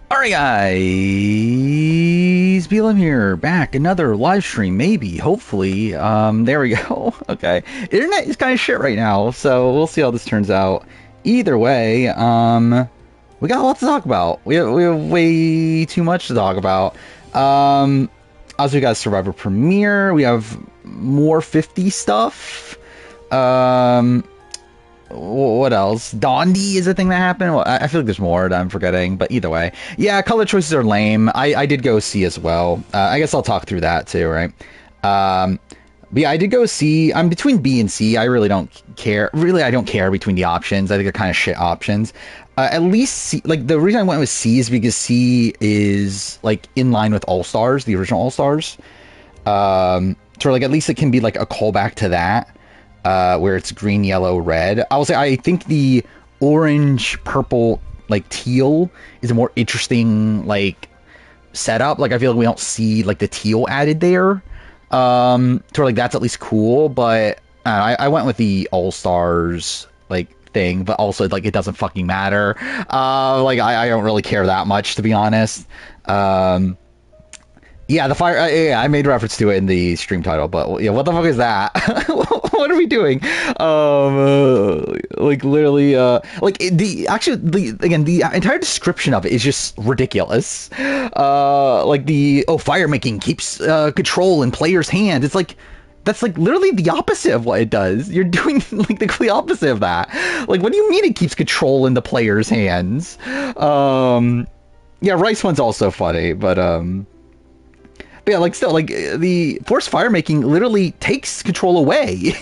Alright guys, BLM here, back, another live stream, maybe, hopefully, there we go, okay, internet is kind of shit right now, so we'll see how this turns out. Either way, we got a lot to talk about, we have way too much to talk about. Also we got Survivor Premiere, we have more 50 stuff, what else? Dondi is a thing that happened. Well, I feel like there's more that I'm forgetting, but either way. Yeah, color choices are lame. I did go C as well. I guess I'll talk through that too, right? But yeah, I did go C. I'm between B and C. I really don't care. Really, I don't care between the options. I think they're kind of shit options. At least C, like, the reason I went with C is because C is, like, in line with All-Stars, the original All-Stars. So, like, at least it can be, like, a callback to that. Where it's green, yellow, red. I will say I think the orange, purple, like teal is a more interesting like setup. Like I feel like we don't see like the teal added there. So like that's at least cool. But I went with the All Stars like thing, but also like it doesn't fucking matter. Like I don't really care that much to be honest. Yeah, the fire. Yeah, I made reference to it in the stream title, but yeah, what the fuck is that? What are we doing? Like literally, like the entire description of it is just ridiculous. Like fire making keeps control in players' hands. It's like that's like literally the opposite of what it does. You're doing like the complete opposite of that. Like, what do you mean it keeps control in the players' hands? Yeah, Rice one's also funny, but yeah, like still, like the forced fire making literally takes control away.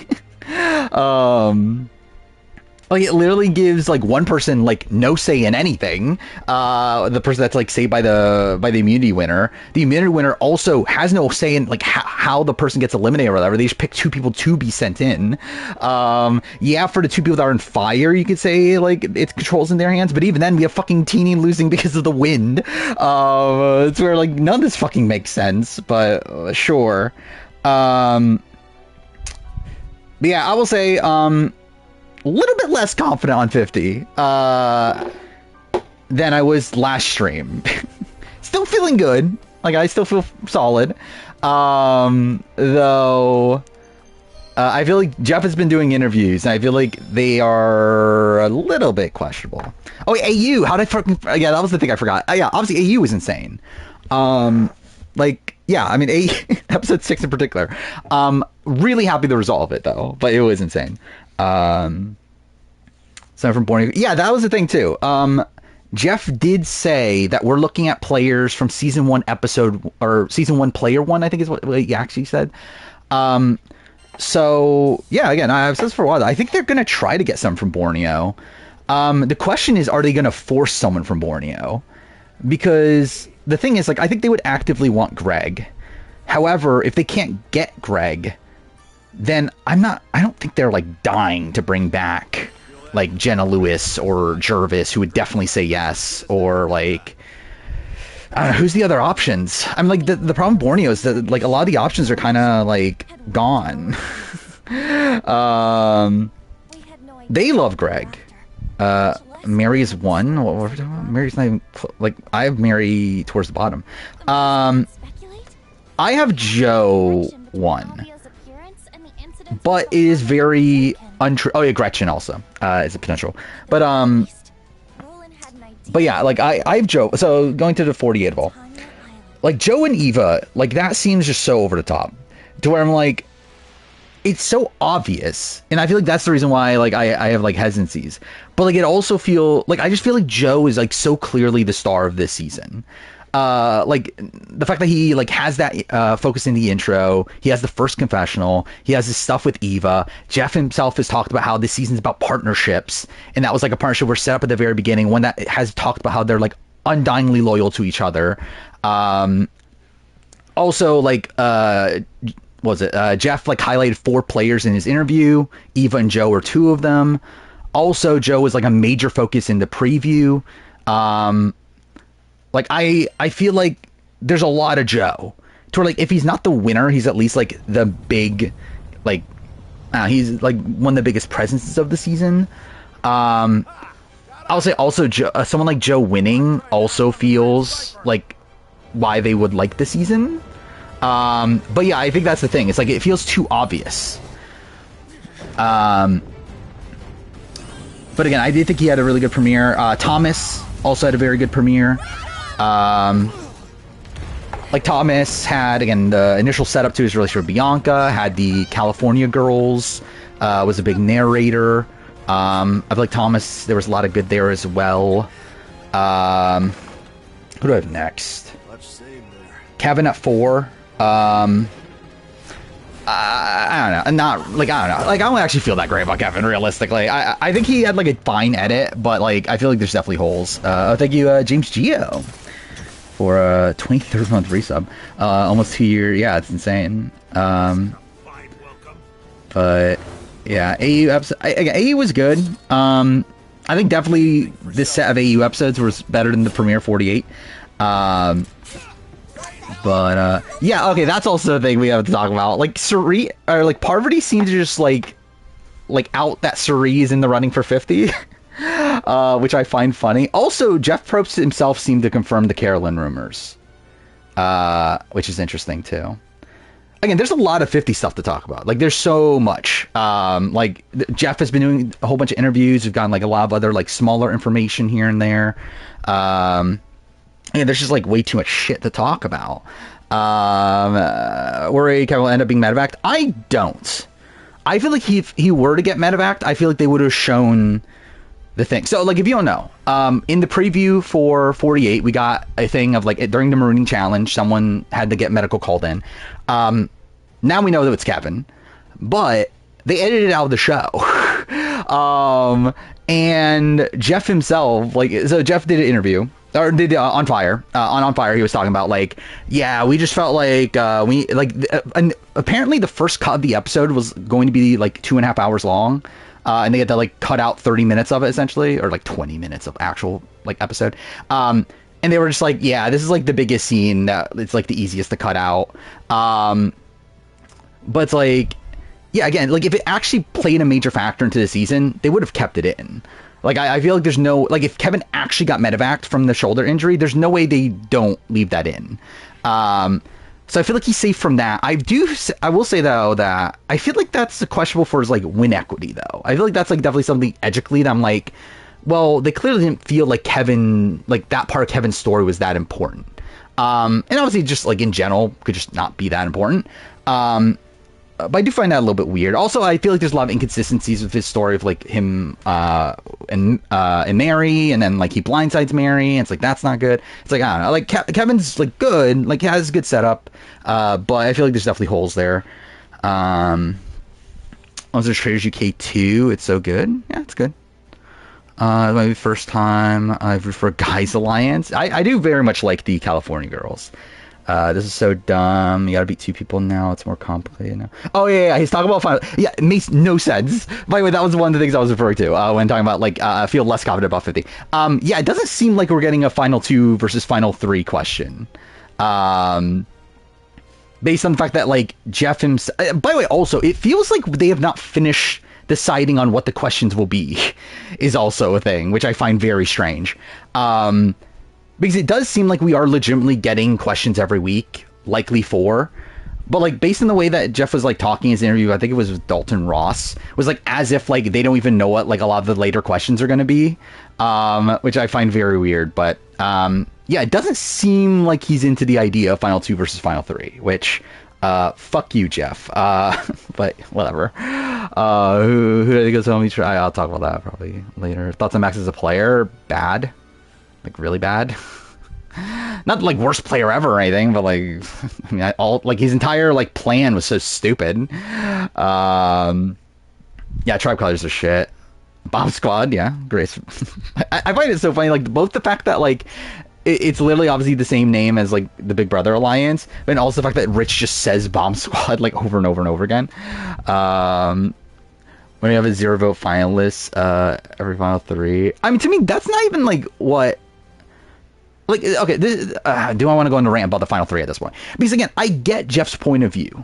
Like it literally gives like one person like no say in anything. The person that's like saved by the immunity winner. The immunity winner also has no say in like how the person gets eliminated or whatever. They just pick two people to be sent in. Yeah, for the two people that are in fire, you could say like it controls in their hands. But even then, we have fucking Teeny losing because of the wind. It's where like none of this fucking makes sense. But sure. But yeah, I will say a little bit less confident on 50 than I was last stream. Still feeling good. Like, I still feel solid. Though, I feel like Jeff has been doing interviews, and I feel like they are a little bit questionable. Oh, AU, how did I fucking... Yeah, that was the thing I forgot. Yeah, obviously, AU was insane. Like, yeah, I mean, episode 6 in particular. Really happy the result of it, though. But it was insane. Someone from Borneo. Yeah, that was the thing too. Jeff did say that we're looking at players from season 1 episode or season 1 player 1, I think is what he actually said. So yeah, again, I've said this for a while. I think they're going to try to get some from Borneo. The question is, are they going to force someone from Borneo? Because the thing is, like, I think they would actively want Greg. However, if they can't get Greg, then I don't think they're like dying to bring back like Jenna Lewis or Jervis, who would definitely say yes, or like I don't know, who's the other options? I'm like the problem with Borneo is that like a lot of the options are kind of like gone. They love Greg. Mary's one. What were we talking about? Mary's not even like I have Mary towards the bottom. I have Joe 1. But it is very untrue. Oh yeah, Gretchen also is a potential. But yeah, like I have Joe. So going to the 48 ball, like Joe and Eva, like that seems just so over the top, to where I'm like, it's so obvious, and I feel like that's the reason why like I have like hesitancies. But like it also I just feel like Joe is like so clearly the star of this season. Like the fact that he like has that focus in the intro, he has the first confessional, he has his stuff with Eva. Jeff himself has talked about how this season's about partnerships, and that was like a partnership we're set up at the very beginning, one that has talked about how they're like undyingly loyal to each other. Also, like Jeff like highlighted 4 players in his interview. Eva and Joe are 2 of them. Also, Joe was like a major focus in the preview. Like, I feel like there's a lot of Joe. To where, like, if he's not the winner, he's at least, like, the big, like, he's, like, one of the biggest presences of the season. I'll say also someone like Joe winning also feels like why they would like the season. But yeah, I think that's the thing. It's like it feels too obvious. But again, I did think he had a really good premiere. Thomas also had a very good premiere. Like Thomas had, again, the initial setup to his relationship with Bianca, had the California girls, was a big narrator. I feel like Thomas, there was a lot of good there as well. Who do I have next? Kevin at 4. I don't know. I don't know. Like, I don't actually feel that great about Kevin, realistically. I think he had, like, a fine edit, but, like, I feel like there's definitely holes. Thank you, James Geo, for a 23rd month resub. Almost 2 years. Yeah, it's insane. But, yeah, AU episode... AU was good. I think definitely this set of AU episodes was better than the premiere 48. But, yeah, okay, that's also the thing we have to talk about. Like, Suri, or, like, Parvati seemed to just, like, out that Suri is in the running for 50. Which I find funny. Also, Jeff Probst himself seemed to confirm the Carolyn rumors. Which is interesting, too. Again, there's a lot of 50 stuff to talk about. Like, there's so much. Like, Jeff has been doing a whole bunch of interviews. We've gotten, like, a lot of other, like, smaller information here and there. Yeah, there's just like way too much shit to talk about. Worry Kevin will end up being medevaced. I don't. I feel like if he were to get medevaced, I feel like they would have shown the thing. So, like, if you don't know, in the preview for 48, we got a thing of, like, during the Marooning Challenge, someone had to get medical called in. Now we know that it's Kevin, but they edited it out of the show. And Jeff himself, like, so Jeff did an interview. Or did On Fire. On Fire, he was talking about, like, yeah, we just felt like and apparently the first cut of the episode was going to be like 2.5 hours long, and they had to like cut out 30 minutes of it essentially, or like 20 minutes of actual like episode. And they were just like, yeah, this is like the biggest scene that it's like the easiest to cut out. But it's like, yeah, again, like if it actually played a major factor into the season, they would have kept it in. Like, I feel like there's no... Like, if Kevin actually got medevaced from the shoulder injury, there's no way they don't leave that in. So I feel like he's safe from that. I will say, though, that I feel like that's questionable for his, like, win equity, though. I feel like that's, like, definitely something edgically that I'm like, well, they clearly didn't feel like Kevin... Like, that part of Kevin's story was that important. And obviously, just, like, in general, could just not be that important. But I do find that a little bit weird. Also, I feel like there's a lot of inconsistencies with his story of like him and Mary, and then like he blindsides Mary, and it's like that's not good. It's like I don't know. Like Kevin's like good, like he has a good setup, but I feel like there's definitely holes there. Also, Traders UK 2, it's so good. Yeah, it's good. It might be the first time I've referred Guys Alliance. I do very much like the California girls. This is so dumb. You gotta beat 2 people now. It's more complicated now. Oh, yeah. He's talking about final. Yeah, it makes no sense. By the way, that was one of the things I was referring to when talking about, like, I feel less confident about 50. Yeah, it doesn't seem like we're getting a final 2 versus final 3 question. Based on the fact that, like, Jeff himself... By the way, also, it feels like they have not finished deciding on what the questions will be, is also a thing, which I find very strange. Because it does seem like we are legitimately getting questions every week, likely 4. But, like, based on the way that Jeff was, like, talking in his interview, I think it was with Dalton Ross, was, like, as if, like, they don't even know what, like, a lot of the later questions are going to be, which I find very weird. But, yeah, it doesn't seem like he's into the idea of Final 2 versus Final 3, which, fuck you, Jeff. But, whatever. Who did he go tell me? I'll talk about that probably later. Thoughts on Max as a player? Bad. Like, really bad. Not, like, worst player ever or anything, but, like, I mean, like, his entire, like, plan was so stupid. Yeah, Tribe Colors are shit. Bomb Squad, yeah, great. I find it so funny, like, both the fact that, like, it's literally obviously the same name as, like, the Big Brother Alliance, but also the fact that Rich just says Bomb Squad, like, over and over and over again. When you have a 0 vote finalist, every final 3. I mean, to me, that's not even, like, what... Like, okay, do I want to go into rant about the final 3 at this point? Because, again, I get Jeff's point of view.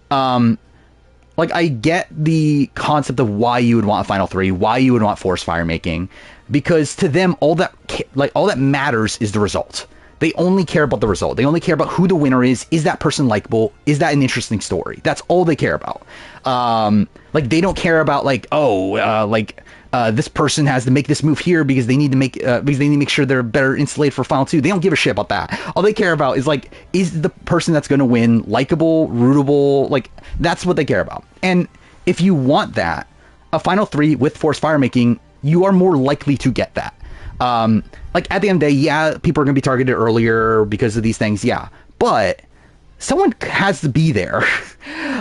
Like, I get the concept of why you would want a final 3, why you would want force fire making. because to them, all that matters is the result. They only care about the result. They only care about who the winner is. Is that person likable? Is that an interesting story? That's all they care about. Like, they don't care about this person has to make this move here because they need to make sure they're better insulated for Final 2. They don't give a shit about that. All they care about is, like, is the person that's going to win likable, rootable? Like, that's what they care about. And if you want that, a Final 3 with forced fire making, you are more likely to get that. Like, at the end of the day, yeah, people are going to be targeted earlier because of these things, yeah. But someone has to be there.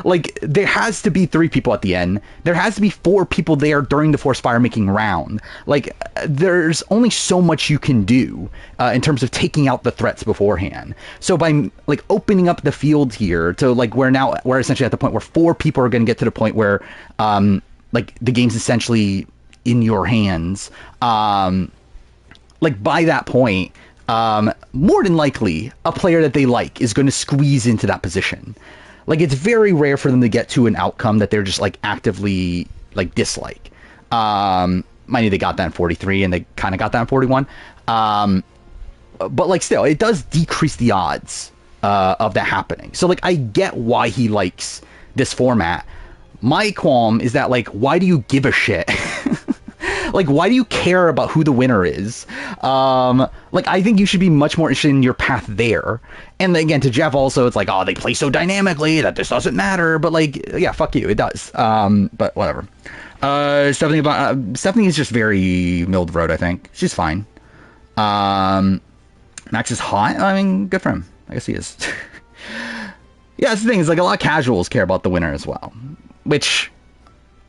Like, there has to be 3 people at the end. There has to be 4 people there during the forced fire making round. Like, there's only so much you can do in terms of taking out the threats beforehand. So by, like, opening up the field here to, like, we're essentially at the point where 4 people are going to get to the point where, like, the game's essentially in your hands. Like, by that point, more than likely, a player that they like is going to squeeze into that position. Like, it's very rare for them to get to an outcome that they're just, like, actively, like, dislike. Mind you, they got that in 43, and they kind of got that in 41. But, like, still, it does decrease the odds of that happening. So, like, I get why he likes this format. My qualm is that, like, why do you give a shit? Like, why do you care about who the winner is? Like, I think you should be much more interested in your path there. And again, to Jeff also, it's like, oh, they play so dynamically that this doesn't matter. But, like, yeah, fuck you, it does. But whatever. Stephanie is just very middle of the road, I think. She's fine. Max is hot. I mean, good for him. I guess he is. Yeah, that's the thing. Is, like, a lot of casuals care about the winner as well. Which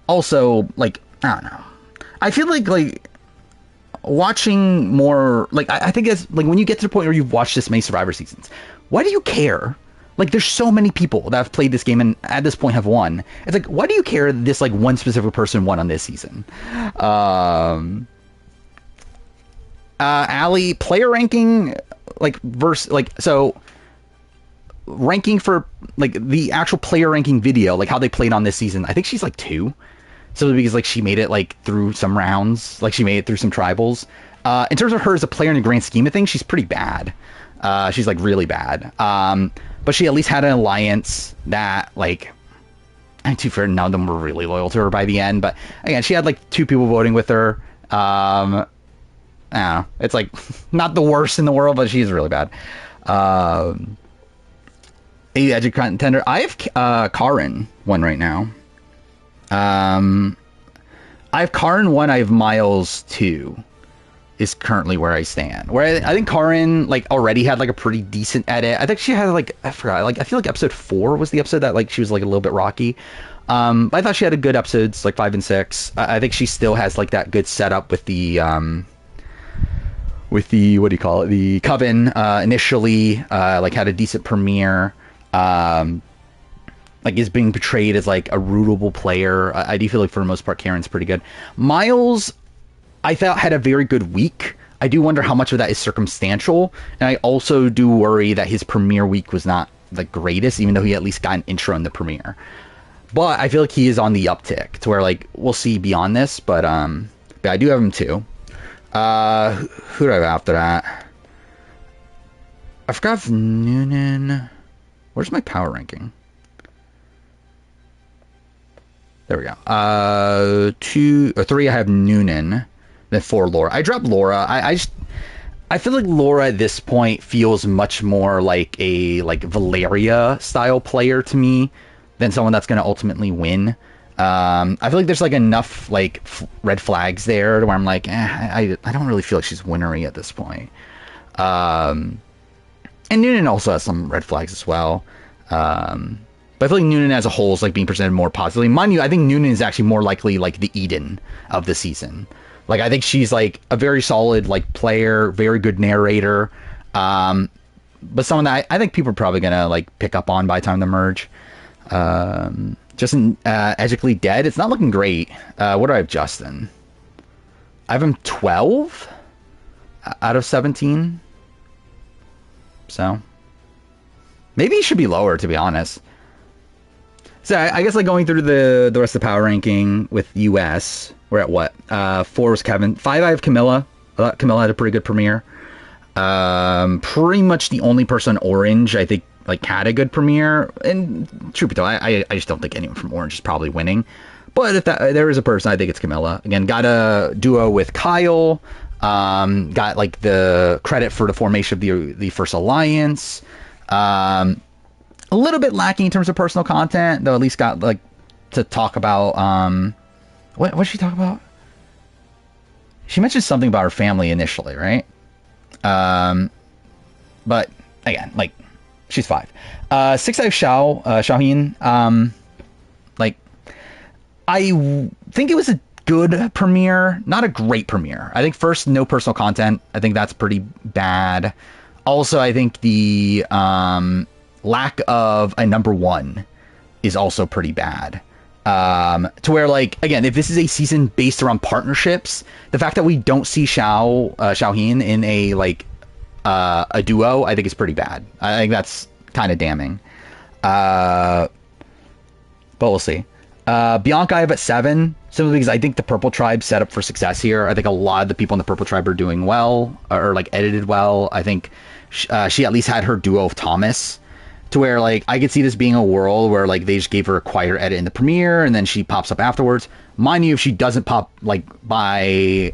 also, like, I don't know. I feel like watching more, like, I think it's like when you get to the point where you've watched this many Survivor seasons, why do you care? Like, there's so many people that have played this game and at this point have won. It's like, why do you care that this, like, one specific person won on this season? Allie, player ranking, like, so ranking for, like, the actual player ranking video, like how they played on this season, I think she's like 2. So because, like, she made it, like, through some rounds, like, she made it through some tribals. In terms of her as a player in the grand scheme of things, she's pretty bad. She's, like, really bad. But she at least had an alliance that, like, I'm too fair, none of them were really loyal to her by the end. But again, she had, like, 2 people voting with her. I don't know. It's, like, not the worst in the world, but she's really bad. Edge contender. I have Karin 1 right now. I have Karin 1, I have Miles 2 is currently where I stand. Where I think Karin, like, already had, like, a pretty decent edit. I think she had, like, I forgot, like, I feel like episode 4 was the episode that, like, she was, like, a little bit rocky. But I thought she had a good episodes, like 5 and 6. I think she still has, like, that good setup with the what do you call it? The Coven, initially, like, had a decent premiere. Like, is being portrayed as, like, a rootable player. I do feel like, for the most part, Karen's pretty good. Miles, I thought, had a very good week. I do wonder how much of that is circumstantial. And I also do worry that his premiere week was not the greatest, even though he at least got an intro in the premiere. But I feel like he is on the uptick to where, like, we'll see beyond this. But I do have him too. Who do I have after that? I forgot if Noonan... Where's my power ranking? There we go. 2 or 3, I have Noonan. Then 4, Laura. I dropped Laura. I feel like Laura at this point feels much more like a, like, Valeria style player to me than someone that's going to ultimately win. I feel like there's, like, enough, like, red flags there where I'm like, I don't really feel like she's winnery at this point. And Noonan also has some red flags as well. But I feel like Noonan as a whole is, like, being presented more positively. Mind you, I think Noonan is actually more likely, like, the Eden of the season. Like, I think she's, like, a very solid, like, player, very good narrator. But someone that I think people are probably going to, like, pick up on by the time they merge. Justin, Edgically Dead. It's not looking great. What do I have Justin? I have him 12 out of 17. So maybe he should be lower, to be honest. So I guess, like, going through the rest of the power ranking with US, We're at what? 4 was Kevin. 5, I have Camilla. I thought Camilla had a pretty good premiere. Pretty much the only person Orange I think like had a good premiere. And truth be told, I just don't think anyone from Orange is probably winning. But if there is a person, I think it's Camilla. Again, got a duo with Kyle. Got like the credit for the formation of the first alliance. A little bit lacking in terms of personal content, though. At least got like to talk about. What did she talk about? She mentioned something about her family initially, right? But again, like she's 5. 6, I have Xiaohin. Like I think it was a good premiere, not a great premiere. I think first, no personal content. I think that's pretty bad. Also, I think the lack of a number 1 is also pretty bad. To where, like, again, if this is a season based around partnerships, the fact that we don't see Xiaohin in a like a duo, I think is pretty bad. I think that's kind of damning. But we'll see. Bianca I have at 7, simply because I think the Purple Tribe set up for success here. I think a lot of the people in the Purple Tribe are doing well, or like edited well. I think she at least had her duo of Thomas, to where like I could see this being a world where like they just gave her a quieter edit in the premiere and then she pops up afterwards. Mind you, if she doesn't pop like by,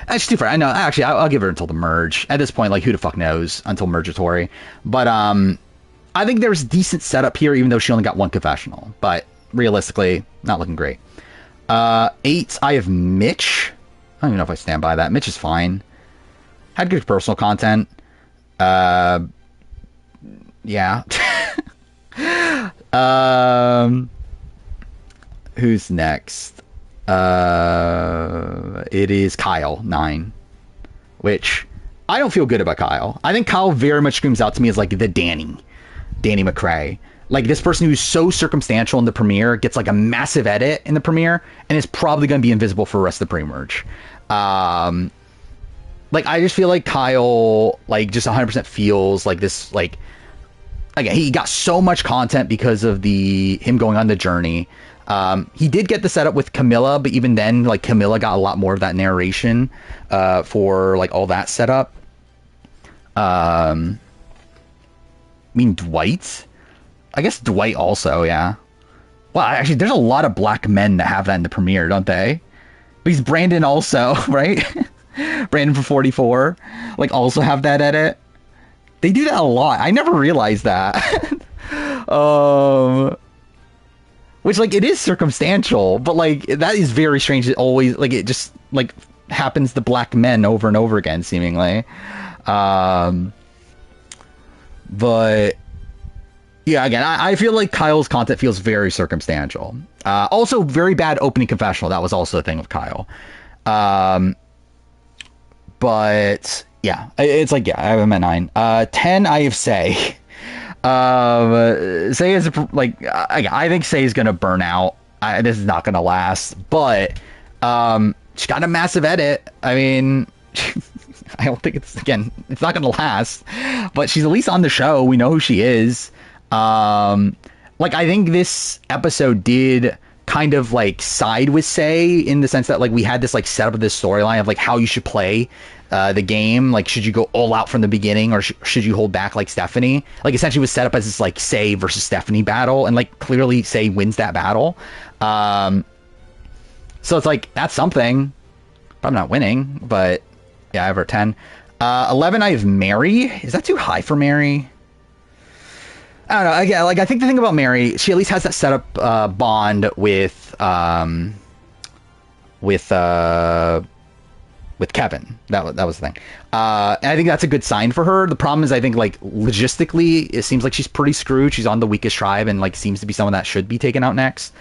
that's too far. I know. Actually, I'll give her until the merge. At this point, like who the fuck knows until Mergatory. But I think there's decent setup here, even though she only got 1 confessional. But realistically, not looking great. 8, I have Mitch. I don't even know if I stand by that. Mitch is fine. Had good personal content. Yeah. Who's next? It is Kyle, 9. Which I don't feel good about Kyle. I think Kyle very much screams out to me as like the Danny McRae. Like this person who's so circumstantial in the premiere gets like a massive edit in the premiere and is probably going to be invisible for the rest of the pre-merge. Like I just feel like Kyle like just 100% feels like this, like again, he got so much content because of him going on the journey. He did get the setup with Camilla, but even then, like Camilla got a lot more of that narration for like all that setup. I mean, Dwight. I guess Dwight also, yeah. Well, actually, there's a lot of black men that have that in the premiere, don't they? Because Brandon also, right? Brandon for 44, like also have that edit. They do that a lot. I never realized that. Which, like, it is circumstantial, but, like, that is very strange. It always, like, it just, like, happens to black men over and over again, seemingly. But, yeah, again, I feel like Kyle's content feels very circumstantial. Also, very bad opening confessional. That was also a thing with Kyle. But, yeah, it's like, yeah, I have him at 9. 10, I have Say. Say is like, I think Say is gonna burn out. This is not gonna last, but she got a massive edit. I mean, I don't think it's not gonna last, but she's at least on the show. We know who she is. Like I think this episode did kind of like side with Say in the sense that like we had this like setup of this storyline of like how you should play the game. Like, should you go all out from the beginning or should you hold back like Stephanie? Like, essentially was set up as this like Say versus Stephanie battle, and like clearly Say wins that battle. So it's like that's something. I'm not winning, but yeah, I have her at 10. 11, I have Mary. Is that too high for Mary? I don't know. Again, like I think the thing about Mary, she at least has that setup bond with Kevin. That was the thing. And I think that's a good sign for her. The problem is, I think like logistically, it seems like she's pretty screwed. She's on the weakest tribe and like seems to be someone that should be taken out next.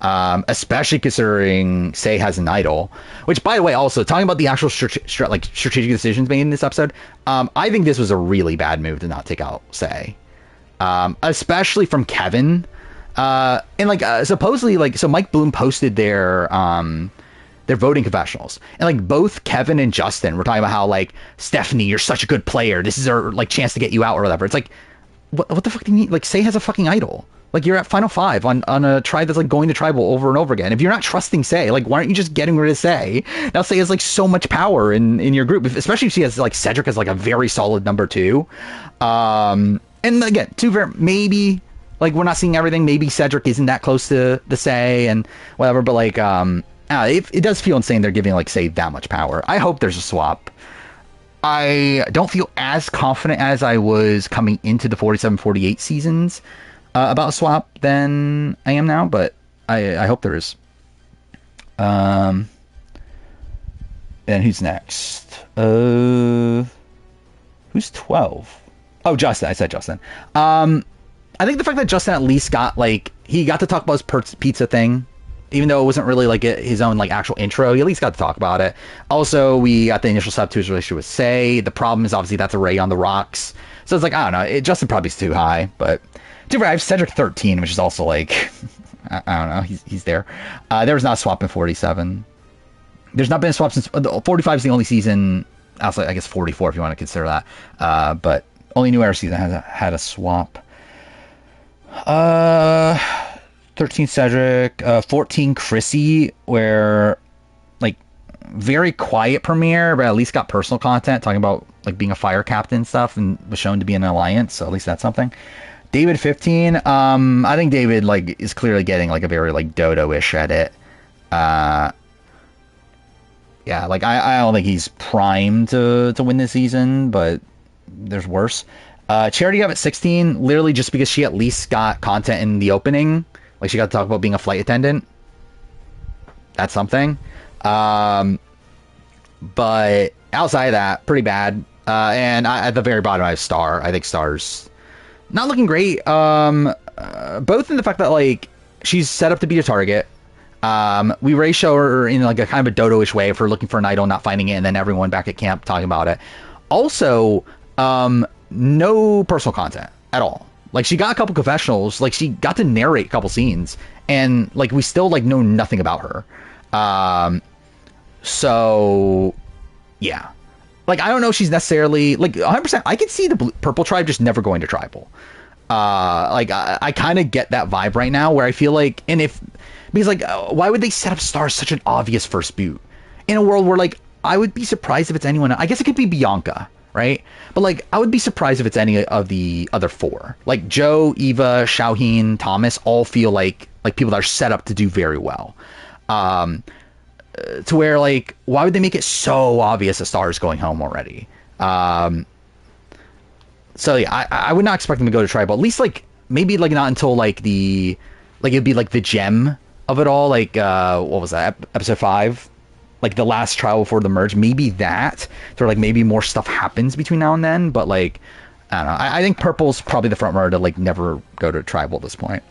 Especially considering Say has an idol, which, by the way, also talking about the actual strategic decisions made in this episode, I think this was a really bad move to not take out Say, especially from Kevin. And like supposedly, like, so Mike Bloom posted their voting confessionals, and like both Kevin and Justin were talking about how like, Stephanie, you're such a good player. This is our like chance to get you out or whatever. It's like, what the fuck do you mean? Like, Say has a fucking idol. Like, you're at final 5 on a tribe that's like going to tribal over and over again. If you're not trusting Sei, like, why aren't you just getting rid of Sei? Now Sei has like so much power in your group, especially if she has like Cedric as like a very solid number 2. And again, maybe like we're not seeing everything. Maybe Cedric isn't that close to the Sei and whatever, but like it does feel insane they're giving like Sei that much power. I hope there's a swap. I don't feel as confident as I was coming into the 47-48 seasons about a swap than I am now, but I hope there is. And who's next? Who's 12? Oh, Justin. I said Justin. I think the fact that Justin at least got like he got to talk about his pizza thing, even though it wasn't really like his own like actual intro, he at least got to talk about it. Also, we got the initial step to his relationship with Sei. The problem is obviously that's a Ray on the rocks, so it's like I don't know. Justin probably is too high, but I have Cedric 13, which is also like I don't know. He's there. There was not a swap in 47. There's not been a swap since 45 is the only season. Outside, I guess 44 if you want to consider that. But only New Era season has had a swap. 13 Cedric, 14 Chrissy, where like very quiet premiere, but at least got personal content talking about like being a fire captain and stuff, and was shown to be in an alliance, so at least that's something. David 15, I think David like is clearly getting like a very like Dodo-ish edit. Yeah, like I don't think he's primed to win this season, but there's worse. Charity got at 16, literally just because she at least got content in the opening. Like she got to talk about being a flight attendant. That's something. But outside of that, pretty bad. And at the very bottom, I have Star. I think Star's not looking great. Both in the fact that like she's set up to be a target. We Ray show her in like a kind of a Dodo-ish way for looking for an idol, not finding it, and then everyone back at camp talking about it. Also, no personal content at all. Like she got a couple confessionals, like she got to narrate a couple scenes, and like we still like know nothing about her. So yeah, like I don't know if she's necessarily like 100%. I could see the purple tribe just never going to tribal. Like I kind of get that vibe right now, where I feel like, and if because like why would they set up Star as such an obvious first boot in a world where like I would be surprised if it's anyone. I guess it could be Bianca, right? But like I would be surprised if it's any of the other 4. Like Joe, Eva, Xiaoheen, Thomas all feel like people that are set up to do very well. To where like why would they make it so obvious that Star is going home already? So yeah, I would not expect them to go to tribal. At least like maybe like not until like the like it'd be like the gem of it all. Like what was that, episode 5? Like the last trial before the merge, maybe that. So like maybe more stuff happens between now and then. But like I don't know. I think purple's probably the front runner to like never go to tribal at this point.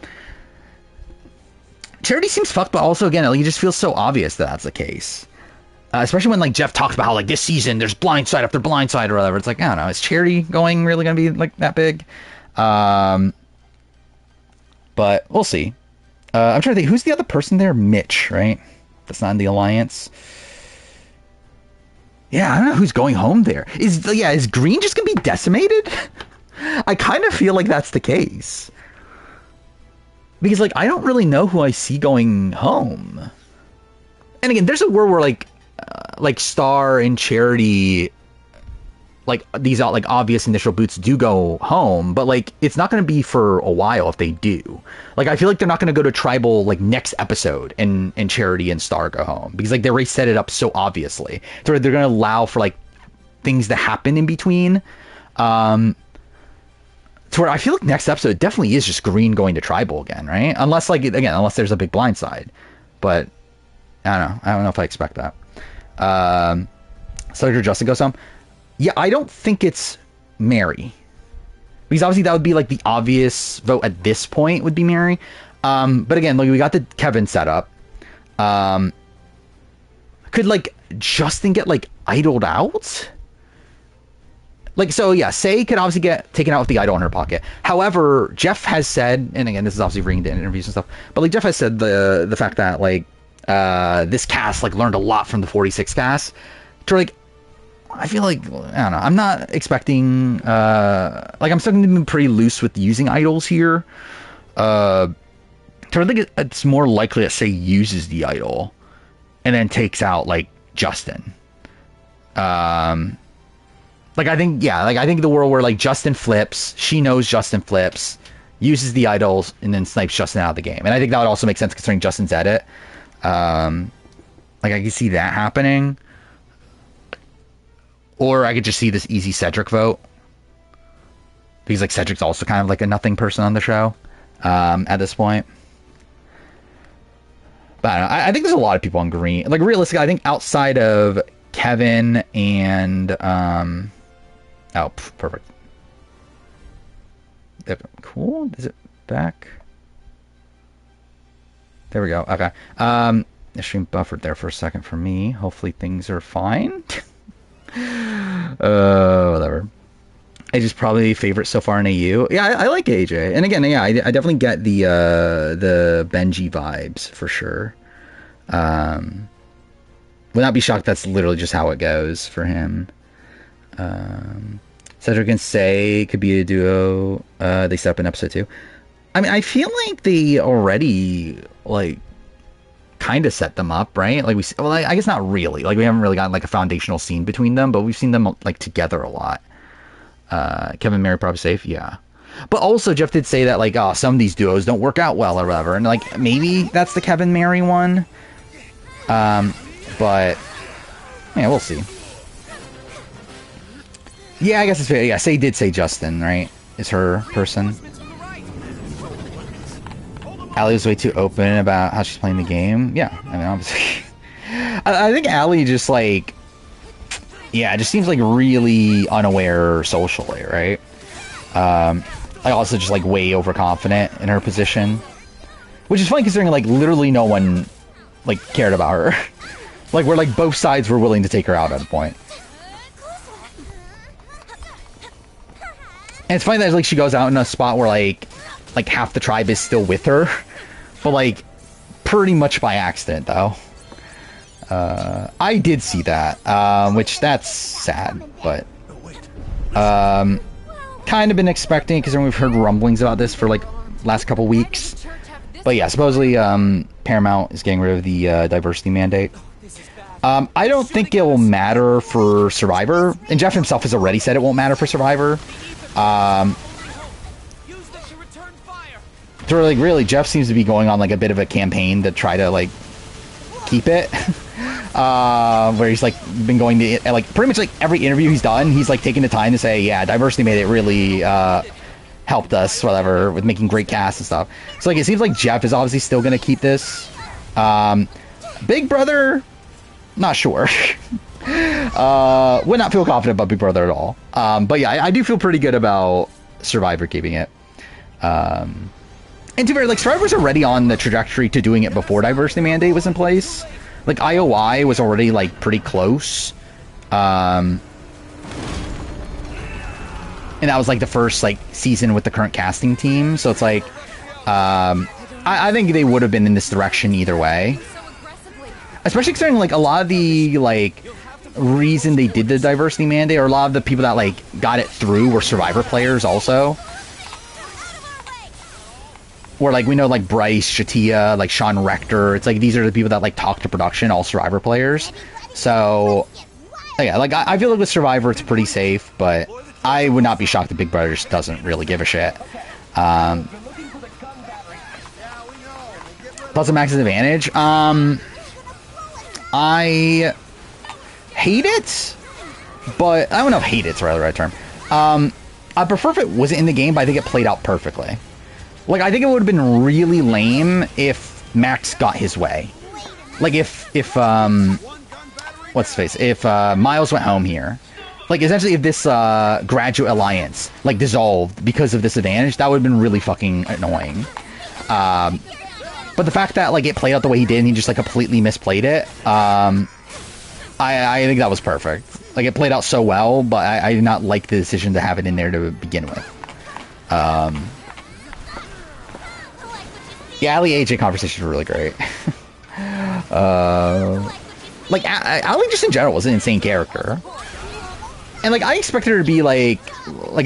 Charity seems fucked, but also again, like, it just feels so obvious that that's the case. Especially when like Jeff talks about how like this season there's blindside after blindside or whatever. It's like I don't know. Is Charity really gonna be like that big? But we'll see. I'm trying to think who's the other person there. Mitch, right? That's not in the alliance. Yeah, I don't know who's going home there. Is Green just gonna be decimated? I kind of feel like that's the case. Because like I don't really know who I see going home. And again, there's a world where like Star and Charity, like these like obvious initial boots do go home, but like it's not going to be for a while if they do. Like I feel like they're not going to go to tribal like next episode and Charity and Star go home, because like they already set it up so obviously. So they're going to allow for like things to happen in between. To where I feel like next episode definitely is just Green going to tribal again, right? Unless like again, unless there's a big blindside, but I don't know. I don't know if I expect that. Senator Justin goes home. Yeah, I don't think it's Mary, because obviously that would be like the obvious vote at this point would be Mary. But again, like we got the Kevin set up. Could like Justin get like idled out? Like, so yeah, Sei could obviously get taken out with the idol in her pocket. However, Jeff has said, and again, this is obviously reading the interviews and stuff, but like Jeff has said the fact that like this cast like learned a lot from the 46 cast. To like, I feel like I don't know. I'm not expecting like I'm still going to be pretty loose with using idols here. So I think it's more likely that Say uses the idol and then takes out like Justin. Like I think the world where like Justin flips, she knows Justin flips, uses the idols, and then snipes Justin out of the game. And I think that would also make sense considering Justin's edit. Like I could see that happening. Or I could just see this easy Cedric vote. Because like Cedric's also kind of like a nothing person on the show at this point. But I don't know. I think there's a lot of people on green. Like realistically, I think outside of Kevin and perfect. Cool. Is it back? There we go. Okay. The stream buffered there for a second for me. Hopefully things are fine. Whatever. AJ's probably favorite so far in AU. Yeah, I like AJ. And again, yeah, I definitely get the Benji vibes for sure. Would not be shocked that's literally just how it goes for him. Cedric and Say could be a duo. They set up in episode 2. I mean, I feel like they already like kind of set them up, right? Like I guess not really. Like we haven't really gotten like a foundational scene between them, but we've seen them like together a lot. Kevin and Mary probably safe, yeah. But also Jeff did say that like, oh, some of these duos don't work out well or whatever, and like maybe that's the Kevin Mary one. But yeah, we'll see. Yeah, I guess it's fair. Yeah, Say did say Justin, right? Is her person. Allie was way too open about how she's playing the game. Yeah, I mean, obviously. I think Allie just like, yeah, it just seems like really unaware socially, right? Like also just like way overconfident in her position, which is funny considering like literally no one like cared about her. Like where like both sides were willing to take her out at a point. And it's funny that like she goes out in a spot where like half the tribe is still with her, but like pretty much by accident though. I did see that, which that's sad, but kind of been expecting because we've heard rumblings about this for like last couple weeks. But yeah, supposedly Paramount is getting rid of the diversity mandate. I don't think it will matter for Survivor, and Jeff himself has already said it won't matter for Survivor. So like really, Jeff seems to be going on like a bit of a campaign to try to like keep it. Where he's like been going to like pretty much like every interview he's done, he's like taking the time to say, yeah, diversity made it really helped us, whatever, with making great casts and stuff. So like it seems like Jeff is obviously still gonna keep this. Big Brother, not sure. Would not feel confident about Big Brother at all. But yeah, I do feel pretty good about Survivor keeping it. And to be fair, like Survivor's already on the trajectory to doing it before diversity mandate was in place. Like IOI was already like pretty close. And that was like the first like season with the current casting team. So it's like I think they would have been in this direction either way. Especially considering like a lot of the like reason they did the diversity mandate, or a lot of the people that like got it through were Survivor players also. Where like we know like Bryce, Shatia, like Sean Rector, it's like these are the people that like talk to production, all Survivor players. So yeah, like I feel like with Survivor it's pretty safe, but I would not be shocked if Big Brother just doesn't really give a shit. Plus a Max's advantage. I hate it, but I don't know if hate it's really the right term. I prefer if it wasn't in the game, but I think it played out perfectly. Like, I think it would have been really lame if Max got his way. Like, if what's his face? If Miles went home here. Like, essentially, if this graduate alliance, like, dissolved because of this advantage, that would have been really fucking annoying. But the fact that, like, it played out the way he did and he just, like, completely misplayed it, I think that was perfect. Like, it played out so well, but I did not like the decision to have it in there to begin with. Yeah, Ali AJ conversations were really great. Like, Ali just in general was an insane character. And like I expected her to be like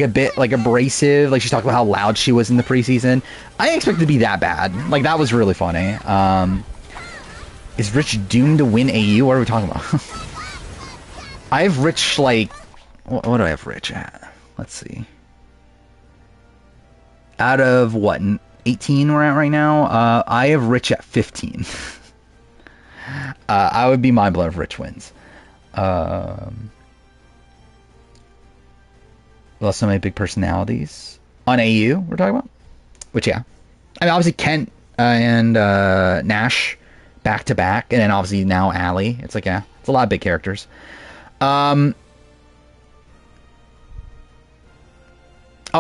a bit like abrasive, like she talked about how loud she was in the preseason. I didn't expect it to be that bad. Like that was really funny. Is Rich doomed to win AU? What are we talking about? I have Rich like what do I have Rich at? Let's see. Out of what 18 we're at right now, I have Rich at 15. I would be mind blown if Rich wins. Well, so many big personalities on AU we're talking about, which yeah, I mean obviously Kent and Nash back to back, and then obviously now Allie. It's like yeah, it's a lot of big characters. Oh,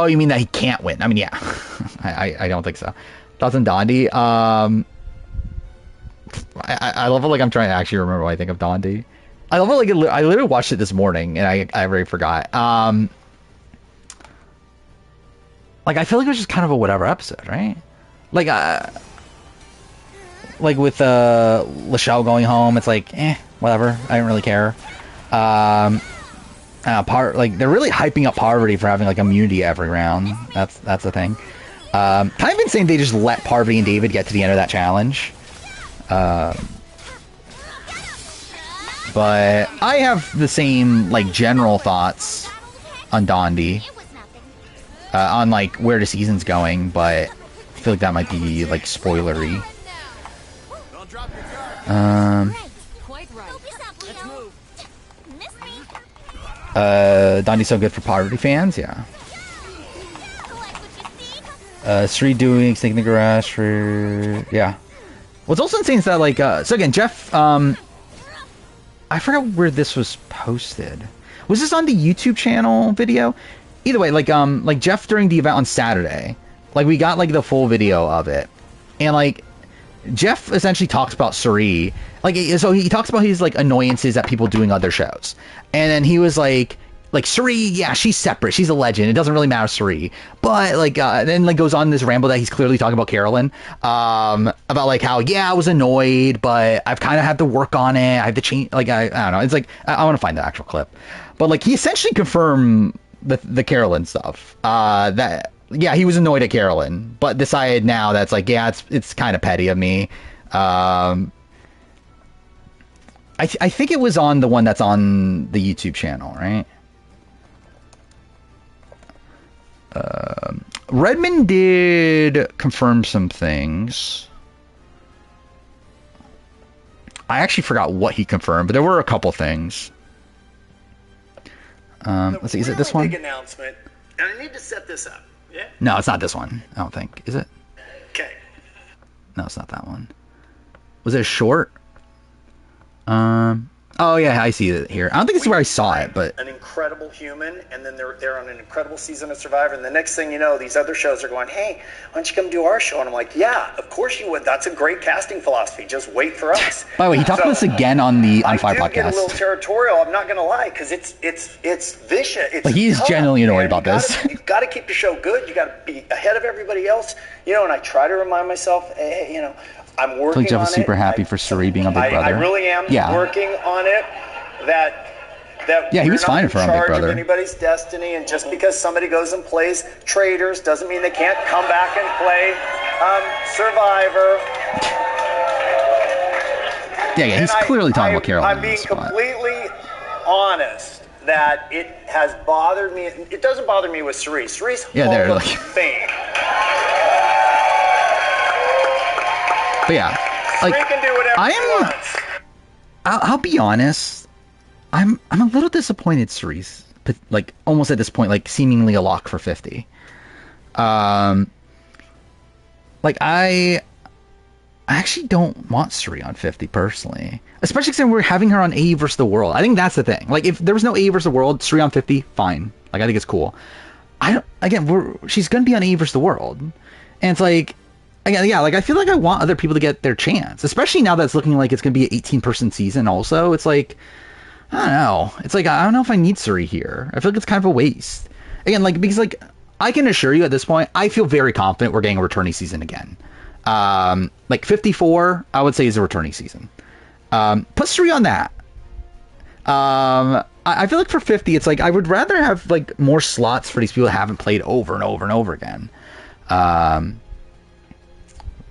you mean that he can't win? I mean yeah, I don't think so. Thoughts on Dondi? I love it. Like I'm trying to actually remember what I think of Dondi. I love it. Like I literally watched it this morning and I already forgot. Like, I feel like it was just kind of a whatever episode, right? Like with Lachelle going home, it's like, whatever. I didn't really care. Like they're really hyping up Parvati for having like immunity every round. That's the thing. Kind of been saying they just let Parvati and David get to the end of that challenge. But I have the same like general thoughts on Dondi. On like where the season's going, but I feel like that might be like spoilery. Dondi's so good for Parvati fans, yeah. Sri doing Snake in the Grass for yeah. What's also insane is that like so again Jeff I forgot where this was posted. Was this on the YouTube channel video? Either way, like Jeff during the event on Saturday, like we got like the full video of it, and like Jeff essentially talks about Suri, like so he talks about his like annoyances at people doing other shows, and then he was like Suri, yeah, she's separate, she's a legend, it doesn't really matter Suri, but like then like goes on this ramble that he's clearly talking about Carolyn, about like how yeah I was annoyed, but I've kind of had to work on it, I have to change, like I don't know, it's like I want to find the actual clip, but like he essentially confirmed the Carolyn stuff, that yeah he was annoyed at Carolyn, but decided now that's like yeah it's kind of petty of me. I think it was on the one that's on the YouTube channel, right? Redmond did confirm some things. I actually forgot what he confirmed, but there were a couple things. Let's see, is it this one? Big announcement, and I need to set this up. Yeah? No, it's not this one. I don't think. Is it? Okay. No, it's not that one. Was it a short? Oh yeah, I see it here. I don't think it's where I saw it, but an incredible human, and then they're on an incredible season of Survivor, and the next thing you know, these other shows are going, "Hey, why don't you come do our show?" And I'm like, "Yeah, of course you would. That's a great casting philosophy. Just wait for us." By the way, he talked about this again on the On Fire podcast. I do get a little territorial. I'm not going to lie, because it's vicious. It's like he's tough, genuinely annoyed about this. You've got to keep the show good. You got to be ahead of everybody else, and I try to remind myself, hey, I'm working Jeff on is super it. happy for Suri being a big brother. I really am working on it. That yeah, he was fine for a Big Brother. Anybody's destiny, and just because somebody goes and plays Traitors doesn't mean they can't come back and play Survivor. Yeah, he's clearly talking about Carolyn. I'm being completely honest that it has bothered me. It doesn't bother me with Suri. Suri's Hall of Fame. But yeah, like Suri can do whatever he wants. I'll be honest. I'm a little disappointed Suri's like almost at this point like seemingly a lock for 50. Like I actually don't want Suri on 50 personally, especially since we're having her on AE versus the World. I think that's the thing. Like if there was no AE versus the World, Suri on 50, fine. Like I think it's cool. She's gonna be on AE versus the World, and it's like. Again, yeah, like I feel like I want other people to get their chance, especially now that it's looking like it's gonna be an 18-person season. Also, it's like I don't know. It's like I don't know if I need Suri here. I feel like it's kind of a waste. Again, like because like I can assure you at this point, I feel very confident we're getting a returning season again. Like 54, I would say is a returning season. Put Suri on that. I feel like for 50, it's like I would rather have like more slots for these people that haven't played over and over and over again.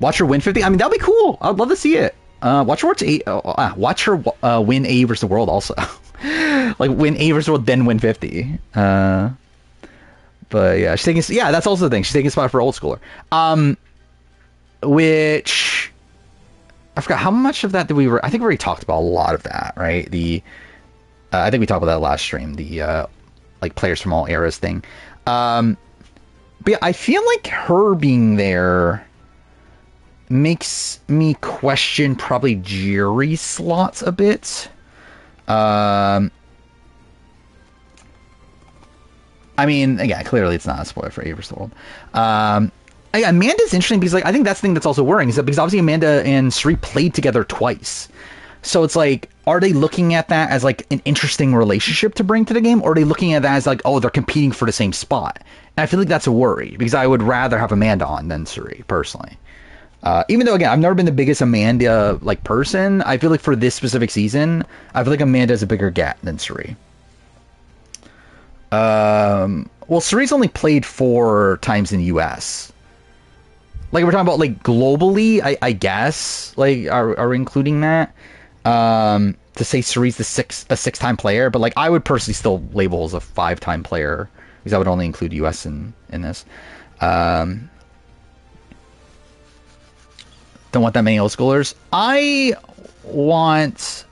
Watch her win 50. I mean, that'd be cool. I'd love to see it. Watch her watch her win A versus the world also. Like win A versus the world, then win 50. But yeah, she's taking. Yeah, that's also the thing. She's taking a spot for old schooler. Which I forgot how much of that did we. I think we already talked about a lot of that, right? I think we talked about that last stream. The like players from all eras thing. But yeah, I feel like her being there makes me question probably Jerry's slots a bit. I mean, again, clearly it's not a spoiler for A vs. the World. Amanda's interesting because, like, I think that's the thing that's also worrying is that because obviously Amanda and Sri played together twice. So it's like, are they looking at that as like an interesting relationship to bring to the game? Or are they looking at that as like, oh, they're competing for the same spot? And I feel like that's a worry because I would rather have Amanda on than Sri, personally. Even though, again, I've never been the biggest Amanda like person, I feel like for this specific season, I feel like Amanda is a bigger get than Sri. Well, Suri's only played 4 times in the US. Like, we're talking about, like, globally, I guess. Like, are we including that? To say Suri's a 6-time player, but, like, I would personally still label as a 5-time player, because I would only include US in this. Don't want that many old schoolers. I want,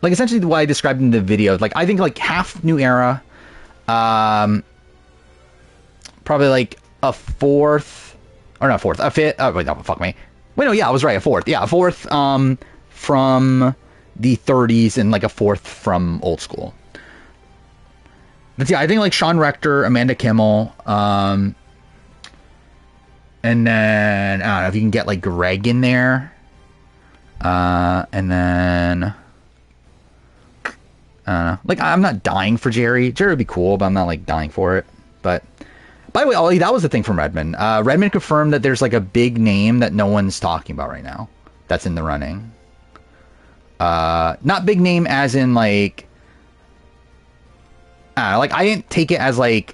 like, essentially what I described in the video, like, I think, like, half new era, probably like a fourth, or not fourth, a fifth. Oh wait, no, fuck me. Wait, no, yeah, I was right. A fourth, yeah, a fourth from the 30s and like a fourth from old school. But yeah, I think like Sean Rector, Amanda Kimmel, and then I don't know if you can get like Greg in there, and then. Like, I'm not dying for Jerry. Jerry would be cool, but I'm not, like, dying for it. But, by the way, Ollie, that was the thing from Redmond. Redmond confirmed that there's, like, a big name that no one's talking about right now that's in the running. Not big name as in, like, I didn't take it as, like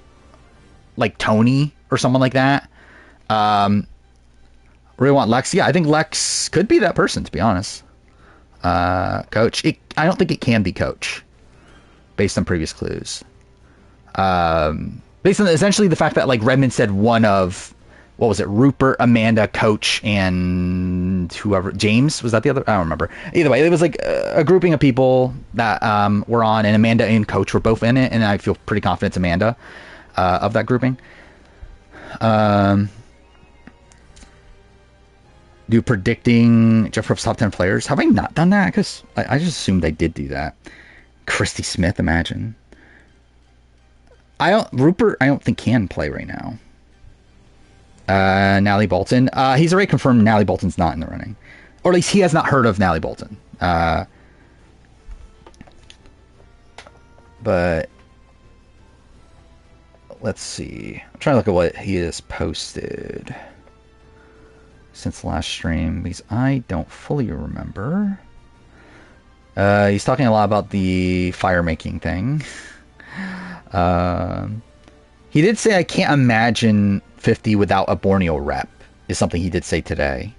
Tony or someone like that. Really want Lex. Yeah, I think Lex could be that person, to be honest. Coach. I don't think it can be Coach. Based on previous clues. Based on essentially the fact that like Redmond said one of, what was it, Rupert, Amanda, Coach, and whoever, James, was that the other? I don't remember. Either way, it was like a grouping of people that were on, and Amanda and Coach were both in it, and I feel pretty confident it's Amanda of that grouping. Do predicting Jeff Rupp's top 10 players. Have I not done that? Because I just assumed I did do that. Christy Smith, imagine. Rupert, I don't think can play right now. Natalie Bolton. He's already confirmed Natalie Bolton's not in the running. Or at least he has not heard of Natalie Bolton. But let's see. I'm trying to look at what he has posted since last stream, because I don't fully remember. He's talking a lot about the fire making thing. He did say I can't imagine 50 without a Borneo rep, is something he did say today.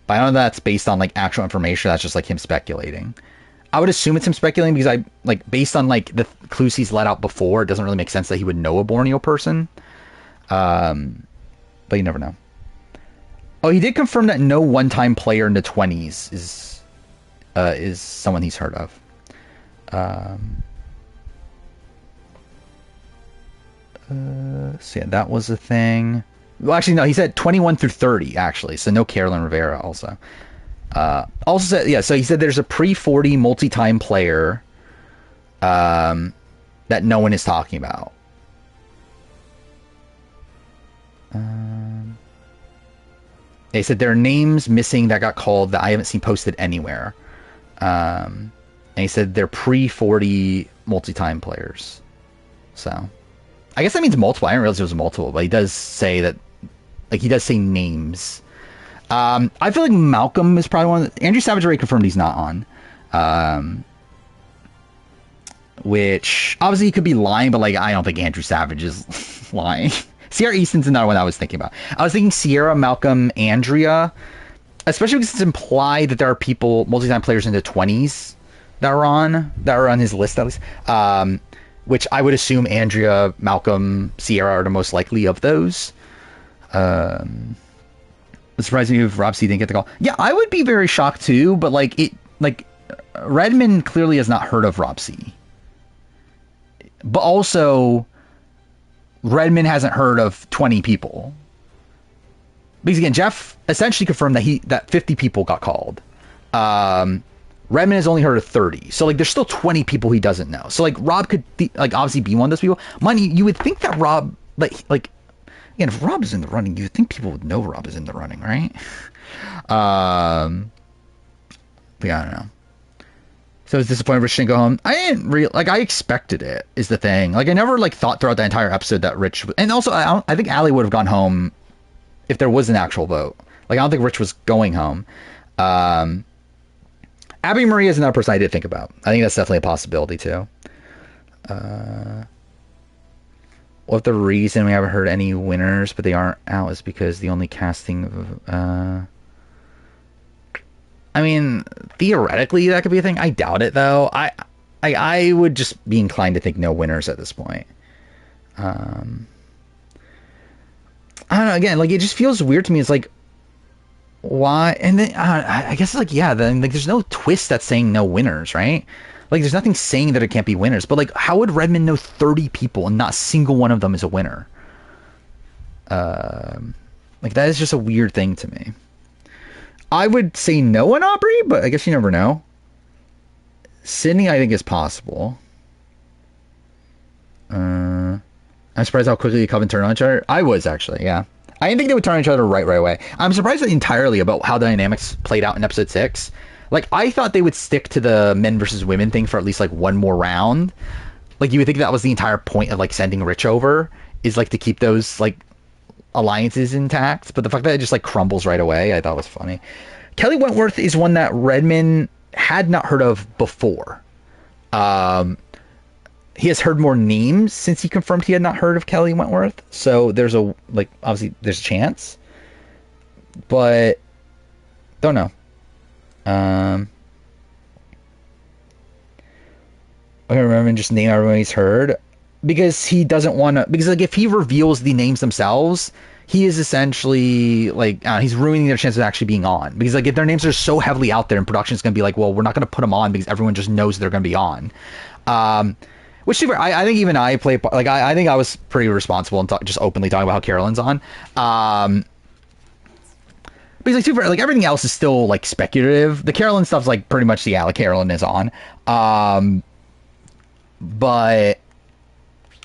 But I don't know that's based on like actual information. That's just like him speculating. I would assume it's him speculating because I like based on like the clues he's let out before, it doesn't really make sense that he would know a Borneo person. But you never know. Oh, he did confirm that no one-time player in the 20s is someone he's heard of. So yeah, that was a thing. Well, actually, no, he said 21 through 30, actually. So no Carolyn Rivera also. Also said, yeah, so he said there's a pre-40 multi-time player that no one is talking about. They said there are names missing that got called that I haven't seen posted anywhere. And he said they're pre-40 multi-time players. So, I guess that means multiple. I didn't realize it was multiple, but he does say that, like, he does say names. I feel like Malcolm is probably one. Andrew Savage already confirmed he's not on. which obviously he could be lying, but like I don't think Andrew Savage is lying. Sierra Easton's another one I was thinking about. I was thinking Sierra, Malcolm, Andrea, especially because it's implied that there are people, multi-time players in the 20s that are on his list at least. Which I would assume Andrea, Malcolm, Sierra are the most likely of those. It's surprising if Rob C didn't get the call. Yeah, I would be very shocked too, but Redmond clearly has not heard of Rob C. But also, Redmond hasn't heard of 20 people. Because again, Jeff essentially confirmed that 50 people got called. Redmond has only heard of 30. So, like, there's still 20 people he doesn't know. So, like, Rob could, obviously be one of those people. Mind you would think that Rob, again, if Rob is in the running, you would think people would know Rob is in the running, right? But yeah, I don't know. So, it's disappointed Rich didn't go home. I didn't I expected it, is the thing. Like, I never, thought throughout the entire episode that Rich, and also, I think Allie would have gone home if there was an actual vote. Like, I don't think Rich was going home. Abby Marie is another person I did think about. I think that's definitely a possibility too. What if the reason we haven't heard any winners, but they aren't out, is because the only casting of, I mean, theoretically that could be a thing. I doubt it though. I would just be inclined to think no winners at this point. I don't know. Again, it just feels weird to me. It's like, why? And then I guess then there's no twist that's saying no winners, right? There's nothing saying that it can't be winners, but how would Redmond know 30 people and not a single one of them is a winner? That is just a weird thing to me. I would say no on Aubrey, but I guess you never know. Sydney, I think, is possible. I'm surprised how quickly Coven turned on each other. I was actually, yeah. I didn't think they would turn on each other right away. I'm surprised entirely about how the dynamics played out in episode 6. I thought they would stick to the men versus women thing for at least one more round. You would think that was the entire point of sending Rich over, is to keep those alliances intact. But the fact that it just crumbles right away, I thought was funny. Kelly Wentworth is one that Redmond had not heard of before. He has heard more names since he confirmed he had not heard of Kelly Wentworth. So there's obviously there's a chance, but don't know. I remember just name everyone he's heard, because he doesn't want to, because if he reveals the names themselves, he is essentially he's ruining their chance of actually being on, because if their names are so heavily out there and production is going to be well, we're not going to put them on because everyone just knows they're going to be on. Which I think even I play, I think I was pretty responsible in just openly talking about how Carolyn's on. But everything else is still speculative. The Carolyn stuff's pretty much Carolyn is on. But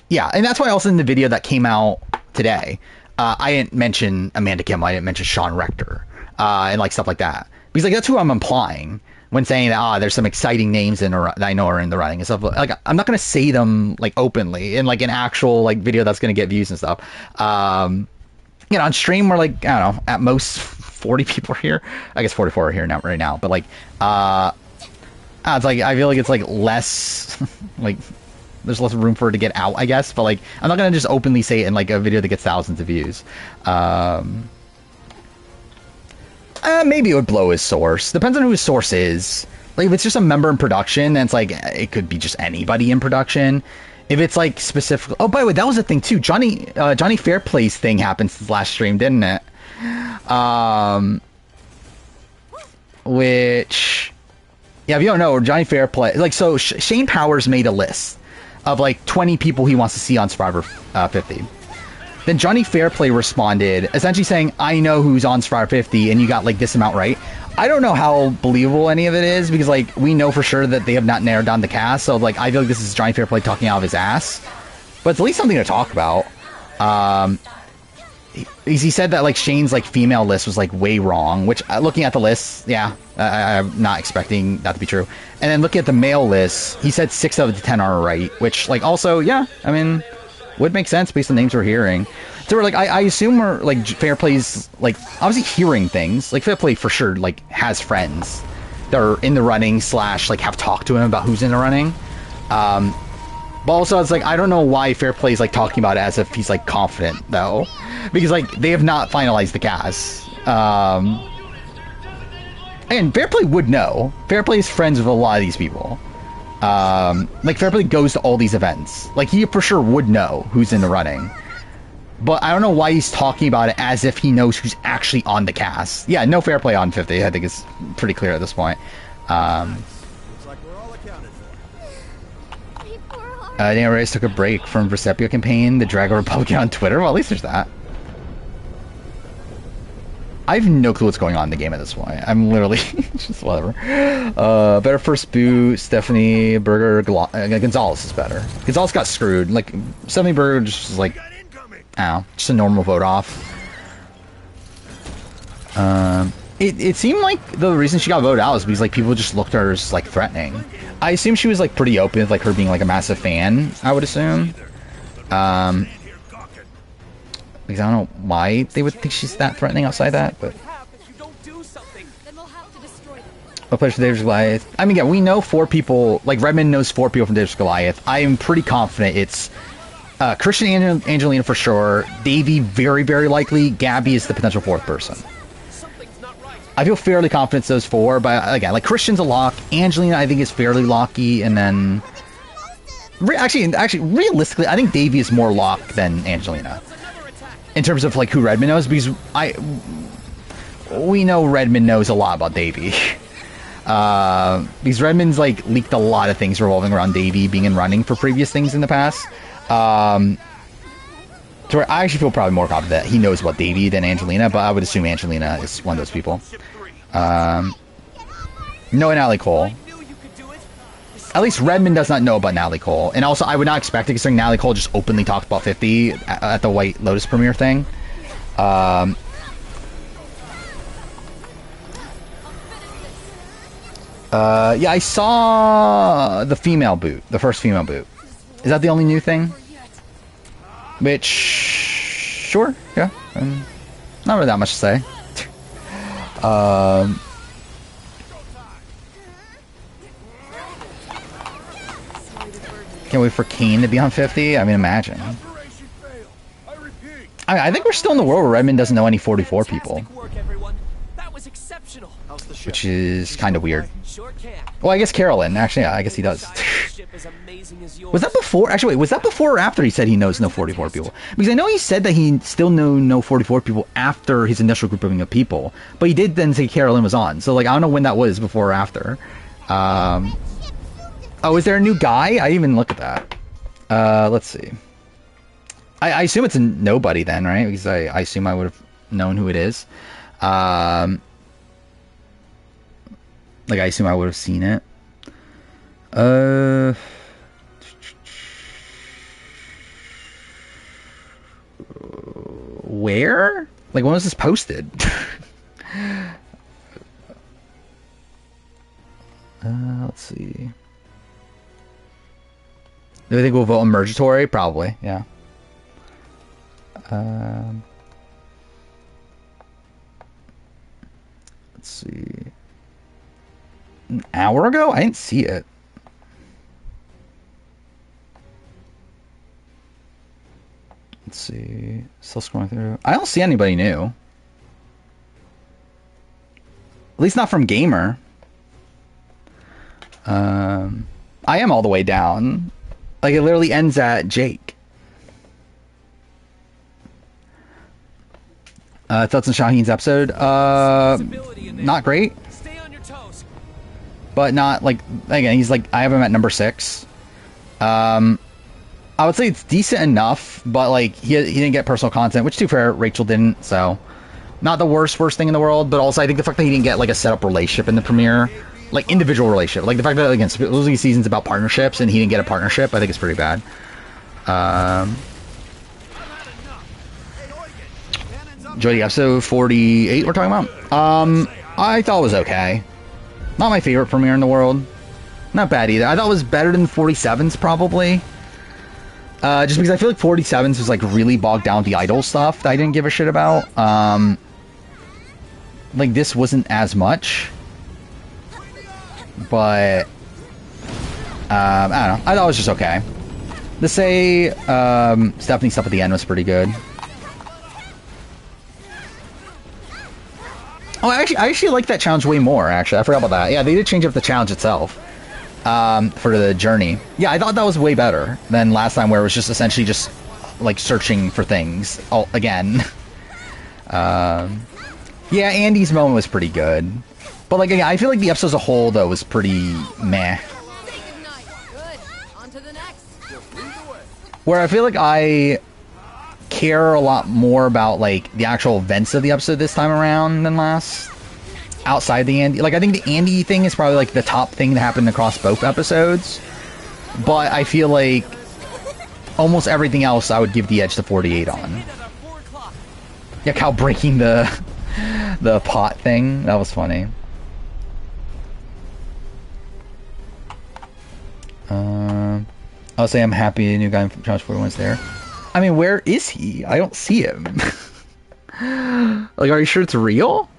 yeah, and that's why also in the video that came out today, I didn't mention Amanda Kimmel, I didn't mention Sean Rector, and stuff like that, because that's who I'm implying when saying that there's some exciting names that I know are in the running and stuff. I'm not going to say them openly in an actual video that's going to get views and stuff. On stream we're I don't know, at most 40 people are here. I guess 44 are here now right now. But it's I feel it's less there's less room for it to get out, I guess. But I'm not going to just openly say it in a video that gets thousands of views. Maybe it would blow his source. Depends on who his source is. If it's just a member in production, then it's it could be just anybody in production. If it's specific. Oh, by the way, that was the thing too. Johnny Fairplay's thing happened since last stream, didn't it? Which, yeah, if you don't know, Johnny Fairplay, so Shane Powers made a list of 20 people he wants to see on Survivor 50. Then Johnny Fairplay responded, essentially saying, I know who's on Survivor 50, and you got this amount right. I don't know how believable any of it is, because we know for sure that they have not narrowed down the cast. So I feel this is Johnny Fairplay talking out of his ass, but it's at least something to talk about. He said that Shane's female list was way wrong, which looking at the list, yeah, I'm not expecting that to be true. And then looking at the male list, he said 6 out of the 10 are right, which also, yeah, I mean, would make sense based on the names we're hearing. So we're I assume we're Fairplay's obviously hearing things. Fairplay for sure has friends that are in the running / have talked to him about who's in the running. But also, it's like, I don't know why Fair Play is like talking about it as if he's like confident though, because like they have not finalized the cast. And Fair Play would know. Fair Play is friends with a lot of these people. Like Fair Play goes to all these events. Like he for sure would know who's in the running. But I don't know why he's talking about it as if he knows who's actually on the cast. Yeah, no Fair Play on 50. I think it's pretty clear at this point. Daniel Reyes took a break from Versepio campaign, the Drago Republican on Twitter. Well, at least there's that. I have no clue what's going on in the game at this point. I'm literally just whatever. Better first boot. Stephanie Berger Gonzalez is better. Gonzalez got screwed. Like Stephanie Berger just was like, I don't know, just a normal vote off. It seemed like the reason she got voted out is because like people just looked at her as like threatening. I assume she was like pretty open with like her being like a massive fan. I would assume. Because I don't know why they would think she's that threatening outside that, but. What plays for David Goliath? I mean, yeah, we know 4 people. Like Redmond knows 4 people from David Goliath. I am pretty confident it's Christian and Angelina for sure. Davey very, very likely. Gabby is the potential 4th person. I feel fairly confident it's those 4, but again, like Christian's a lock. Angelina, I think, is fairly locky, and then actually, realistically, I think Davey is more lock than Angelina in terms of like who Redmond knows, because we know Redmond knows a lot about Davey. Because Redmond's like leaked a lot of things revolving around Davey being in running for previous things in the past. To where I actually feel probably more confident that he knows about Davey than Angelina, but I would assume Angelina is one of those people. Knowing Natalie Cole. At least Redmond does not know about Natalie Cole. And also, I would not expect it, considering Natalie Cole just openly talked about 50 at the White Lotus premiere thing. Yeah, I saw the female boot. The first female boot. Is that the only new thing? Which, sure, yeah, not really that much to say. Can't wait for Kane to be on 50. I mean, imagine. I think we're still in the world where Redmond doesn't know any 44 people, which is kind of weird. Well, I guess Carolyn. Actually, yeah, I guess he does. Was that before? Actually, wait, was that before or after he said he knows no 44 people? Because I know he said that he still knew no 44 people after his initial grouping of people, but he did then say Carolyn was on. So, like, I don't know when that was, before or after. Oh, is there a new guy? I didn't even look at that. Let's see. I assume it's a nobody then, right? Because I assume I would have known who it is. Like, I assume I would have seen it. Where? Like, when was this posted? Let's see. Do I think we'll vote on Mergatory? Probably, yeah. Let's see. An hour ago? I didn't see it. Let's see. Still scrolling through. I don't see anybody new. At least not from Gamer. I am all the way down. Like, it literally ends at Jake. Thoughts on Shaheen's episode? Not great. But not, like, again, he's like, I have him at number 6. I would say it's decent enough, but, like, he didn't get personal content, which, to be fair, Rachel didn't, so not the worst thing in the world, but also I think the fact that he didn't get, like, a set-up relationship in the premiere, like, individual relationship, like, the fact that, again, supposedly season's about partnerships, and he didn't get a partnership, I think it's pretty bad. Jody, episode 48 we're talking about? I thought it was okay. Not my favorite premiere in the world. Not bad either. I thought it was better than 47's, probably. Just because I feel like 47's was, like, really bogged down with the idol stuff that I didn't give a shit about. Like, this wasn't as much. But, I don't know. I thought it was just okay. To say Stephanie's stuff at the end was pretty good. Oh, I actually like that challenge way more, actually. I forgot about that. Yeah, they did change up the challenge itself for the journey. Yeah, I thought that was way better than last time, where it was just essentially just, like, searching for things again. Yeah, Andy's moment was pretty good. But, like, I feel like the episode as a whole, though, was pretty meh. Where I feel like I care a lot more about, like, the actual events of the episode this time around than last. Outside the Andy. Like, I think the Andy thing is probably, like, the top thing that happened across both episodes. But I feel like almost everything else I would give the edge to 48 on. Yeah, Cal breaking the pot thing. That was funny. I'll say I'm happy a new guy from Challenge 41 is there. I mean, where is he? I don't see him. Like, are you sure it's real?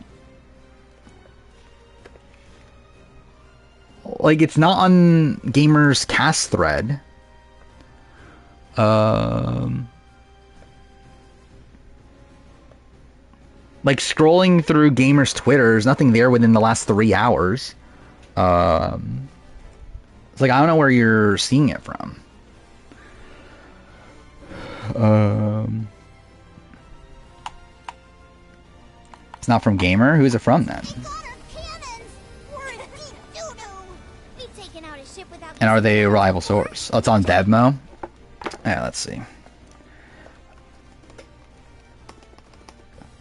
Like, it's not on Gamer's cast thread. Like, scrolling through Gamer's Twitter, there's nothing there within the last 3 hours. It's like, I don't know where you're seeing it from. It's not from Gamer? Who is it from, then? And are they a reliable source? Oh, it's on Devmo? Yeah, let's see.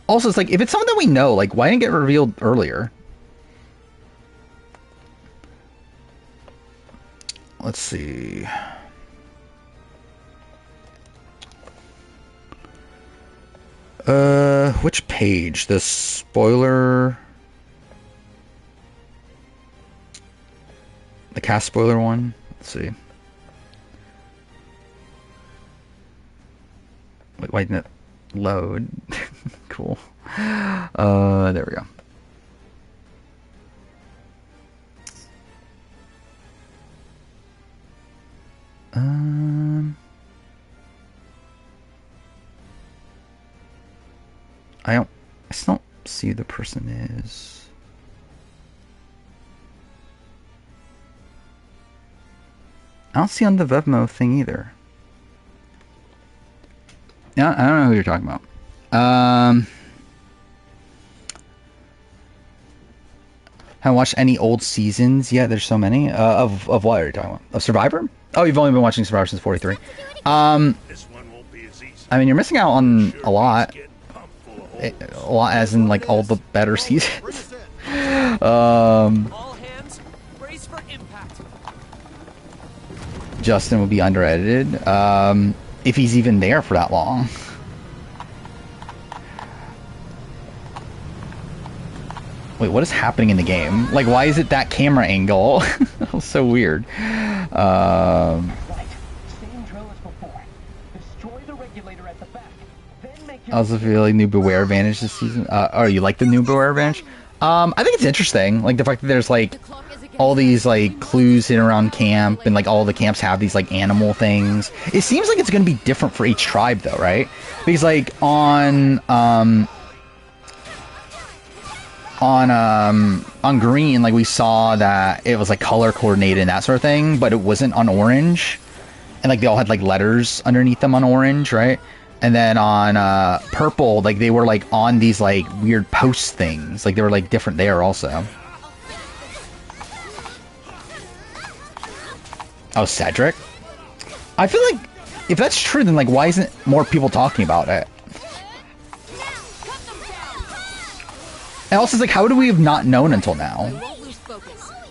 Also, it's like, if it's something that we know, like, why didn't it get revealed earlier? Let's see. Which page? The spoiler... The cast spoiler one? Let's see. Wait, why didn't it load? Cool. There we go. I still don't see who the person is. I don't see on the Vevmo thing either. Yeah, I don't know who you're talking about. Haven't watched any old seasons yet. There's so many. Of what are you talking about? Of Survivor? Oh, you've only been watching Survivor since 43. I mean, you're missing out on a lot. A lot as in, like, all the better seasons. Justin would be under-edited. If he's even there for that long. Wait, what is happening in the game? Like, why is it that camera angle? That was so weird. I also feel like new Beware Advantage this season. Oh, you like the new Beware Advantage? I think it's interesting. Like, the fact that there's, like, all these, like, clues hidden around camp, and, like, all the camps have these, like, animal things. It seems like it's going to be different for each tribe, though, right? Because, like, on green, like, we saw that it was, like, color coordinated and that sort of thing, but it wasn't on orange. And, like, they all had, like, letters underneath them on orange, right? And then on purple, like, they were, like, on these, like, weird post things. Like, they were, like, different there also. Oh, Cedric? I feel like, if that's true, then, like, why isn't more people talking about it? And also, it's like, how do we have not known until now?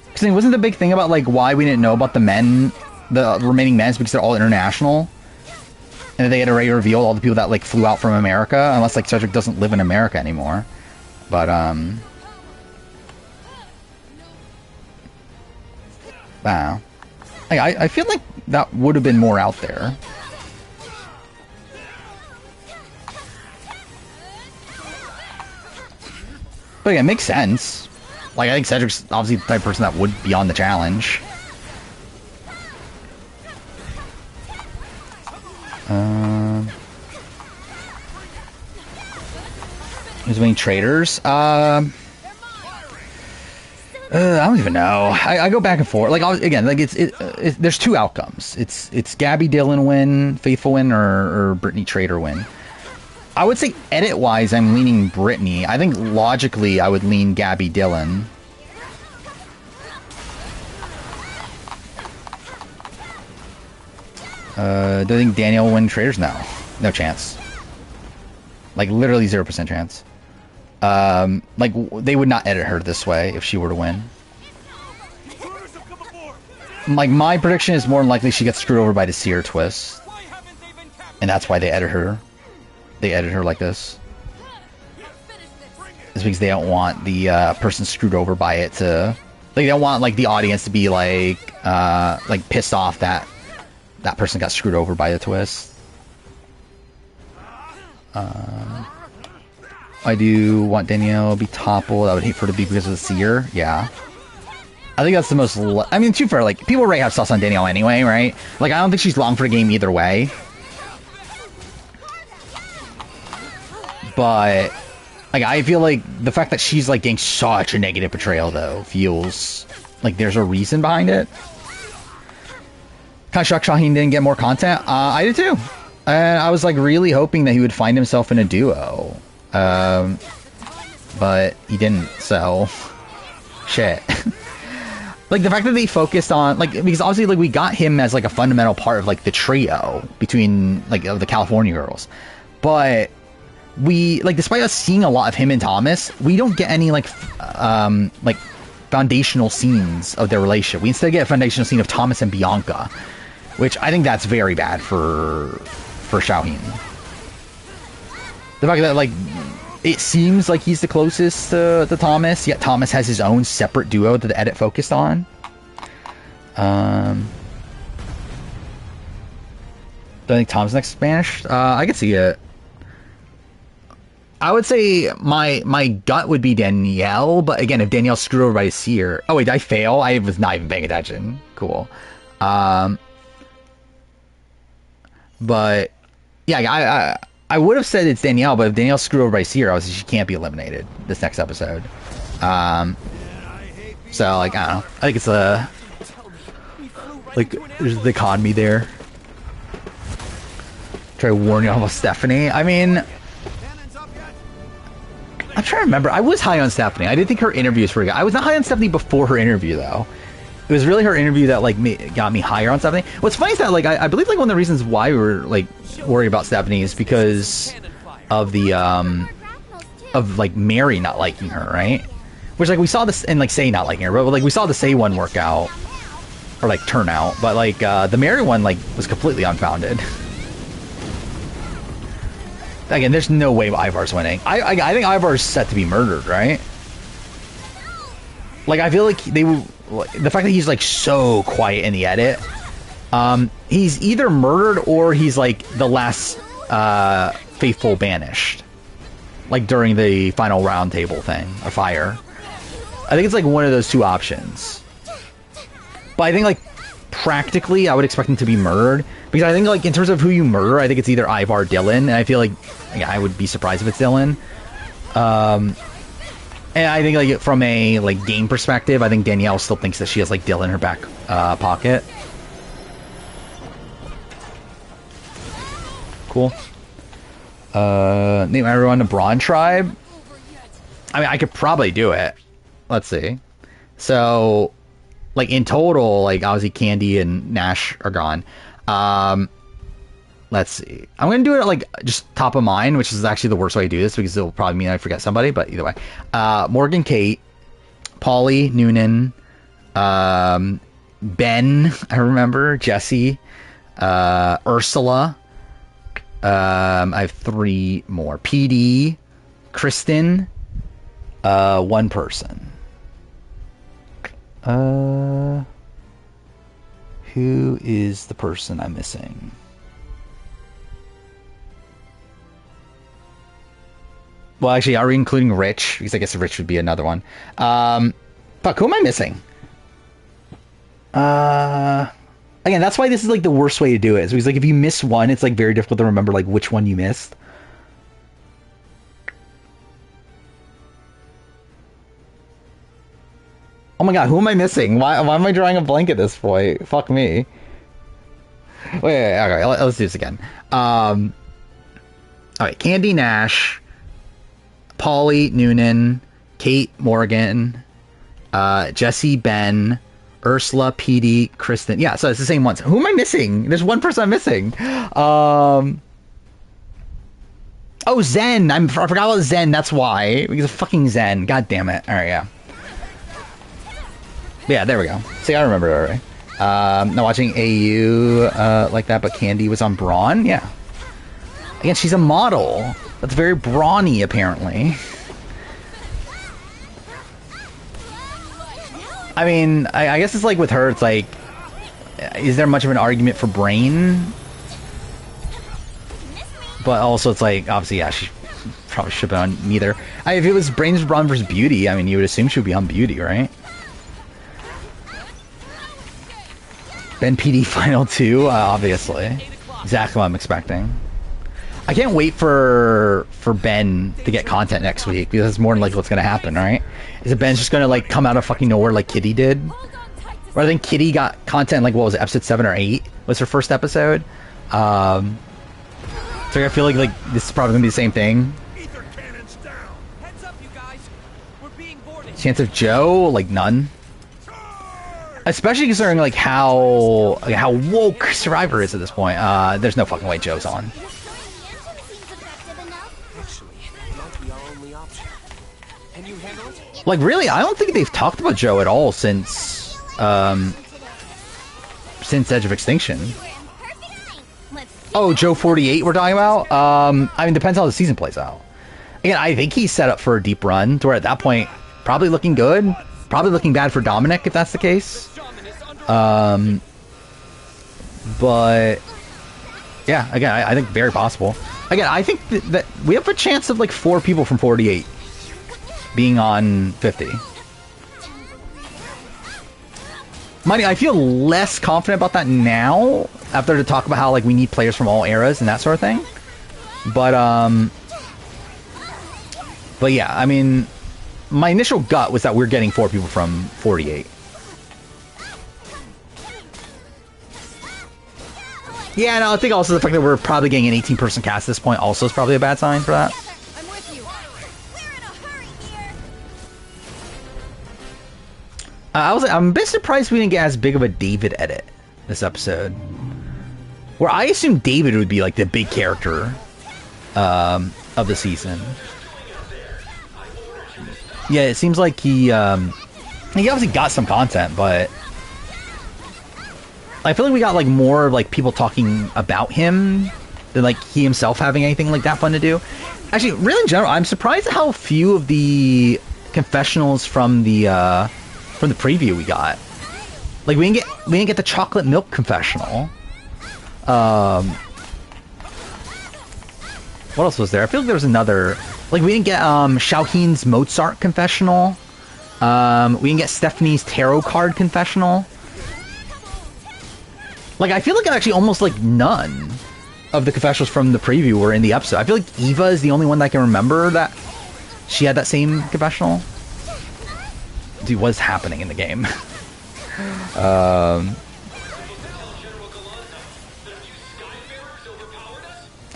Because, I mean, wasn't the big thing about, like, why we didn't know about the men, the remaining men, is because they're all international? And they had already revealed all the people that, like, flew out from America, unless, like, Cedric doesn't live in America anymore. But, wow. Like, I feel like that would have been more out there. But yeah, it makes sense. Like, I think Cedric's obviously the type of person that would be on the challenge. Who's winning traders? I don't even know. I go back and forth. Like again, like there's two outcomes. It's Gabby Dillon win, Faithful win, or Brittany Trader win. I would say edit wise, I'm leaning Brittany. I think logically, I would lean Gabby Dillon. Do I think Danielle will win traders? No, no chance. Like literally 0% chance. Like they would not edit her this way if she were to win. Like my prediction is more than likely she gets screwed over by the Seer twist, and that's why they edit her. They edit her like this. It's because they don't want the person screwed over by it to, like, they don't want like the audience to be like pissed off that that person got screwed over by the twist. I do want Danielle to be toppled. I would hate for her to be because of the Seer. Yeah. I think that's the most... I mean, to be fair, like, people already have sauce on Danielle anyway, right? Like, I don't think she's long for the game either way. But, like, I feel like the fact that she's, like, getting such a negative portrayal, though, feels like there's a reason behind it. Kind of shocked Shaheen didn't get more content. I did too. And I was, like, really hoping that he would find himself in a duo. But he didn't, so... Shit. Like, the fact that they focused on, like, because obviously, like, we got him as, like, a fundamental part of, like, the trio between, like, of the California girls. But we, like, despite us seeing a lot of him and Thomas, we don't get any, like, foundational scenes of their relationship. We instead get a foundational scene of Thomas and Bianca, which I think that's very bad for Shaheen. The fact that, like, it seems like he's the closest to Thomas, yet Thomas has his own separate duo that the edit focused on. Do I think Tom's next Spanish? I could see it. I would say my gut would be Danielle, but again, if Danielle's screwed over by a Seer... Oh, wait, did I fail? I was not even paying attention. Cool. But, yeah, I would have said it's Danielle, but if Danielle's screwed over by Seer, obviously she can't be eliminated this next episode. So, like, I don't know. I think it's a... Like, there's the economy there. Try to warn you about Stephanie. I mean... I'm trying to remember. I was high on Stephanie. I did think her interview was pretty good. I was not high on Stephanie before her interview, though. It was really her interview that, like, got me higher on Stephanie. What's funny is that, like, I believe, like, one of the reasons why we were, like, worried about Stephanie is because of the, like, Mary not liking her, right? Which, like, we saw this, and, like, Say not liking her, but, like, we saw the Say one work out, or, like, turn out, but, like, the Mary one, like, was completely unfounded. Again, there's no way Ivar's winning. I think Ivar's set to be murdered, right? Like, I feel like they would... The fact that he's, like, so quiet in the edit, he's either murdered or he's, like, the last faithful banished, like, during the final round table thing, or fire. I think it's, like, one of those two options. But I think, like, practically, I would expect him to be murdered, because I think, like, in terms of who you murder, I think it's either Ivar or Dylan, and I feel like, yeah, I would be surprised if it's Dylan. And I think, like, from a, like, game perspective, I think Danielle still thinks that she has, like, Dylan in her back pocket. Cool. Name everyone a Braun tribe. I mean, I could probably do it. Let's see. So, like, in total, like, obviously Candy and Nash are gone. Let's see. I'm going to do it, like, just top of mind, which is actually the worst way to do this, because it'll probably mean I forget somebody, but either way. Morgan Kate, Paulie Noonan, Ben, I remember, Jesse, Ursula. I have 3 more. PD, Kristen, one person. Who is the person I'm missing? Well, actually, are we including Rich? Because I guess Rich would be another one. Fuck, who am I missing? Again, that's why this is, like, the worst way to do it. Is because, like, if you miss one, it's, like, very difficult to remember, like, which one you missed. Oh my god, who am I missing? Why am I drawing a blank at this point? Fuck me. Wait, okay, let's do this again. Alright, Candy Nash, Polly Noonan, Kate Morgan, Jesse Ben, Ursula, Petey, Kristen. Yeah, so it's the same ones. Who am I missing? There's one person I'm missing. Oh, Zen. I forgot about Zen. That's why. Because of fucking Zen. God damn it. All right, yeah. Yeah, there we go. See, I remember it already. Not watching AU like that, but Candy was on Brawn. Yeah. Again, she's a model. That's very brawny, apparently. I mean, I guess it's like with her, it's like, is there much of an argument for brain? But also, it's like, obviously, yeah, she probably should be on neither. If it was brains, brawn versus beauty, I mean, you would assume she would be on beauty, right? Ben PD Final 2, obviously. Exactly what I'm expecting. I can't wait for Ben to get content next week, because that's more than likely what's going to happen, right? Is it Ben's just going to, like, come out of fucking nowhere like Kitty did? Or I think Kitty got content, like, what was it, episode 7 or 8 was her first episode? So I feel like this is probably going to be the same thing. Heads up, you guys. We're being boarded. Chance of Joe, like, none. Especially considering, like, how woke Survivor is at this point. There's no fucking way Joe's on. Like, really, I don't think they've talked about Joe at all since Edge of Extinction. Oh, Joe 48 we're talking about? I mean, depends how the season plays out. Again, I think he's set up for a deep run, to where at that point, probably looking good. Probably looking bad for Dominic, if that's the case. But, yeah, again, I think very possible. Again, I think that we have a chance of, like, 4 people from 48 being on 50. Mind you, I feel less confident about that now, after to talk about how, like, we need players from all eras and that sort of thing. But yeah, I mean, my initial gut was that we're getting 4 people from 48. Yeah, no, I think also the fact that we're probably getting an 18-person cast at this point also is probably a bad sign for that. I'm with you. We're in a hurry here. I'm a bit surprised we didn't get as big of a David edit this episode. Where I assumed David would be like the big character of the season. Yeah, it seems like he obviously got some content, but I feel like we got like more like people talking about him than like he himself having anything like that fun to do. Actually, really in general, I'm surprised at how few of the confessionals from the preview we got. Like we didn't get the chocolate milk confessional. What else was there? I feel like there was another. Like we didn't get Xiaoheen's Mozart confessional. We didn't get Stephanie's tarot card confessional. Like I feel like actually almost like none of the confessionals from the preview were in the episode. I feel like Eva is the only one that I can remember that she had that same confessional. Dude, what's happening in the game?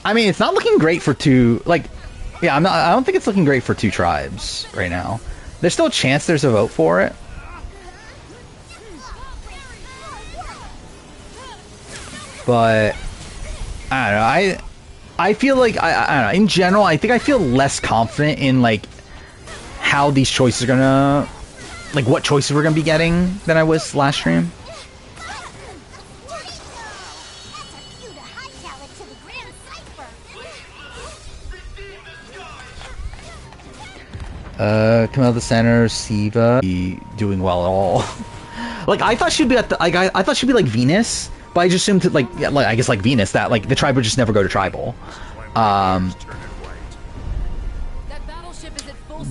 I mean, it's not looking great for two. Like, yeah, I don't think it's looking great for two tribes right now. There's still a chance there's a vote for it. But I don't know. I feel like I don't know. In general, I think I feel less confident in like how these choices are gonna, like what choices we're gonna be getting than I was last stream. Come out of the center, Siva doing well at all. Like I thought she'd be at the I thought she'd be like Venus, but I just assumed that, like I guess like Venus, that like the tribe would just never go to tribal.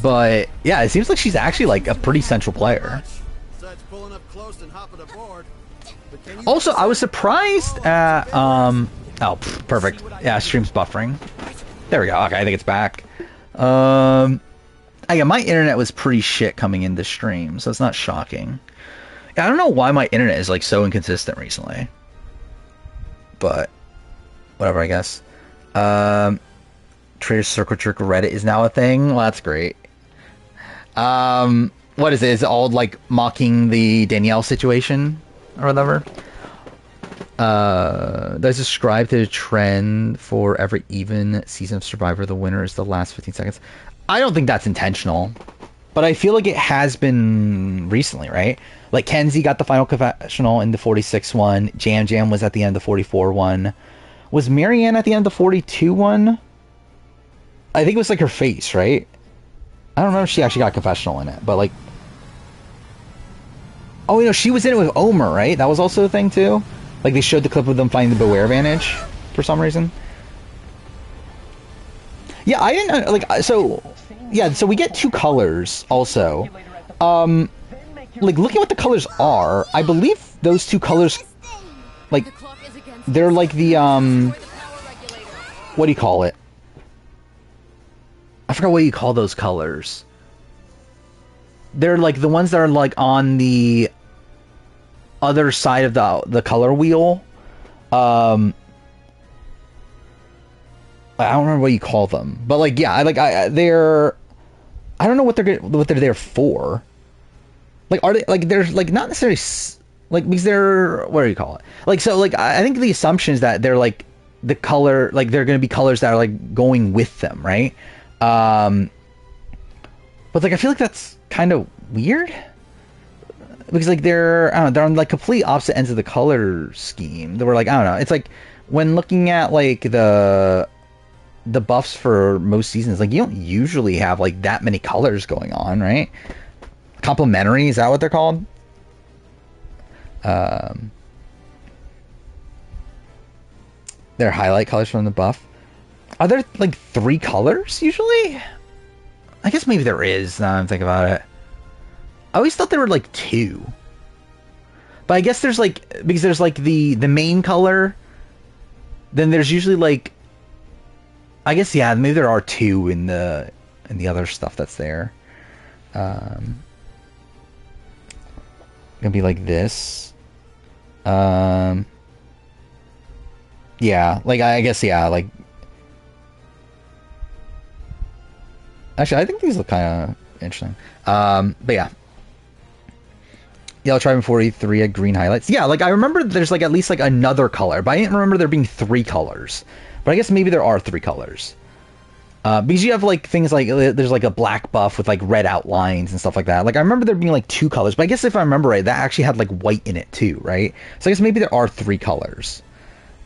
But yeah, it seems like she's actually like a pretty central player. Also, I was surprised at oh, perfect. Yeah, stream's buffering. There we go. Okay, I think it's back. Yeah, my internet was pretty shit coming into stream, so it's not shocking. I don't know why my internet is like so inconsistent recently, but whatever, I guess. Trader Circle Jerk Reddit is now a thing. Well, that's great. What is it? Is it all like mocking the Danielle situation or whatever? Does describe the trend for every even season of Survivor, the winner is the last 15 seconds. I don't think that's intentional, but I feel like it has been recently, right? Like Kenzie got the final confessional in the 46 one. Jam Jam was at the end of the 44 one. Was Marianne at the end of the 42 one? I think it was like her face, right? I don't remember if she actually got a confessional in it, but like... Oh, you know, she was in it with Omer, right? That was also a thing too? Like they showed the clip of them finding the Beware Vantage for some reason. Yeah, I didn't... Like, so... Yeah, so we get two colors also. Like, look at what the colors are. I believe those two colors... Like, they're like the, what do you call it? I forgot what you call those colors. They're like the ones that are like on the other side of the color wheel. I don't remember what you call them, but like yeah, they're I don't know what they're there for. Like are they like they're like not necessarily like because they're what do you call it? Like so like I think the assumption is that they're like the color like they're going to be colors that are like going with them, right? But like I feel like that's kind of weird because like they're I don't know, they're on like complete opposite ends of the color scheme. They were like I don't know. It's like when looking at like the buffs for most seasons, like you don't usually have like that many colors going on, right? Complementary, is that what they're called? They're highlight colors from the buff. Are there like 3 colors usually? I guess maybe there is now I'm thinking about it. I always thought there were like 2. But I guess there's like because there's like the main color, then there's usually like I guess yeah, maybe there are 2 in the other stuff that's there. Gonna be like this. Yeah, like I guess yeah, like actually I think these look kind of interesting. But yeah. Yellow Tribe 43 had green highlights. Yeah, like I remember there's like at least like another color, but I didn't remember there being 3 colors. But I guess maybe there are 3 colors. Because you have like things like there's like a black buff with like red outlines and stuff like that. Like I remember there being like 2 colors, but I guess if I remember right, that actually had like white in it too, right? So I guess maybe there are 3 colors.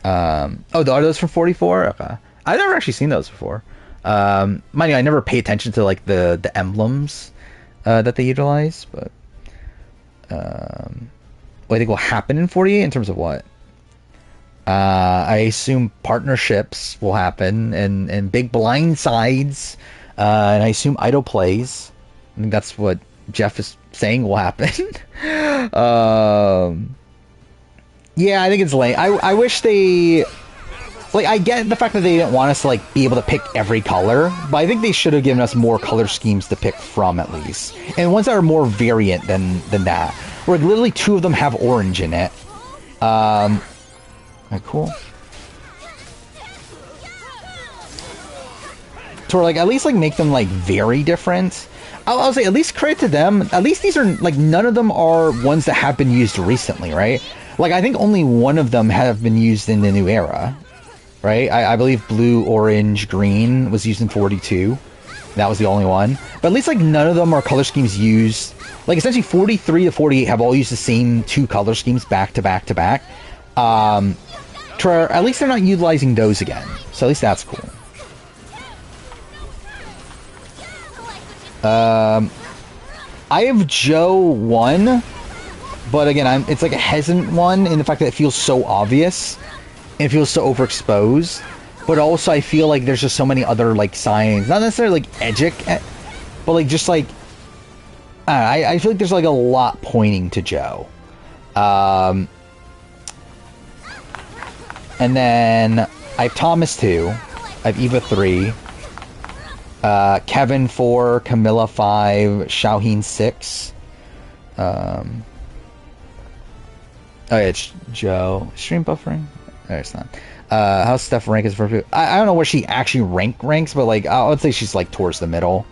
Oh, are those from 44? Okay, I've never actually seen those before. Mind you, I never pay attention to like the emblems that they utilize, but what I think will happen in 48 in terms of what. I assume partnerships will happen and big blind sides, and I assume idle plays. I think that's what Jeff is saying will happen. Yeah, I think it's late. I wish they like I get the fact that they didn't want us to like be able to pick every color, but I think they should have given us more color schemes to pick from at least, and ones that are more variant than that. Where like, literally 2 of them have orange in it. Cool. To like at least like make them like very different. I'll say at least credit to them. At least these are like none of them are ones that have been used recently, right? Like I think only one of them have been used in the new era, right? I believe blue, orange, green was used in 42. That was the only one. But at least like none of them are color schemes used. Like essentially 43 to 48 have all used the same 2 color schemes back to back to back. At least they're not utilizing those again, so at least that's cool. I have Joe 1, but again, it's like a hesitant one in the fact that it feels so obvious and it feels so overexposed. But also, I feel like there's just so many other like signs, not necessarily like Edgic, but like just like I feel like there's like a lot pointing to Joe. And then I have Thomas 2, I have Eva 3, Kevin 4, Camilla 5, Xiaoheen 6. Oh yeah, it's Joe. Stream buffering? No, it's not. How's Steph rank as for I don't know where she actually ranks, but like I would say she's like towards the middle.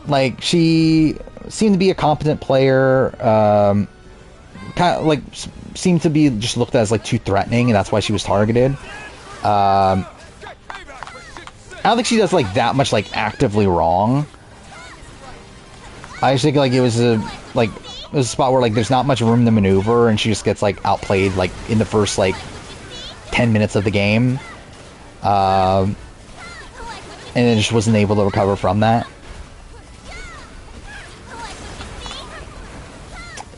Like she seemed to be a competent player. Kind of like seemed to be just looked at as like too threatening, and that's why she was targeted. I don't think she does like that much like actively wrong. I just think like it was a spot where like there's not much room to maneuver, and she just gets like outplayed like in the first like 10 minutes of the game, and then just wasn't able to recover from that.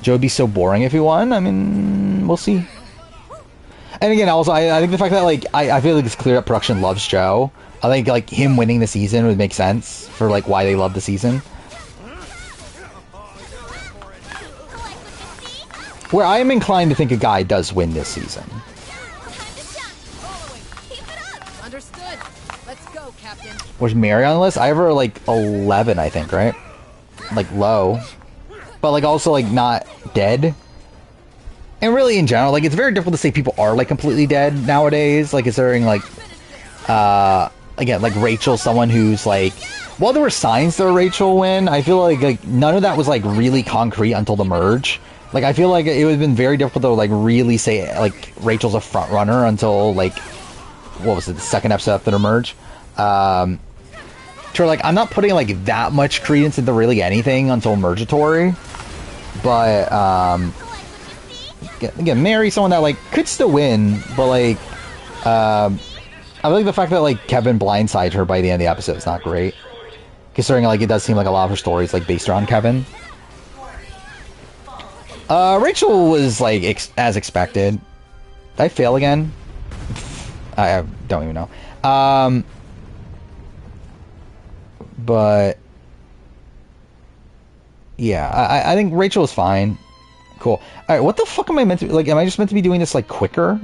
Joe would be so boring if he won. I mean, we'll see. And again, also I think the fact that like I feel like it's clear that production loves Joe. I think like him winning the season would make sense for like why they love the season. Where I am inclined to think a guy does win this season. Understood. Let's go, Captain. Was Mary on the list? I have her like 11, I think, right? Like low. But like also like not dead. And really in general, like it's very difficult to say people are like completely dead nowadays. Like considering like again, like Rachel's someone who's like, while there were signs that Rachel win, I feel like none of that was like really concrete until the merge. Like I feel like it would have been very difficult to like really say like Rachel's a front runner until like what was it, the second episode after the merge. So like I'm not putting like that much credence into really anything until Mergatory. But again, Mary, someone that like could still win, but like I like the fact that like Kevin blindsides her by the end of the episode is not great, considering like it does seem like a lot of her stories like based around Kevin. Rachel was like as expected. Did I fail again? I don't even know. But yeah, I think Rachel is fine. Cool. All right, what the fuck am I meant to like? Am I just meant to be doing this like quicker?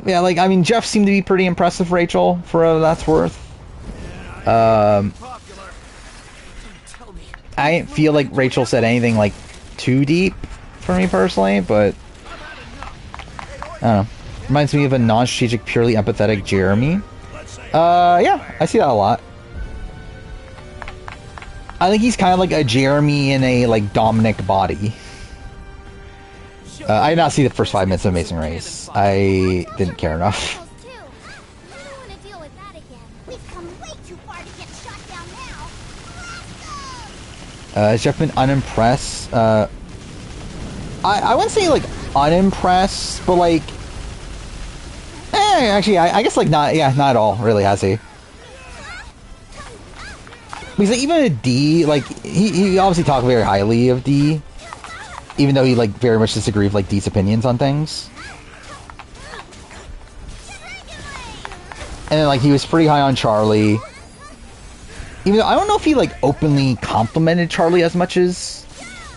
Yeah, like I mean, Jeff seemed to be pretty impressive. Rachel, for that's worth. I didn't feel like Rachel said anything like too deep for me personally, but I don't know. Reminds me of a non-strategic, purely empathetic Jeremy. Yeah, I see that a lot. I think he's kind of like a Jeremy in a like Dominic body. I did not see the first 5 minutes of Amazing Race. I didn't care enough. Has Jeff been unimpressed? I wouldn't say like unimpressed, but like actually I guess like not at all really, has he? Because like, even a D, like he obviously talked very highly of D, even though he like very much disagreed with like D's opinions on things. And then like he was pretty high on Charlie. Even though I don't know if he like openly complimented Charlie as much as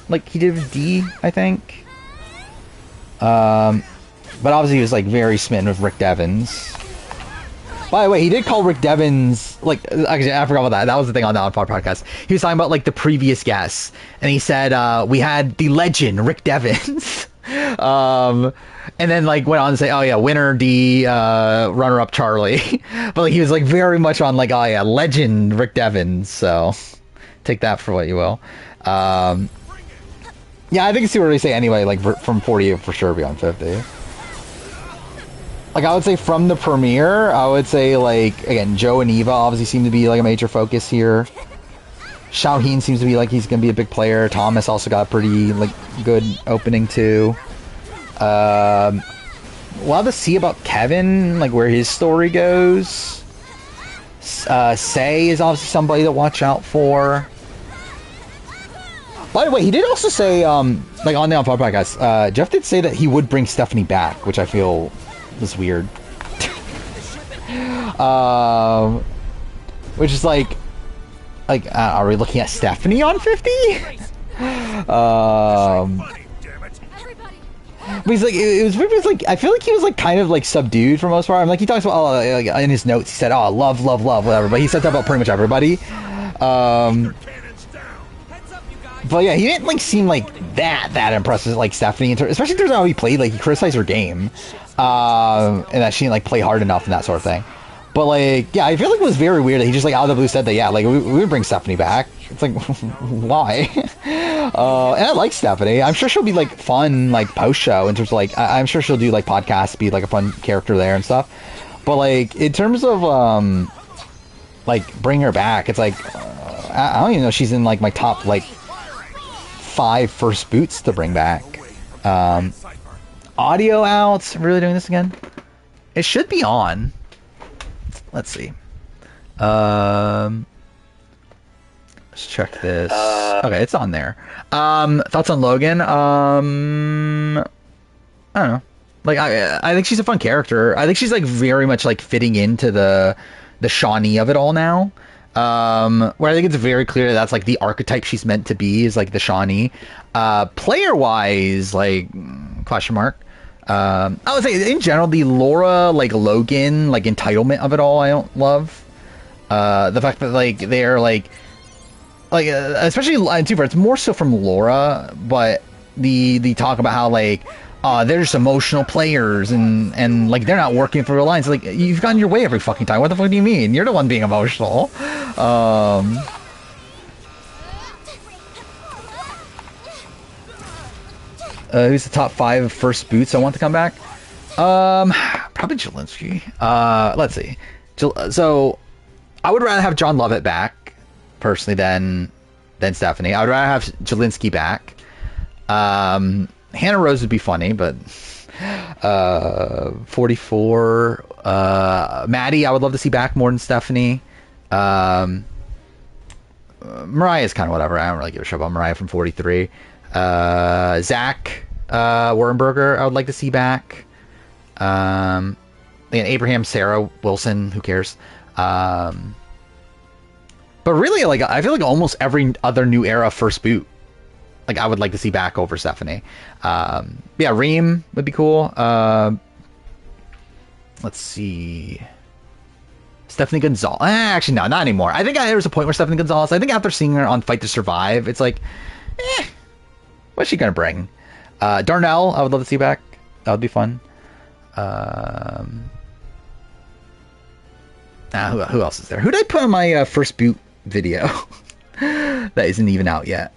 like he did with D, I think. But obviously he was like very smitten with Rick Devens. By the way, he did call Rick Devens, like, actually I forgot about that. That was the thing on the Oddpod podcast. He was talking about like the previous guests, and he said we had the legend Rick Devens. And then like went on to say, oh yeah, winner D, runner up Charlie. But like he was like very much on like, oh yeah, legend Rick Devens. So take that for what you will. Yeah, I think it's too early to say anyway. Like from 48 for sure beyond 50. Like I would say from the premiere, I would say like again, Joe and Eva obviously seem to be like a major focus here. Xiaoheen seems to be like he's gonna be a big player. Thomas also got a pretty like good opening too. We'll have to see about Kevin, like where his story goes. Say is obviously somebody to watch out for. By the way, he did also say, like on the Oddpod podcast, Jeff did say that he would bring Stephanie back, which I feel was weird. Which is like, are we looking at Stephanie on 50? But he's like, it was weird. It was like, I feel like he was like kind of like subdued for the most part. I'm like, he talks about like, in his notes, he said, "Oh, love, love, love, whatever." But he said that about pretty much everybody. But yeah, he didn't like seem like that impressive like Stephanie, especially in terms of how he played. Like he criticized her game, and that she didn't like play hard enough and that sort of thing. But like, yeah, I feel like it was very weird that he just like out of the blue said that, yeah, like we would bring Stephanie back. It's like, why? And I like Stephanie. I'm sure she'll be like fun like post show in terms of like I'm sure she'll do like podcasts, be like a fun character there and stuff. But like in terms of like bring her back, it's like I don't even know if she's in like my top like 5 first boots to bring back. Audio out. Really doing this again? It should be on. Let's see. Let's check this. Okay, it's on there. Thoughts on Logan? I don't know. Like, I think she's a fun character. I think she's like very much like fitting into the Shawnee of it all now. Where I think it's very clear that's like the archetype she's meant to be is like the Shawnee. Player wise, like question mark. I would say in general the Laura like Logan like entitlement of it all I don't love. The fact that like they're like especially in Super, it's more so from Laura, but the talk about how like they're just emotional players and like they're not working for the lines. Like you've gotten your way every fucking time. What the fuck do you mean? You're the one being emotional. Who's the top 5 first boots I want to come back? Probably Jelinski. Let's see. So I would rather have John Lovett back personally than Stephanie. I would rather have Jelinski back. Hannah Rose would be funny, but 44. Maddie, I would love to see back more than Stephanie. Mariah is kind of whatever. I don't really give a shit about Mariah from 43. Zach Wernberger, I would like to see back. And Abraham, Sarah Wilson, who cares? But really, like I feel like almost every other new era first boot, like I would like to see back over Stephanie. Yeah, Reem would be cool. Let's see. Stephanie Gonzalez. Actually, no, not anymore. I think there was a point where Stephanie Gonzalez, I think after seeing her on Fight to Survive, it's like, what's she gonna bring? Darnell, I would love to see back. That would be fun. Who else is there? Who did I put on my first boot video that isn't even out yet?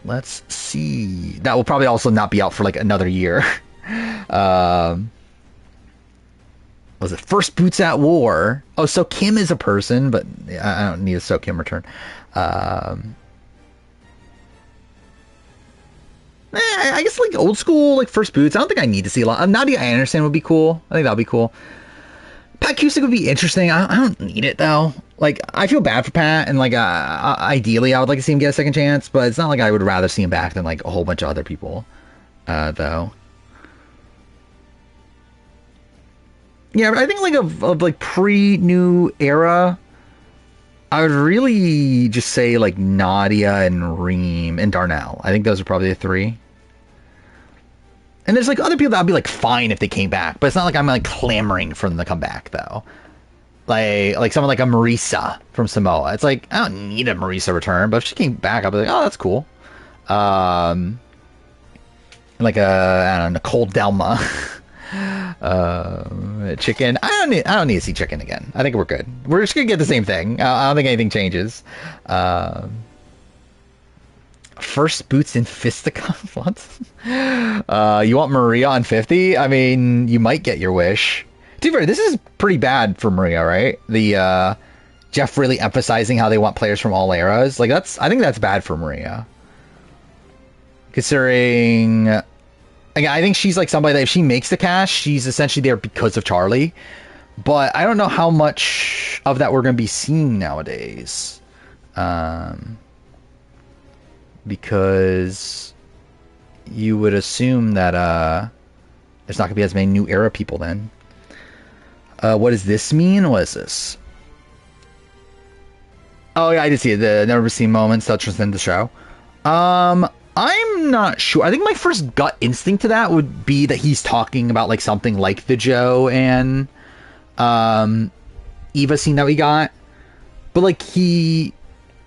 Let's see. That will probably also not be out for like another year. Was it First Boots at War? Oh, So Kim is a person, but I don't need a So Kim return. I guess like old school like First Boots. I don't think I need to see a lot. Nadia Anderson would be cool. I think that would be cool. Pat Cusick would be interesting. I don't need it though. Like I feel bad for Pat, and like ideally I would like to see him get a second chance, but it's not like I would rather see him back than like a whole bunch of other people, though. Yeah, I think like of like pre-new era, I would really just say like Nadia and Reem and Darnell. I think those are probably the 3. And there's like other people that I'd be like fine if they came back, but it's not like I'm like clamoring for them to come back though. Like someone like a Marisa from Samoa. It's like I don't need a Marisa return, but if she came back, I'd be like, oh, that's cool. Like I don't know, Nicole Delma. Chicken. I don't need to see Chicken again. I think we're good. We're just gonna get the same thing. I don't think anything changes. First boots in fisticuffs. What? You want Maria on 50? I mean, you might get your wish. To be fair, this is pretty bad for Maria, right? The Jeff really emphasizing how they want players from all eras. Like I think that's bad for Maria. Considering, I think she's like somebody that if she makes the cash, she's essentially there because of Charlie. But I don't know how much of that we're going to be seeing nowadays. Because you would assume that there's not going to be as many new era people then. What does this mean? What is this? Oh yeah, I did see it. The never seen moments that transcend the show. I'm not sure. I think my first gut instinct to that would be that he's talking about like something like the Joe and Eva scene that we got. But like he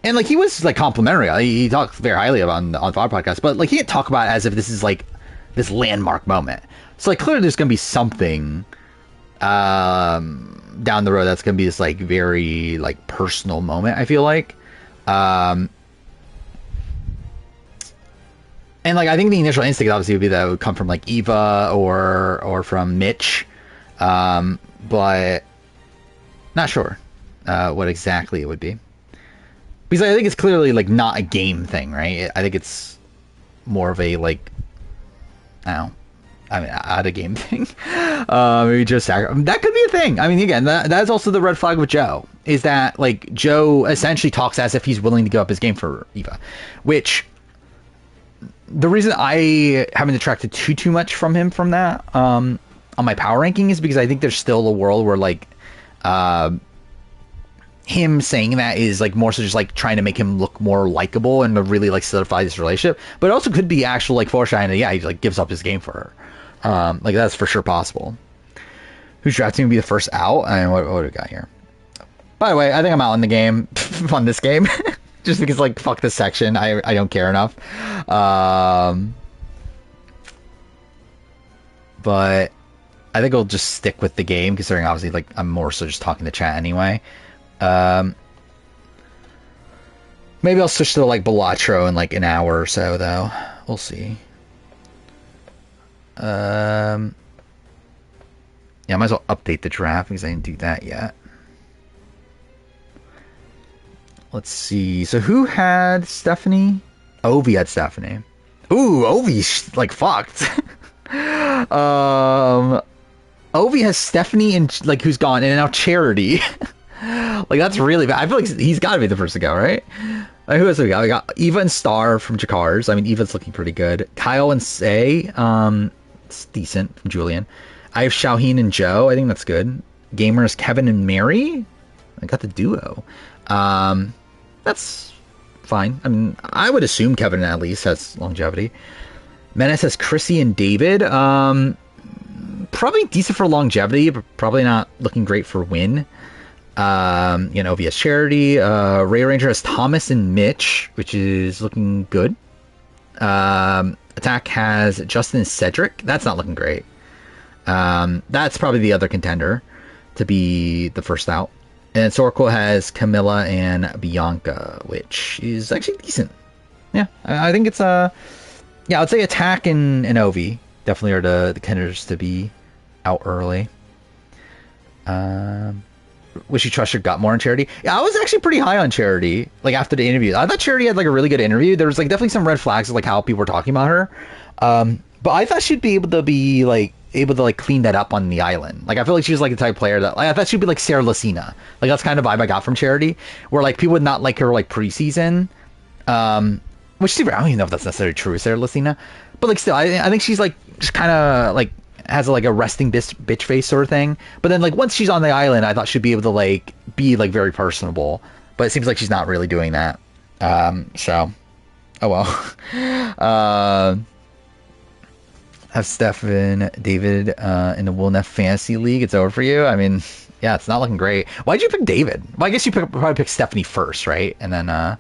was like complimentary. He talked very highly about on the podcast, but like he didn't talk about it as if this is like this landmark moment. So like clearly there's gonna be something down the road that's gonna be this like very like personal moment, I feel like. And like I think the initial instinct obviously would be that it would come from like Eva or from Mitch, but not sure what exactly it would be, because I think it's clearly like not a game thing, right? I think it's more of a like out of game thing. Maybe just that could be a thing. I mean, again, that's also the red flag with Joe, is that like Joe essentially talks as if he's willing to give up his game for Eva, which. The reason I haven't detracted too much from him from that on my power ranking is because I think there's still a world where like him saying that is like more so just like trying to make him look more likable and to really like solidify this relationship, but it also could be actual like foreshadowing that he like gives up his game for her. Like that's for sure possible. Who's drafting to be the first out? I mean, what do we got here? By the way, I think I'm out in the game on this game. Just because, like, fuck this section. I don't care enough. But I think I'll just stick with the game, considering, obviously, like, I'm more so just talking to chat anyway. Maybe I'll switch to, like, Balatro in, like, an hour or so, though. We'll see. Yeah, I might as well update the draft, because I didn't do that yet. Let's see. So who had Stephanie? Ovi had Stephanie. Ooh, Ovi's like fucked. Ovi has Stephanie and like who's gone, and now Charity. Like that's really bad. I feel like he's got to be the first to go, right? Like, who else we got? We got Eva and Star from Jakars. I mean, Eva's looking pretty good. Kyle and Say, it's decent from Julian. I have Shaheen and Joe. I think that's good. Gamers Kevin and Mary. I got the duo. That's fine. I mean, I would assume Kevin at least has longevity. Menace has Chrissy and David. Probably decent for longevity, but probably not looking great for win. Ovi has Charity. Ray Ranger has Thomas and Mitch, which is looking good. Attack has Justin and Cedric. That's not looking great. That's probably the other contender to be the first out. And Sorko has Camilla and Bianca, which is actually decent. Yeah, I think it's yeah, I'd say Attack and Ovi definitely are the contenders to be out early. Wish you trust your gut more on Charity. Yeah, I was actually pretty high on Charity. Like after the interview, I thought Charity had like a really good interview. There was like definitely some red flags of like how people were talking about her. But I thought she'd be able to clean that up on the island. Like I feel like she was like the type of player that like, I thought she'd be like Sarah Lucina. Like that's kind of vibe I got from Charity, where like people would not like her like preseason. Which I don't even know if that's necessarily true, Sarah Lucina. But like still, I think she's like just kind of like has like a resting bitch face sort of thing. But then like once she's on the island, I thought she'd be able to like be like very personable. But it seems like she's not really doing that. So, oh well. Have Stefan, David in the Wilnef Fantasy League. It's over for you. I mean, yeah, it's not looking great. Why'd you pick David? Well, I guess you probably picked Stephanie first, right? And then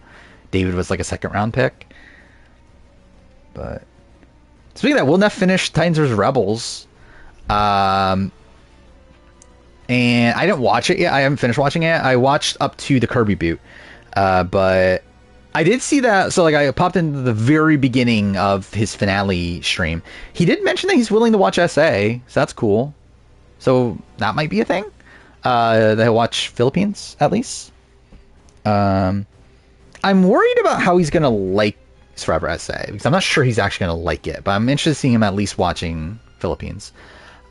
David was like a second round pick. But speaking of that, Wilnef finished Titans vs. Rebels. And I didn't watch it yet. I haven't finished watching it. I watched up to the Kirby boot. But I did see that, so like I popped into the very beginning of his finale stream. He did mention that he's willing to watch SA, so that's cool. So that might be a thing. That he'll watch Philippines at least. I'm worried about how he's gonna like Survivor SA because I'm not sure he's actually gonna like it, but I'm interested in seeing him at least watching Philippines.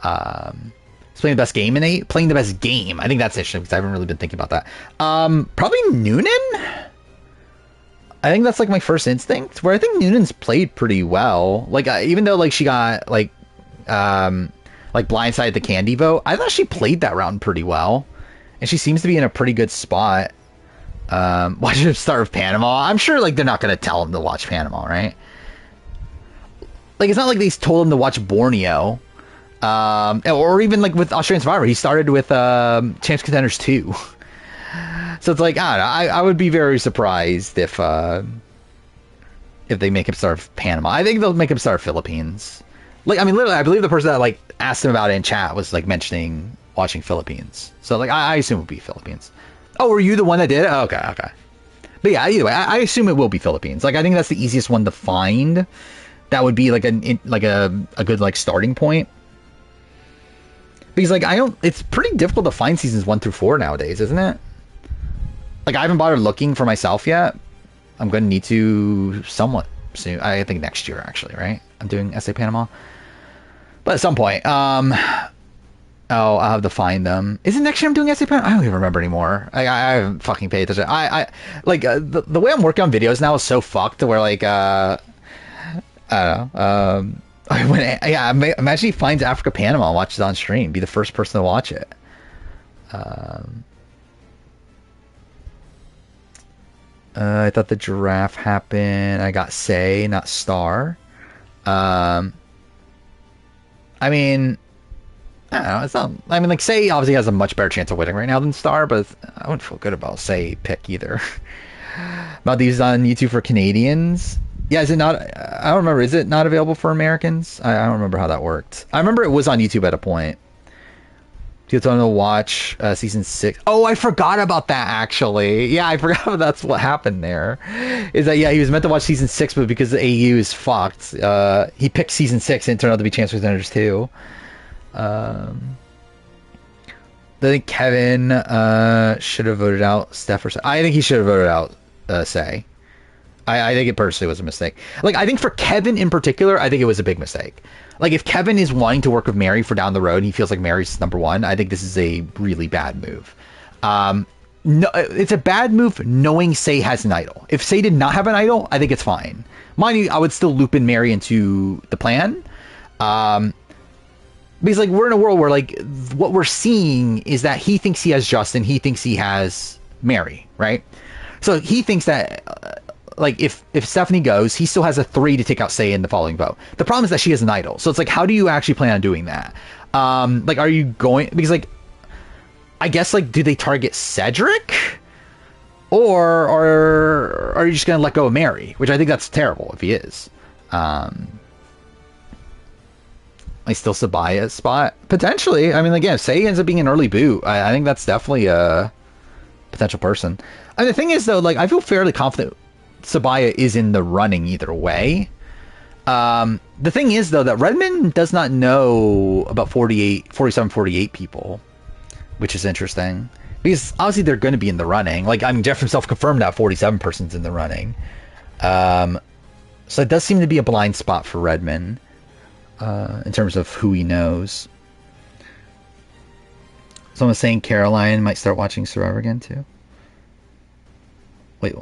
He's playing the best game playing the best game. I think that's interesting because I haven't really been thinking about that. Probably Noonan. I think that's like my first instinct, where I think Noonan's played pretty well. Like even though like she got like blindsided the candy vote, I thought she played that round pretty well, and she seems to be in a pretty good spot. Why should I start with Panama? I'm sure like they're not gonna tell him to watch Panama, right? Like, it's not like they told him to watch Borneo. Or even like with Australian Survivor, he started with Champs Contenders 2. So it's like, I don't know, I would be very surprised if they make him start Panama. I think they'll make him start Philippines. Like, I mean, literally, I believe the person that like asked him about it in chat was like mentioning watching Philippines. So like, I assume it would be Philippines. Oh, were you the one that did it? Oh, okay. But yeah, either way, I assume it will be Philippines. Like, I think that's the easiest one to find. That would be like a good like starting point. Because like it's pretty difficult to find seasons 1 through 4 nowadays, isn't it? Like, I haven't bothered looking for myself yet. I'm gonna need to somewhat soon. I think next year, actually, right? I'm doing SA Panama, but at some point, I'll have to find them. Is it next year I'm doing SA Panama? I don't even remember anymore. I haven't fucking paid attention. I like the way I'm working on videos now is so fucked. Where like I don't know. Imagine he finds Africa Panama and watches it on stream. Be the first person to watch it. I thought the giraffe happened. I got Say, not Star. I mean, I don't know. It's not. I mean, like, Say obviously has a much better chance of winning right now than Star, but I wouldn't feel good about Say pick either. About these on YouTube for Canadians. Yeah, is it not? I don't remember. Is it not available for Americans? I don't remember how that worked. I remember it was on YouTube at a point. He was on to watch season 6. Oh, I forgot about that, actually. Yeah, I forgot that's what happened there. Is that, yeah, he was meant to watch season 6, but because the AU is fucked, he picked season 6 and it turned out to be Champs Contenders 2. I think Kevin should have voted out Steph or Say. I think he should have voted out Say. I think it personally was a mistake. Like, I think for Kevin in particular, I think it was a big mistake. Like, if Kevin is wanting to work with Mary for down the road and he feels like Mary's number one, I think this is a really bad move. No, it's a bad move knowing Say has an idol. If Say did not have an idol, I think it's fine. Mind you, I would still loop in Mary into the plan. Because, like, we're in a world where, like, what we're seeing is that he thinks he has Justin, he thinks he has Mary, right? So he thinks that... like, if Stephanie goes, he still has a 3 to take out Say in the following vote. The problem is that she has an idol. So it's like, how do you actually plan on doing that? Like, are you going... Because, like, I guess, like, do they target Cedric? Or are you just going to let go of Mary? Which I think that's terrible if he is. Like, still Sabaya's spot? Potentially. I mean, again, if Say ends up being an early boot, I think that's definitely a potential person. And the thing is, though, like, I feel fairly confident Sabaya is in the running either way. The thing is, though, that Redmond does not know about 47, 48 people, which is interesting. Because obviously they're going to be in the running. Like, I mean, Jeff himself confirmed that 47 person's in the running. So it does seem to be a blind spot for Redmond in terms of who he knows. Someone's saying Caroline might start watching Survivor again, too. Wait,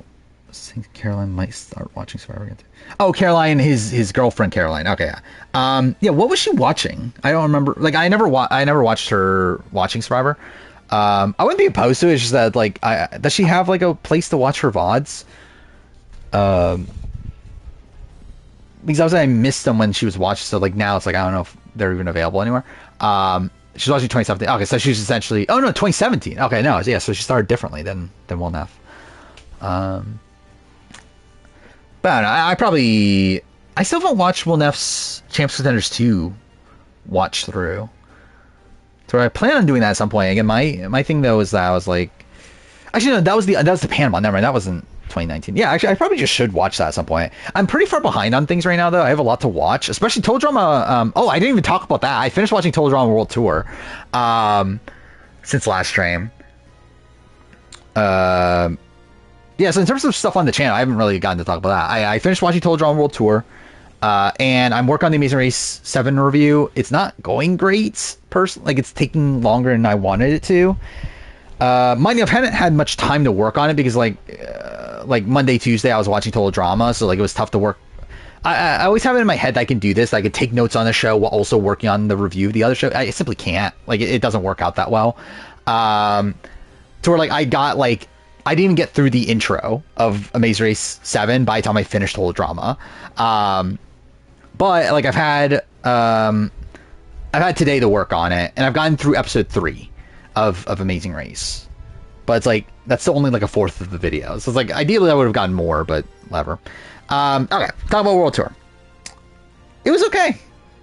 Caroline might start watching Survivor again. Oh, Caroline, his girlfriend Caroline. Okay, yeah. Yeah, what was she watching? I don't remember. Like, I never watched her watching Survivor. I wouldn't be opposed to it. It's just that, like, does she have like a place to watch her VODs? Because obviously I missed them when she was watching. So like now it's like I don't know if they're even available anywhere. She's watching 2017. Okay, so she's essentially 2017. Okay, no, yeah. So she started differently than Will Neff. But I don't know, I still haven't watched Will Neff's Champs Contenders 2 watch through. So I plan on doing that at some point. Again, my thing though is that I was like, actually no, that was the Panama. Never mind, that wasn't 2019. Yeah, actually I probably just should watch that at some point. I'm pretty far behind on things right now though. I have a lot to watch, especially Total Drama. I didn't even talk about that. I finished watching Total Drama World Tour since last stream. Yeah, so in terms of stuff on the channel, I haven't really gotten to talk about that. I finished watching Total Drama World Tour, and I'm working on the Amazing Race 7 review. It's not going great, personally. Like, it's taking longer than I wanted it to. Mind you, I haven't had much time to work on it because, like Monday, Tuesday, I was watching Total Drama, so, like, it was tough to work. I always have it in my head that I can do this. I could take notes on the show while also working on the review of the other show. I simply can't. Like, it doesn't work out that well. To where, like, I didn't even get through the intro of Amazing Race 7 by the time I finished Total Drama. But like I've had today to work on it, and I've gotten through episode 3 of Amazing Race. But it's like that's only like a fourth of the video. So it's like ideally I would have gotten more, but whatever. Okay, talk about World Tour. It was okay.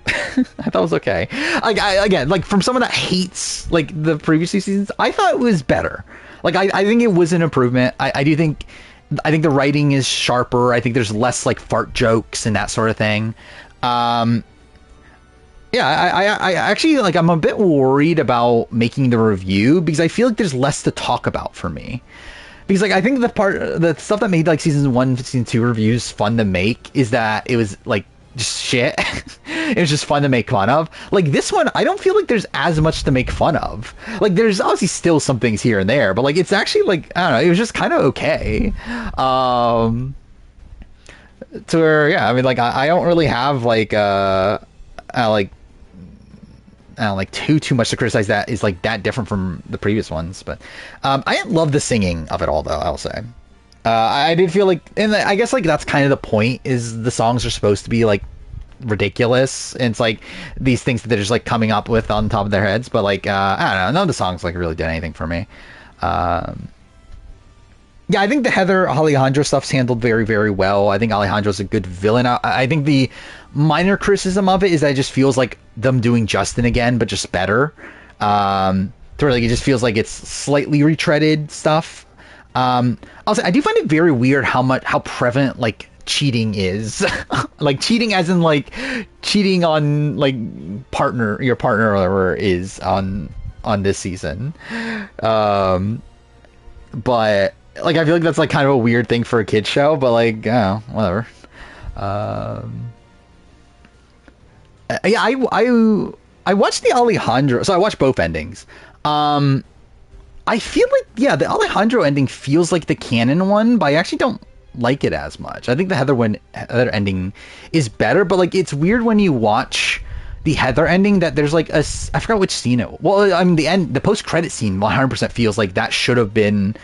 I thought it was okay. Like again, like from someone that hates like the previous 2 seasons, I thought it was better. Like I think it was an improvement. I do think the writing is sharper. I think there's less like fart jokes and that sort of thing. Yeah, I actually like I'm a bit worried about making the review because I feel like there's less to talk about for me. Because like I think the stuff that made like season 1, season 2 reviews fun to make is that it was like just shit. It was just fun to make fun of. Like this one, I don't feel like there's as much to make fun of. Like there's obviously still some things here and there, but like it's actually like I don't know, it was just kind of okay. To where yeah, I mean like I don't really have like like I don't like too much to criticize that is like that different from the previous ones, but I didn't love the singing of it all though. I'll say I did feel like, and I guess like that's kind of the point, is the songs are supposed to be like ridiculous, and it's like these things that they're just like coming up with on top of their heads, but like I don't know, none of the songs like really did anything for me. Yeah, I think the Heather Alejandro stuff's handled very, very well. I think Alejandro's a good villain. I think the minor criticism of it is that it just feels like them doing Justin again, but just better. To where like it just feels like it's slightly retreaded stuff. I'll say I do find it very weird how prevalent like cheating is. Like cheating as in like cheating on like your partner or whatever is on this season. But like I feel like that's like kind of a weird thing for a kid's show, but like oh, whatever. Yeah, I watched the Alejandro, so I watched both endings. I feel like yeah, the Alejandro ending feels like the canon one, but I actually don't like it as much. I think the Heather ending is better, but like it's weird when you watch the Heather ending that there's like I forgot which scene it. Well, I mean the post credit scene 100% feels like that should have been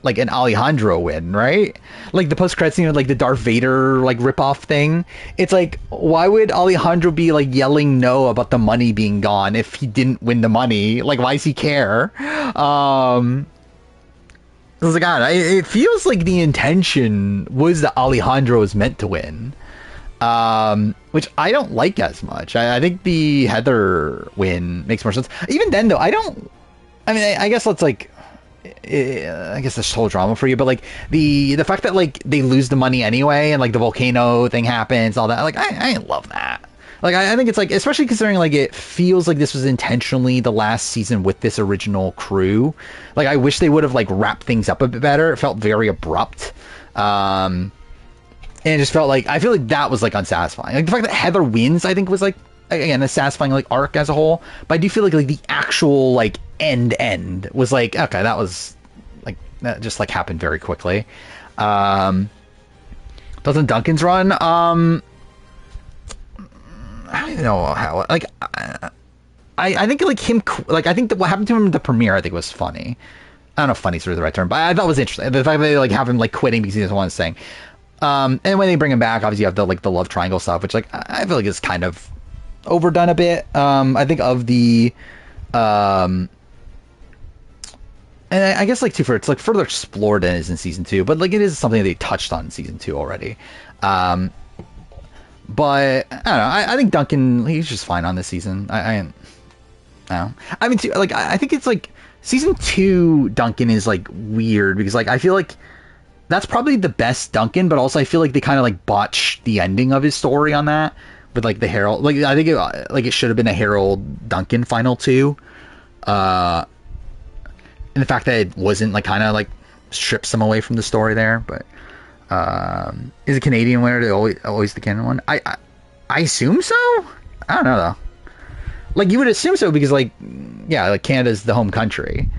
like an Alejandro win, right? Like the post credit scene with like the Darth Vader like ripoff thing. It's like, why would Alejandro be like yelling no about the money being gone if he didn't win the money? Like, why does he care? It's like, God, it feels like the intention was that Alejandro was meant to win. Which I don't like as much. I think the Heather win makes more sense. Even then, though, I guess that's like, I guess that's whole drama for you, but like the fact that like they lose the money anyway, and like the volcano thing happens, all that, like I love that. Like I think it's like, especially considering like it feels like this was intentionally the last season with this original crew. Like I wish they would have like wrapped things up a bit better. It felt very abrupt. And it just felt like, I feel like that was like unsatisfying. Like the fact that Heather wins, I think was like, again, a satisfying like arc as a whole, but I do feel like the actual like end was like, okay, that was like, that just like happened very quickly. Doesn't Duncan's run, I don't even know how, like I think like him, like I think that what happened to him in the premiere I think was funny. I don't know if funny is really the right term, but I thought it was interesting, the fact that they like have him like quitting because he doesn't want to sing. And when they bring him back, obviously you have the like the love triangle stuff, which like I feel like is kind of overdone a bit. I think of the and I guess like it's like further explored than it is in season 2, but like it is something they touched on in season 2 already. But I don't know, I think Duncan, he's just fine on this season. I don't know. I mean, like I think it's like season 2 Duncan is like weird because like I feel like that's probably the best Duncan, but also I feel like they kind of like botched the ending of his story on that with like the Harold. Like I think it should have been a Harold Duncan final 2. And the fact that it wasn't like kind of like strips some away from the story there, but is a Canadian winner always the canon one? I assume so. I don't know though. Like you would assume so because like yeah, like Canada's the home country.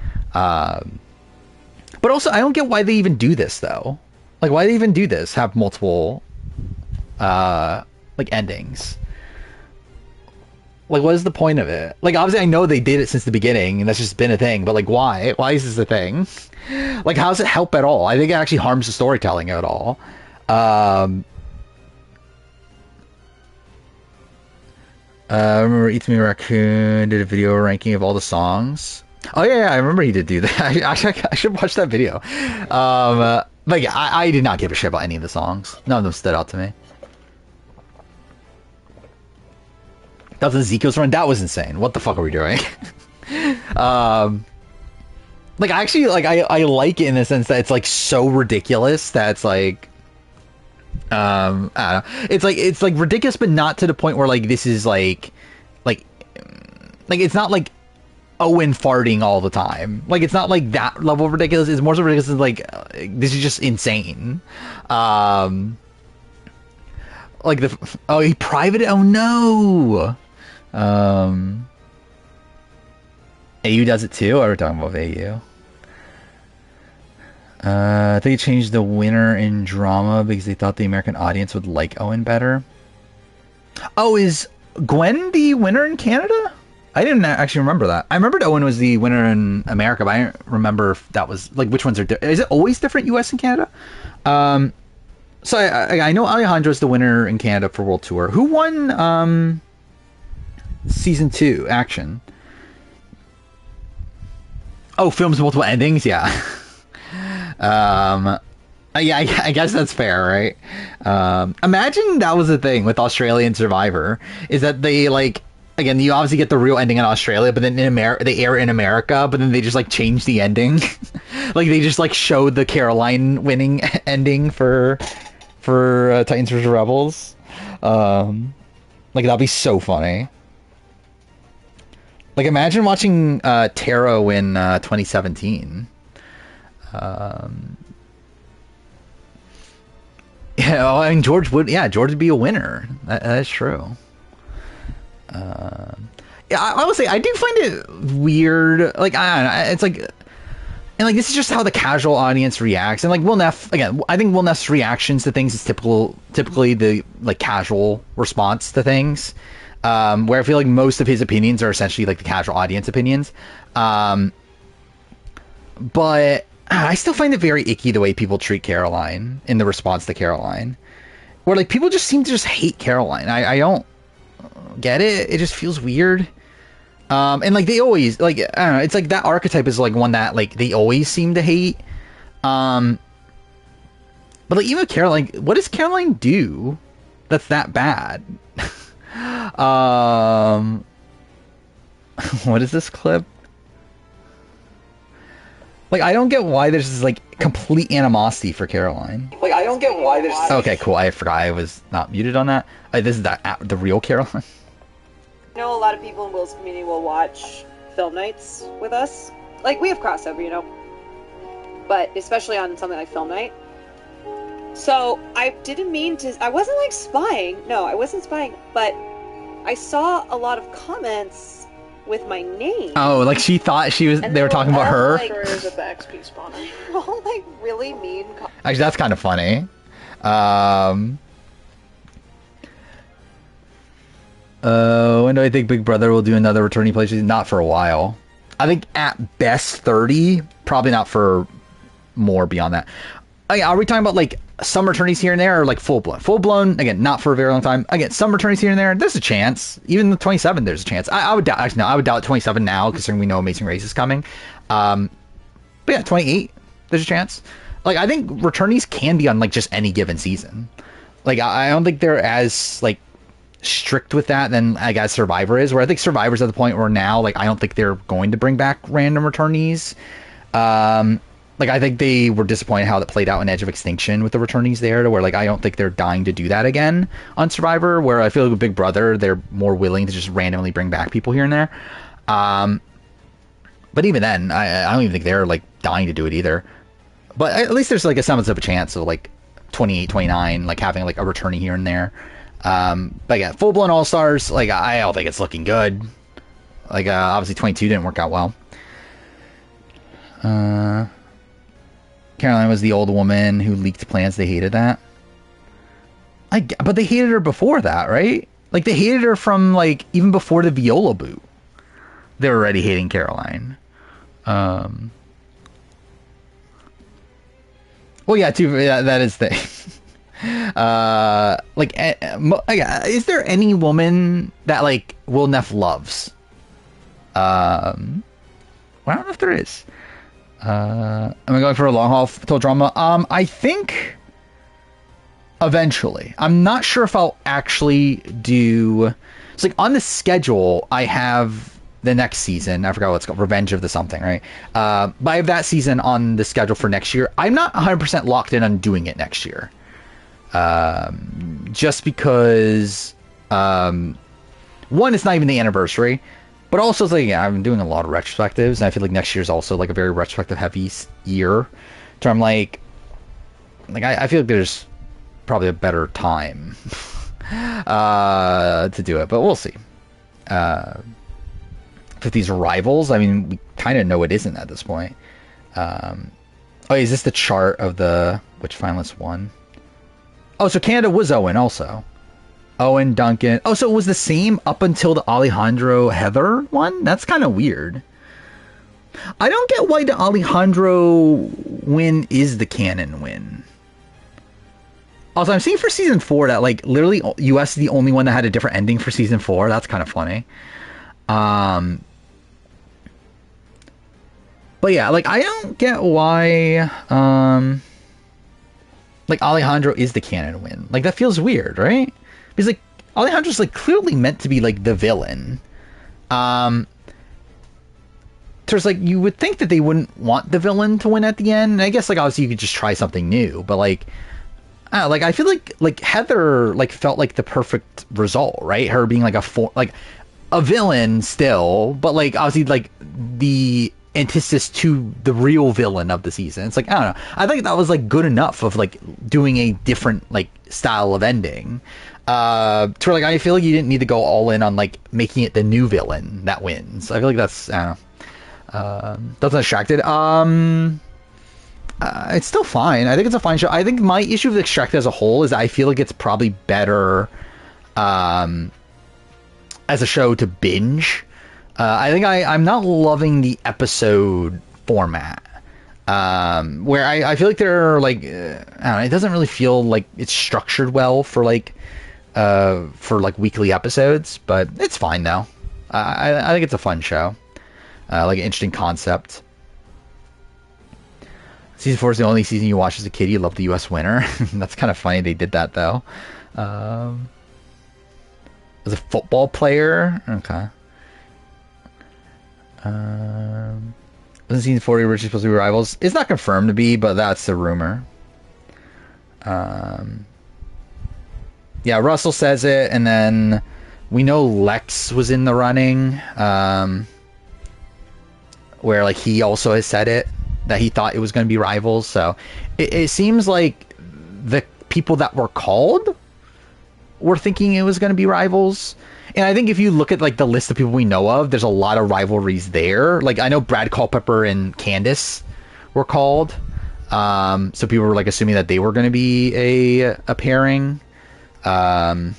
But also I don't get why they even do this though. Like why they even do this? Have multiple like endings. Like what is the point of it? Like obviously I know they did it since the beginning and that's just been a thing, but like why is this a thing? Like how does it help at all? I think it actually harms the storytelling at all. I remember Eats Me Raccoon did a video ranking of all the songs. Oh yeah, I remember he did do that. I should watch that video. But yeah, I did not give a shit about any of the songs. None of them stood out to me. That was Zico's run. That was insane. What the fuck are we doing? Like actually, like I like it in the sense that it's like so ridiculous that it's like, I don't know. It's like ridiculous, but not to the point where like this is like it's not like Owen farting all the time. Like it's not like that level of ridiculous. It's more so ridiculous as like this is just insane. Like he privated. Oh no. AU does it too. Or we're talking about AU. I think they changed the winner in drama because they thought the American audience would like Owen better. Oh, is Gwen the winner in Canada? I didn't actually remember that. I remembered Owen was the winner in America, but I don't remember if that was like which ones are. Is it always different, U.S. and Canada? So I know Alejandro's the winner in Canada for World Tour. Who won season 2 action? Oh, films multiple endings. Yeah. Yeah, I guess that's fair, right? Imagine that was the thing with Australian Survivor, is that they like, again, you obviously get the real ending in Australia, but then in America they air it in America, but then they just like change the ending. Like they just like showed the Caroline winning ending for Titans vs Rebels. Like that'd be so funny. Like imagine watching Tara win 2017. Yeah, I mean George would be a winner. That is true. Yeah, I would say I do find it weird. Like I don't know, it's like, and like this is just how the casual audience reacts. And like Will Neff, again, I think Will Neff's reactions to things is typically the like casual response to things. Where I feel like most of his opinions are essentially like the casual audience opinions. But I still find it very icky the way people treat Caroline in the response to Caroline. Where like people just seem to just hate Caroline. I don't get it. It just feels weird. And like they always like, I don't know, it's like that archetype is like one that like they always seem to hate. But like even Caroline, what does Caroline do that's that bad? What is this clip? Like, I don't get why there's this, like, complete animosity for Caroline. Like, I don't get why there's... Okay, cool. I forgot I was not muted on that. This is the real Caroline. I know a lot of people in Will's community will watch film nights with us. Like, we have crossover, you know? But especially on something like film night. So, I didn't mean to... I wasn't, like, spying. No, I wasn't spying. But I saw a lot of comments with my name. Oh, like she thought she was. They were talking about her. Like, is a XP spawner. All like really mean. Actually, that's kind of funny. When do I think Big Brother will do another returning play? Not for a while. I think at best 30. Probably not for more beyond that. Are we talking about like some returnees here and there, or like full blown? Full blown, again, not for a very long time. Again, some returnees here and there. There's a chance. Even the 27, there's a chance. I would doubt. Actually, no, I would doubt 27 now, considering we know Amazing Race is coming. But yeah, 28, there's a chance. Like I think returnees can be on like just any given season. Like I don't think they're as like strict with that than I guess Survivor is. Where I think Survivor's at the point where now, like I don't think they're going to bring back random returnees. Like, I think they were disappointed how that played out in Edge of Extinction with the returnees there, to where, like, I don't think they're dying to do that again on Survivor, where I feel like with Big Brother, they're more willing to just randomly bring back people here and there. But even then, I don't even think they're, like, dying to do it either. But at least there's, like, a semblance of a chance of, like, 28, 29, like, having, like, a returnee here and there. But, yeah, full-blown All-Stars, like, I don't think it's looking good. Like, obviously 22 didn't work out well. Caroline was the old woman who leaked plans. They hated that. But they hated her before that, right? Like, they hated her from, like, even before the Viola boot. They were already hating Caroline. Well, yeah, too. Yeah, that is the... Is there any woman that like Will Neff loves? Well, I don't know if there is. Am I going for a long haul till drama? I think eventually. I'm not sure if I'll actually do. It's like on the schedule. I have the next season. I forgot what it's called. Revenge of the something, right? But I have that season on the schedule for next year. I'm not 100% locked in on doing it next year. Just because one, it's not even the anniversary. But also, it's like, yeah, I'm doing a lot of retrospectives, and I feel like next year is also like a very retrospective heavy year. So I'm like I feel like there's probably a better time to do it, but we'll see. For these rivals, I mean, we kind of know it isn't at this point. Oh, is this the chart of which finalist won? Oh, so Canada was Owen also. Owen, Duncan. Oh, so it was the same up until the Alejandro Heather one? That's kind of weird. I don't get why the Alejandro win is the canon win. Also, I'm seeing for season 4 that like literally US is the only one that had a different ending for season 4. That's kind of funny. But yeah, like I don't get why like Alejandro is the canon win. Like that feels weird, right? Because like Alejandro's like clearly meant to be like the villain. There's like you would think that they wouldn't want the villain to win at the end. I guess like obviously you could just try something new, but like I feel like Heather like felt like the perfect result, right? Her being like a villain still, but like obviously like the antithesis to the real villain of the season. It's like I don't know. I think that was like good enough of like doing a different like style of ending. To where, like I feel like you didn't need to go all in on like making it the new villain that wins. I feel like that's I don't know. That's Extracted. It's still fine. I think it's a fine show. I think my issue with Extracted as a whole is that I feel like it's probably better as a show to binge. I think I'm not loving the episode format. Where I feel like they're like I don't know, it doesn't really feel like it's structured well for like weekly episodes, but it's fine though. I think it's a fun show. Like an interesting concept. Season 4 is the only season you watch as a kid. You love the US winner. That's kind of funny they did that though. As a football player, okay. Wasn't season 40 originally supposed to be rivals? It's not confirmed to be, but that's the rumor. Yeah, Russell says it, and then we know Lex was in the running, where like he also has said it, that he thought it was going to be rivals. So it seems like the people that were called were thinking it was going to be rivals. And I think if you look at like the list of people we know of, there's a lot of rivalries there. Like I know Brad Culpepper and Candace were called, so people were like assuming that they were going to be a pairing. And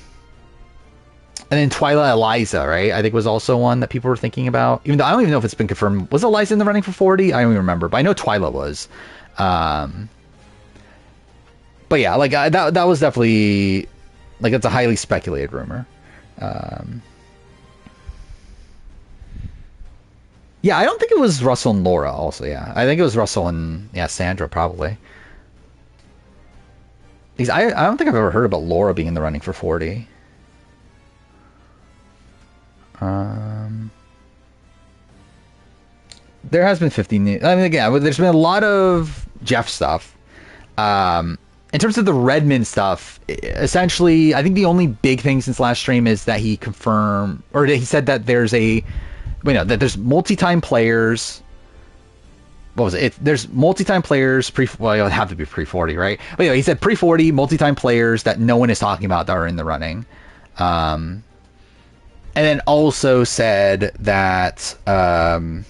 then Twyla Eliza, right? I think was also one that people were thinking about. Even though I don't even know if it's been confirmed. Was Eliza in the running for 40? I don't even remember, but I know Twyla was. But yeah, like that was definitely like it's a highly speculated rumor. Yeah, I don't think it was Russell and Laura. Also, yeah, I think it was Russell and Sandra probably. Because I don't think I've ever heard about Laura being in the running for 40. There has been 15. I mean, again, there's been a lot of Jeff stuff. In terms of the Redmond stuff, essentially, I think the only big thing since last stream is that he confirmed, or he said that there's that there's multi-time players. What was it? There's multi-time players well, it would have to be pre-40, right? But anyway, he said pre-40 multi-time players that no one is talking about that are in the running. And then also said that that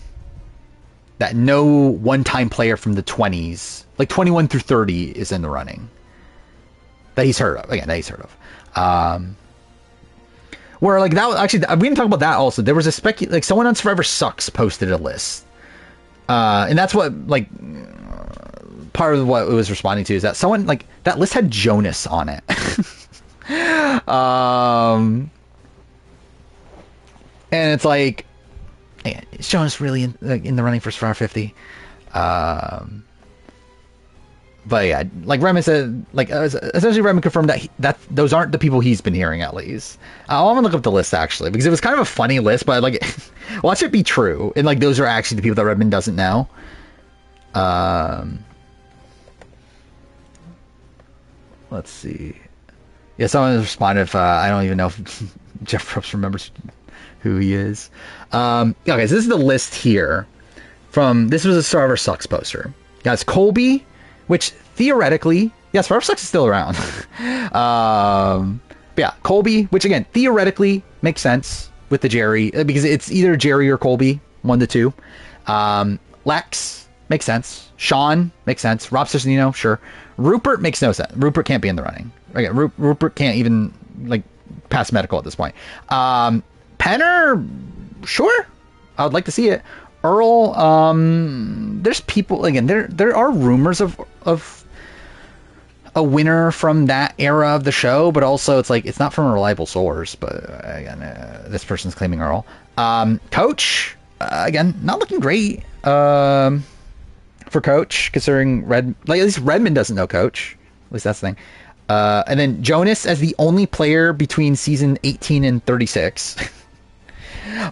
no one-time player from the 20s, like 21 through 30, is in the running. That he's heard of. Again, that he's heard of. Where like that was actually, we didn't talk about that also. There was a like someone on Survivor Sucks posted a list. And that's what like part of what it was responding to is that someone like that list had Jonas on it. And it's like, yeah, is Jonas really in the running for Survivor 50? But yeah, like Redmond said, like essentially Redmond confirmed that those aren't the people he's been hearing at least. I'm gonna look up the list actually because it was kind of a funny list, but like, watch it be true, and like those are actually the people that Redmond doesn't know. Let's see. Yeah, someone responded if I don't even know if Jeff Probst remembers who he is. Okay, so this is the list here. This was a Survivor Sucks poster. Guys, Colby, which theoretically, yeah, Survivor Sucks is still around. But yeah, Colby, which again, theoretically makes sense with the Jerry, because it's either Jerry or Colby, 1 to 2. Lex makes sense. Sean makes sense. Rob Cesternino, sure. Rupert makes no sense. Rupert can't be in the running. Okay, Rupert can't even like pass medical at this point. Penner, sure. I would like to see it. Earl, there's people again. There are rumors of a winner from that era of the show, but also it's like it's not from a reliable source. But again, this person's claiming Earl. Coach, again, not looking great. For Coach, considering at least Redmond doesn't know Coach. At least that's the thing. And then Jonas as the only player between season 18 and 36.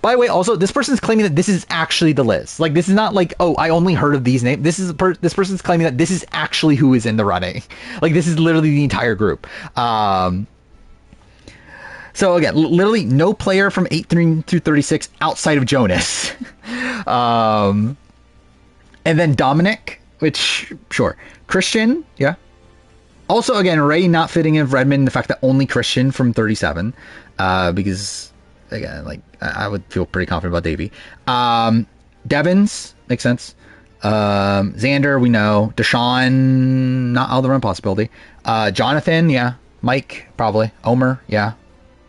By the way, also, this person's claiming that this is actually the list. Like, this is not like, oh, I only heard of these names. This person's claiming that this is actually who is in the running. Like, this is literally the entire group. So, again, literally no player from 18 through 36 outside of Jonas. And then Dominic, which, sure. Christian, yeah. Also, again, Ray not fitting in Redmond, the fact that only Christian from 37. Because, again, like, I would feel pretty confident about Davey. Devins, makes sense. Xander, we know. Deshaun, not all the run possibility. Jonathan, yeah. Mike, probably. Omer, yeah.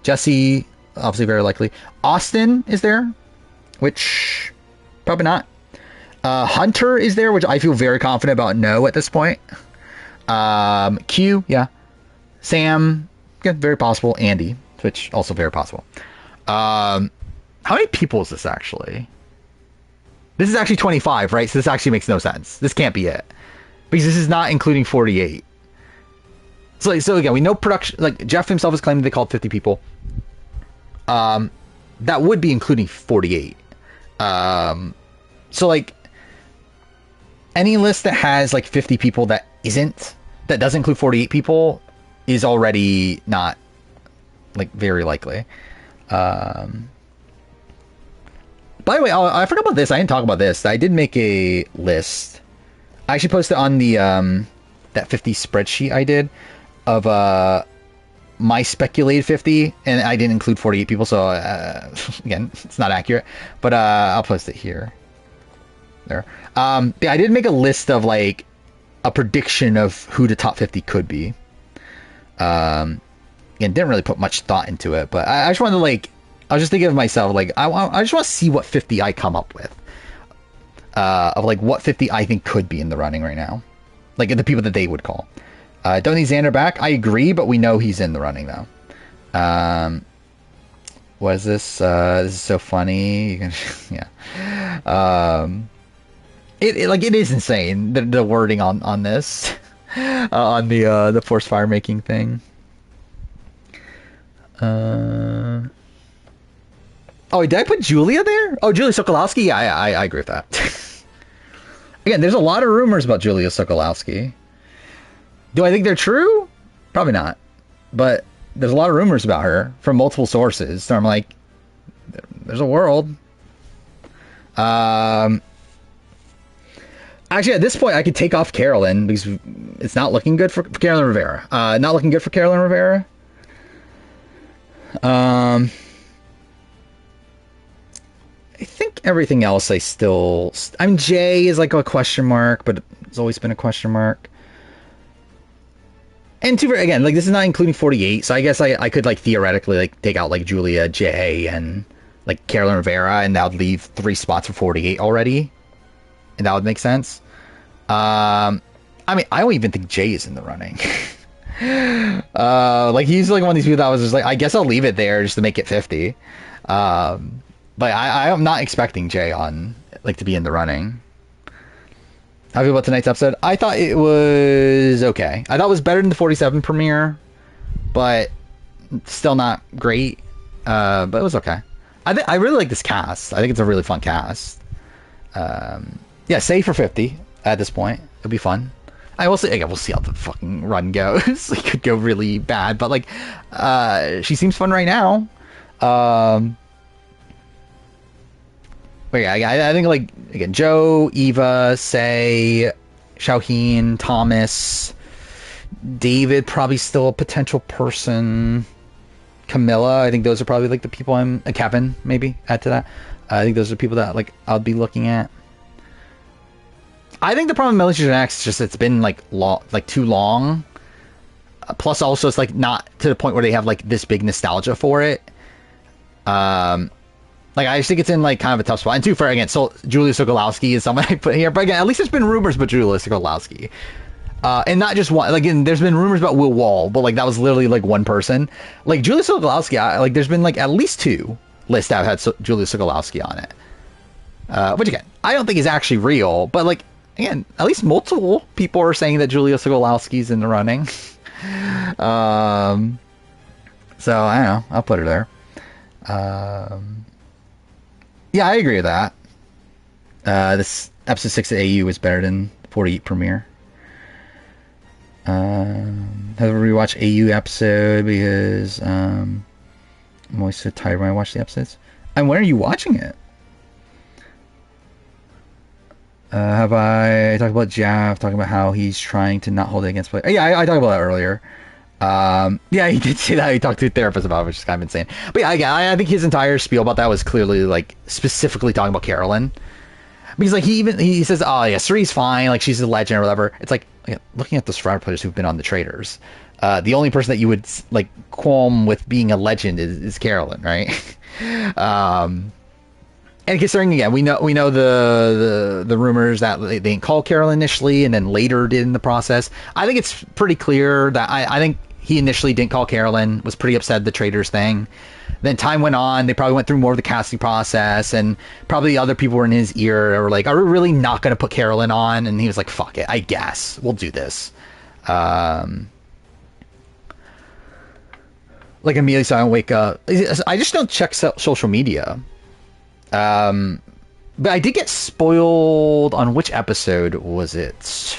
Jesse, obviously very likely. Austin is there, which probably not. Hunter is there, which I feel very confident about no at this point. Q, yeah. Sam, yeah, very possible. Andy, which also very possible. How many people is this actually? This is actually 25, right? So this actually makes no sense. This can't be it. Because this is not including 48. So again, we know production, like Jeff himself is claiming they called 50 people. That would be including 48. So like, any list that has like 50 people that doesn't include 48 people is already not like very likely. By the way, I forgot about this. I didn't talk about this. I did make a list. I actually posted on the that 50 spreadsheet I did of my speculated 50, and I didn't include 48 people. So again, it's not accurate, but I'll post it here. There. Yeah, I did make a list of like a prediction of who the top 50 could be. And didn't really put much thought into it, but I just wanted to like, I was just thinking of myself, like I just want to see what 50 I come up with. Of like what 50 I think could be in the running right now. Like the people that they would call. Don't need Xander back. I agree, but we know he's in the running though. What is this? This is so funny. You can, yeah. It is insane the wording on this on the forced fire making thing. Oh, did I put Julia there? Oh, Julia Sokolowski. Yeah, I agree with that. Again, there's a lot of rumors about Julia Sokolowski. Do I think they're true? Probably not. But there's a lot of rumors about her from multiple sources. So I'm like, there's a world. Actually, at this point, I could take off Carolyn because it's not looking good for Carolyn Rivera. Not looking good for Carolyn Rivera. I think everything else I mean, Jay is like a question mark, but it's always been a question mark. And again, like this is not including 48, so I guess I could like theoretically like take out like Julia, Jay, and like Carolyn Rivera, and that would leave 3 spots for 48 already. And that would make sense. I mean, I don't even think Jay is in the running. Like he's like one of these people that was just like, I guess I'll leave it there just to make it 50. But I am not expecting Jay on like to be in the running. How do you feel about tonight's episode? I thought it was okay. I thought it was better than the 47 premiere, but still not great. But it was okay. I really like this cast. I think it's a really fun cast. Yeah, save for 50 at this point. It'll be fun. I will say, again, we'll see how the fucking run goes. It could go really bad, but like, she seems fun right now. But yeah, I think like again, Joe, Eva, Say, Xiaoheen, Thomas, David, probably still a potential person. Camilla, I think those are probably like the people Kevin, maybe add to that. I think those are people that like I'll be looking at. I think the problem with Military X is just it's been like too long. Plus, also it's like not to the point where they have like this big nostalgia for it. Like I just think it's in like kind of a tough spot. And too far again, so Julia Sokolowski is someone I put here, but again, at least there's been rumors about Julia Sokolowski. And not just one. Like, again, there's been rumors about Will Wall, but like that was literally like one person. Like Julia Sokolowski, like there's been like at least 2 lists that have had Julia Sokolowski on it. Which again, I don't think is actually real, but like again, at least multiple people are saying that Julia Sokolowski's in the running. So I don't know. I'll put her there. Yeah, I agree with that. This episode 6 of AU is better than 48 premiere. Have a rewatch AU episode because I'm always so tired when I watch the episodes. And when are you watching it? Have I talked about Jav talking about how he's trying to not hold it against play? Yeah, I talked about that earlier. Yeah, he did say that. He talked to a therapist about it, which is kind of insane. But yeah, I think his entire spiel about that was clearly like specifically talking about Carolyn. Because like he says, oh yeah, Suri's fine, like she's a legend or whatever. It's like looking at the Survivor players who've been on the Traders, the only person that you would like qualm with being a legend is Carolyn, right? And considering again, we know the rumors that they didn't call Carolyn initially and then later did in the process. I think it's pretty clear that I think he initially didn't call Carolyn, was pretty upset at the Traders thing. Then time went on, they probably went through more of the casting process, and probably other people were in his ear or like, are we really not going to put Carolyn on? And he was like, fuck it, I guess we'll do this. Like immediately, so I don't wake up. I just don't check social media. But I did get spoiled on which episode was it?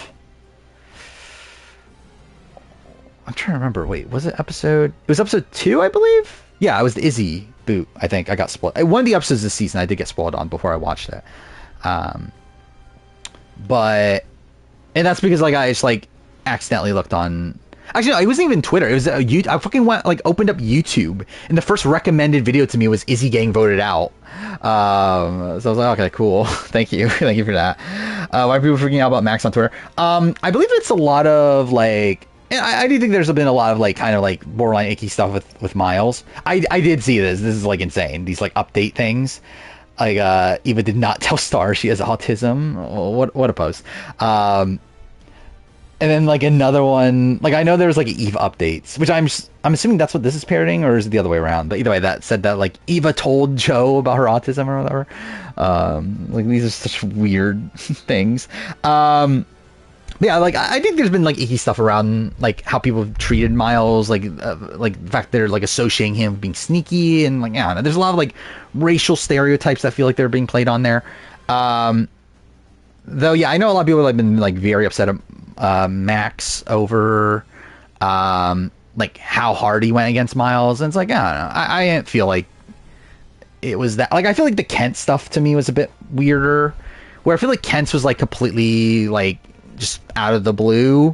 I'm trying to remember. Wait, was it episode? It was episode 2, I believe. Yeah, it was the Izzy boot. I think I got spoiled. One of the episodes this season, I did get spoiled on before I watched it. But and that's because like I just like accidentally looked on. Actually, no, it wasn't even Twitter. It was I fucking went like opened up YouTube, and the first recommended video to me was Izzy getting voted out. So I was like, okay, cool. Thank you for that. Why are people freaking out about Max on Twitter? I believe it's a lot of like. And I do think there's been a lot of like kind of like borderline icky stuff with Miles. I did see this. This is like insane. These like update things. Like Eva did not tell Star she has autism. What a post. And then like another one. Like I know there was like Eva updates, which I'm assuming that's what this is parroting, or is it the other way around? But either way, that said that like Eva told Joe about her autism or whatever. Like these are such weird things. Yeah, like I think there's been like icky stuff around like how people have treated Miles, like the fact they're like associating him with being sneaky, and like yeah, there's a lot of like racial stereotypes that feel like they're being played on there. Though yeah, I know a lot of people have been like very upset at Max over like how hard he went against Miles, and it's like I don't know, I didn't feel like it was that. Like I feel like the Kent stuff to me was a bit weirder, where I feel like Kent's was like completely like just out of the blue.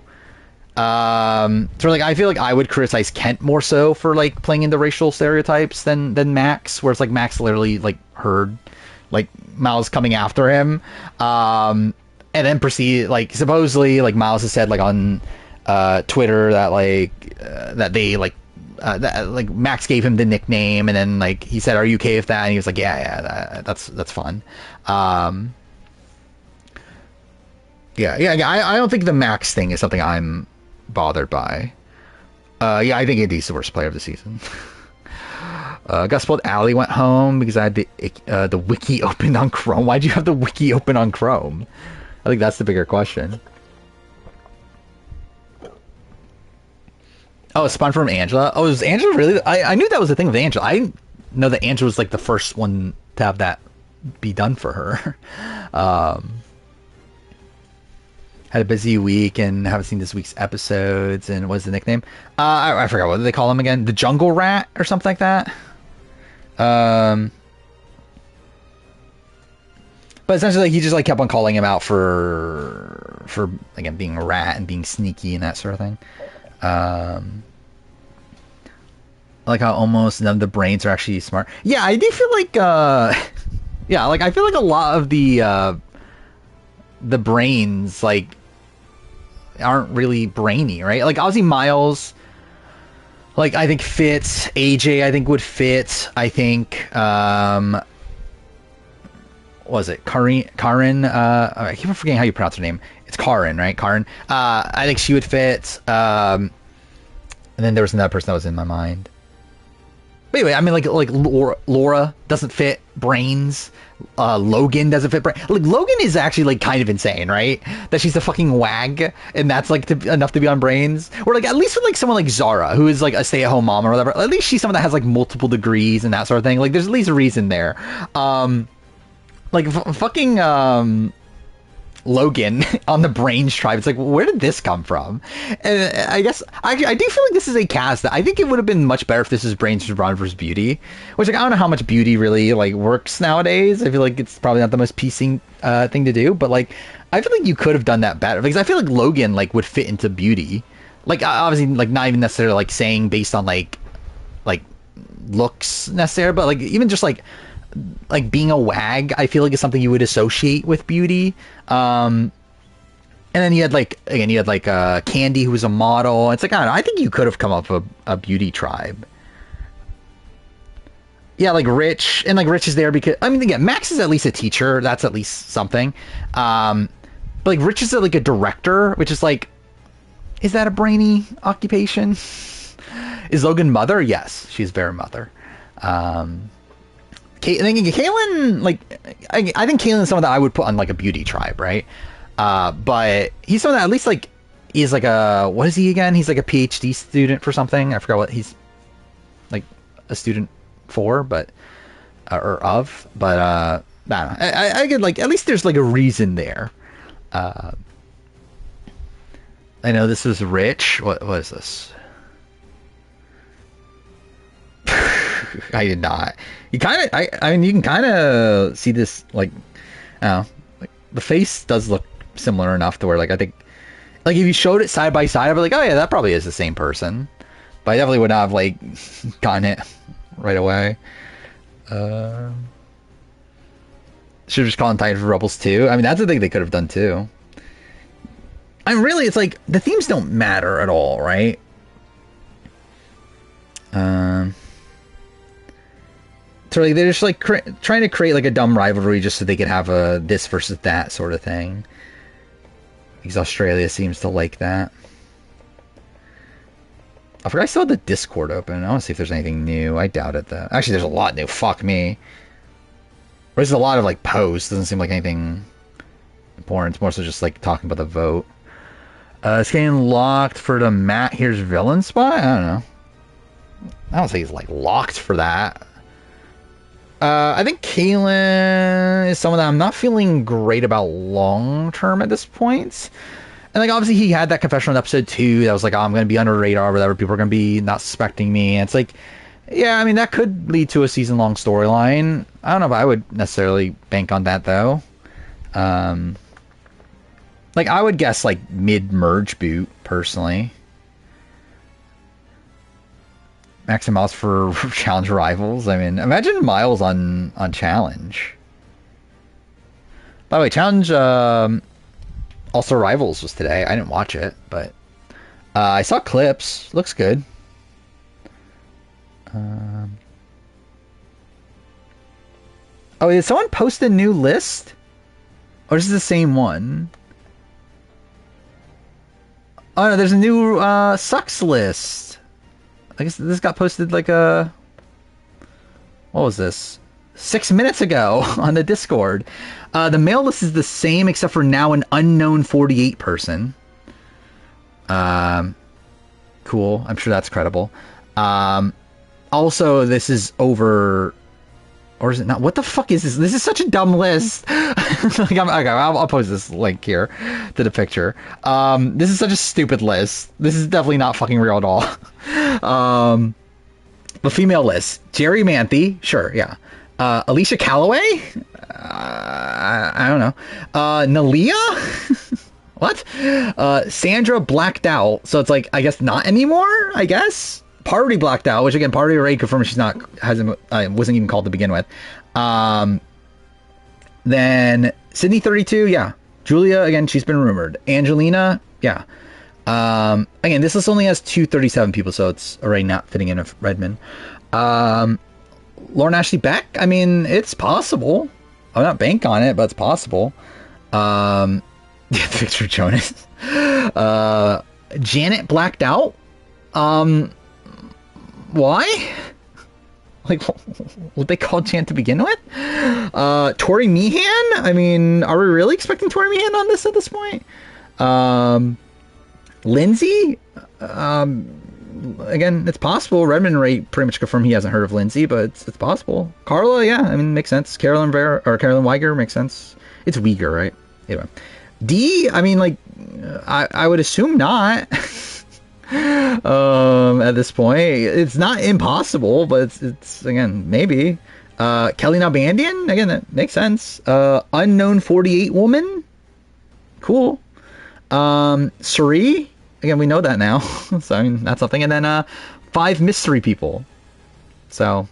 So like I feel like I would criticize Kent more so for like playing into racial stereotypes than Max, where it's like Max literally like heard like Miles coming after him, and then proceed like supposedly like Miles has said like on Twitter that like that they like that like Max gave him the nickname, and then like he said, "Are you okay with that?" And he was like, "Yeah, that's fun." Yeah. I don't think the Max thing is something I'm bothered by. Yeah, I think Indy's the worst player of the season. Gus Bolt Alley went home because I had the wiki open on Chrome. Why'd you have the wiki open on Chrome? I think that's the bigger question. Oh, it's spawned from Angela. Oh, is Angela really? I knew that was the thing with Angela. I didn't know that Angela was like the first one to have that be done for her. Had a busy week and haven't seen this week's episodes. And what's the nickname? I forgot, what do they call him again? The Jungle Rat or something like that. But essentially, he just like kept on calling him out for again being a rat and being sneaky and that sort of thing. I like how almost none of the brains are actually smart. Yeah, I do feel like yeah, like I feel like a lot of the brains like aren't really brainy, right? Like Ozzy Miles, like I think fits. AJ I think would fit. I think what was it? Karin I keep forgetting how you pronounce her name. It's Karin, right? Karin. I think she would fit. And then there was another person that was in my mind. But anyway, I mean, like Laura doesn't fit brains. Logan doesn't fit brains. Like Logan is actually like kind of insane, right? That she's a fucking wag, and that's like enough to be on brains. Or like at least with like someone like Zara, who is like a stay-at-home mom or whatever. At least she's someone that has like multiple degrees and that sort of thing. Like there's at least a reason there. Like fucking Logan on the Brains tribe. It's like, where did this come from? And I guess I do feel like this is a cast that I think it would have been much better if this is Brains versus Beauty, which like I don't know how much Beauty really like works nowadays. I feel like it's probably not the most piecing thing to do, but like I feel like you could have done that better because I feel like Logan like would fit into Beauty, like obviously like not even necessarily like saying based on like looks necessarily, but like even just like being a wag, I feel like is something you would associate with Beauty. And then you had Candy, who was a model. It's like, I don't know, I think you could have come up with a Beauty tribe. Yeah, like Rich, and like Rich is there because I mean, again, Max is at least a teacher. That's at least something. But like Rich is like a director, which is like, is that a brainy occupation? Is Logan mother? Yes, she's very mother. Kalen, like, I think Kalen is someone that I would put on like a Beauty tribe, right? But he's someone that at least like is like what is he again? He's like a PhD student for something. I forgot what he's like a student for, but or of. But I don't know. I get like at least there's like a reason there. I know this is Rich. What is this? I did not. You kind of, I mean, you can kind of see this, like, I don't know, like the face does look similar enough to where, like, I think, like, if you showed it side by side, I'd be like, oh yeah, that probably is the same person. But I definitely would not have like gotten it right away. Should have just called him Titan for Rebels 2. I mean, that's the thing they could have done too. I mean, really, it's like the themes don't matter at all, right? So like, they're just like trying to create like a dumb rivalry just so they could have a this versus that sort of thing. Because Australia seems to like that. I forgot I still had the Discord open. I want to see if there's anything new. I doubt it though. Actually, there's a lot new. Fuck me. There's a lot of like posts. Doesn't seem like anything important. It's more so just like talking about the vote. It's getting locked for the Matt Here's villain spot. I don't know. I don't think he's like locked for that. I think Kalen is someone that I'm not feeling great about long term at this point. And like obviously he had that confessional in episode 2 that was like, oh, I'm gonna be under the radar or whatever, people are gonna be not suspecting me. And it's like, yeah, I mean that could lead to a season long storyline. I don't know if I would necessarily bank on that though. Like I would guess like mid merge boot personally. Max and Miles for Challenge Rivals. I mean, imagine Miles on Challenge. By the way, Challenge also Rivals was today. I didn't watch it, but I saw clips. Looks good. Oh, did someone post a new list? Or is this the same one? Oh no, there's a new sucks list. I guess this got posted like a... What was this? 6 minutes ago on the Discord. The mail list is the same except for now an unknown 48 person. Cool. I'm sure that's credible. Also, this is over... Or is it not? What the fuck is this? This is such a dumb list. Okay, I'll post this link here to the picture. This is such a stupid list. This is definitely not fucking real at all. The female list. Jerry Manthe. Sure, yeah. Alicia Calloway? I don't know. Nalia? What? Sandra blacked out. So it's like, I guess not anymore, I guess? Party blacked out, which again, Party already confirmed she's not, wasn't even called to begin with. Then Sydney 32, yeah. Julia, again, she's been rumored. Angelina, yeah. Again, this list only has 237 people, so it's already not fitting in with Redmond. Lauren Ashley Beck, I mean, it's possible. I'm not bank on it, but it's possible. Victor Jonas. Janet blacked out. Why? Like, what they called Jan to begin with? Tori Meehan? I mean, are we really expecting Tori Meehan on this at this point? Lindsay? Again, it's possible. Redmond Ray pretty much confirmed he hasn't heard of Lindsay, but it's possible. Carla, yeah, I mean, makes sense. Carolyn Weiger makes sense. It's Uyghur, right? Anyway. D, I mean, like, I would assume not. At this point, it's not impossible, but it's again, maybe. Kelly Nalbandian, again, that makes sense. Unknown 48 woman, cool. Suri, again, we know that now. So I mean, that's something. And then 5 mystery people. So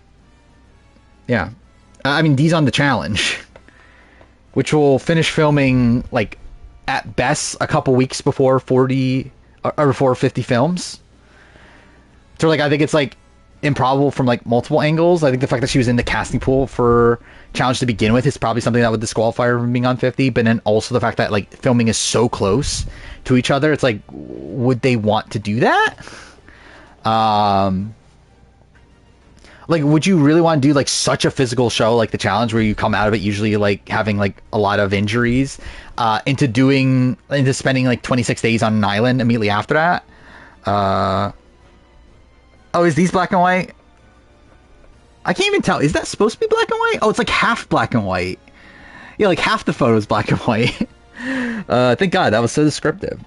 yeah, I mean, D's on the challenge, which will finish filming like at best a couple weeks before 40 or before 50 films. So like, I think it's like improbable from like multiple angles. I think the fact that she was in the casting pool for challenge to begin with is probably something that would disqualify her from being on 50, but then also the fact that like filming is so close to each other, it's like, would they want to do that? Like, would you really want to do like such a physical show like the challenge where you come out of it usually like having like a lot of injuries into spending like 26 days on an island immediately after that? Oh, is these black and white? I can't even tell. Is that supposed to be black and white? Oh, it's like half black and white. Yeah, like half the photo is black and white. Thank God, that was so descriptive.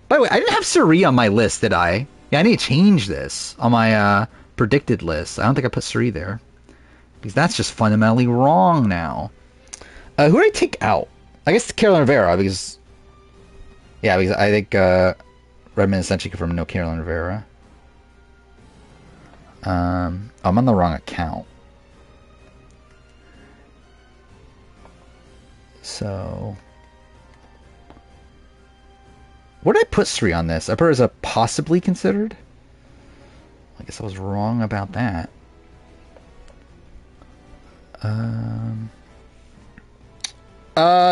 By the way, I didn't have Suri on my list, did I? Yeah, I need to change this on my predicted list. I don't think I put Suri there, because that's just fundamentally wrong now. Who did I take out? I guess Carolyn Rivera, because I think Redmond essentially confirmed no Carolyn Rivera. I'm on the wrong account. So, what did I put Sri on this? I put her as a possibly considered. I guess I was wrong about that.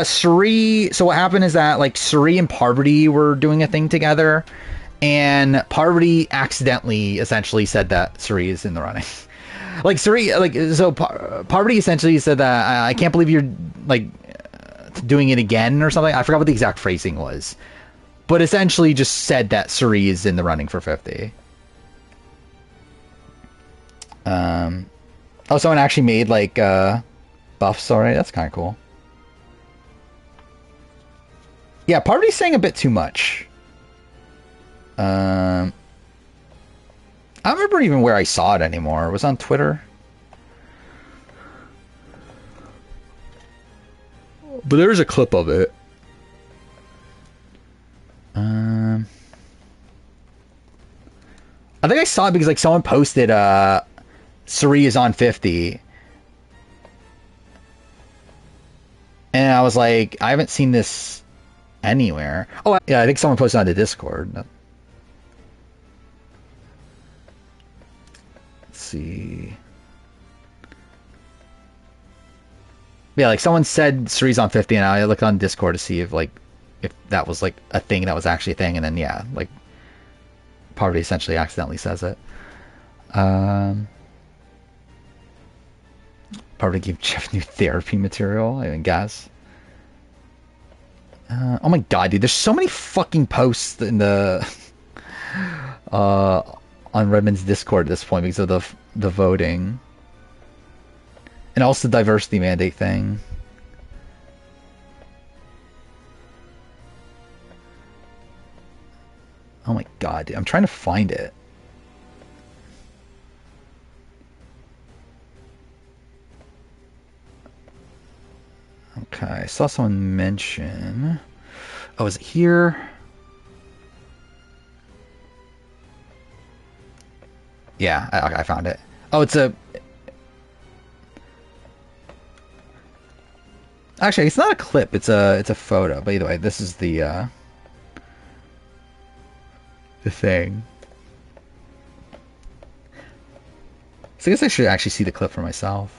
Sri. So what happened is that like Sri and Parvati were doing a thing together, and Parvati accidentally essentially said that Suri is in the running. Like Suri, like, so Parvati essentially said that I can't believe you're like doing it again or something. I forgot what the exact phrasing was, but essentially just said that Suri is in the running for 50. Oh, someone actually made like buffs already. That's kind of cool. Yeah, Parvati's saying a bit too much. I don't remember even where I saw it anymore. It was on Twitter. But there's a clip of it. I think I saw it because like someone posted Suri is on 50. And I was like, I haven't seen this anywhere. Oh, yeah, I think someone posted on the Discord. See, yeah, like someone said Suri's on 50, and I looked on Discord to see if like if that was like a thing that was actually a thing, and then yeah, like Poverty essentially accidentally says it. Poverty gave Jeff new therapy material, I guess. Oh my god, dude, there's so many fucking posts in the on Redmond's Discord at this point because of the voting. And also the diversity mandate thing. Oh my god, dude, I'm trying to find it. Okay, I saw someone mention... Oh, is it here? Yeah, I found it. Oh, it's a... Actually, it's not a clip, it's a photo. But either way, this is the thing. So I guess I should actually see the clip for myself.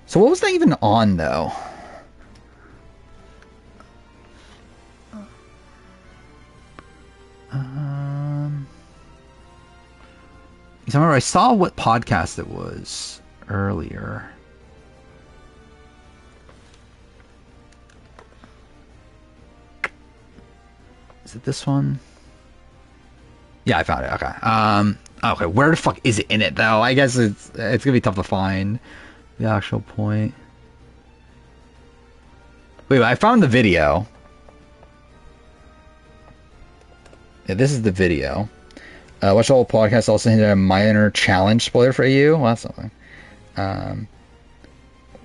So what was that even on, though? I remember I saw what podcast it was earlier. Is it this one? Yeah, I found it. Okay. Okay, where the fuck is it in it, though? I guess it's gonna be tough to find the actual point. Wait, I found the video. Yeah, this is the video. Watch all podcasts also hinted at a minor challenge spoiler for you. Well, that's something.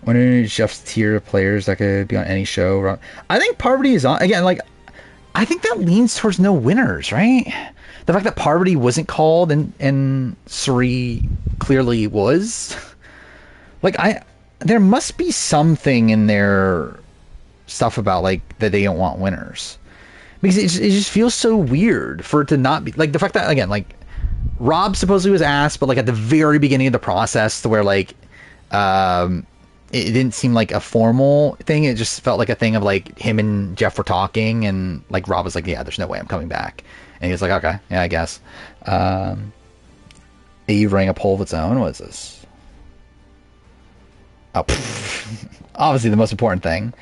One of Jeff's tier of players that could be on any show. I think Parvati is on again. Like, I think that leans towards no winners, right? The fact that Parvati wasn't called and Suri clearly was. Like, there must be something in their stuff about like that they don't want winners. Because it just feels so weird for it to not be like the fact that again like Rob supposedly was asked, but like at the very beginning of the process to where like it didn't seem like a formal thing. It just felt like a thing of like him and Jeff were talking, and like Rob was like, "Yeah, there's no way I'm coming back," and he was like, "Okay, yeah, I guess." Eve rang a poll of its own. What is this? Oh, obviously the most important thing.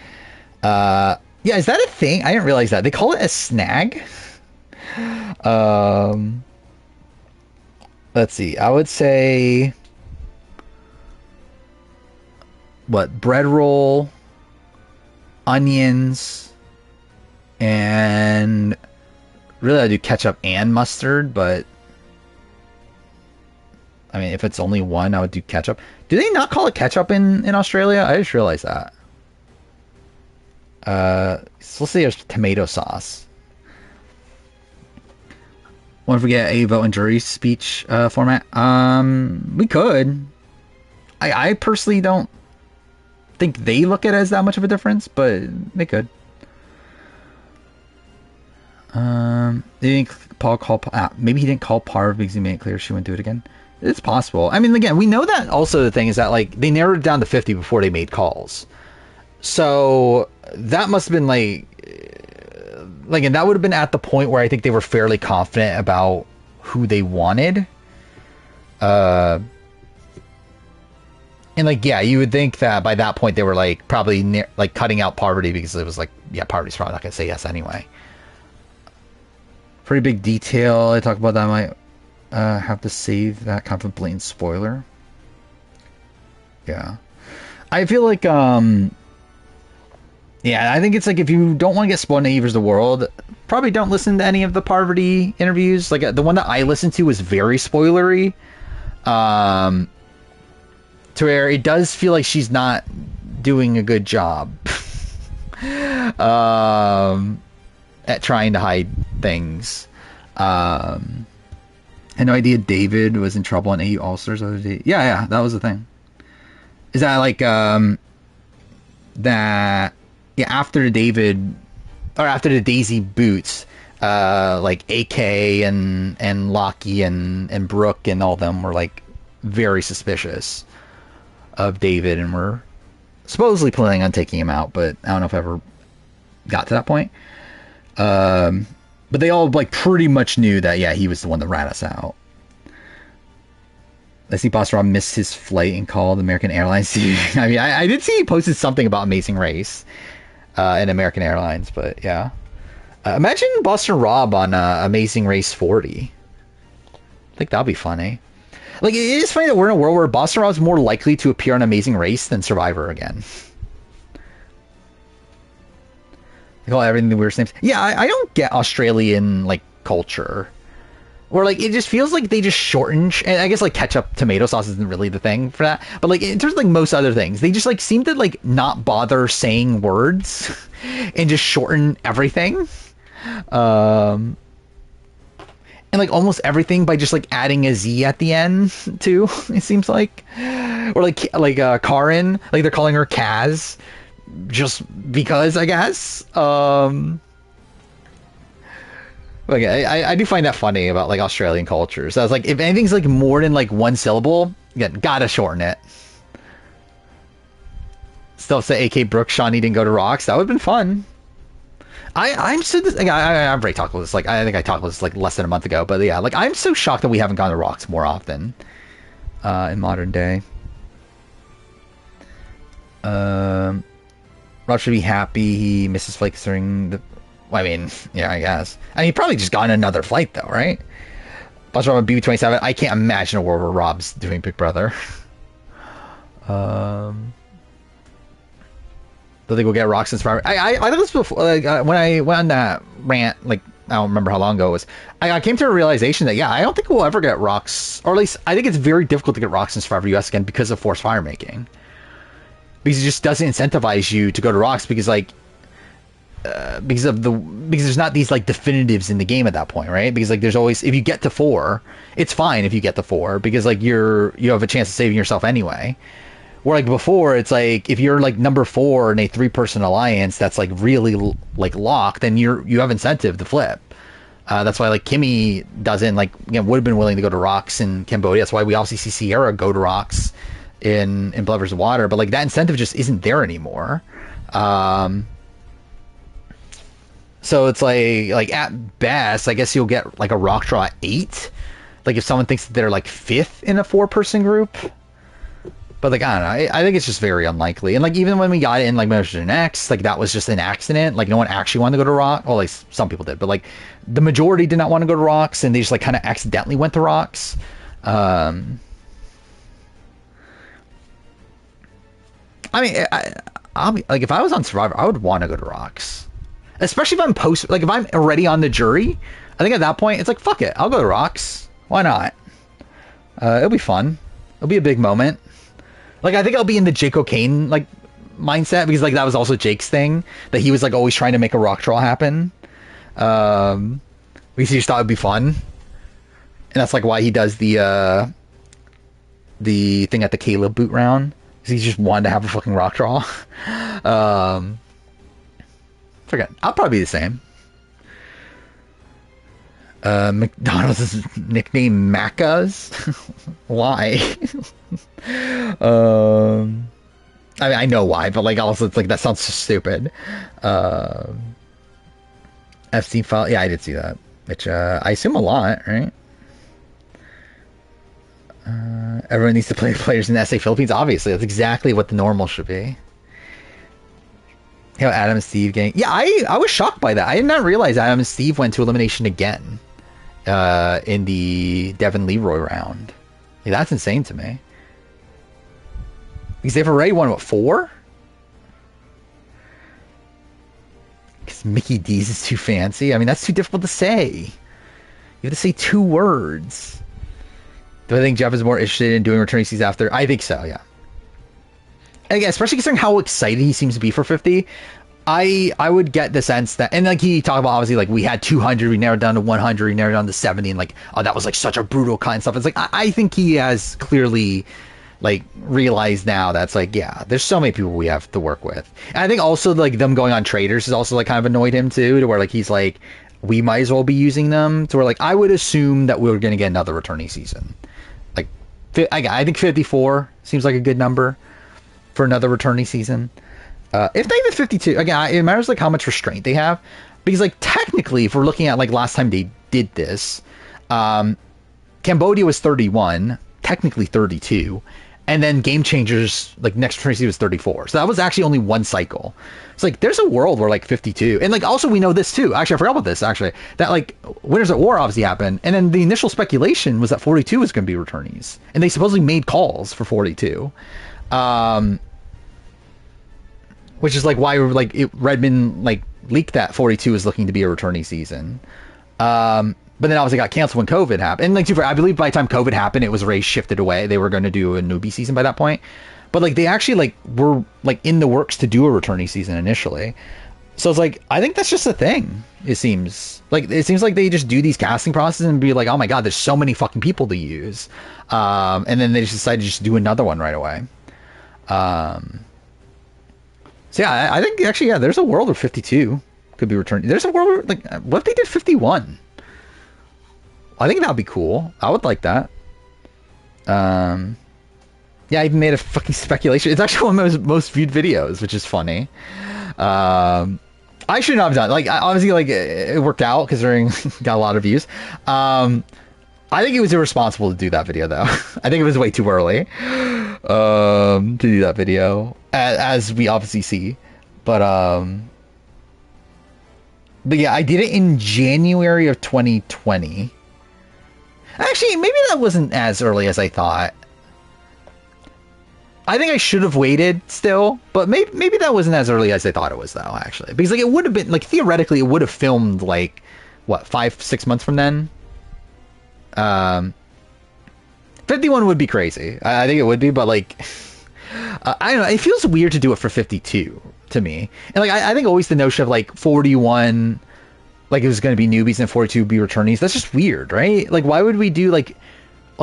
Yeah, is that a thing? I didn't realize that. They call it a snag? Let's see. I would say... What? Bread roll, onions, and... Really, I do ketchup and mustard, but... I mean, if it's only one, I would do ketchup. Do they not call it ketchup in Australia? I just realized that. So let's say there's tomato sauce. Want to forget a vote and jury speech format? We could. I personally don't think they look at it as that much of a difference, but they could. They didn't maybe he didn't call Parv because he made it clear she wouldn't do it again. It's possible. I mean, again, we know that also the thing is that like they narrowed it down to 50 before they made calls. So that must have been like, and that would have been at the point where I think they were fairly confident about who they wanted. And like, yeah, you would think that by that point they were like probably like cutting out Parvati because it was like, yeah, Parvati's probably not gonna say yes anyway. Pretty big detail. I talk about that. I might have to save that kind of a blatant spoiler. Yeah, I feel like yeah, I think it's like if you don't want to get spoiled in Evers the World, probably don't listen to any of the Parvati interviews. Like the one that I listened to was very spoilery, to where it does feel like she's not doing a good job at trying to hide things. I had no idea David was in trouble in AU All-Stars the other day. Yeah, that was the thing. Is that like that? Yeah, after the Daisy boots, like AK and Lockie and Brooke and all of them were like very suspicious of David and were supposedly planning on taking him out, but I don't know if ever got to that point. But they all like pretty much knew that he was the one that rat us out. I see Boss Rob missed his flight and called American Airlines. I mean, I did see he posted something about Amazing Race in American Airlines, but yeah. Imagine Boston Rob on Amazing Race 40. I think that'd be funny. Like, it is funny that we're in a world where Boston Rob's more likely to appear on Amazing Race than Survivor again. They call everything the weirdest names. Yeah, I don't get Australian, like, culture. Or, like, it just feels like they just shorten... And I guess, like, ketchup tomato sauce isn't really the thing for that. But, like, in terms of, like, most other things, they just, like, seem to, like, not bother saying words and just shorten everything. And, like, almost everything by just, like, adding a Z at the end, too, it seems like. Or, like Karin, like, they're calling her Kaz just because, I guess. Like, I do find that funny about, like, Australian cultures. So I was like, if anything's, like, more than, like, one syllable, again, gotta shorten it. Still say AK Brooks, Shawnee didn't go to Rocks. That would have been fun. I'm so... I've already talked about this. Like, I think I talked about this, like, less than a month ago. But, yeah, like, I'm so shocked that we haven't gone to Rocks more often in modern day. Rob should be happy he misses flight during the... Well, I mean, yeah, I guess. I mean, he probably just got on another flight, though, right? Bus Rob on BB-27. I can't imagine a world where Rob's doing Big Brother. Don't think we'll get Rocks in Survivor. I thought this before, like, when I went on that rant, like, I don't remember how long ago it was. I came to a realization that, I don't think we'll ever get Rocks, or at least I think it's very difficult to get Rocks in Survivor US again because of forced fire making. Because it just doesn't incentivize you to go to Rocks because, like, because there's not these, like, definitives in the game at that point, right? Because, like, there's always, if you get to 4, it's fine if you get to 4 because, like, you have a chance of saving yourself anyway. Where, like, before, it's like, if you're, like, number 4 in a 3-person alliance that's, like, really, like, locked, then you have incentive to flip. That's why, like, Kimmy doesn't, like, would have been willing to go to Rocks in Cambodia. That's why we obviously see Sierra go to Rocks in Blood vs. Water. But, like, that incentive just isn't there anymore. So it's like at best, I guess you'll get, like, a rock draw at 8. Like, if someone thinks that they're, like, 5th in a 4-person group. But, like, I don't know. I think it's just very unlikely. And, like, even when we got in, like, Mission X, like, that was just an accident. Like, no one actually wanted to go to Rock. Well, like, some people did. But, like, the majority did not want to go to Rocks, and they just, like, kind of accidentally went to Rocks. I mean, I'll be, like, if I was on Survivor, I would want to go to Rocks. Especially if I'm if I'm already on the jury. I think at that point, it's like, fuck it. I'll go to Rocks. Why not? It'll be fun. It'll be a big moment. Like, I think I'll be in the Jake O'Kane, like, mindset, because, like, that was also Jake's thing, that he was, like, always trying to make a rock draw happen. Because he just thought it'd be fun. And that's, like, why he does the thing at the Caleb boot round. Because he just wanted to have a fucking rock draw. Forget. I'll probably be the same. McDonald's is nickname Macca's. Why? I mean, I know why, but, like, also it's like that sounds so stupid. FC file, yeah, I did see that, which I assume a lot, right? Everyone needs to play players in SA Philippines. Obviously, that's exactly what the normal should be. You know, Adam and Steve getting... Yeah, I was shocked by that. I did not realize Adam and Steve went to elimination again in the Devin Leroy round. Like, that's insane to me. Because they've already won, what, 4? Because Mickey D's is too fancy. I mean, that's too difficult to say. You have to say 2 words. Do I think Jeff is more interested in doing returning seasons after? I think so, yeah. And again, especially considering how excited he seems to be for 50, I would get the sense that, and, like, he talked about, obviously, like, we had 200, we narrowed down to 100, we narrowed down to 70, and, like, oh, that was, like, such a brutal cut and stuff. It's like, I think he has clearly, like, realized now that's, like, yeah, there's so many people we have to work with. And I think also, like, them going on traders has also, like, kind of annoyed him too, to where, like, he's like, we might as well be using them, to where, like, I would assume that we're going to get another returning season. Like, I think 54 seems like a good number for another returning season. If they did 52, again, it matters like how much restraint they have, because like technically, if we're looking at like last time they did this, Cambodia was 31, technically 32, and then Game Changers like next Trinity was 34. So that was actually only one cycle. It's like there's a world where like 52, and like also we know this too. Actually, I forgot about this. Actually, that like Winners at War obviously happened, and then the initial speculation was that 42 was going to be returnees, and they supposedly made calls for 42. Which is like why Redmond like leaked that 42 is looking to be a returnee season. But then obviously got canceled when COVID happened. And like I believe by the time COVID happened, it was already shifted away. They were going to do a newbie season by that point. But like they actually like were like in the works to do a returnee season initially. So it's like I think that's just a thing. It seems like they just do these casting processes and be like, oh my god, there's so many fucking people to use, and then they just decide to just do another one right away. So yeah, I think actually, yeah, there's a world where 52 could be returned. There's a world where, like, what if they did 51? I think that would be cool. I would like that. Yeah, I even made a fucking speculation. It's actually one of my most viewed videos, which is funny. I should not have done it. Like, obviously, like, it worked out because got a lot of views. I think it was irresponsible to do that video, though. I think it was way too early to do that video, as we obviously see. But yeah, I did it in January of 2020. Actually, maybe that wasn't as early as I thought. I think I should have waited still, but maybe that wasn't as early as I thought it was, though, actually. Because, like, it would have been, like, theoretically, it would have filmed, like, what, 5-6 months from then? 51 would be crazy. I think it would be, but like, I don't know. It feels weird to do it for 52 to me. And like, I think always the notion of like 41, like it was going to be newbies and 42 be returnees. That's just weird, right? Like, why would we do like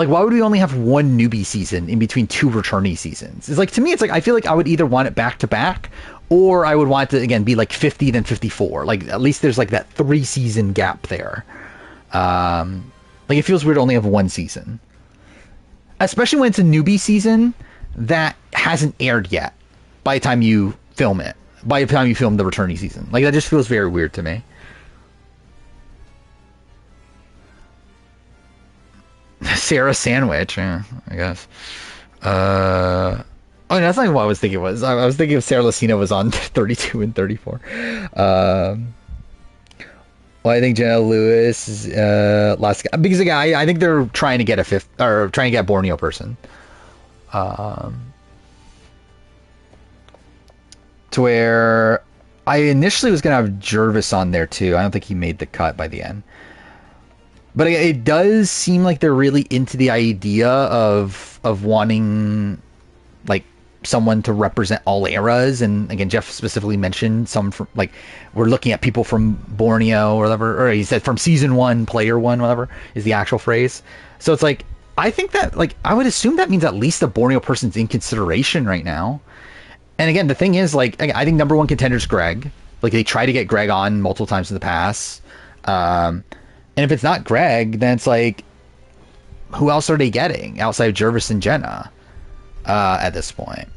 why would we only have one newbie season in between two returnee seasons? It's like, to me, it's like, I feel like I would either want it back to back, or I would want it to, again, be like 50 then 54. Like, at least there's like that 3 season gap there. Like, it feels weird to only have one season. Especially when it's a newbie season that hasn't aired yet by the time you film it. By the time you film the returnee season. Like, that just feels very weird to me. Sarah Sandwich, yeah, I guess. Oh, no, that's not even what I was thinking it was. I was thinking if Sarah Lucina was on 32 and 34. Well, I think Jenna Lewis is last guy, because again, I think they're trying to get a fifth, or trying to get a Borneo person. To where I initially was gonna have Jervis on there too. I don't think he made the cut by the end. But it does seem like they're really into the idea of wanting like someone to represent all eras, and again, Jeff specifically mentioned some from, like, we're looking at people from Borneo or whatever, or he said from season 1, player 1, whatever is the actual phrase. So it's like, I think that, like, I would assume that means at least a Borneo person's in consideration right now. And again, the thing is, like, I think number one contender is Greg. Like, they try to get Greg on multiple times in the past. And if it's not Greg, then it's like, who else are they getting outside of Jervis and Jenna at this point?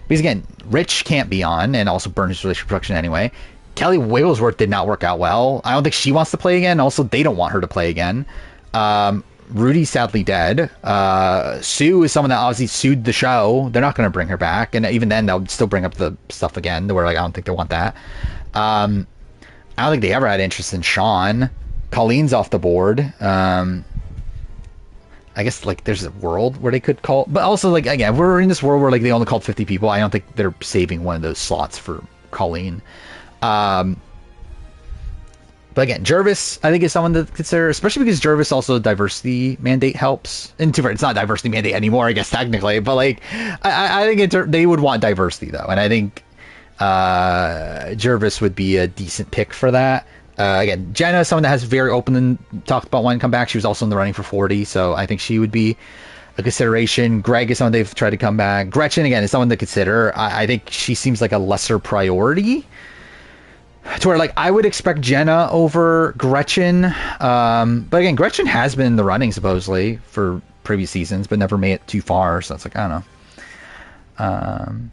Because again, Rich can't be on, and also burn his relationship production anyway. Kelly Wigglesworth did not work out well. I don't think she wants to play again. Also, they don't want her to play again. Rudy's sadly dead. Sue is someone that obviously sued the show. They're not going to bring her back, and even then, they'll still bring up the stuff again. Where, like, I don't think they want that. I don't think they ever had interest in Sean. Colleen's off the board. I guess, like, there's a world where they could call, but also, like, again, we're in this world where, like, they only called 50 people. I don't think they're saving one of those slots for Colleen. But again, Jervis, I think, is someone to consider, especially because Jervis also diversity mandate helps. And it's not diversity mandate anymore, I guess, technically, but like, I think they would want diversity though, and I think Jervis would be a decent pick for that. Again, Jenna is someone that has very open and talked about wanting to come back. She was also in the running for 40, so I think she would be a consideration. Greg is someone they've tried to come back. Gretchen, again, is someone to consider. I think she seems like a lesser priority. To where, like, I would expect Jenna over Gretchen. But again, Gretchen has been in the running, supposedly, for previous seasons, but never made it too far, so it's like, I don't know.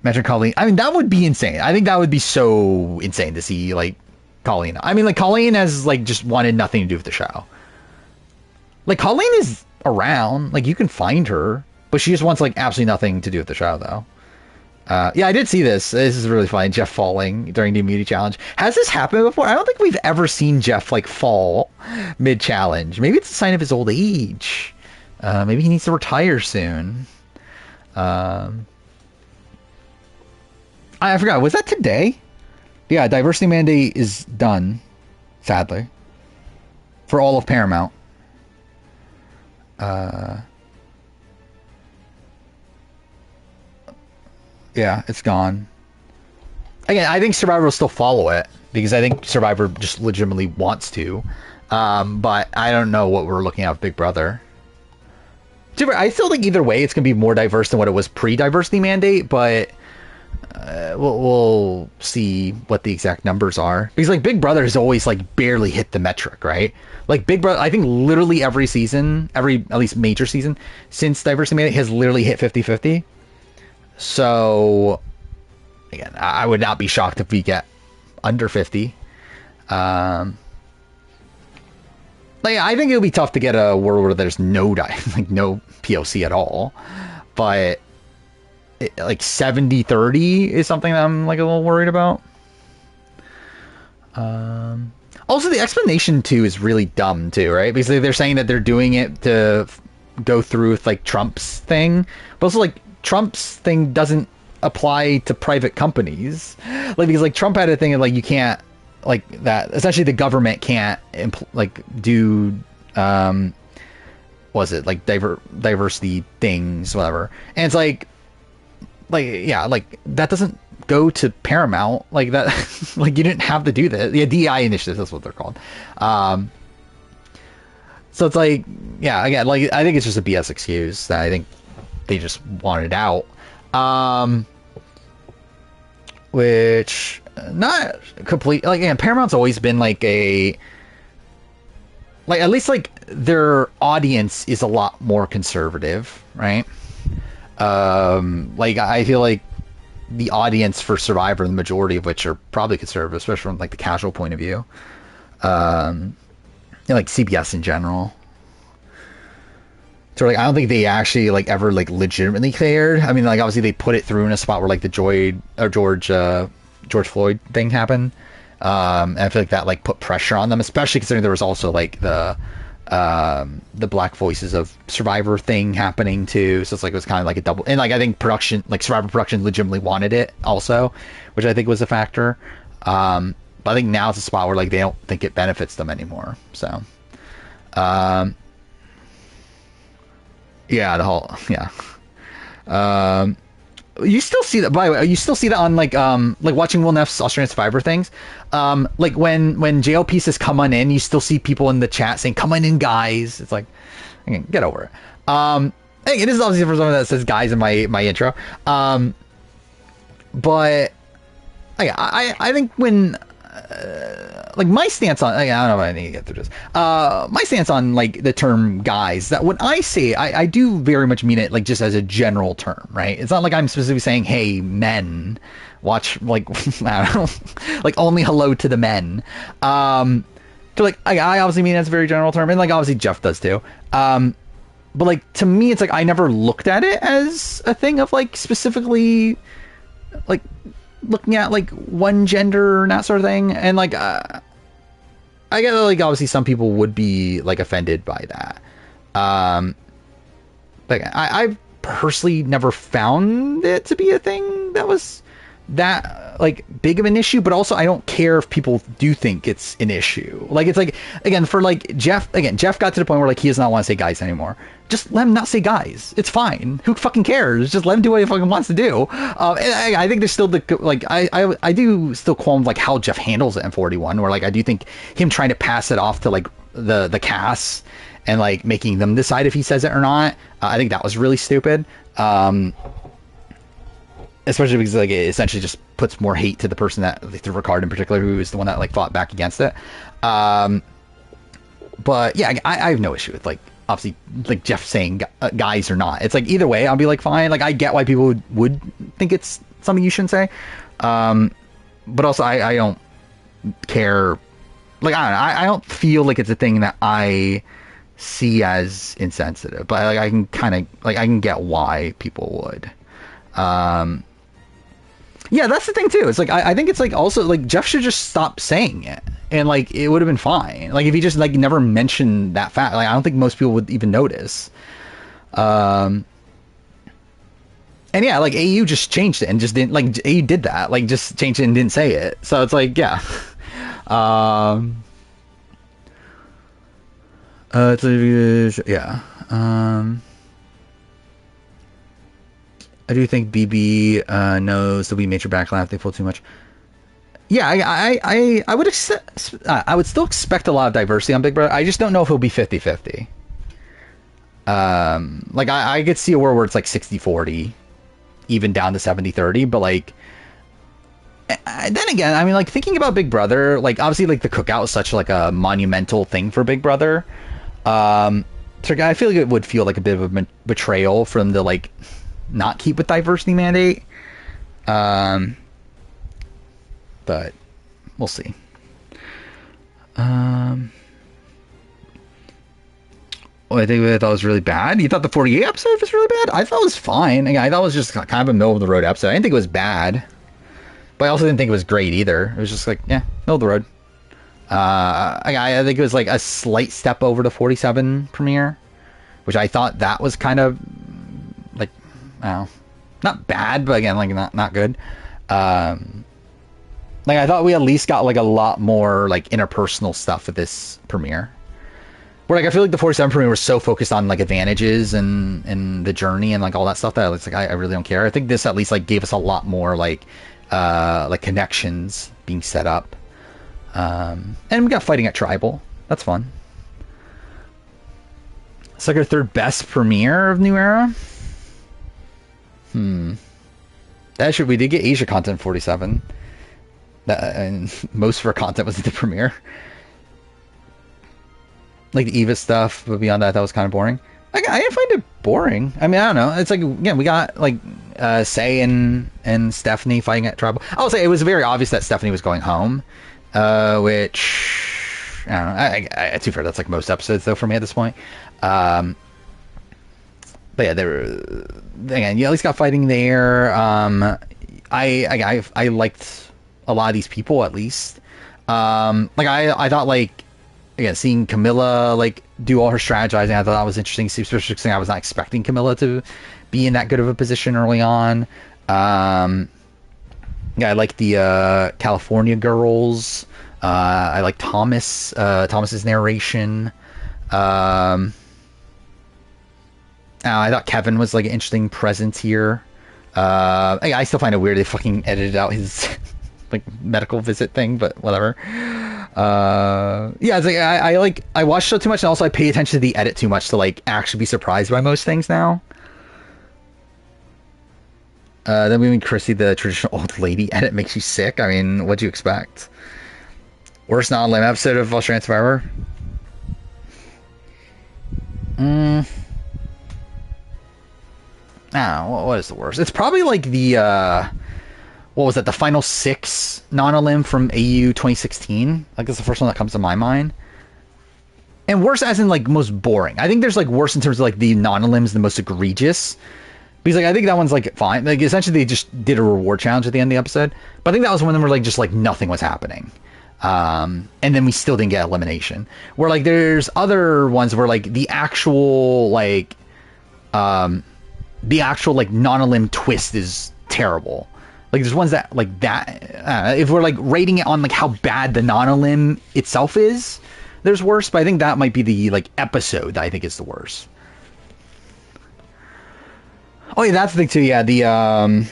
Imagine Colleen. I mean, that would be insane. I think that would be so insane to see, like, Colleen. I mean, like, Colleen has, like, just wanted nothing to do with the show. Like, Colleen is around. Like, you can find her. But she just wants, like, absolutely nothing to do with the show, though. Yeah, I did see this. This is really funny. Jeff falling during the immunity challenge. Has this happened before? I don't think we've ever seen Jeff, like, fall mid-challenge. Maybe it's a sign of his old age. Maybe he needs to retire soon. I forgot. Was that today? Yeah, diversity mandate is done, sadly, for all of Paramount. Yeah, it's gone. Again, I think Survivor will still follow it because I think Survivor just legitimately wants to. But I don't know what we're looking at with Big Brother. I still think either way it's going to be more diverse than what it was pre-diversity mandate, but we'll see what the exact numbers are. Because, like, Big Brother has always, like, barely hit the metric, right? Like, Big Brother, I think literally every season, at least major season, since diversity mandate has literally hit 50-50. So, again, I would not be shocked if we get under 50. Like, I think it'll be tough to get a world where there's no no POC at all. But like 70-30 is something that I'm, like, a little worried about. Also, the explanation too is really dumb too, right? Because they're saying that they're doing it to go through with, like, Trump's thing, but also, like, Trump's thing doesn't apply to private companies. Like, because, like, Trump had a thing of, like, you can't, like, that essentially the government can't do was it like diversity things, whatever. And it's like yeah, like, that doesn't go to Paramount like that. Like, you didn't have to do that. The DEI initiatives, that's what they're called. So it's like, yeah, again, like, I think it's just a BS excuse that I think they just wanted out. Which, not complete, like, again, Paramount's always been like a, like, at least, like, their audience is a lot more conservative, right? Like, I feel like the audience for Survivor, the majority of which are probably conservative, especially from, like, the casual point of view. You know, like, CBS in general. So, like, I don't think they actually, like, ever, like, legitimately cared. I mean, like, obviously they put it through in a spot where, like, the George Floyd thing happened. And I feel like that, like, put pressure on them, especially considering there was also, like, the Black Voices of Survivor thing happening too. So it's like, it was kind of like a double, and, like, I think production, like, Survivor production legitimately wanted it also, which I think was a factor. But I think now it's a spot where, like, they don't think it benefits them anymore. So, yeah, the whole, yeah. You still see that, by the way, you still see that on, like watching Will Neff's Australian Survivor things. Like, when JLP says come on in, you still see people in the chat saying come on in, guys. It's like, again, get over it. Hey, it is obviously for someone that says guys in my intro. But I think when like, my stance on, I don't know if I need to get through this. My stance on, like, the term guys, that when I say, I do very much mean it, like, just as a general term, right? It's not like I'm specifically saying, hey, men, watch, like, I don't know, like, only hello to the men. So, like, I obviously mean that's a very general term, and, like, obviously Jeff does too. But, like, to me, it's like, I never looked at it as a thing of, like, specifically, like, looking at, like, one gender and that sort of thing. And, like, I get that, like, obviously some people would be, like, offended by that. But I've personally never found it to be a thing that was that, like, big of an issue, but also I don't care if people do think it's an issue. Like, it's like, again, for, like, Jeff got to the point where, like, he does not want to say guys anymore. Just let him not say guys. It's fine. Who fucking cares? Just let him do what he fucking wants to do. And I think there's still the, like, I do still qualm, like, how Jeff handles it in 41, where, like, I do think him trying to pass it off to, like, the cast and, like, making them decide if he says it or not. I think that was really stupid. Especially because, like, it essentially just puts more hate to the person that, like, to Ricard in particular, who is the one that, like, fought back against it. But yeah, I have no issue with, like, obviously like Jeff saying guys or not. It's like either way, I'll be like fine. Like I get why people would think it's something you shouldn't say, but also I don't care. Like I don't know, I don't feel like it's a thing that I see as insensitive, but like I can kind of like I can get why people would. Yeah, that's the thing too. It's like I think it's like also like Jeff should just stop saying it, and like it would have been fine. Like if he just like never mentioned that fact. Like I don't think most people would even notice. And yeah, like AU just changed it and just didn't like AU did that. Like just changed it and didn't say it. So it's like yeah. Yeah. I do think BB knows there'll be major backlash if they pull too much. Yeah, I would I would still expect a lot of diversity on Big Brother. I just don't know if it'll be 50-50. Like I could see a world where it's like 60-40, even down to 70-30, but like then again, I mean, like thinking about Big Brother, like obviously like the cookout was such like a monumental thing for Big Brother. So I feel like it would feel like a bit of a betrayal for them to like not keep with diversity mandate. But we'll see. I think I thought it was really bad. You thought the 48 episode was really bad? I thought it was fine. I thought it was just kind of a middle of the road episode. I didn't think it was bad, but I also didn't think it was great either. It was just like, yeah, middle of the road. I think it was like a slight step over the 47 premiere, which I thought that was kind of like, I don't know, not bad, but again, like not good. Like I thought we at least got like a lot more like interpersonal stuff at this premiere. Where like I feel like the 47 premiere was so focused on like advantages and the journey and like all that stuff that it's like I really don't care. I think this at least like gave us a lot more like connections being set up. And we got fighting at Tribal. That's fun. It's like our third best premiere of New Era. Actually, we did get Asia content 47. And most of our content was at the premiere. Like the Eva stuff, but beyond that, that was kind of boring. Like, I didn't find it boring. I mean, I don't know. It's like, again, we got like Say and Stephanie fighting at Tribal. I will say it was very obvious that Stephanie was going home, which I don't know. To be fair, that's like most episodes though for me at this point. But yeah, they were again. You at least got fighting there. I liked a lot of these people at least. Like I thought like. Again, seeing Camilla like do all her strategizing, I thought that was interesting. Especially I was not expecting Camilla to be in that good of a position early on. Yeah, I like the California girls. I like Thomas's narration. I thought Kevin was like an interesting presence here. I still find it weird they fucking edited out his like medical visit thing, but whatever. Yeah, it's like I watch show too much, and also I pay attention to the edit too much to like actually be surprised by most things now. Then we meet Chrissy, the traditional old lady edit makes you sick. I mean, what'd you expect? Worst non-limb episode of Australian Survivor? What is the worst? It's probably like the what was that? The final 6 non-limb from AU 2016. Like that's the first one that comes to my mind. And worse as in like most boring. I think there's like worse in terms of like the non-limbs, the most egregious. Because like I think that one's like fine. Like essentially they just did a reward challenge at the end of the episode. But I think that was one of them where like just like nothing was happening. And then we still didn't get elimination. Where like there's other ones where like the actual like non-limb twist is terrible. Like there's ones that like that if we're like rating it on like how bad the non-limb itself is, there's worse, but I think that might be the like episode that I think is the worst. Oh yeah, that's the thing too. Yeah, the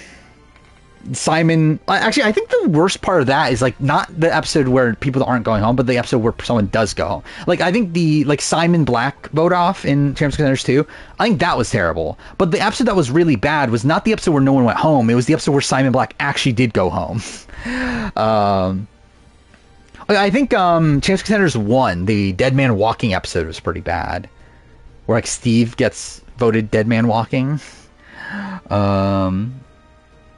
Simon. Actually, I think the worst part of that is like not the episode where people aren't going home, but the episode where someone does go home. Like I think the like Simon Black vote off in Champs Contenders 2, I think that was terrible. But the episode that was really bad was not the episode where no one went home. It was the episode where Simon Black actually did go home. I think Champs Contenders 1, the Dead Man Walking episode was pretty bad. where like Steve gets voted dead man walking.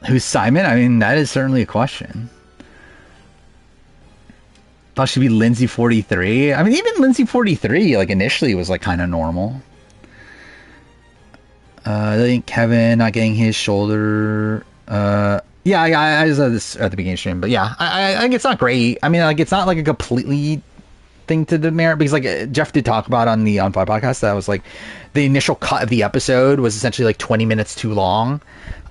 Who's Simon? I mean, that is certainly a question. Thought she'd be Lindsay 43. I mean, even Lindsay 43, like initially was like kind of normal. I think Kevin not getting his shoulder. Yeah, I just said this at the beginning of the stream, but yeah, I think it's not great. I mean, like it's not like a completely thing to demerit, because like Jeff did talk about on the On Fire podcast that was like the initial cut of the episode was essentially like 20 minutes too long,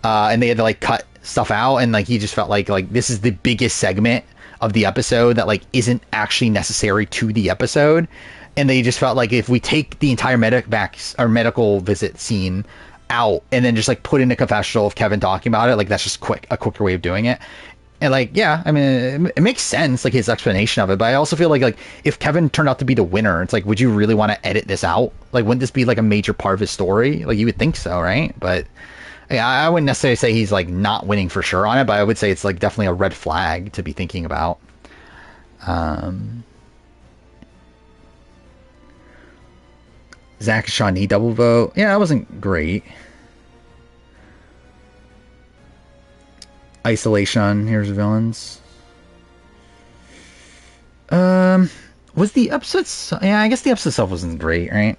and they had to like cut stuff out, and like he just felt like this is the biggest segment of the episode that like isn't actually necessary to the episode, and they just felt like if we take the entire medical visit scene out and then just like put in a confessional of Kevin talking about it, like that's just a quicker way of doing it. And like, yeah, I mean, it makes sense, like his explanation of it, but I also feel like if Kevin turned out to be the winner, it's like, would you really want to edit this out? Like, wouldn't this be like a major part of his story? Like, you would think so, right? But yeah, I wouldn't necessarily say he's like not winning for sure on it, but I would say it's like definitely a red flag to be thinking about. Zach and Shawnee double vote. Yeah, that wasn't great. Isolation, here's villains. Was the episode... Yeah, I guess the episode itself wasn't great, right?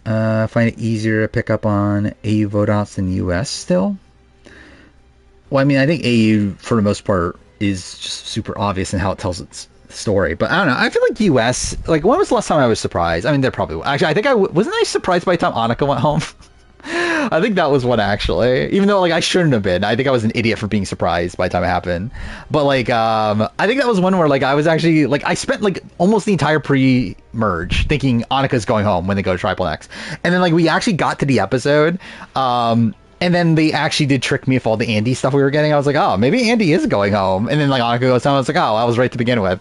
Find it easier to pick up on AU vote outs than US still? Well, I mean, I think AU, for the most part, is just super obvious in how it tells its story. But I don't know. I feel like US... Like, when was the last time I was surprised? I mean, there probably... Actually, I think wasn't I surprised by the time Annika went home? I think that was one, actually. Even though, like, I shouldn't have been. I think I was an idiot for being surprised by the time it happened. But, like, I think that was one where, like, I was actually... Like, I spent, like, almost the entire pre-merge thinking Annika's going home when they go to Triple X. And then, like, we actually got to the episode, and then they actually did trick me with all the Andy stuff we were getting. I was like, oh, maybe Andy is going home. And then, like, Annika goes home. I was like, oh, I was right to begin with.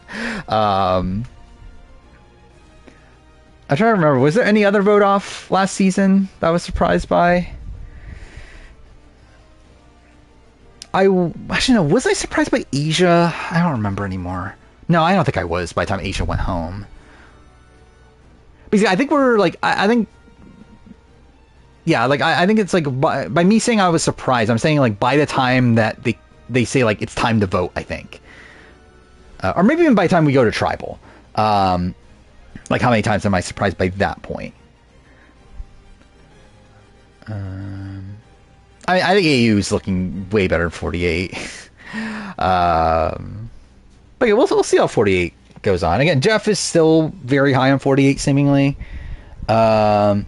I'm trying to remember. Was there any other vote off last season that I was surprised by? Actually, no. Was I surprised by Asia? I don't remember anymore. No, I don't think I was by the time Asia went home. Because I think we're like, I think, yeah, like I think it's like by me saying I was surprised, I'm saying like by the time that they say like it's time to vote, I think, or maybe even by the time we go to tribal. Like, how many times am I surprised by that point? I think AU is looking way better than 48. But yeah, we'll see how 48 goes on. Again, Jeff is still very high on 48, seemingly. Talking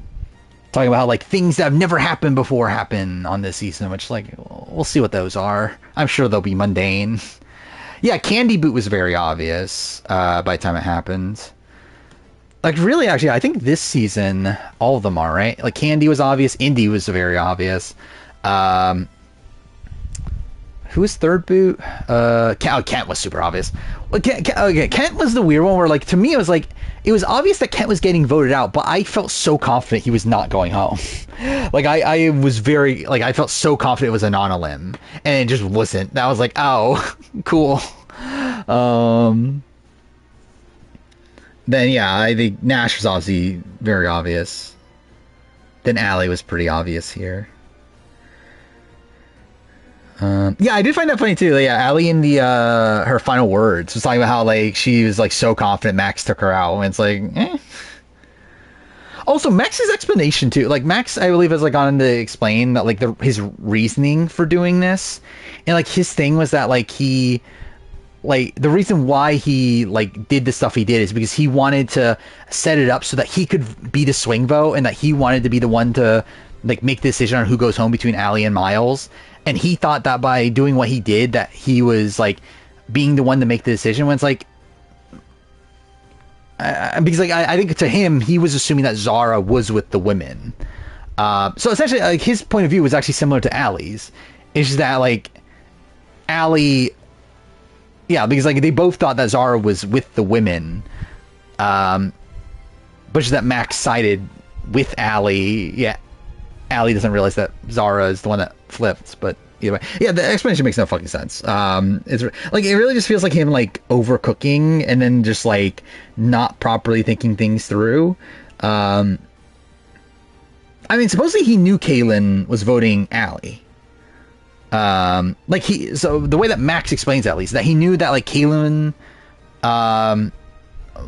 about how, like, things that have never happened before happen on this season, which, like, we'll see what those are. I'm sure they'll be mundane. Yeah, Candy Boot was very obvious by the time it happened. Like, really, actually, I think this season, all of them are, right? Like, Candy was obvious. Indy was very obvious. Who was third boot? Kent was super obvious. Well, Kent was the weird one where, like, to me, it was like, it was obvious that Kent was getting voted out, but I felt so confident he was not going home. Like, I was very, like, I felt so confident it was an on a limb, and it just wasn't. I was like, oh, cool. Then, yeah, I think Nash was obviously very obvious. Then Allie was pretty obvious here. Yeah, I did find that funny, too. Like, yeah, Allie in the, her final words was talking about how, like, she was, like, so confident Max took her out. And it's like, eh. Also, Max's explanation, too. Like, Max, I believe, has, like, gone on to explain that, like, his reasoning for doing this. And, like, his thing was that, like, he... Like, the reason why he, like, did the stuff he did is because he wanted to set it up so that he could be the swing vote, and that he wanted to be the one to, like, make the decision on who goes home between Allie and Miles. And he thought that by doing what he did, that he was, like, being the one to make the decision, when it's like... because, like, I think to him, he was assuming that Zara was with the women. So, essentially, like, his point of view was actually similar to Allie's. It's just that, like, Allie... Yeah, because, like, they both thought that Zara was with the women. But just that Max sided with Allie. Yeah, Allie doesn't realize that Zara is the one that flipped. But, either way. Yeah, the explanation makes no fucking sense. It's like it really just feels like him like overcooking and then just like not properly thinking things through. I mean, supposedly he knew Kaylin was voting Allie. So the way that Max explains it, at least, that he knew that like Kaylin,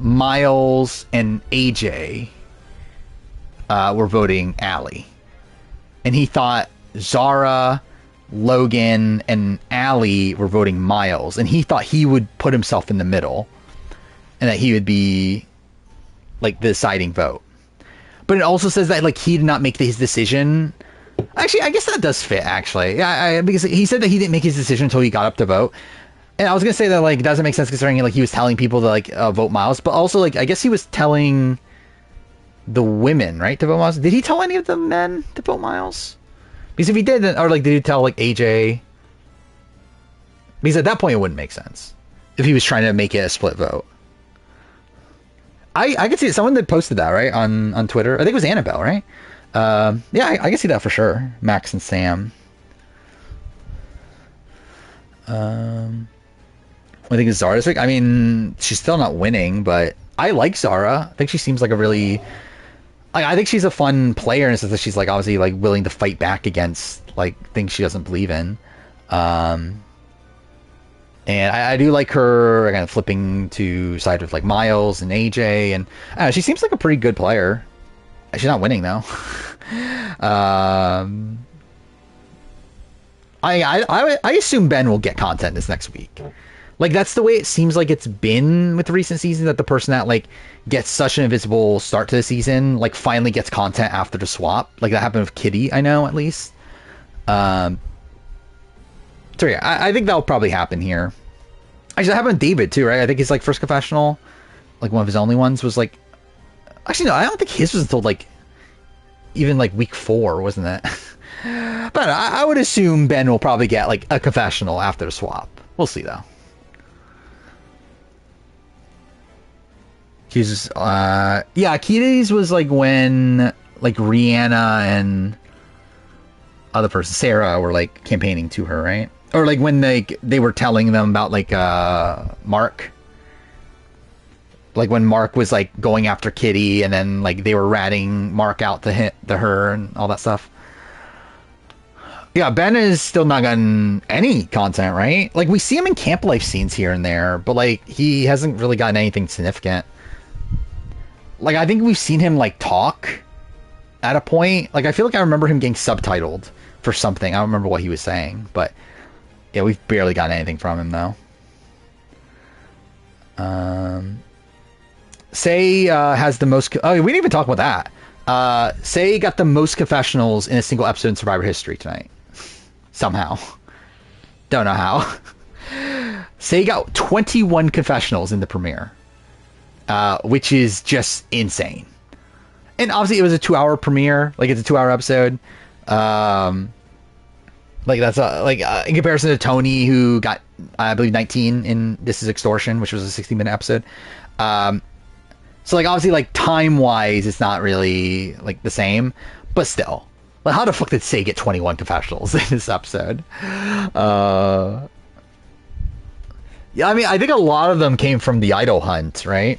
Miles, and AJ were voting Allie, and he thought Zara, Logan, and Allie were voting Miles, and he thought he would put himself in the middle, and that he would be like the deciding vote. But it also says that like he did not make his decision. Actually, I guess that does fit. Actually, yeah, because he said that he didn't make his decision until he got up to vote. And I was gonna say that like it doesn't make sense considering like he was telling people to like vote Miles, but also like I guess he was telling the women, right, to vote Miles. Did he tell any of the men to vote Miles? Because if he did, then, or like did he tell like AJ? Because at that point it wouldn't make sense if he was trying to make it a split vote. I could see it. Someone that posted that right on Twitter. I think it was Annabelle, right? Yeah, I can see that for sure. Max and Sam. I think it's Zara this week. I mean, she's still not winning, but I like Zara. I think she seems like a really... I think she's a fun player in the sense that she's like obviously like willing to fight back against like things she doesn't believe in. And I do like her again flipping to side with like Miles and AJ, and I don't know, she seems like a pretty good player. She's not winning though. I assume Ben will get content this next week. Like that's the way it seems like it's been with the recent season, that the person that like gets such an invisible start to the season like finally gets content after the swap. Like that happened with Kitty, I know, at least. So yeah, I think that'll probably happen here. Actually, that happened with David too, right? I think his like first confessional, like one of his only ones, was like... Actually, no, I don't think his was until like even like week 4, wasn't it? But I would assume Ben will probably get like a confessional after the swap. We'll see though. He's yeah, Kitty's was like when like Rihanna and other person Sarah were like campaigning to her, right? Or like when they were telling them about like Mark, like when Mark was like going after Kitty, and then like they were ratting Mark out to her and all that stuff. Yeah, Ben is still not gotten any content, right? Like we see him in camp life scenes here and there, but like he hasn't really gotten anything significant. Like I think we've seen him like talk at a point. Like I feel like I remember him getting subtitled for something. I don't remember what he was saying, but yeah, we've barely gotten anything from him though. Say has the most... Oh, we didn't even talk about that. Say got the most confessionals in a single episode in Survivor history tonight. Somehow. Don't know how. Say got 21 confessionals in the premiere. Which is just insane. And obviously it was a 2-hour premiere. Like it's a 2-hour episode. Like that's in comparison to Tony, who got I believe 19 in This Is Extortion, which was a 60-minute episode. So like obviously like time wise it's not really like the same, but still, like how the fuck did Say get 21 confessionals in this episode? Yeah, I mean I think a lot of them came from the idol hunt, right?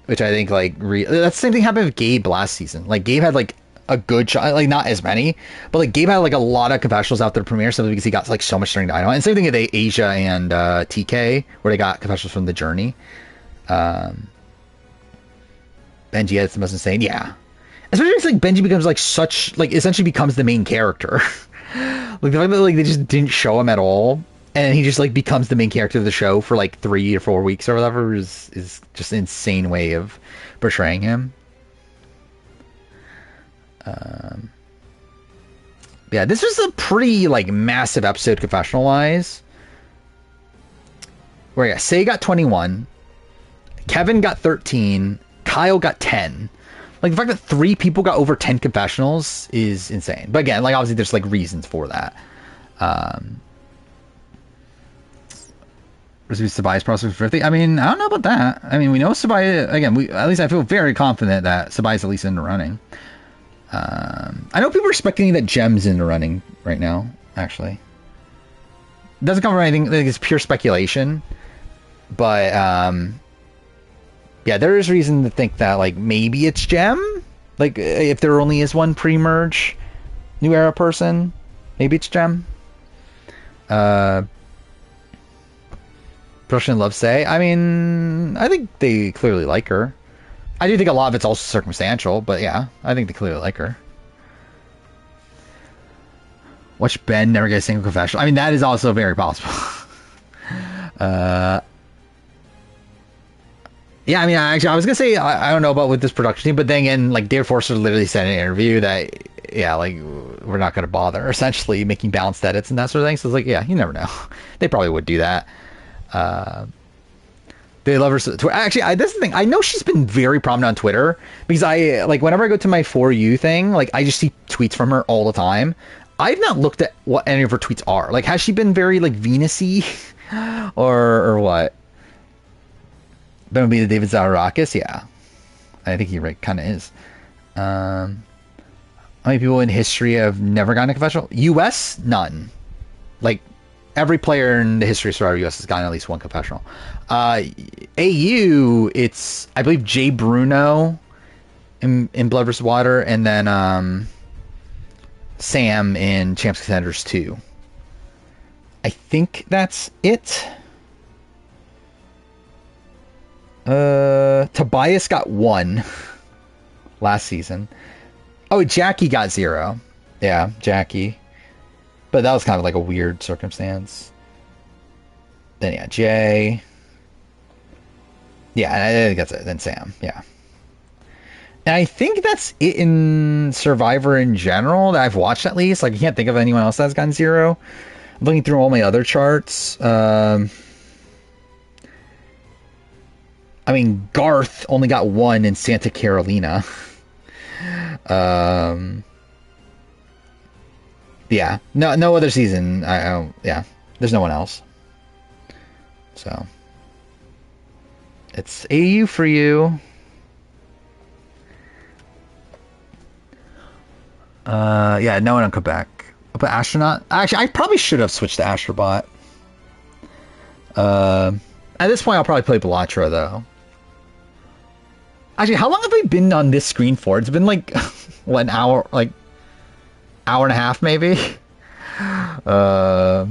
Which I think like that's the same thing happened with Gabe last season. Like Gabe had like a good shot, like not as many, but like Gabe had like a lot of confessionals after the premiere simply because he got like so much during the idol. And same thing with Asia and TK, where they got confessionals from the journey. Benji, that's the most insane. Yeah, especially if like Benji becomes like such like essentially becomes the main character. Like the fact that like they just didn't show him at all, and he just like becomes the main character of the show for like 3 or 4 weeks or whatever is just an insane way of portraying him. Yeah, this was a pretty like massive episode confessional wise. Where yeah, Say got 21, Kevin got 13, Kyle got 10. Like the fact that 3 people got over 10 confessionals is insane. But again, like obviously there's like reasons for that. Sabai's process for 50. I mean, I don't know about that. I mean, we know Sabai again. At least I feel very confident that Sabai's at least in the running. I know people are speculating that Gem's in the running right now, actually. It doesn't come from anything, like, it's pure speculation. But, yeah, there is reason to think that, like, maybe it's Gem. Like, if there only is one pre-merge New Era person, maybe it's Gem. Production Love Say. I mean, I think they clearly like her. I do think a lot of it's also circumstantial, but yeah, I think they clearly like her. Watch Ben never get a single confessional. I mean, that is also very possible. Yeah, I mean, actually, I was gonna say I don't know about with this production team, but then again, like Dave Forster literally said in an interview that yeah, like we're not gonna bother essentially making balanced edits and that sort of thing. So it's like, yeah, you never know. They probably would do that. They love her. Actually, this is the thing. I know she's been very prominent on Twitter because I like whenever I go to my For You thing, like I just see tweets from her all the time. I've not looked at what any of her tweets are. Like, has she been very like Venus-y or what? Ben would be the David Zaharakis, yeah. I think he right kind of is. How many people in history have never gotten a confessional? U.S. None. Like every player in the history of Survivor U.S. has gotten at least one confessional. AU, it's I believe Jay Bruno in Blood vs. Water, and then Sam in Champs Contenders 2. I think that's it. Tobias got 1 last season. Oh, Jackie got 0. Yeah, Jackie. But that was kind of like a weird circumstance. Then yeah, Jay. Yeah, I think that's it. Then Sam, yeah. And I think that's it in Survivor in general that I've watched at least. Like, I can't think of anyone else that's gotten 0. I'm looking through all my other charts. I mean, Garth only got 1 in Santa Carolina. Yeah, no other season. Yeah, there's no one else. So it's AU for you. Yeah, no one on Quebec. But Astronaut. Actually, I probably should have switched to Astrobot. At this point, I'll probably play Belatra though. Actually, how long have we been on this screen for? It's been like what, an hour, like hour and a half maybe. Yeah,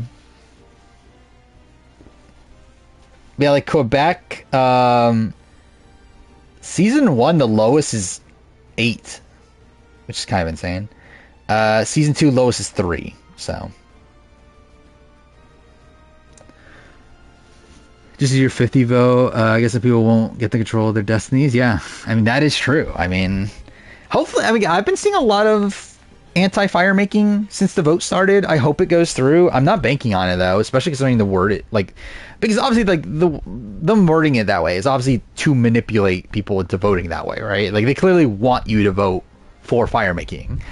like Quebec, season 1 the lowest is 8, which is kind of insane. Season 2 lowest is 3, so just your 50 vote. I guess that people won't get the control of their destinies. Yeah, I mean that is true. I mean, hopefully, I mean I've been seeing a lot of anti-fire making since the vote started. I hope it goes through. I'm not banking on it though, especially considering the word it like, because obviously like them wording it that way is obviously to manipulate people into voting that way, right? Like they clearly want you to vote for fire making.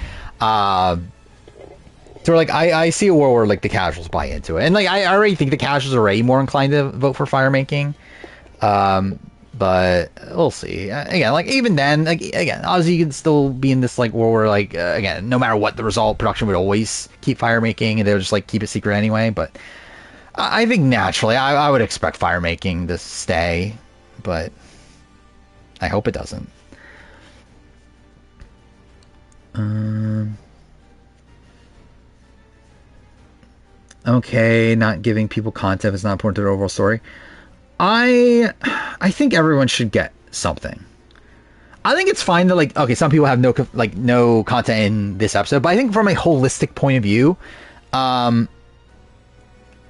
So like I see a world where like the casuals buy into it, and like I already think the casuals are already more inclined to vote for fire making. But we'll see. Again, like even then, like again, obviously you can still be in this like world where like again, no matter what the result, production would always keep fire making, and they'll just like keep it secret anyway. But I think naturally, I would expect fire making to stay, but I hope it doesn't. Okay, not giving people content is not important to the overall story. I think everyone should get something. I think it's fine that like okay, some people have no content in this episode, but I think from a holistic point of view, I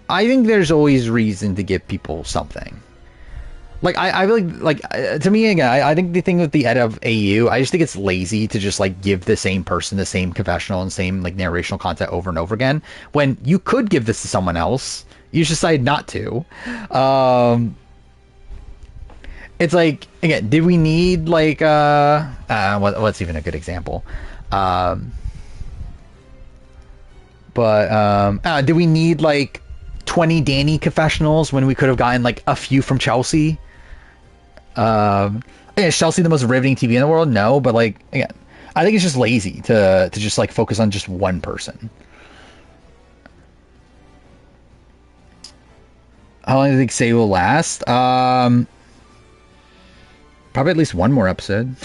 think there's always reason to give people something. Like I really like to me again. I think the thing with the edit of AU, I just think it's lazy to just like give the same person the same confessional and same like narrational content over and over again when you could give this to someone else. You just decided not to. It's like again, did we need like what's even a good example? Did we need like 20 Danny confessionals when we could have gotten like a few from Chelsea? Is Chelsea the most riveting TV in the world? No, but like again, I think it's just lazy to just like focus on just one person. How long do you think Say will last? Probably at least one more episode.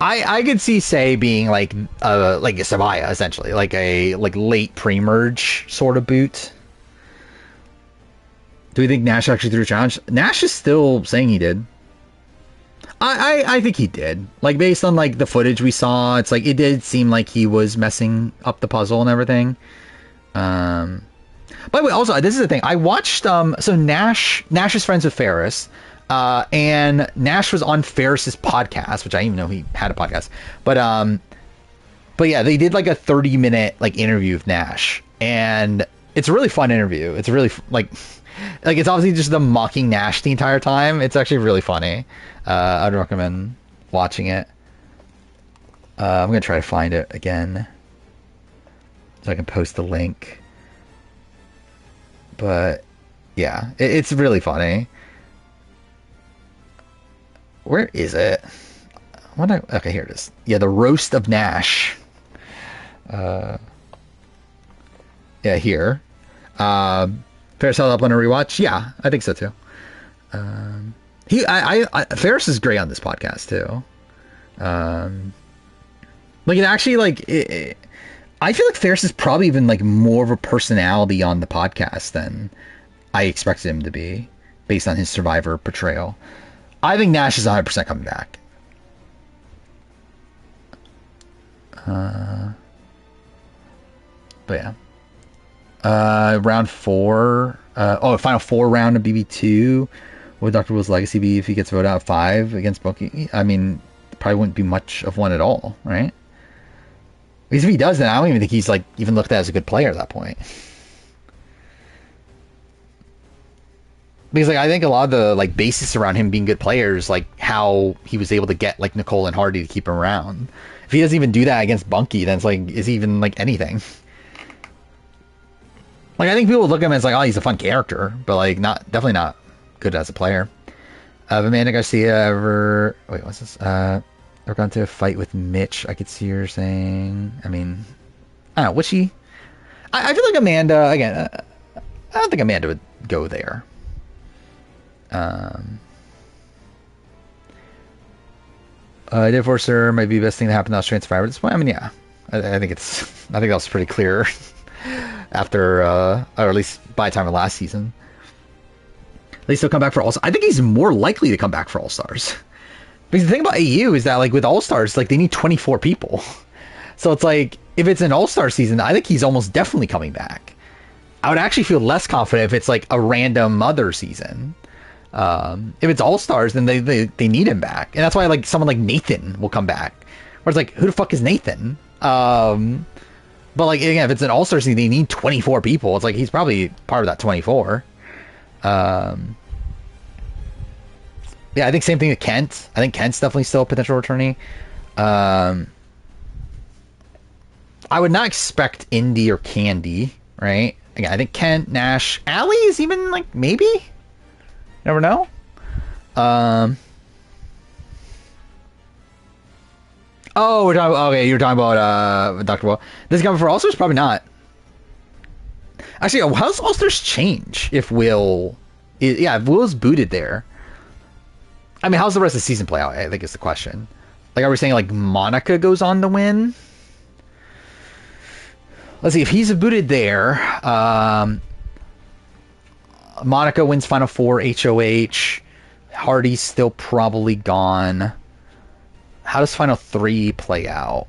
I could see Say being like a Sabaya essentially, like a late pre-merge sort of boot. Do we think Nash actually threw a challenge? Nash is still saying he did. I think he did. Like based on like the footage we saw, it's like it did seem like he was messing up the puzzle and everything. By the way, also this is the thing. I watched so Nash is friends with Ferris. And Nash was on Ferris's podcast, which I didn't even know he had a podcast. But yeah, they did like a 30-minute like interview with Nash, and it's a really fun interview. It's really like it's obviously just them mocking Nash the entire time. It's actually really funny. I'd recommend watching it. I'm gonna try to find it again so I can post the link. But yeah, it's really funny. Where is it? Okay, here it is. Yeah, the roast of Nash. Yeah, here. Ferris held up on a rewatch. Yeah, I think so too. Ferris is great on this podcast too. Like it actually I feel like Ferris is probably even like more of a personality on the podcast than I expected him to be, based on his Survivor portrayal. I think Nash is 100% coming back. But yeah. Round 4. Final 4 round of BB2. Would Dr. Will's legacy be if he gets voted out of 5 against Bucky? I mean, probably wouldn't be much of one at all, right? Because if he does, then I don't even think he's like even looked at as a good player at that point. Because like I think a lot of the like basis around him being good players, like how he was able to get like Nicole and Hardy to keep him around. If he doesn't even do that against Bunky, then it's like, is he even like anything? Like I think people would look at him as like, oh, he's a fun character, but like definitely not good as a player. Amanda Garcia ever what's this? Ever gone to a fight with Mitch? I could see her saying. I mean, I don't know. Would she? I feel like Amanda again. I don't think Amanda would go there. Divorcer might be the best thing that happened to Australian Survivor at this point. I mean, yeah, I think that was pretty clear after, or at least by the time of last season. At least he'll come back for All Stars. I think he's more likely to come back for All Stars. Because the thing about AU is that, like, with All Stars, like, they need 24 people. So it's like, if it's an All Star season, I think he's almost definitely coming back. I would actually feel less confident if it's like a random other season. If it's All Stars, then they need him back, and that's why like someone like Nathan will come back. Where it's like, who the fuck is Nathan? But like again, if it's an All Star season, they need 24 people. It's like he's probably part of that 24. Yeah, I think same thing with Kent. I think Kent's definitely still a potential returnee. I would not expect Indy or Candy, right? Again, I think Kent, Nash, Allie is even like maybe. Never know. Oh, you're talking about Dr. Will. This guy for All-Stars? Probably not. Actually, how does All-Stars change if Will... if Will's booted there? I mean, how's the rest of the season play out? I think is the question. Like, are we saying, like, Monica goes on to win? Let's see, if he's booted there... Monica wins Final Four, HOH. Hardy's still probably gone. How does Final 3 play out?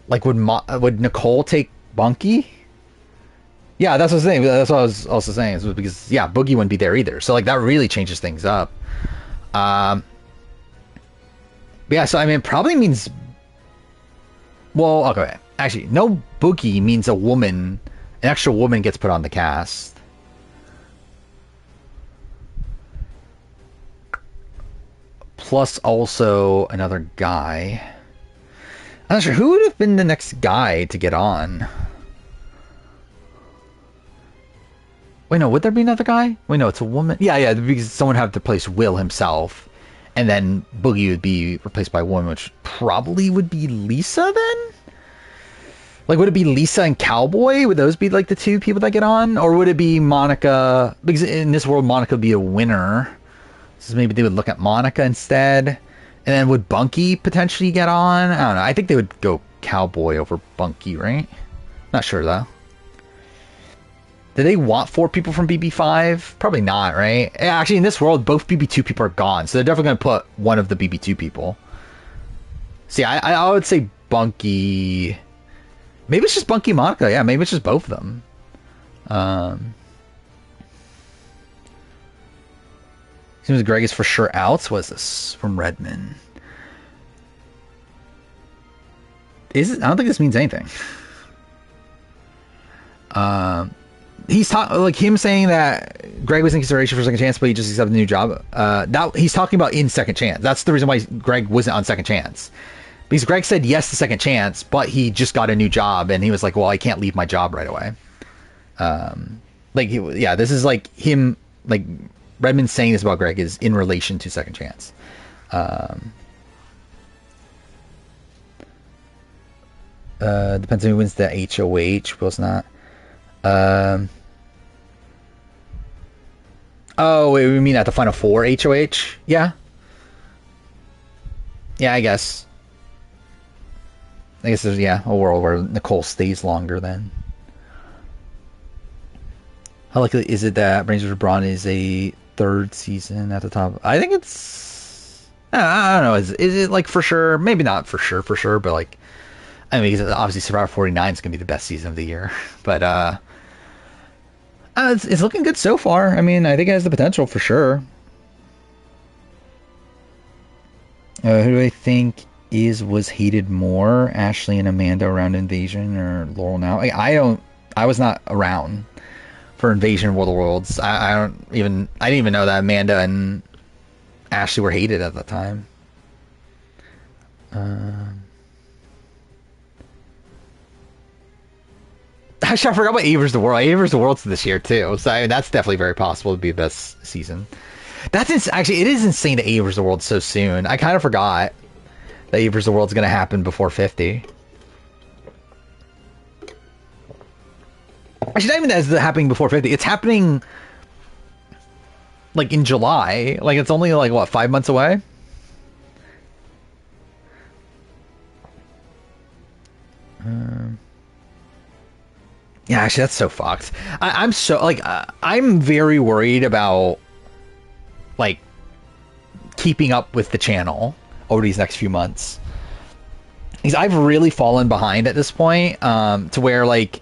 Like, would Nicole take Bunky? Yeah, that's what I was saying. That's what I was also saying. Is because, yeah, Boogie wouldn't be there either. So, like, that really changes things up. But yeah, so, I mean, it probably means... Well, okay. Actually, no Boogie means an extra woman gets put on the cast. Plus also another guy. I'm not sure who would have been the next guy to get on. Wait, no, would there be another guy? Wait, no, it's a woman. Yeah, because someone had to replace Will himself. and then Boogie would be replaced by a woman, which probably would be Lisa then. Like, would it be Lisa and Cowboy? Would those be like the two people that get on, or would it be Monica? Because in this world, Monica would be a winner, so maybe they would look at Monica instead. And then would Bunky potentially get on? I don't know. I think they would go Cowboy over Bunky, right? Not sure though. Do they want 4 people from BB5? Probably not, right? Actually, in this world, both BB2 people are gone, so they're definitely going to put one of the BB2 people. See, I would say Bunky. Maybe it's just Bunky Monica. Yeah, maybe it's just both of them. Seems Greg is for sure out. What is this from Redmond? Is it? I don't think this means anything. He's talking like him saying that Greg was in consideration for second chance, but he just accepted a new job. That he's talking about in second chance. That's the reason why Greg wasn't on second chance. Because Greg said yes to second chance, but he just got a new job, and he was like, "Well, I can't leave my job right away." This is like him, like Redmond saying this about Greg is in relation to second chance. Depends on who wins the HOH. Will's not. Oh, wait, we mean at the final 4 HOH? Yeah. Yeah, I guess. There's, a world where Nicole stays longer then. How likely is it that Rangers of Braun is a 3rd season at the top? I think it's... I don't know. Is it like for sure? Maybe not for sure, but like... I mean, obviously Survivor 49 is going to be the best season of the year. But, it's looking good so far. I mean, I think it has the potential for sure. Who do I think was hated more? Ashley and Amanda around Invasion, or Laurel now? I was not around for Invasion World of Worlds. I didn't even know that Amanda and Ashley were hated at the time. Actually, I forgot about Avers the World. Avers the World's this year too, so I mean, that's definitely very possible to be the best season. Actually, it is insane that Avers the World's so soon. I kind of forgot that Avers the World's going to happen before 50. Actually, not even that it's happening before 50. It's happening like in July. Like it's only like what, 5 months away. Yeah, actually, that's so fucked. I'm so like I'm very worried about like keeping up with the channel over these next few months, because I've really fallen behind at this point, to where like,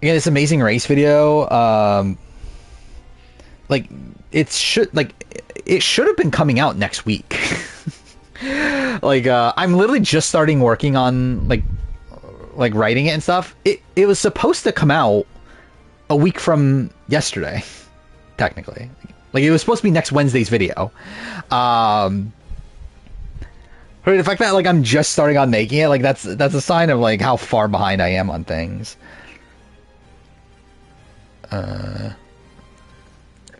again, this Amazing Race video, like it should have been coming out next week. Like I'm literally just starting working on like writing it and stuff. It was supposed to come out a week from yesterday, technically. Like it was supposed to be next Wednesday's video. But the fact that like I'm just starting on making it, like that's a sign of like how far behind I am on things. Could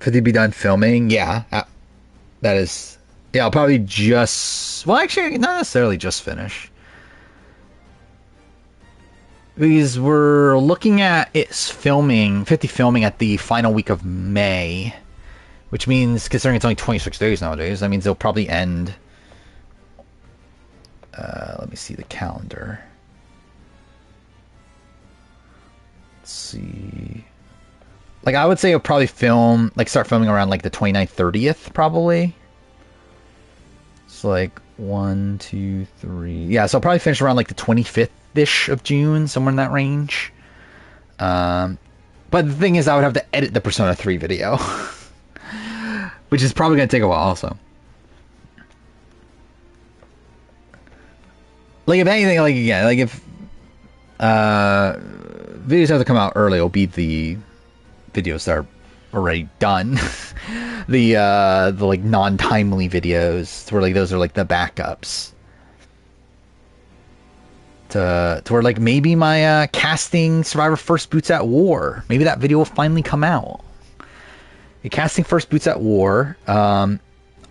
they be done filming? Yeah, that is. Yeah, I'll probably just. Well, actually, not necessarily just finish. Because we're looking at it's 50 filming at the final week of May, which means, considering it's only 26 days nowadays, that means they'll probably end. Let me see the calendar. Let's see. Like, I would say I'll probably start filming around like the 29th, 30th, probably. So like 1, 2, 3. Yeah, so I'll probably finish around like the 25th-ish of June, somewhere in that range. But the thing is, I would have to edit the Persona 3 video, which is probably going to take a while also. Like, if anything, like, again, like, if videos have to come out early, it'll be the videos that are already done. the like non-timely videos, where like those are like the backups. To where like maybe my casting Survivor First Boots at War, maybe that video will finally come out. Casting First Boots at War.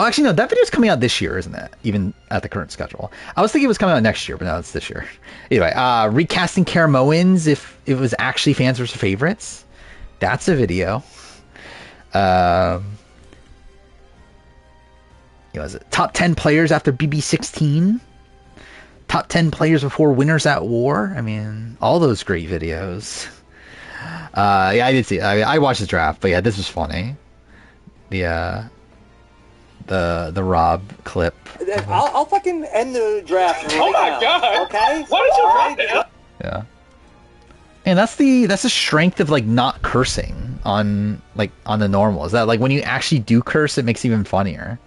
Oh, actually, no, that video's coming out this year, isn't it? Even at the current schedule. I was thinking it was coming out next year, but no, it's this year. Anyway, recasting Caramoans if it was actually fans versus favorites. That's a video. What was it? Top 10 players after BB16. Top 10 players before Winners at War. I mean, all those great videos. Yeah, I did see it. I watched the draft, but yeah, this was funny. The Rob clip. I'll fucking end the draft right Oh my now, god! okay? Why did you write that? Yeah. And that's the strength of like not cursing on the normal. Is that like when you actually do curse, it makes it even funnier.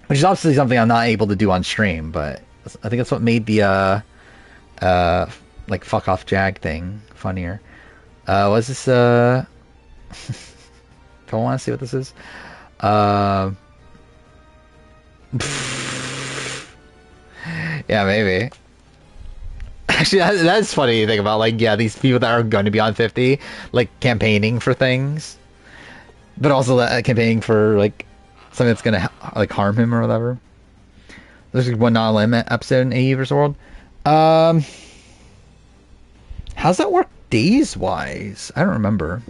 Which is obviously something I'm not able to do on stream, but I think that's what made the like fuck off Jag thing funnier. Was this don't want to see what this is. Yeah, maybe. Actually, that's funny to think about. Like, yeah, these people that are going to be on 50, like campaigning for things, but also campaigning for like something that's gonna like harm him or whatever. There's like one non-limit episode in AE vs World. How's that work days wise? I don't remember.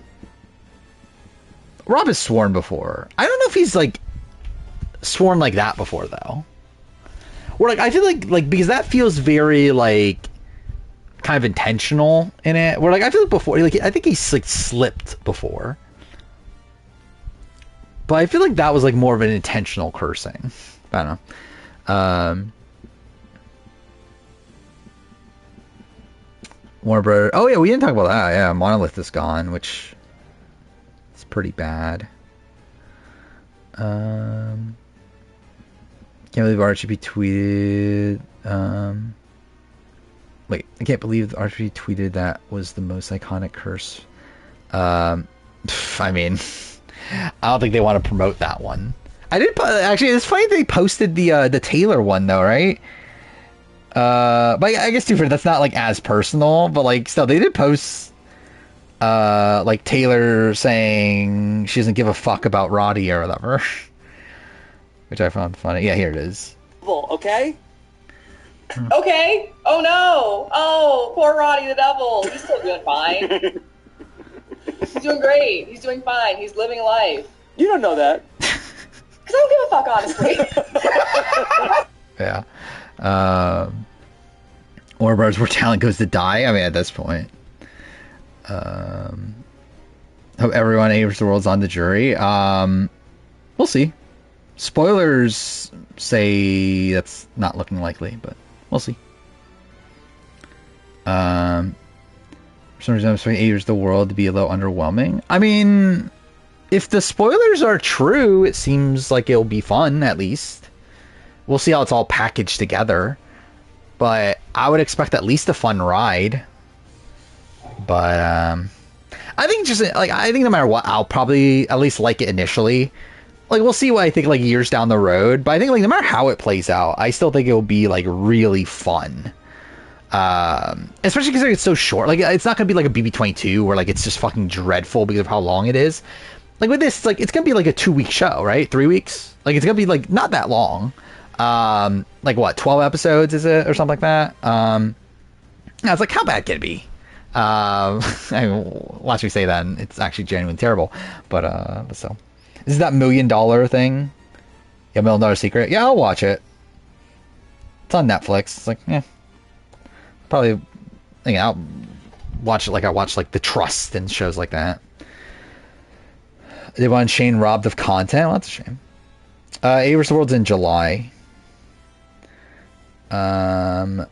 Rob has sworn before. I don't know if he's like sworn like that before though. Or like I feel like because that feels very like kind of intentional in it. Where like I feel like before, like I think he's like slipped before. But I feel like that was like more of an intentional cursing. I don't know. Warner Brothers. Oh yeah, we didn't talk about that. Yeah, Monolith is gone, which is pretty bad. Can't believe RGB tweeted. Wait, I can't believe RGB tweeted that was the most iconic curse. I mean, I don't think they want to promote that one. I did actually. It's funny they posted the Taylor one though, right? But I guess too, that's not like as personal, but like still, they did post like Taylor saying she doesn't give a fuck about Roddy or whatever, which I found funny. Yeah, here it is. Okay? Okay. Oh no. Oh, poor Roddy the Devil. He's still doing fine. He's doing great. He's doing fine. He's living life. You don't know that. Because I don't give a fuck, honestly. Yeah. Or Brothers where talent goes to die. I mean, at this point. Hope everyone in the world's on the jury. We'll see. Spoilers say that's not looking likely, but we'll see. For some reason, I'm expecting Avers the World to be a little underwhelming. I mean, if the spoilers are true, it seems like it'll be fun, at least. We'll see how it's all packaged together. But I would expect at least a fun ride. But I think no matter what, I'll probably at least like it initially. Like, we'll see what I think like years down the road. But I think like no matter how it plays out, I still think it'll be like really fun. Especially because it's so short. Like, it's not gonna be like a BB22 where like it's just fucking dreadful because of how long it is. Like with this, like it's gonna be like a 2-week show, right? 3 weeks. Like it's gonna be like not that long. Like what, 12 episodes is it or something like that? I was like, how bad can it be? I mean, watch me say that, and it's actually genuinely terrible. But so, is that $1 million thing? Yeah, $1 million secret. Yeah, I'll watch it. It's on Netflix. It's like, probably. Yeah, I'll watch it like I watch like The Trust and shows like that. They want Shane robbed of content. Well, that's a shame. Avers the World's in July. Well,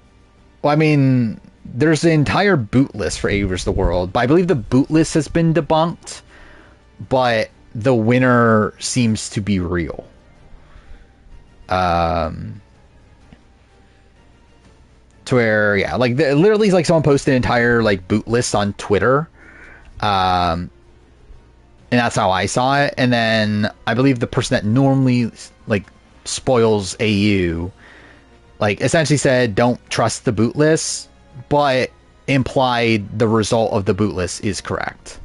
I mean, there's the entire boot list for Avers the World, but I believe the boot list has been debunked, but the winner seems to be real. To where, yeah, like literally, like someone posted an entire like boot list on Twitter, and that's how I saw it. And then I believe the person that normally like spoils AU, like essentially said, don't trust the boot list, but implied the result of the boot list is correct.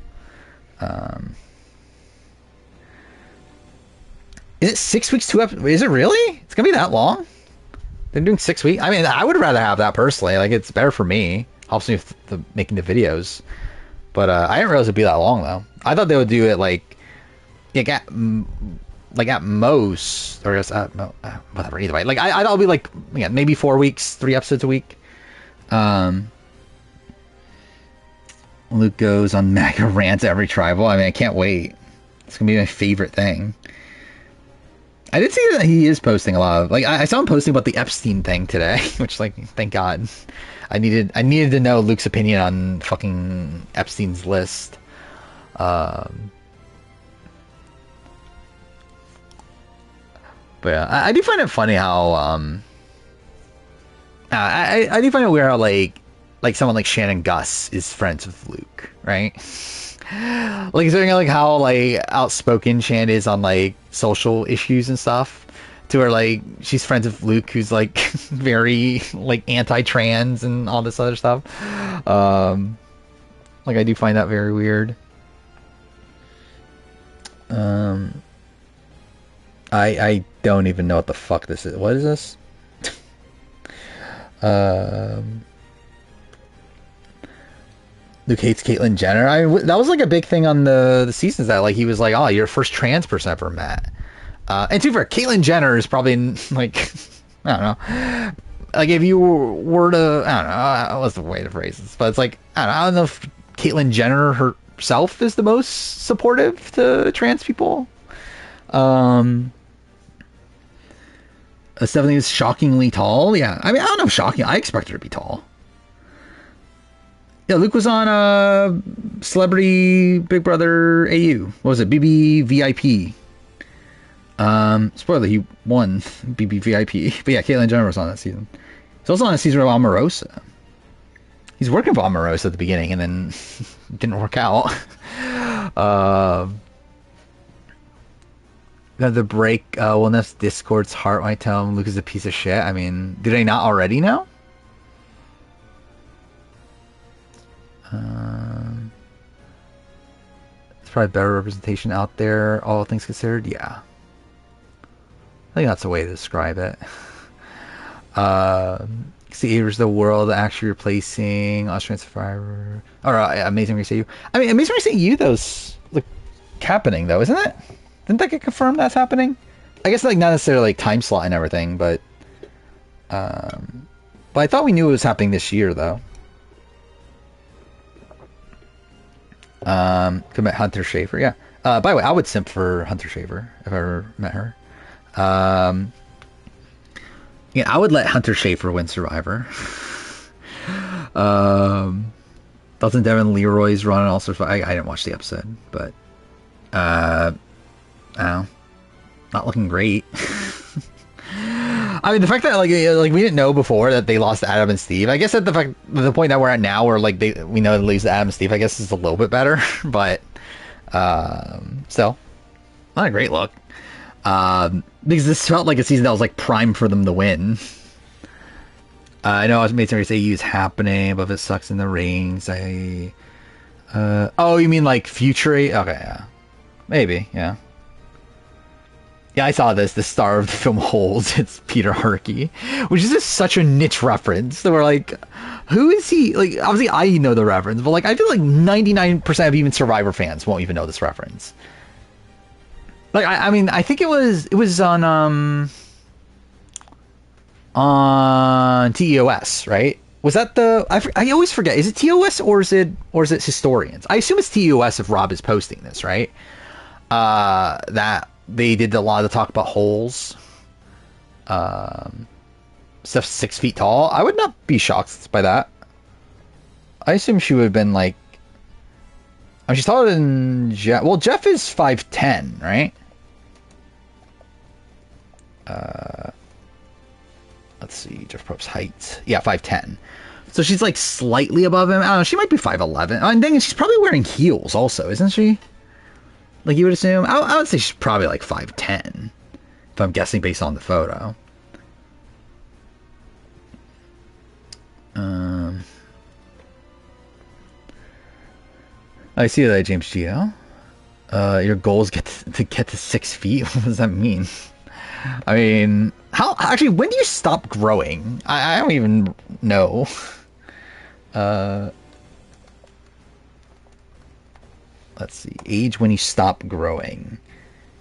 Is it 6 weeks, 2 episodes? Is it really? It's gonna be that long? They're doing 6 weeks. I mean, I would rather have that personally. Like, it's better for me. Helps me with making the videos. But I didn't realize it'd be that long though. I thought they would do it like at most, or just whatever. Either way, like I thought it'd be like maybe 4 weeks, 3 episodes a week. Luke goes on mega rants every tribal. I mean, I can't wait. It's gonna be my favorite thing. I did see that he is posting a lot of, like, I saw him posting about the Epstein thing today, which, like, thank God. I needed to know Luke's opinion on fucking Epstein's list. But yeah, I do find it funny how I do find it weird how like someone like Shannon Gus is friends with Luke, right? Like, considering like how like outspoken Shan is on like social issues and stuff, to where like she's friends with Luke, who's like very like anti-trans and all this other stuff. Like, I do find that very weird. I don't even know what the fuck this is. What is this? Luke hates Caitlyn Jenner. That was like a big thing on the seasons, that like he was like, oh, you're the first trans person I ever met. And to be fair, Caitlyn Jenner is probably like, I don't know, like if you were to, I don't know, what's the way to phrase this, but it's like, I don't know if Caitlyn Jenner herself is the most supportive to trans people. Stephanie is shockingly tall. Yeah, I mean, I don't know if shocking. I expect her to be tall. Yeah, Luke was on Celebrity Big Brother AU. What was it? BBVIP. Spoiler, he won BBVIP. But yeah, Caitlyn Jenner was on that season. He's also on a season of Omarosa. He's working for Omarosa at the beginning, and then didn't work out. The break, well, that's Discord's heart might tell him Luke is a piece of shit. I mean, did I not already know? It's probably better representation out there, all things considered. Yeah, I think that's a way to describe it. Creators of the world actually replacing Austrian Survivor, or Amazing Race U. I mean, Amazing Race U, those like happening though, isn't it? Didn't that get confirmed that's happening? I guess like not necessarily like time slot and everything, but I thought we knew it was happening this year though. Could met Hunter Schafer, yeah. By the way, I would simp for Hunter Schafer if I ever met her. Yeah, I would let Hunter Schafer win Survivor. Dalton Devin Leroy's run and also I didn't watch the episode, but I don't know, not looking great. I mean, the fact that like we didn't know before that they lost Adam and Steve. I guess at the point that we're at now, where like we know they lose Adam and Steve, I guess is a little bit better, but still not a great look. Because this felt like a season that was like prime for them to win. I know I was made somebody say use happening, but if it sucks in the rings, oh, you mean like future? Okay, yeah, maybe, yeah. Yeah, I saw this. The star of the film Holes. It's Peter Harkey, which is just such a niche reference. So we're like, who is he? Like, obviously I know the reference, but like I feel like 99% of even Survivor fans won't even know this reference. Like, I mean, I think it was on TEOS, right? Was that the? I always forget. Is it TOS or is it Historians? I assume it's TOS if Rob is posting this, right? That they did a lot of the talk about holes. Stuff 6 feet tall. I would not be shocked by that. I assume she would have been like. Oh, she's taller than Jeff. Well, Jeff is 5'10", right? Let's see, Jeff Probst's height. Yeah, 5'10". So she's like slightly above him. I don't know. She might be 5'11". And then she's probably wearing heels, also, isn't she? Like you would assume. I would say she's probably like 5'10", if I'm guessing based on the photo. I see that, James Gio. Your goal is to get to 6 feet. What does that mean? I mean, how actually? When do you stop growing? I don't even know. Let's see. Age when you stop growing.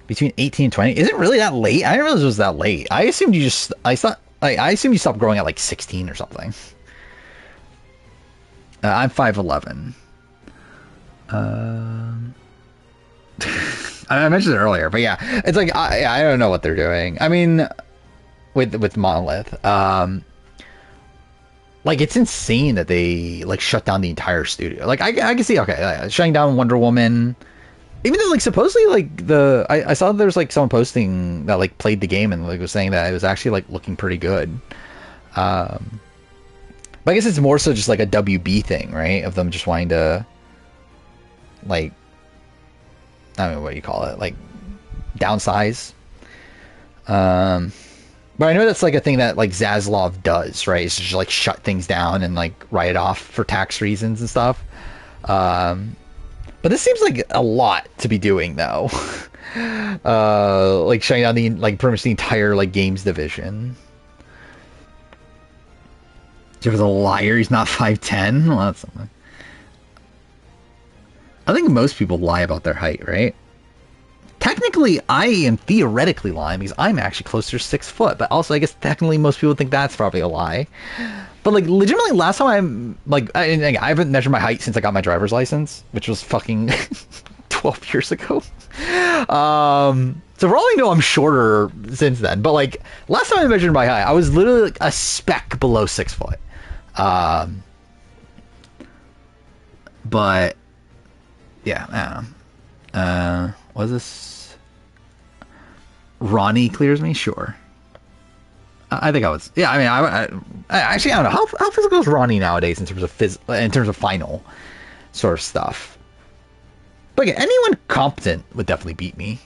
Between 18 and 20. Is it really that late? I didn't realize it was that late. I assumed you just. I assumed you stopped growing at like 16 or something. I'm 5'11". I mentioned it earlier, but yeah, it's like I don't know what they're doing. I mean, with Monolith, like it's insane that they like shut down the entire studio. Like I can see, okay, shutting down Wonder Woman, even though like supposedly like I saw there's like someone posting that like played the game and like was saying that it was actually like looking pretty good. But I guess it's more so just like a WB thing, right? Of them just wanting to like, I don't know what you call it, like downsize. But I know that's like a thing that like Zaslav does, right? It's just like shut things down and like write it off for tax reasons and stuff. But this seems like a lot to be doing though. Like shutting down the like pretty much the entire like games division. Jeff's a liar. He's not 5'10". Well, that's something. I think most people lie about their height, right? Technically, I am theoretically lying because I'm actually closer to 6 foot. But also, I guess technically most people think that's probably a lie. But like, legitimately, last time I'm like, I haven't measured my height since I got my driver's license, which was fucking 12 years ago. So for all I know, I'm shorter since then. But like, last time I measured my height, I was literally like a speck below 6 foot. But yeah, I don't know. Was this Ronnie clears me? Sure. I think I was. Yeah, I mean, I actually I don't know how physical is Ronnie nowadays in terms of final sort of stuff. But again, anyone competent would definitely beat me.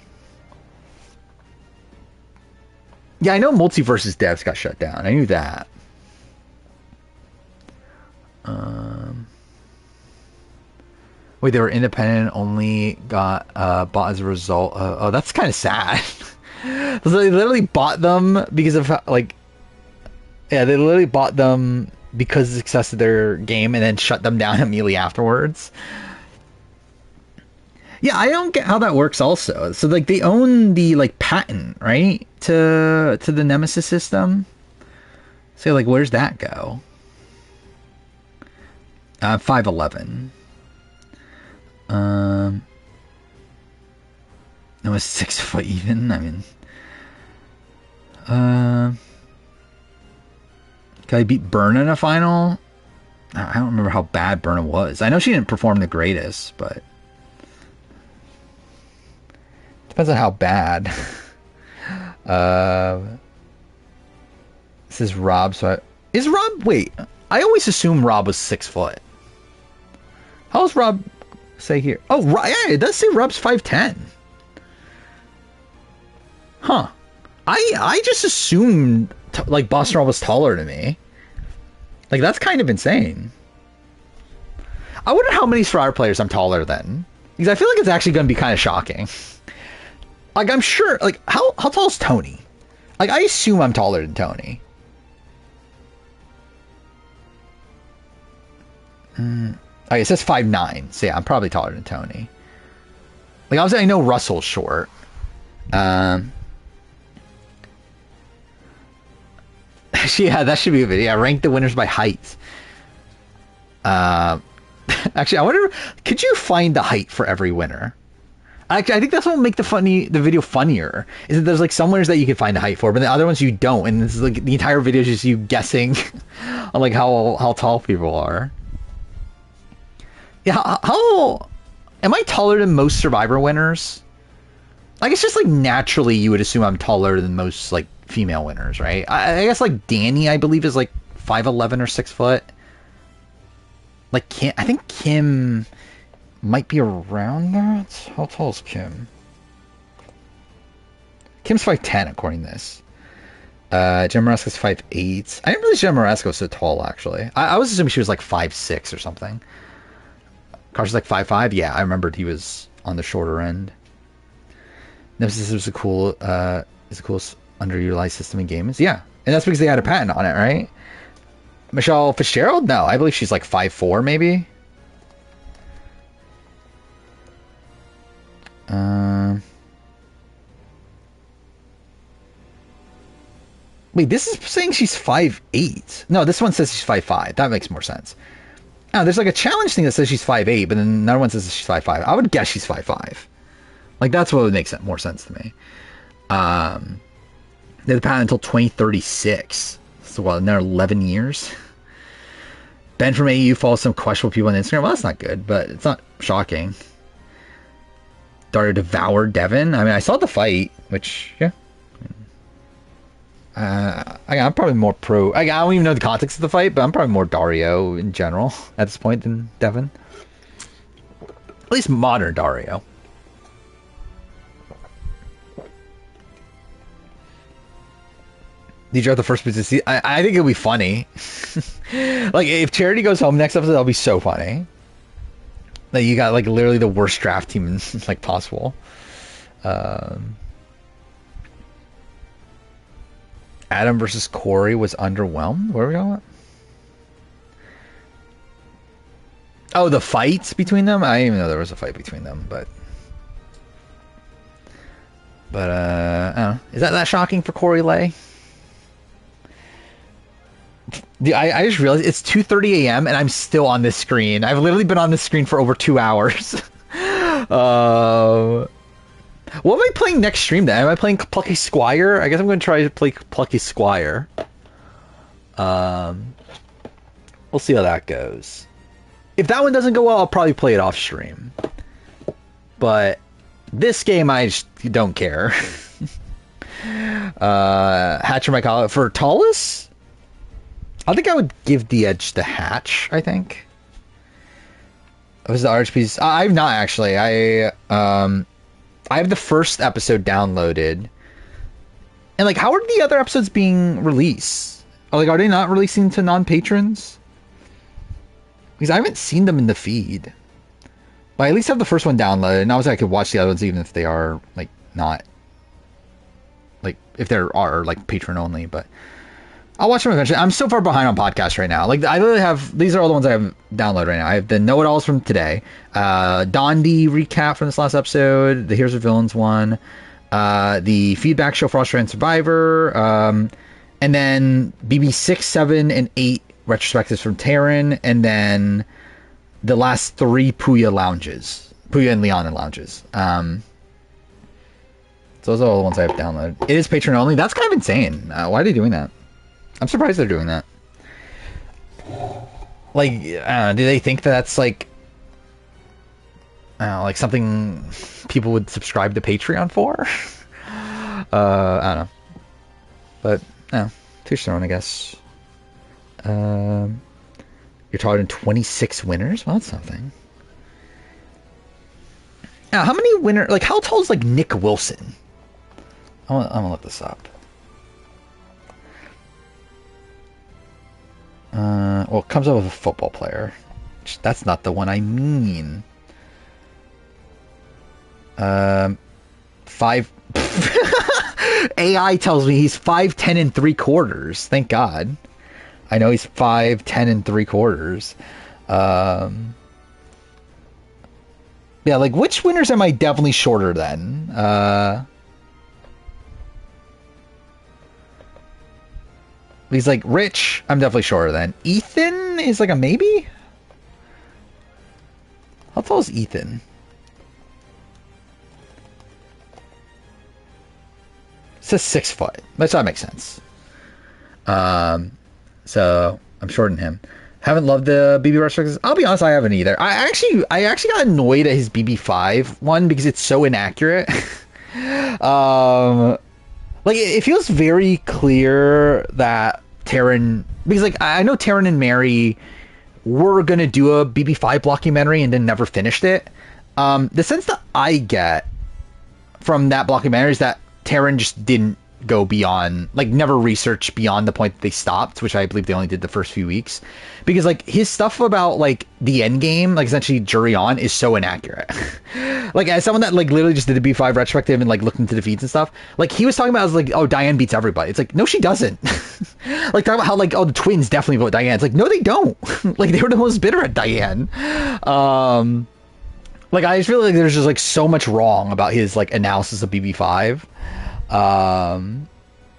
Yeah, I know Multiverse's devs got shut down. I knew that. Wait, they were independent, only got bought as a result. Oh, that's kind of sad. So they literally bought them because of like, yeah, they literally bought them because of the success of their game and then shut them down immediately afterwards. Yeah, I don't get how that works also. So like they own the like patent, right? To the Nemesis system. So like where's that go? 5'11". It was 6 foot even. I mean, can I beat Berna in a final? I don't remember how bad Berna was. I know she didn't perform the greatest, but depends on how bad. This is Rob. So is Rob? Wait, I always assume Rob was 6 foot. How does Rob say here? Oh, yeah, it does say Rob's 5'10". Huh. I just assumed like Boston Rob was taller than me. Like that's kind of insane. I wonder how many Survivor players I'm taller than. Because I feel like it's actually going to be kind of shocking. Like I'm sure, like how tall is Tony? Like I assume I'm taller than Tony. Okay, it says 5'9". So yeah, I'm probably taller than Tony. Like obviously I know Russell's short. Yeah, that should be a video. Yeah, rank the winners by height. Actually, I wonder, could you find the height for every winner? Actually, I think that's what will make the video funnier. Is that there's like some winners that you can find the height for, but the other ones you don't, and this is like the entire video is just you guessing on like how tall people are. Yeah, how am I taller than most Survivor winners? Like it's just like naturally you would assume I'm taller than most like female winners, right? I guess like Danny, I believe, is like 5'11" or 6 foot. Like Kim, I think Kim might be around that. How tall is Kim? Kim's 5'10" according to this. Jen Moresco's 5'8". I didn't realize Jen Moresco was so tall actually. I was assuming she was like 5'6" or something. Carson's like 5'5". Yeah, I remembered he was on the shorter end. Nemesis is a coolest underutilized system in games. Yeah, and that's because they had a patent on it, right? Michelle Fitzgerald? No, I believe she's like 5'4", maybe. Wait, this is saying she's 5'8". No, this one says she's 5'5". That makes more sense. Oh, there's like a challenge thing that says she's 5'8", but then another one says she's 5'5". I would guess she's 5'5". Like, that's what would make more sense to me. They have the patent until 2036. So, what, another 11 years? Ben from AU follows some questionable people on Instagram. Well, that's not good, but it's not shocking. Dario devoured Devin. I mean, I saw the fight, which, yeah. I'm probably more pro. I don't even know the context of the fight, but I'm probably more Dario in general at this point than Devin. At least modern Dario. Did you have the first bit to see? I think it'll be funny. Like, if Charity goes home next episode, that'll be so funny. Like, you got like literally the worst draft team like possible. Adam versus Corey was underwhelmed. Where are we going? Oh, the fights between them? I didn't even know there was a fight between them, but I don't know. Is that shocking for Corey Lay? I just realized it's 2:30 a.m. and I'm still on this screen. I've literally been on this screen for over 2 hours. What am I playing next stream then? Am I playing Plucky Squire? I guess I'm going to try to play Plucky Squire. We'll see how that goes. If that one doesn't go well, I'll probably play it off stream. But this game, I just don't care. Hatcher Mike for Tallus? I think I would give the edge to Hatch, I think. Was the RHPs? I've not actually. I have the first episode downloaded. And like, how are the other episodes being released? Are they not releasing to non-patrons? Because I haven't seen them in the feed. But I at least have the first one downloaded, and obviously I could watch the other ones even if they are like not, like if there are like patron only, but I'll watch them eventually. I'm so far behind on podcasts right now. Like, I literally have, these are all the ones I have downloaded right now. I have the Know-It-Alls from today, Dondi recap from this last episode, the Heroes of Villains one, the feedback show for Australian Survivor, and then BB 6, 7, and 8 retrospectives from Terran, and then the last 3 Puya and Leon lounges. So those are all the ones I have downloaded. It is patron only. That's kind of insane. Why are they doing that? I'm surprised they're doing that. Like, do they think that that's like, like something people would subscribe to Patreon for? I don't know. But, to each their own, I guess. You're talking 26 winners? Well, that's something. Now, how many winners, like, how tall is, like, Nick Wilson? I'm gonna look this up. Well, it comes up with a football player. That's not the one I mean. 5. AI tells me he's 5'10" and 3/4. Thank God. I know he's 5'10" and 3/4. Yeah, like, which winners am I definitely shorter than? He's like Rich. I'm definitely shorter than. Ethan is like a maybe. How tall is Ethan? It says 6 foot. Which that makes sense. So I'm shorter than him. Haven't loved the BB retrospectives. I'll be honest, I haven't either. I actually got annoyed at his BB5 one because it's so inaccurate. Like, it feels very clear that Terran, because like I know Terran and Mary were gonna do a BB5 blockumentary and then never finished it. The sense that I get from that blockumentary is that Terran just didn't go beyond, like, never research beyond the point that they stopped, which I believe they only did the first few weeks, because like his stuff about like the end game, like essentially jury on, is so inaccurate. Like, as someone that like literally just did the B5 retrospective and like looked into the feeds and stuff, like he was talking about, I was like, oh, Diane beats everybody. It's like, no, she doesn't. Like, talking about how like, oh, the twins definitely vote Diane. It's like, no, they don't. Like, they were the most bitter at Diane. Like, I just feel like there's just like so much wrong about his like analysis of BB5.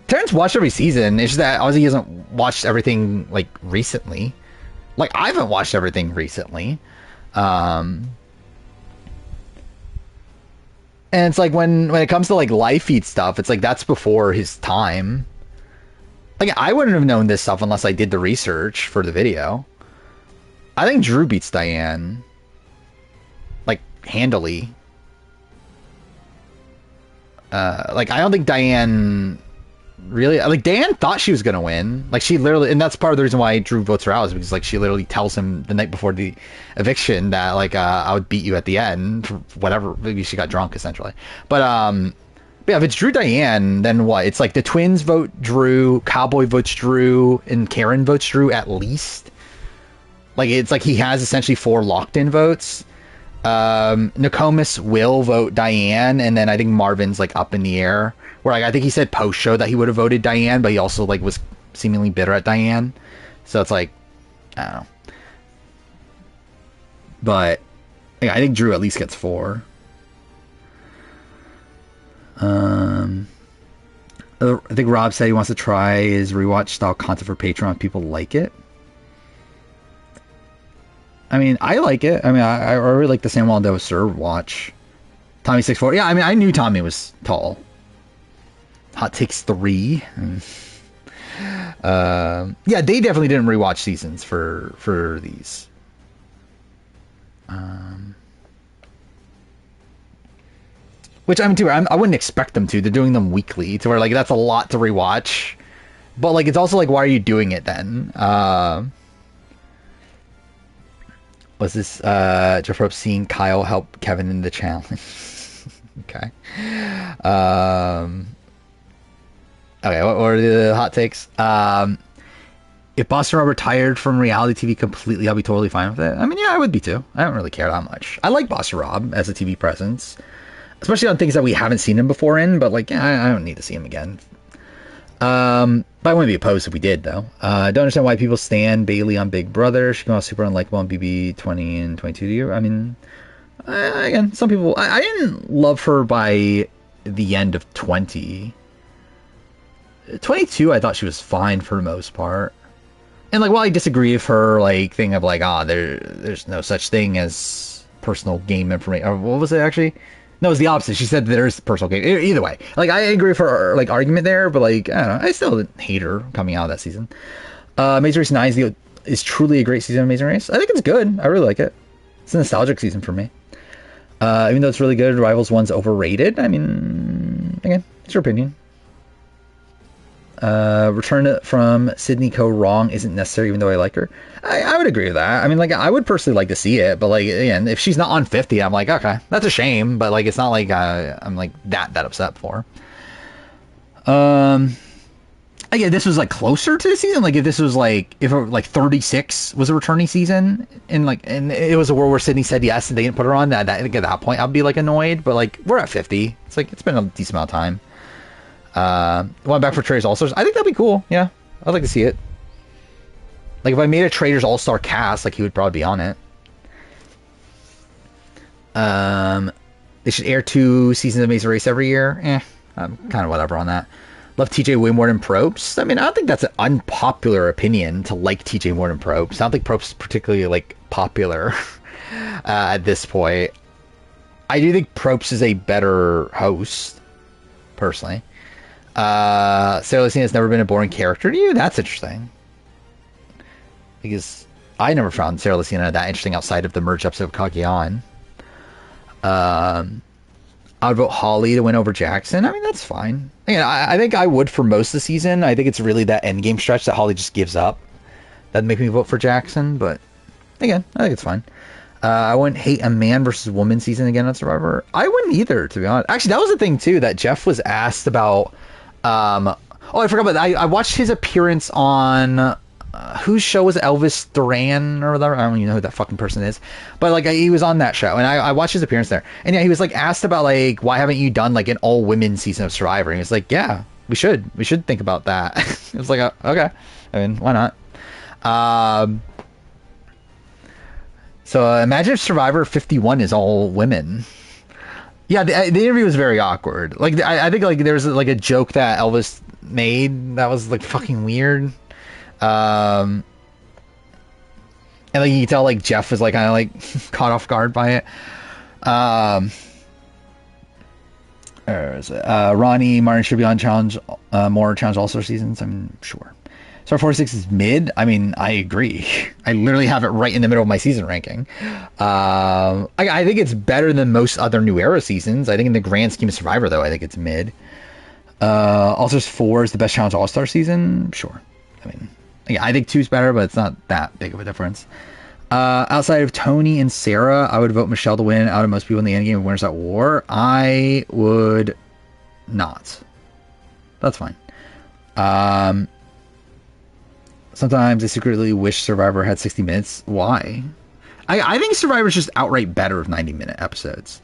Terrence watched every season. It's just that obviously he hasn't watched everything like recently. Like, I haven't watched everything recently. And it's like when it comes to like live feed stuff, it's like that's before his time. Like, I wouldn't have known this stuff unless I did the research for the video. I think Drew beats Diane, like, handily. Like, I don't think Diane really, like, Diane thought she was gonna win. Like, she literally, and that's part of the reason why Drew votes her out, is because like she literally tells him the night before the eviction that like I would beat you at the end, for whatever. Maybe she got drunk essentially. But yeah, if it's Drew Diane, then what? It's like the twins vote Drew, Cowboy votes Drew, and Karen votes Drew at least. Like, it's like he has essentially 4 locked-in votes. Nokomis will vote Diane, and then I think Marvin's like up in the air. Where like, I think he said post-show that he would have voted Diane, but he also like was seemingly bitter at Diane. So it's like, I don't know. But yeah, I think Drew at least gets 4. I think Rob said he wants to try his rewatch style content for Patreon if people like it. I mean, I like it. I mean, I really like the Samuel L. Sir watch. Tommy 6'4". Yeah, I mean, I knew Tommy was tall. Hot Takes 3. Yeah, they definitely didn't rewatch seasons for these. Which, I mean, too, I wouldn't expect them to. They're doing them weekly, to where like that's a lot to rewatch. But like, it's also like, why are you doing it then? Was this Jeff Rope seeing Kyle help Kevin in the challenge? Okay. Okay, what are the hot takes? If Boston Rob retired from reality TV completely, I'll be totally fine with it. I mean, yeah, I would be too. I don't really care that much. I like Boston Rob as a TV presence, especially on things that we haven't seen him before in, but like, yeah, I don't need to see him again. But I wouldn't be opposed if we did, though. I don't understand why people stand Bailey on Big Brother. She came out super unlikable on BB 20 and 22 to you. I mean, again, some people... I didn't love her by the end of 20. 22, I thought she was fine for the most part. And, like, while I disagree with her, like, thing of, like, there's no such thing as personal game information... Or what was it, actually? No, it was the opposite. She said there's personal game. Either way, like, I agree with her like argument there, but like, I don't know, I still didn't hate her coming out of that season. Amazing Race 9 is truly a great season of Amazing Race. I think it's good. I really like it. It's a nostalgic season for me. Even though it's really good, Rivals 1's overrated. I mean, again, it's your opinion. Return from Sydney Co. wrong isn't necessary, even though I like her. I would agree with that. I mean, like, I would personally like to see it, but like, again, if she's not on 50, I'm like, okay, that's a shame, but like, it's not like I'm like that upset for. Again, this was like closer to the season. Like, if this was like, if like 36 was a returning season, and like, and it was a world where Sydney said yes and they didn't put her on, I think at that point I'd be like annoyed. But like, we're at 50. It's like, it's been a decent amount of time. One back for Traders All-Stars. I think that'd be cool. Yeah, I'd like to see it. Like, if I made a Traders All-Star cast, like, he would probably be on it. They should air 2 seasons of Amazing Race every year. I'm kind of whatever on that. Love TJ way more than Probst. I mean, I don't think that's an unpopular opinion to like TJ more than Probst. I don't think Probst is particularly, like, popular at this point. I do think Probst is a better host, personally. Sarah Lucina has never been a boring character to you? That's interesting. Because I never found Sarah Lucina that interesting outside of the merge episode of Kagyan. I would vote Holly to win over Jackson. I mean, that's fine. Again, I think I would for most of the season. I think it's really that endgame stretch that Holly just gives up that'd make me vote for Jackson. But again, I think it's fine. I wouldn't hate a man versus woman season again on Survivor. I wouldn't either, to be honest. Actually, that was the thing too that Jeff was asked about Oh, I forgot about that. I watched his appearance on whose show was it? Elvis Duran or whatever. I don't even know who that fucking person is, but like he was on that show, and I watched his appearance there. And yeah, he was like asked about like why haven't you done like an all women season of Survivor? And he was like, yeah, we should think about that. It was like, okay, I mean, why not? So imagine if Survivor 51 is all women. Yeah, the interview was very awkward. Like I think like there was like a joke that Elvis made that was like fucking weird. And like you can tell like Jeff was like kind of like caught off guard by it. Where is it? Ronnie Martin should be on challenge, more challenge all-star seasons, I'm sure. Star 46 is mid. I mean, I agree. I literally have it right in the middle of my season ranking. I think it's better than most other New Era seasons. I think in the grand scheme of Survivor, though, I think it's mid. All-Stars 4 is the best challenge all-star season. Sure. I mean, yeah, I think 2's better, but it's not that big of a difference. Outside of Tony and Sarah, I would vote Michelle to win out of most people in the endgame of Winners at War. I would not. That's fine. Sometimes I secretly wish Survivor had 60 minutes. Why? I think Survivor's just outright better with 90-minute episodes.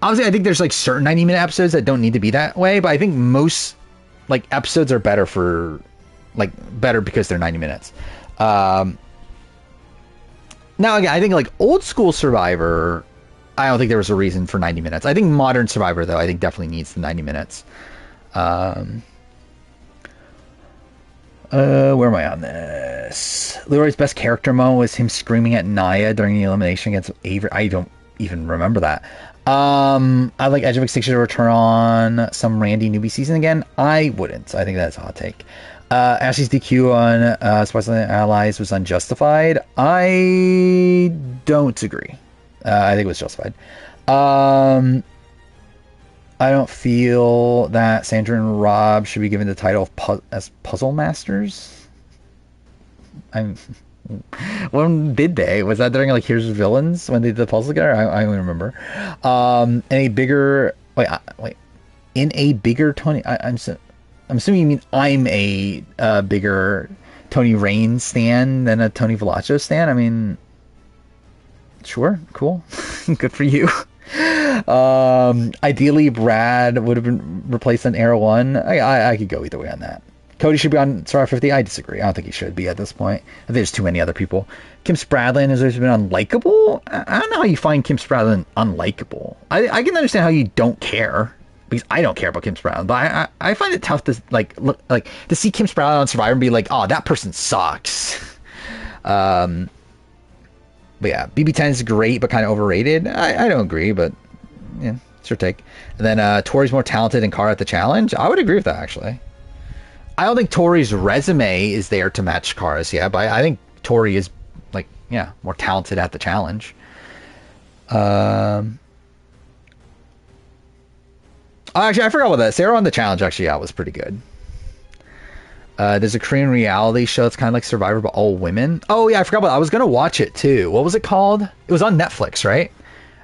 Obviously, I think there's like certain 90-minute episodes that don't need to be that way, but I think most like episodes are better for like better because they're 90 minutes. Now again, I think like old school Survivor, I don't think there was a reason for 90 minutes. I think modern Survivor though, I think definitely needs the 90 minutes. Where am I on this? Leroy's best character moment was him screaming at Naya during the elimination against Avery. I don't even remember that. I'd like Edge of Extinction to return on some Randy newbie season again. I wouldn't. I think that's a hot take. Ashley's DQ on Spice Allies was unjustified. I don't agree. I think it was justified. I don't feel that Sandra and Rob should be given the title of as puzzle masters. When did they? Was that during like Here's Villains when they did the puzzle together? I don't remember. In a bigger in a bigger Tony. I'm assuming you mean I'm a bigger Tony Raines stan than a Tony Velacho stan. I mean, sure, cool, good for you. Ideally, Brad would have been replaced on Era 1. I could go either way on that. Cody should be on Survivor 50. I disagree. I don't think he should be at this point. I think there's too many other people. Kim Spradlin has always been unlikable. I don't know how you find Kim Spradlin unlikable. I can understand how you don't care, because I don't care about Kim Spradlin, but I find it tough to look to see Kim Spradlin on Survivor and be like, oh, that person sucks. But yeah, BB10 is great, but kind of overrated. I don't agree, but yeah, it's your take. And then Tori's more talented than Cara at the challenge. I would agree with that, actually. I don't think Tori's resume is there to match Cara's yet, but I think Tori is more talented at the challenge. Actually, I forgot about that. Sarah on the challenge actually was pretty good. There's a Korean reality show that's kind of like Survivor, but all women. Oh yeah, I forgot about that. I was gonna watch it too. What was it called? It was on Netflix, right?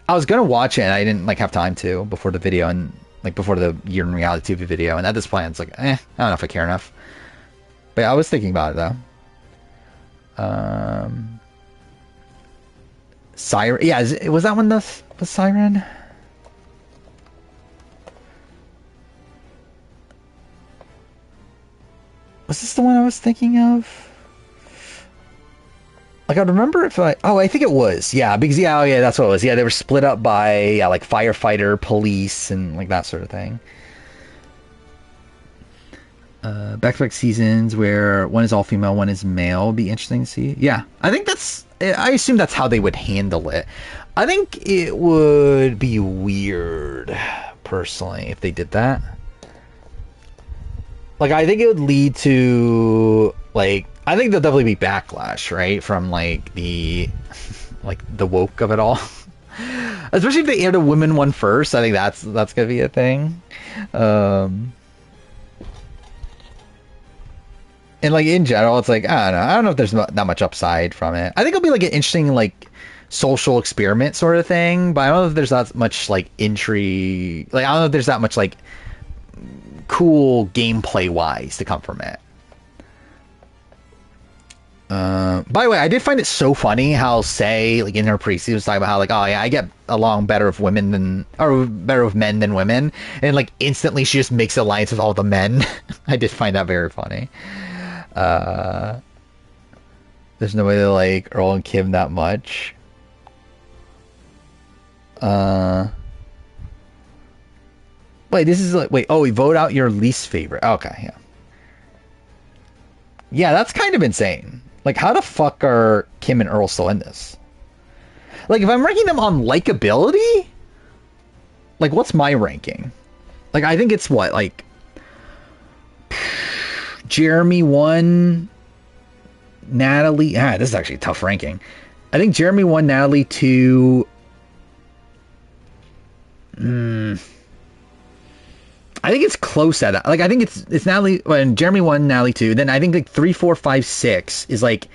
I was gonna watch it and I didn't have time to before the video and before the Year in Reality TV video. And at this point, it's I don't know if I care enough. But yeah, I was thinking about it though. Siren. Yeah, was that one the Siren? Was this the one I was thinking of? I remember if I think it was. Yeah, because that's what it was. Yeah, they were split up by firefighter, police, and that sort of thing. Back-to-back seasons where one is all female, one is male would be interesting to see. Yeah, I think I assume that's how they would handle it. I think it would be weird, personally, if they did that. I think it would lead to I think there'll definitely be backlash, right, from the the woke of it all. Especially if they aired a women one first. I think that's gonna be a thing. And in general, it's I don't know if there's that much upside from it. I think it'll be an interesting social experiment sort of thing, but I don't know if there's that much intrigue. I don't know if there's that much cool gameplay wise to come from it. By the way, I did find it so funny how Say, like in her pre-season, was talking about how like, oh yeah, I get along better with men than women, and like instantly she just makes alliance with all the men. I did find that very funny. There's no way to like Earl and Kim that much. Wait, this is like, we vote out your least favorite. Okay, yeah. Yeah, that's kind of insane. Like, how the fuck are Kim and Earl still in this? Like, if I'm ranking them on likability, like, what's my ranking? Like, I think it's what, like, Jeremy 1, Natalie. This is actually a tough ranking. I think Jeremy 1, Natalie 2. I think it's close at that. Like, I think it's Natalie, and Jeremy 1, Natalie 2. Then I think like 3, 4, 5, 6 is like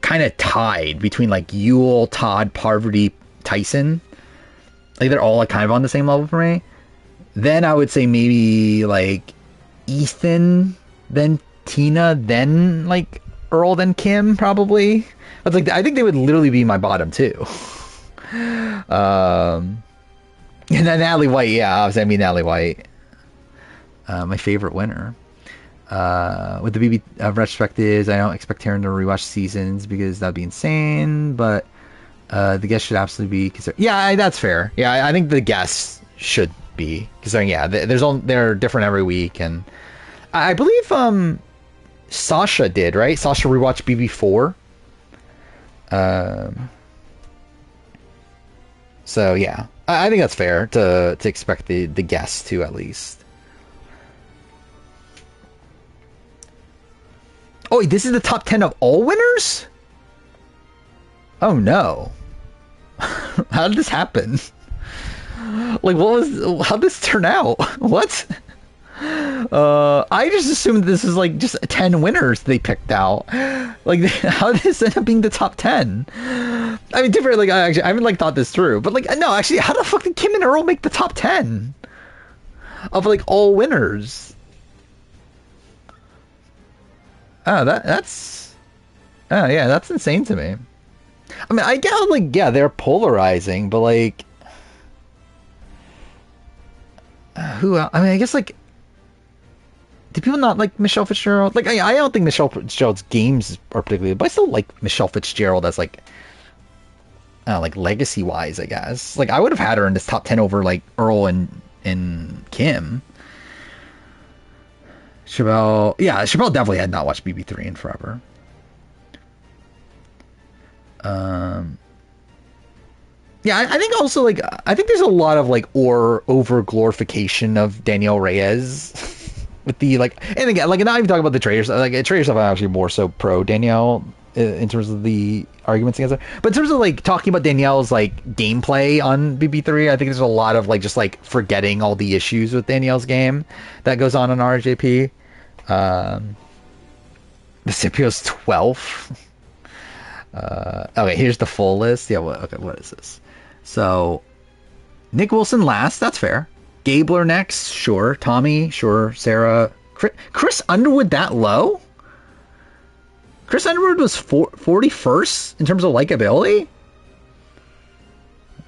kind of tied between like Yule, Todd, Parvati, Tyson. Like, they're all like kind of on the same level for me. Then I would say maybe like Ethan, then Tina, then like Earl, then Kim, probably. But like, I think they would literally be my bottom two. And then Natalie White, yeah, obviously I mean Natalie White. My favorite winner. With the BB retrospectives, I don't expect Taryn to rewatch seasons because that'd be insane, but the guests should absolutely be considered. Yeah, that's fair. Yeah, I think the guests should be considering. Yeah, they're different every week, and I believe Sasha did, right? Sasha rewatched BB4. So yeah, I think that's fair to expect the guests to at least. Oh, wait, this is the top 10 of all winners? Oh no. How did this happen? Like, how'd this turn out? What? I just assumed this is like just 10 winners they picked out. Like, how did this end up being the top 10? I mean, different, like, I haven't like thought this through, but like, no, actually, how the fuck did Kim and Earl make the top 10 of like all winners? Oh, that's insane to me. I mean, I get like, yeah, they're polarizing, but like, who else? I mean, I guess like, do people not like Michelle Fitzgerald? Like, I don't think Michelle Fitzgerald's games are particularly, but I still like Michelle Fitzgerald as like, like legacy wise, I guess. Like, I would have had her in this top 10 over like Earl and Kim. Chevelle definitely had not watched BB3 in forever. Yeah, I think also like, I think there's a lot of like over glorification of Danielle Reyes with the like, and again, like, not even talking about the trader stuff. Like, trader stuff, I'm actually more so pro Danielle in terms of the arguments against her. But in terms of like talking about Danielle's like gameplay on BB3, I think there's a lot of like just like forgetting all the issues with Danielle's game that goes on RJP. The Scipio's 12th. Okay, here's the full list. Yeah, what is this? So, Nick Wilson last, that's fair. Gabler next, sure. Tommy, sure. Sarah. Chris Underwood that low? Chris Underwood was 41st in terms of likability?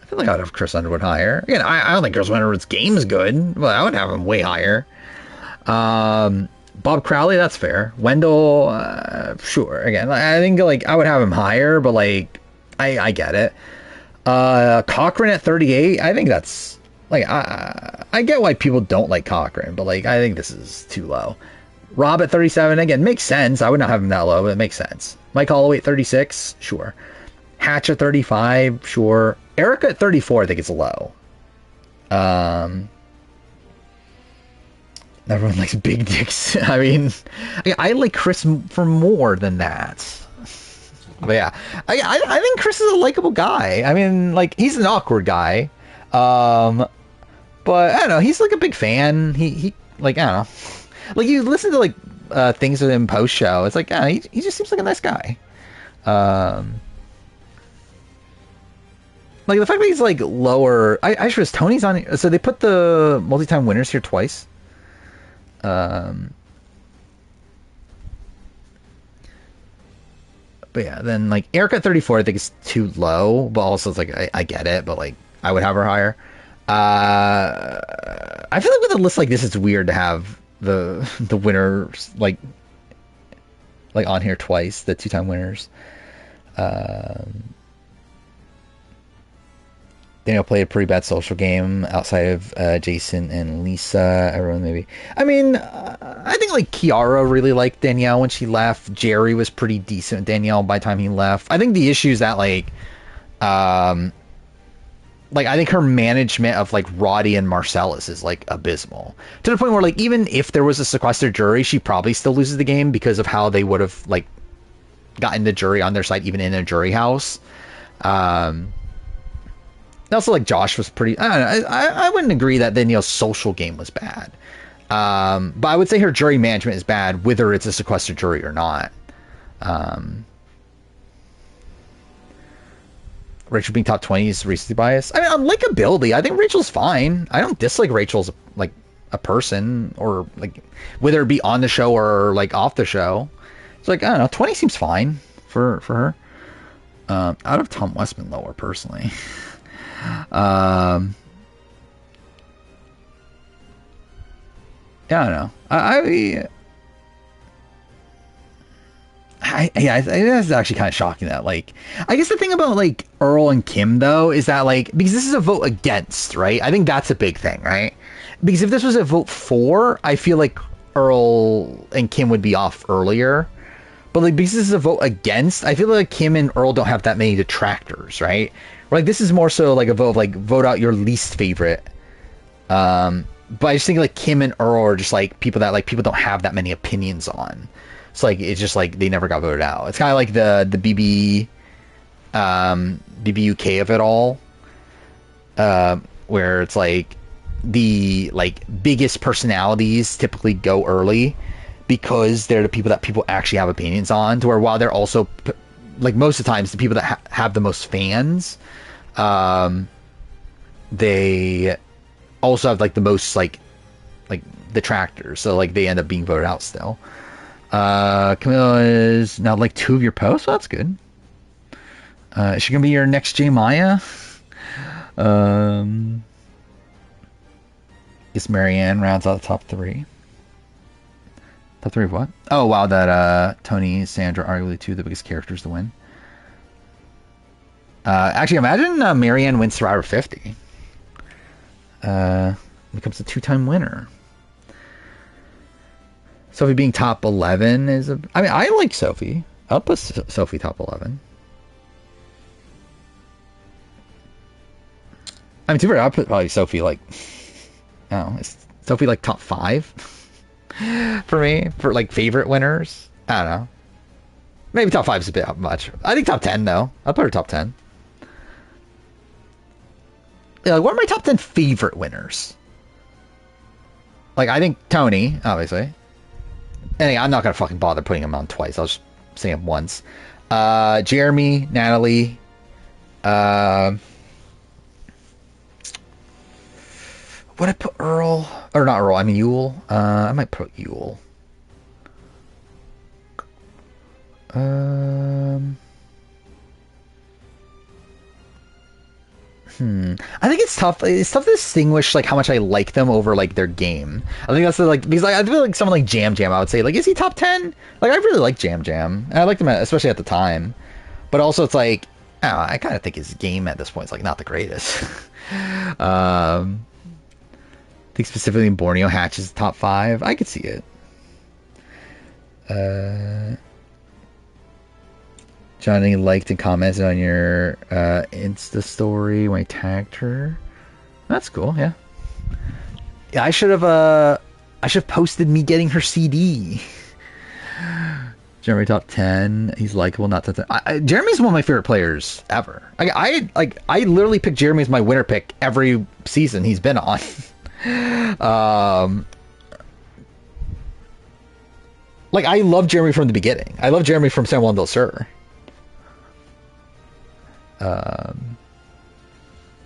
I feel like I would have Chris Underwood higher. Again, I don't think Chris Underwood's game is good, but I would have him way higher. Bob Crowley, that's fair. Wendell, sure. Again, I think like I would have him higher, but like I get it. Cochran at 38, I think that's like I get why people don't like Cochran, but like I think this is too low. Rob at 37, again, makes sense. I would not have him that low, but it makes sense. Mike Holloway at 36, sure. Hatch at 35, sure. Erica at 34, I think it's low. Everyone likes big dicks. I mean, I like Chris for more than that. But yeah, I think Chris is a likable guy. I mean, like, he's an awkward guy. But I don't know. He's like a big fan. He like, I don't know. Like, you listen to like things with him post show. It's like, he just seems like a nice guy. Like the fact that he's like lower. I just Tony's on. So they put the multi-time winners here twice. Um, but yeah, then like Erica at 34, I think is too low, but also it's like I get it, but like I would have her higher. I feel like with a list like this, it's weird to have the winners like on here twice, the 2-time winners. Daniel played a pretty bad social game outside of Jason and Lisa. Everyone maybe. I mean, I think like Kiara really liked Danielle when she left. Jerry was pretty decent with Danielle by the time he left. I think the issue is that like I think her management of like Roddy and Marcellus is like abysmal to the point where like even if there was a sequestered jury, she probably still loses the game because of how they would have like gotten the jury on their side even in a jury house. Also, like Josh was pretty. I don't know. I wouldn't agree that Danielle's social game was bad, but I would say her jury management is bad, whether it's a sequestered jury or not. Rachel being top 20 is recency bias. I mean, on likability, I think Rachel's fine. I don't dislike Rachel's like a person or like whether it be on the show or like off the show. It's like I don't know. 20 seems fine for her. Out of Tom Westman lower personally. I don't know. I that's actually kind of shocking that like I guess the thing about like Earl and Kim though is that like because this is a vote against, right? I think that's a big thing, right? Because if this was a vote for, I feel like Earl and Kim would be off earlier. But like because this is a vote against, I feel like Kim and Earl don't have that many detractors, right? Like this is more so like a vote of like vote out your least favorite. But I just think like Kim and Earl are just like people that like people don't have that many opinions on. So like it's just like they never got voted out. It's kind of like the BBUK of it all, where it's like the like biggest personalities typically go early because they're the people that people actually have opinions on. To where while they're also like most of the times the people that have the most fans, they also have like the most like detractors. So like they end up being voted out still. Camilla is now like 2 of your posts. Well, that's good. Is she gonna be your next J Maya? Guess Marianne rounds out the top 3. Top 3 of what? Oh wow, that Tony, Sandra, arguably 2 of the biggest characters to win. Actually, imagine Marianne wins Survivor 50. Becomes a 2-time winner. Sophie being top 11 is a... I mean, I like Sophie. I'll put Sophie top 11. I mean, too bad I'll put probably Sophie like... I don't know. Is Sophie like top 5? For me? For like favorite winners? I don't know. Maybe top 5 is a bit much. I think top 10 though. I'll put her top 10. Yeah, like, what are my top 10 favorite winners? Like, I think Tony, obviously. Anyway, I'm not gonna fucking bother putting him on twice. I'll just say him once. Jeremy, Natalie. Would I put Earl? Or not Earl, I mean Yule. I might put Yule. I think it's tough. It's tough to distinguish like how much I like them over like their game. I think that's like because like, I feel like someone like Jam Jam, I would say like is he top 10? Like I really like Jam Jam. And I liked him especially at the time. But also it's like I kind of think his game at this point is like not the greatest. I think specifically in Borneo Hatch is top 5. I could see it. Johnny liked and commented on your Insta story when I tagged her. That's cool, yeah. Yeah, I should have posted me getting her CD. Jeremy top 10. He's likable, not top 10. Jeremy's one of my favorite players ever. I literally pick Jeremy as my winner pick every season he's been on. Like I love Jeremy from the beginning. I love Jeremy from San Juan del Sur.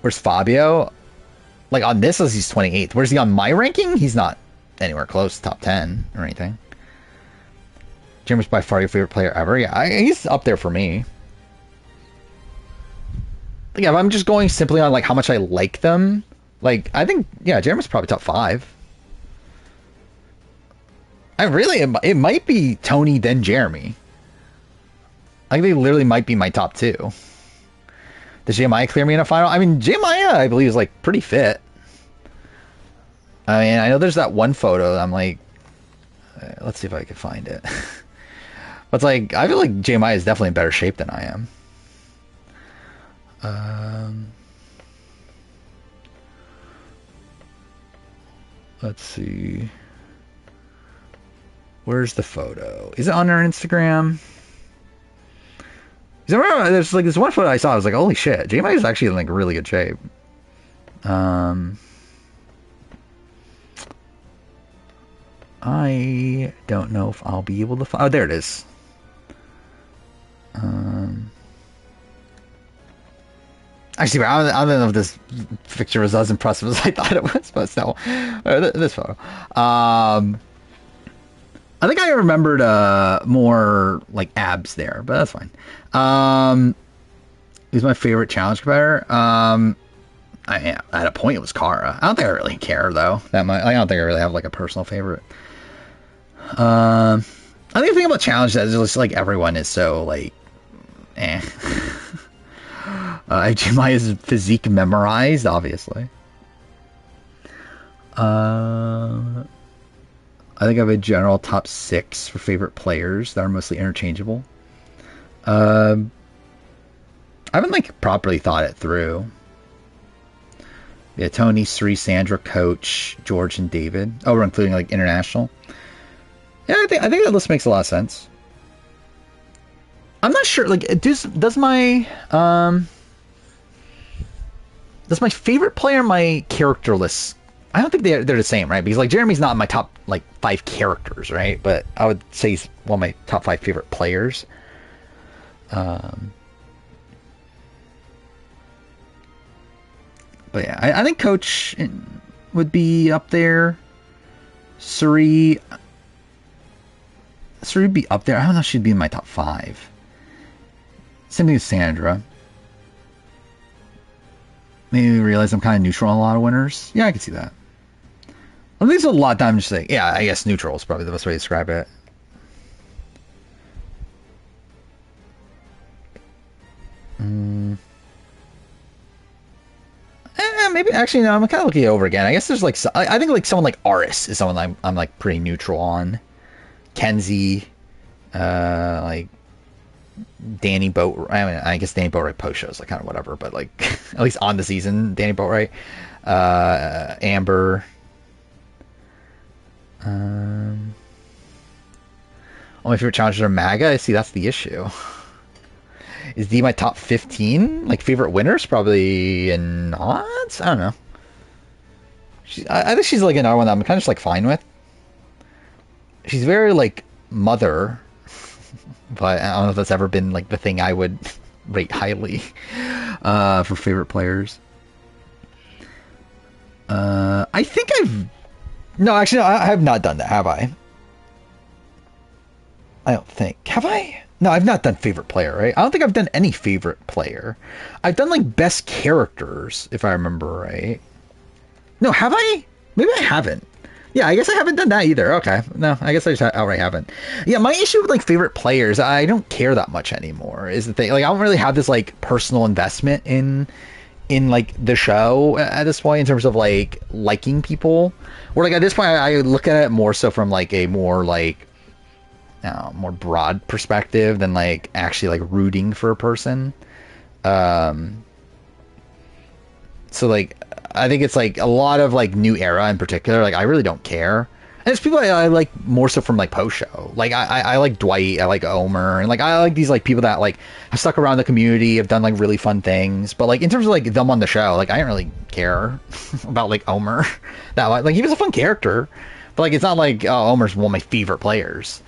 Where's Fabio? Like on this, he's 28th. Where's he on my ranking? He's not anywhere close to top 10 or anything. Jeremy's by far your favorite player ever. Yeah, he's up there for me. Yeah, if I'm just going simply on like how much I like them, like I think Jeremy's probably top 5. It might be Tony then Jeremy. I think they literally might be my top 2. Does Jeremiah clear me in a final? I mean, Jeremiah, I believe, is like pretty fit. I mean, I know there's that one photo that I'm like, let's see if I can find it. But it's like, I feel like Jeremiah is definitely in better shape than I am. Let's see. Where's the photo? Is it on our Instagram? Because I remember there's like this one photo I saw. I was like, holy shit, Jeremiah is actually in like really good shape. I don't know if I'll be able to find. Oh, there it is. Actually, I don't know if this picture was as impressive as I thought it was, but still, this photo. I think I remembered more like abs there, but that's fine. Who's my favorite challenge competitor? At a point it was Kara. I don't think I really care though that much. I don't think I really have like a personal favorite. I think the thing about challenge that is just like everyone is so like, Jeremiah's physique memorized, obviously. I think I have a general top 6 for favorite players that are mostly interchangeable. I haven't like properly thought it through. Yeah, Tony, Sri, Sandra, Coach, George, and David. Oh, we're including like international. Yeah, I think that list makes a lot of sense. I'm not sure. Like, does my favorite player my character list? I don't think they're the same, right? Because like Jeremy's not in my top like 5 characters, right? But I would say he's one of my top 5 favorite players. But yeah, I think Coach would be up there. Suri would be up there. I don't know if she'd be in my top 5. Same thing with Sandra. Maybe realize I'm kind of neutral on a lot of winners. Yeah, I can see that. I think there's a lot that I'm just like, yeah, I guess neutral is probably the best way to describe it. Maybe actually no. I'm kind of looking it over again. I guess there's like I think like someone like Aris is someone I'm like pretty neutral on. Kenzie, like Danny Boat. I mean, I guess Danny Boatwright post shows like kind of whatever, but like at least on the season, Danny Boatwright, Amber. All my favorite challengers are MAGA. I see that's the issue. Is D my top 15? Like favorite winners? Probably not. I don't know. I think she's like another one that I'm kind of just like fine with. She's very like mother, but I don't know if that's ever been like the thing I would rate highly for favorite players. I think I have not done that, have I? I don't think. Have I? No, I've not done favorite player, right? I don't think I've done any favorite player. I've done like best characters, if I remember right. No, have I? Maybe I haven't. Yeah, I guess I haven't done that either. Okay. No, I guess I just outright haven't. Yeah, my issue with like favorite players, I don't care that much anymore, is the thing. Like I don't really have this like personal investment in like the show at this point in terms of like liking people. Or like at this point I look at it more so from like a more like more broad perspective than like actually like rooting for a person. So like I think it's like a lot of like New Era in particular, like I really don't care. And it's people I like more so from like post show. Like I like Dwight, I like Omer, and like I like these like people that like have stuck around the community, have done like really fun things. But like in terms of like them on the show, like I don't really care about like Omer. That like he was a fun character, but like it's not like Omer's one of my favorite players.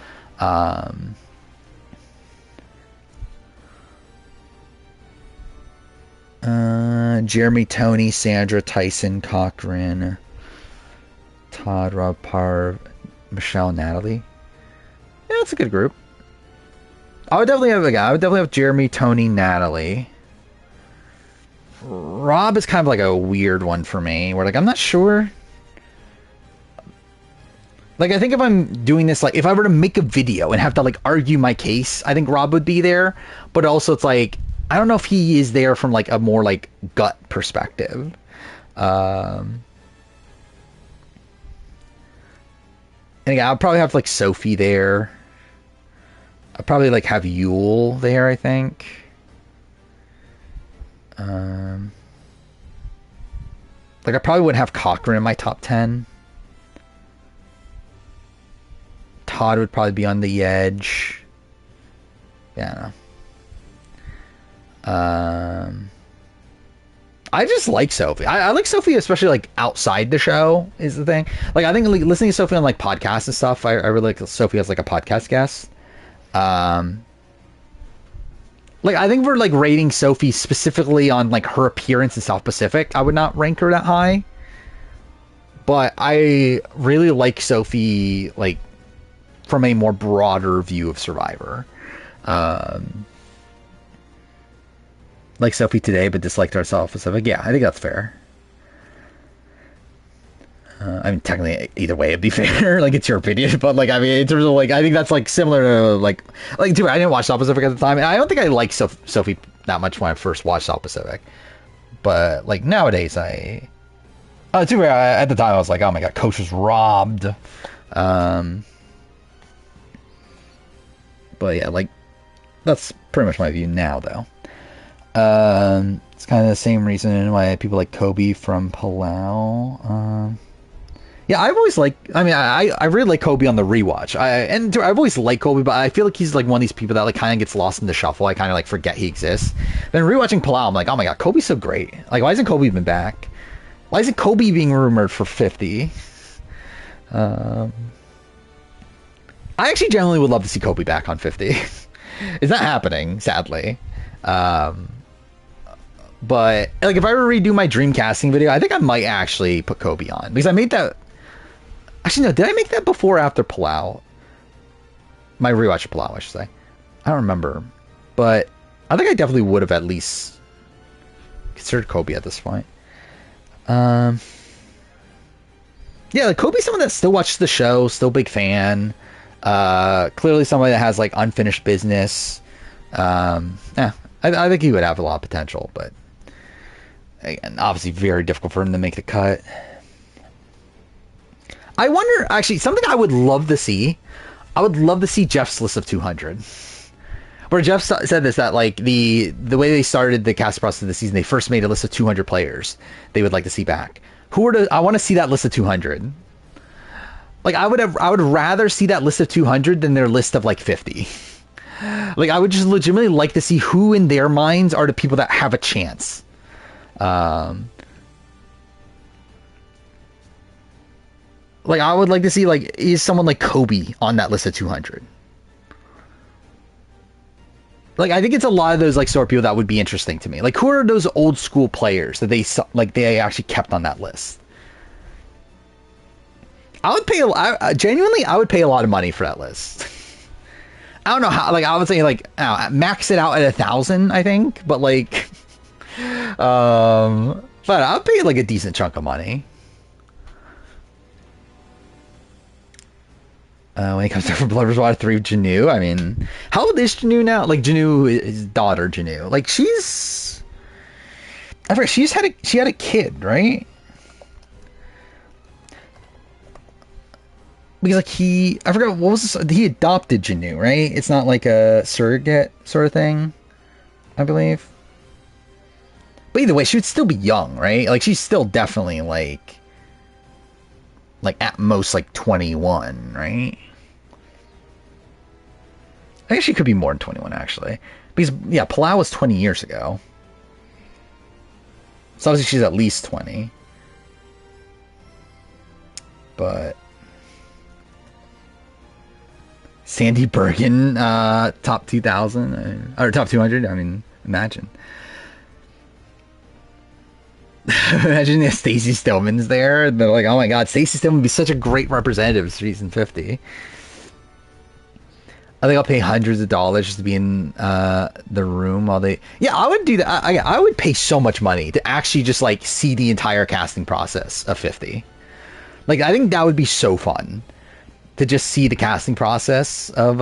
Jeremy, Tony, Sandra, Tyson, Cochran, Todd, Rob Parv, Michelle, Natalie. Yeah, that's a good group. I would definitely have Jeremy, Tony, Natalie. Rob is kind of like a weird one for me, where like I'm not sure. Like I think if I'm doing this, like if I were to make a video and have to like argue my case, I think Rob would be there. But also it's like I don't know if he is there from like a more like gut perspective. And yeah, I'll probably have like Sophie there. I'll probably like have Yule there, I think. Like I probably wouldn't have Cochran in my top 10. Todd would probably be on the edge. Yeah, I don't know. I just like Sophie. I like Sophie, especially like outside the show is the thing. Like I think like, listening to Sophie on like podcasts and stuff, I really like Sophie as like a podcast guest. Like I think we're like rating Sophie specifically on like her appearance in South Pacific. I would not rank her that high, but I really like Sophie like from a more broader view of Survivor. Like Sophie today, but disliked her South Pacific. Yeah, I think that's fair. I mean, technically, either way, it'd be fair. Like, it's your opinion, but like, I mean, in terms of like, I think that's like similar to like, dude, I didn't watch South Pacific at the time, and I don't think I liked Sophie that much when I first watched South Pacific. But like nowadays, at the time, I was like, oh my god, Coach was robbed. But yeah, like, that's pretty much my view now, though. It's kind of the same reason why people like Kobe from Palau. Yeah, I've always liked. I mean, I really like Kobe on the rewatch. I've always liked Kobe, but I feel like he's like one of these people that like kind of gets lost in the shuffle. I kind of like forget he exists. Then rewatching Palau, I'm like, oh my god, Kobe's so great. Like, why isn't Kobe even back? Why isn't Kobe being rumored for 50? I actually genuinely would love to see Kobe back on 50. It's not happening, sadly. But like if I were to redo my dream casting video, I think I might actually put Kobe on, because I made that. Actually, no, did I make that before or after Palau? My rewatch of Palau, I should say. I don't remember, but I think I definitely would have at least considered Kobe at this point. Yeah, like Kobe's someone that still watches the show, still big fan. Clearly somebody that has like unfinished business. Yeah, I think he would have a lot of potential, but again, obviously very difficult for him to make the cut. I wonder, actually, something I would love to see. I would love to see Jeff's list of 200. Where Jeff said this, that like the way they started the cast process of the season, they first made a list of 200 players they would like to see back. I want to see that list of 200. Like I would rather see that list of 200 than their list of like 50. Like I would just legitimately like to see who in their minds are the people that have a chance. Like I would like to see like is someone like Kobe on that list of 200. Like I think it's a lot of those like sort of people that would be interesting to me. Like who are those old school players that they actually kept on that list? I would pay genuinely I would pay a lot of money for that list. I don't know how, like I would say like max it out at 1,000, I think, but like but I'll pay like a decent chunk of money. When it comes to Blood Water 3 Janu, I mean, how old is Janu now? Like Janu, his daughter Janu, like she's, I forget, she had a kid, right? Because like I forgot what was this, he adopted Janu, right? It's not like a surrogate sort of thing, I believe. But either way, she would still be young, right? Like she's still definitely like at most like 21, right? I guess she could be more than 21 actually, because yeah, Palau was 20 years ago, so obviously she's at least 20. But Sandy Bergen, top 2,000 or top 200. I mean, imagine. Imagine if Stacey Stillman's there. They're like, oh my god, Stacey Stillman would be such a great representative of season 50. I think I'll pay hundreds of dollars just to be in the room while they... Yeah, I would do that. I would pay so much money to actually just, like, see the entire casting process of 50. Like, I think that would be so fun. To just see the casting process of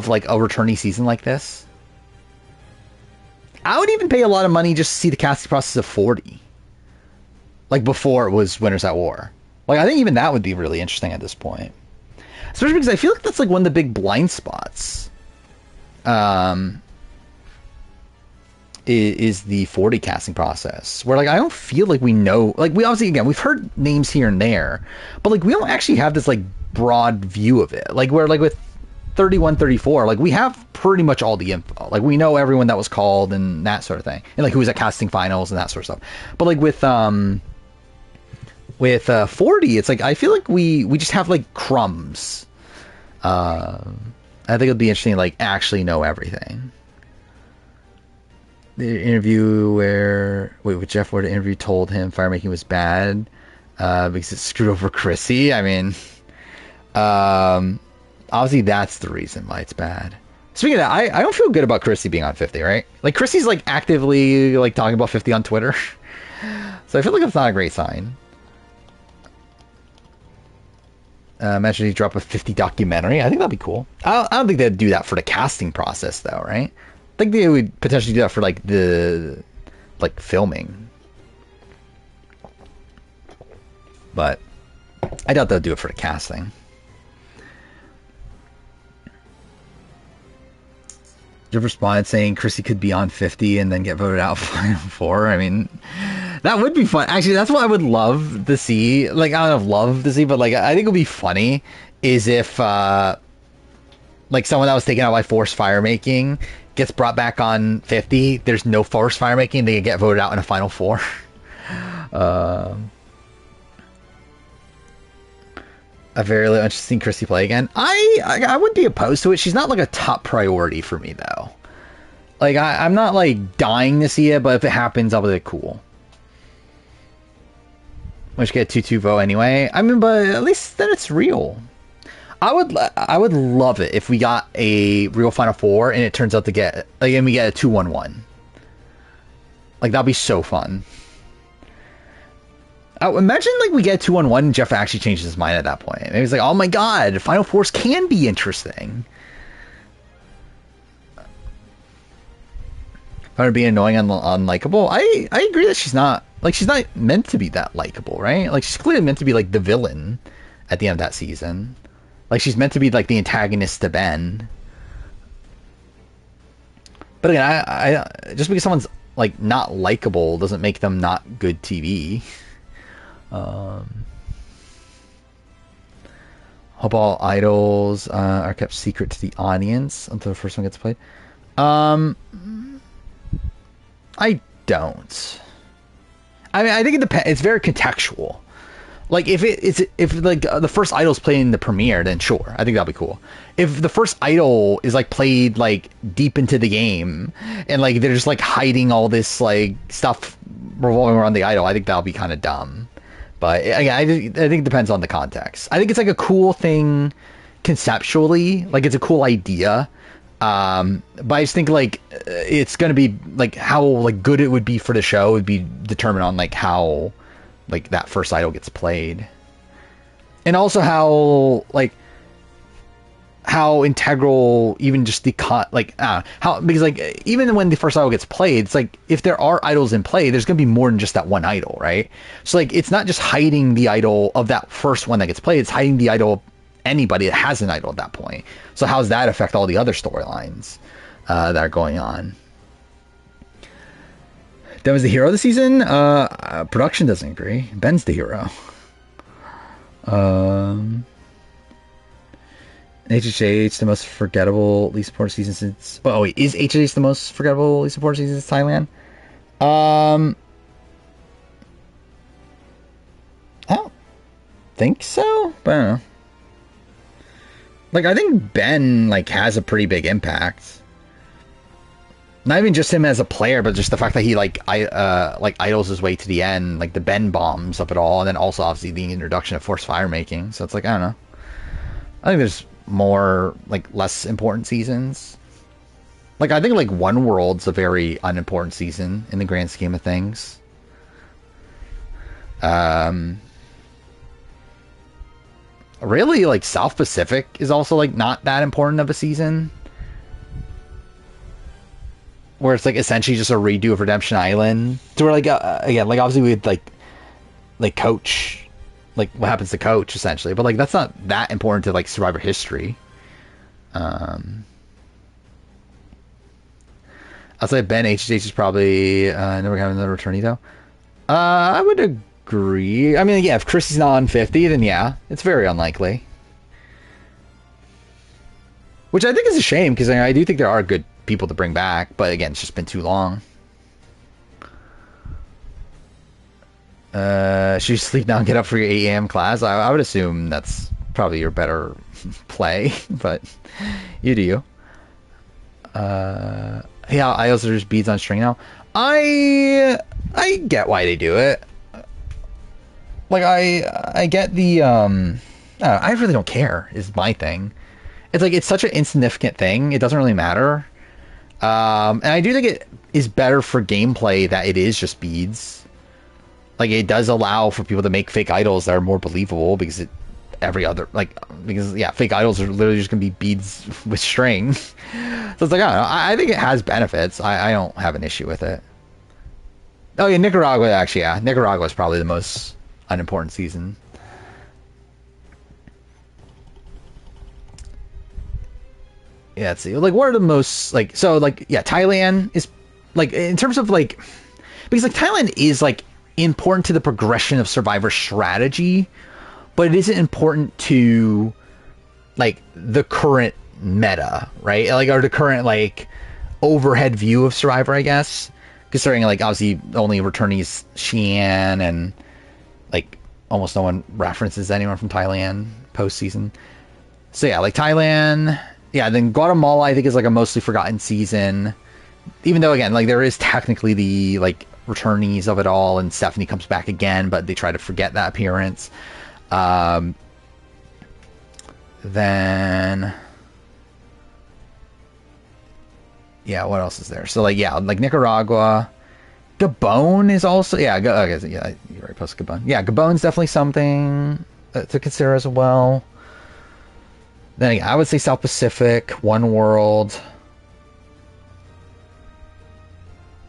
like, a returning season like this. I would even pay a lot of money just to see the casting process of 40. Like, before it was Winners at War. Like, I think even that would be really interesting at this point. Especially because I feel like that's like one of the big blind spots. Is the 40 casting process. Where like I don't feel like we know, like we obviously, again, we've heard names here and there, but like we don't actually have this like broad view of it. Like where like with 31, 34, like we have pretty much all the info. Like we know everyone that was called and that sort of thing. And like who was at casting finals and that sort of stuff. But like with 40, it's like I feel like we just have like crumbs. I think it'll be interesting to like actually know everything. The interview with Jeff Ward, the interview told him firemaking was bad because it screwed over Chrissy. I mean, obviously that's the reason why it's bad. Speaking of that, I don't feel good about Chrissy being on 50, right? Like Chrissy's like actively like talking about 50 on Twitter. So I feel like that's not a great sign. Imagine you drop a 50 documentary. I think that'd be cool. I don't think they'd do that for the casting process, though, right? I think they would potentially do that for like the filming. But I doubt they'll do it for the casting. Jeff responded saying Chrissy could be on 50 and then get voted out Final Four. I mean, that would be fun. Actually, that's what I would love to see. Like, I don't know if love to see, but like, I think it would be funny is if, like, someone that was taken out by forced firemaking gets brought back on 50. There's no forced firemaking. They get voted out in a Final Four. I very little interested in Chrissy play again. I wouldn't be opposed to it. She's not like a top priority for me though. Like I'm not like dying to see it, but if it happens, I'll be like cool. Which get 2-2 vote anyway. I mean, but at least then it's real. I would love it if we got a real Final Four and it turns out to get like and we get a 2-1-1. Like that'd be so fun. Imagine like we get 2-1-1 and Jeff actually changes his mind at that point. And he's like, oh my god, Final Fours can be interesting. Found her being annoying and unlikable. I agree that she's not meant to be that likable, right? Like she's clearly meant to be like the villain at the end of that season. Like she's meant to be like the antagonist to Ben. But again, I just because someone's like not likable doesn't make them not good TV. Hope all idols are kept secret to the audience until the first one gets played. I don't. I mean, I think it depends. It's very contextual. Like if like the first idol's played in the premiere, then sure, I think that'll be cool. If the first idol is like played like deep into the game and like they're just like hiding all this like stuff revolving around the idol, I think that'll be kind of dumb. But again, I think it depends on the context. I think it's like a cool thing conceptually, like it's a cool idea. But I just think like it's gonna be like how like good it would be for the show would be determined on like how like that first idol gets played, and also how integral even just the how because like even when the first idol gets played, it's like if there are idols in play, there's gonna be more than just that one idol, right? So like it's not just hiding the idol of that first one that gets played, it's hiding the idol of anybody that has an idol at that point. So how does that affect all the other storylines that are going on? Ben was the hero of the season. Production doesn't agree. Ben's the hero. HHH the most forgettable, least important season since. Oh wait, is HHH the most forgettable, least important season since Thailand? I don't think so, but I don't know. Like I think Ben like has a pretty big impact. Not even just him as a player, but just the fact that he like idles his way to the end, like the bend bombs of it all, and then also obviously the introduction of forced fire making. So it's like, I don't know. I think there's more like less important seasons. Like I think like One World's a very unimportant season in the grand scheme of things. Really, like South Pacific is also like not that important of a season. Where it's like essentially just a redo of Redemption Island. So we're like again, like obviously we had like Coach, like what happens to Coach essentially, but like that's not that important to like Survivor history. I'll say Ben HH is probably never having another returnee though. I would agree. I mean, yeah, if Chrissy's not on 50, then yeah, it's very unlikely. Which I think is a shame because I do think there are good people to bring back, but again, it's just been too long. Should you sleep now and get up for your 8 a.m. class? I would assume that's probably your better play, but you do you. Yeah, I also just beads on string now. I get why they do it. Like I get the I really don't care is my thing. It's like it's such an insignificant thing. It doesn't really matter. And I do think it is better for gameplay that it is just beads. Like it does allow for people to make fake idols that are more believable because fake idols are literally just gonna be beads with string. So it's like I think it has benefits. I don't have an issue with it. Oh yeah, Nicaragua actually, yeah. Nicaragua is probably the most unimportant season. Yeah, let's see. Like, what are the most, like, so, like, yeah, Thailand is, like, in terms of, like, because, like, Thailand is, like, important to the progression of Survivor strategy, but it isn't important to, like, the current meta, right? Like, or the current, like, overhead view of Survivor, I guess. Considering, like, obviously, only returnees Xi'an and, like, almost no one references anyone from Thailand postseason. So, yeah, like, Thailand... Yeah, then Guatemala, I think, is like a mostly forgotten season. Even though, again, like there is technically the like returnees of it all, and Stephanie comes back again, but they try to forget that appearance. Then, yeah, what else is there? So, like, yeah, like Nicaragua, Gabon is also okay, yeah, you're right, post Gabon. Yeah, Gabon's definitely something to consider as well. Then again, I would say South Pacific, One World.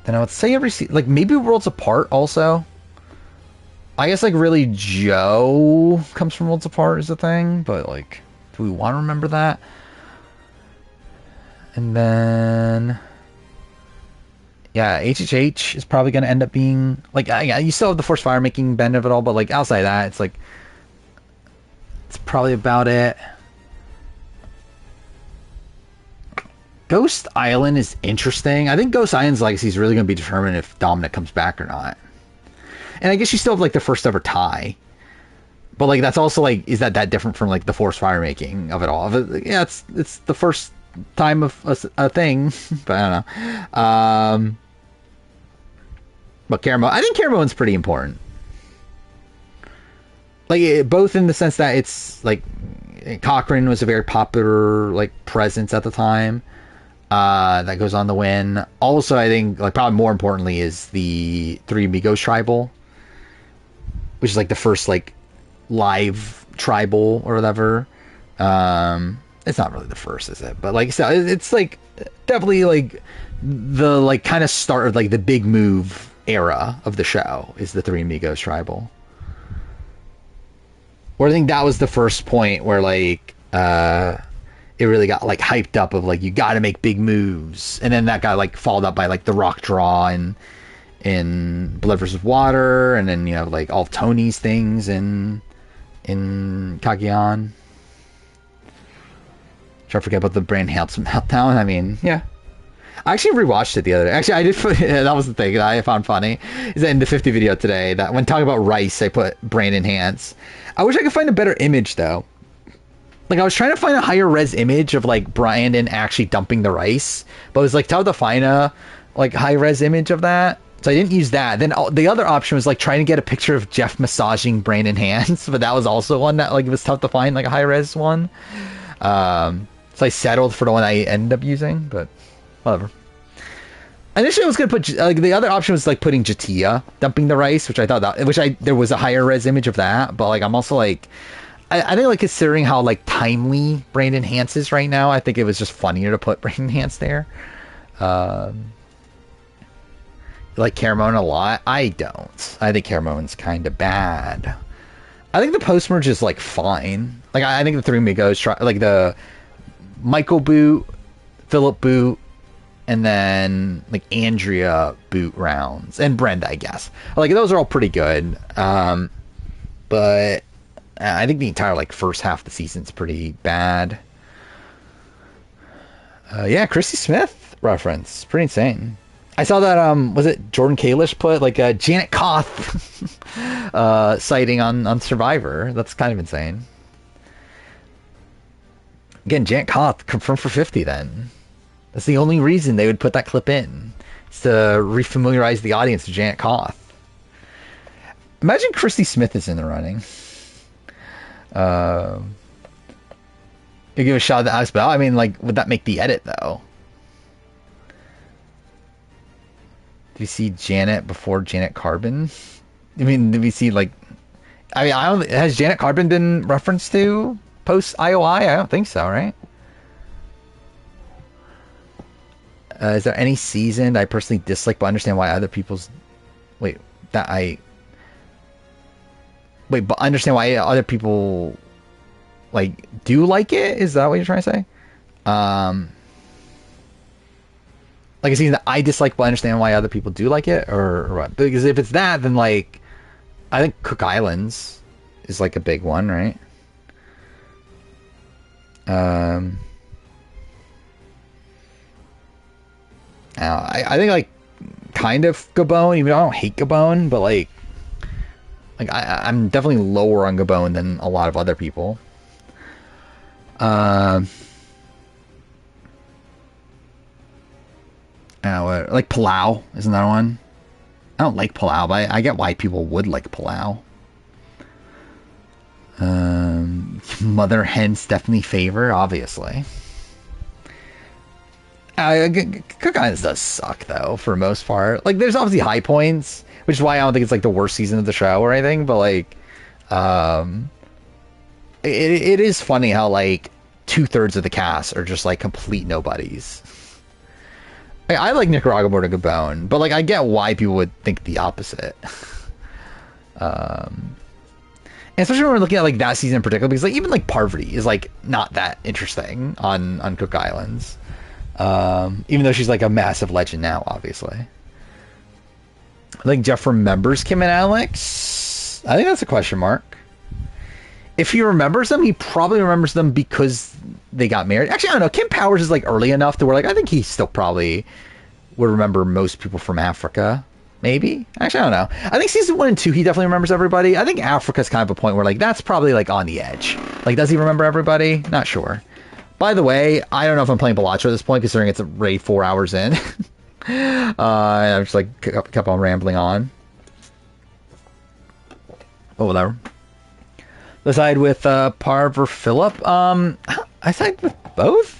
Then I would say like maybe Worlds Apart also. I guess like really Joe comes from Worlds Apart is a thing, but like, do we want to remember that? And then, yeah, HHH is probably going to end up being like, yeah, you still have the forced fire making bend of it all, but like outside of that, it's like, it's probably about it. Ghost Island is interesting. I think Ghost Island's legacy is really going to be determined if Dominic comes back or not. And I guess you still have like the first ever tie. But like that's also like, is that different from like the forced fire making of it all? Yeah, it's the first time of a thing, but I don't know. But Caramel, I think Caramel's pretty important. Like both in the sense that it's like Cochrane was a very popular like presence at the time. That goes on to win. Also, I think, like, probably more importantly is the Three Amigos tribal, which is, like, the first, like, live tribal or whatever. It's not really the first, is it? But, like, so it's, like, definitely, like, the, like, kind of start of, like, the big move era of the show is the Three Amigos tribal. Where I think that was the first point where, like, it really got like hyped up of like you got to make big moves, and then that got like followed up by like the rock draw in Blood vs. Water, and then you know like all of Tony's things in Cagayan. Try to forget about the brain meltdown. I mean, yeah, I actually rewatched it the other day. Actually, I did put that was the thing that I found funny is that in the 50 video today that when talking about rice, I put brain enhance. I wish I could find a better image though. Like, I was trying to find a higher res image of, like, Brandon actually dumping the rice, but it was, like, tough to find a, like, high res image of that. So I didn't use that. Then the other option was, like, trying to get a picture of Jeff massaging Brandon hands, but that was also one that, like, it was tough to find, like, a high res one. So I settled for the one I ended up using, but whatever. Initially, I was gonna put like the other option was like putting Jatia dumping the rice, which I thought there was a higher res image of that, but like I'm also like I think like considering how like timely Brandon Hance is right now, I think it was just funnier to put Brandon Hance there. Like Caramon a lot. I don't. I think Caramon's kind of bad. I think the post merge is like fine. Like I think the three Migos try like the Michael boot, Philip boot, and then like Andrea boot rounds and Brenda, I guess. Like those are all pretty good. But I think the entire like first half of the season's pretty bad. Yeah, Christy Smith reference, pretty insane. I saw that was it Jordan Kalish put like a Janet Koth sighting on Survivor. That's kind of insane. Again, Janet Koth confirmed for 50 then. That's the only reason they would put that clip in. It's to refamiliarize the audience to Janet Koth. Imagine Christy Smith is in the running. You give a shot at Alex Bell. I mean, like, would that make the edit, though? Do we see Janet before Janet Carbon? I mean, do we see, like... I mean, has Janet Carbon been referenced to post-IOI? I don't think so, right? Is there any season I personally dislike but understand why other people's... but understand why other people, like, do like it? Is that what you're trying to say? Like a season that I dislike but understand why other people do like it? Or what? Because if it's that, then, like, I think Cook Islands is, like, a big one, right? I think like kind of Gabon, even though I don't hate Gabon, but like I'm definitely lower on Gabon than a lot of other people. Like Palau, isn't that one? I don't like Palau, but I get why people would like Palau. Mother Hen Stephanie Favor, obviously. Cook Islands does suck though for the most part. Like there's obviously high points, which is why I don't think it's like the worst season of the show or anything, but like it is funny how like 2/3 of the cast are just like complete nobodies. I like Nicaragua more than Gabon, but like I get why people would think the opposite. And especially when we're looking at like that season in particular, because like even like Parvati is like not that interesting on Cook Islands. Even though she's like a massive legend now, obviously. I think Jeff remembers Kim and Alex. I think that's a question mark. If he remembers them, he probably remembers them because they got married. Actually, I don't know. Kim Powers is like early enough to where like I think he still probably would remember most people from Africa. Maybe. Actually, I don't know. I think season 1 and 2, he definitely remembers everybody. I think Africa's kind of a point where like that's probably like on the edge. Like, does he remember everybody? Not sure. By the way, I don't know if I'm playing Balatro at this point, considering it's already 4 hours in. I just like kept on rambling on. Oh, whatever. Let's side with Parv or Philip. I side with both.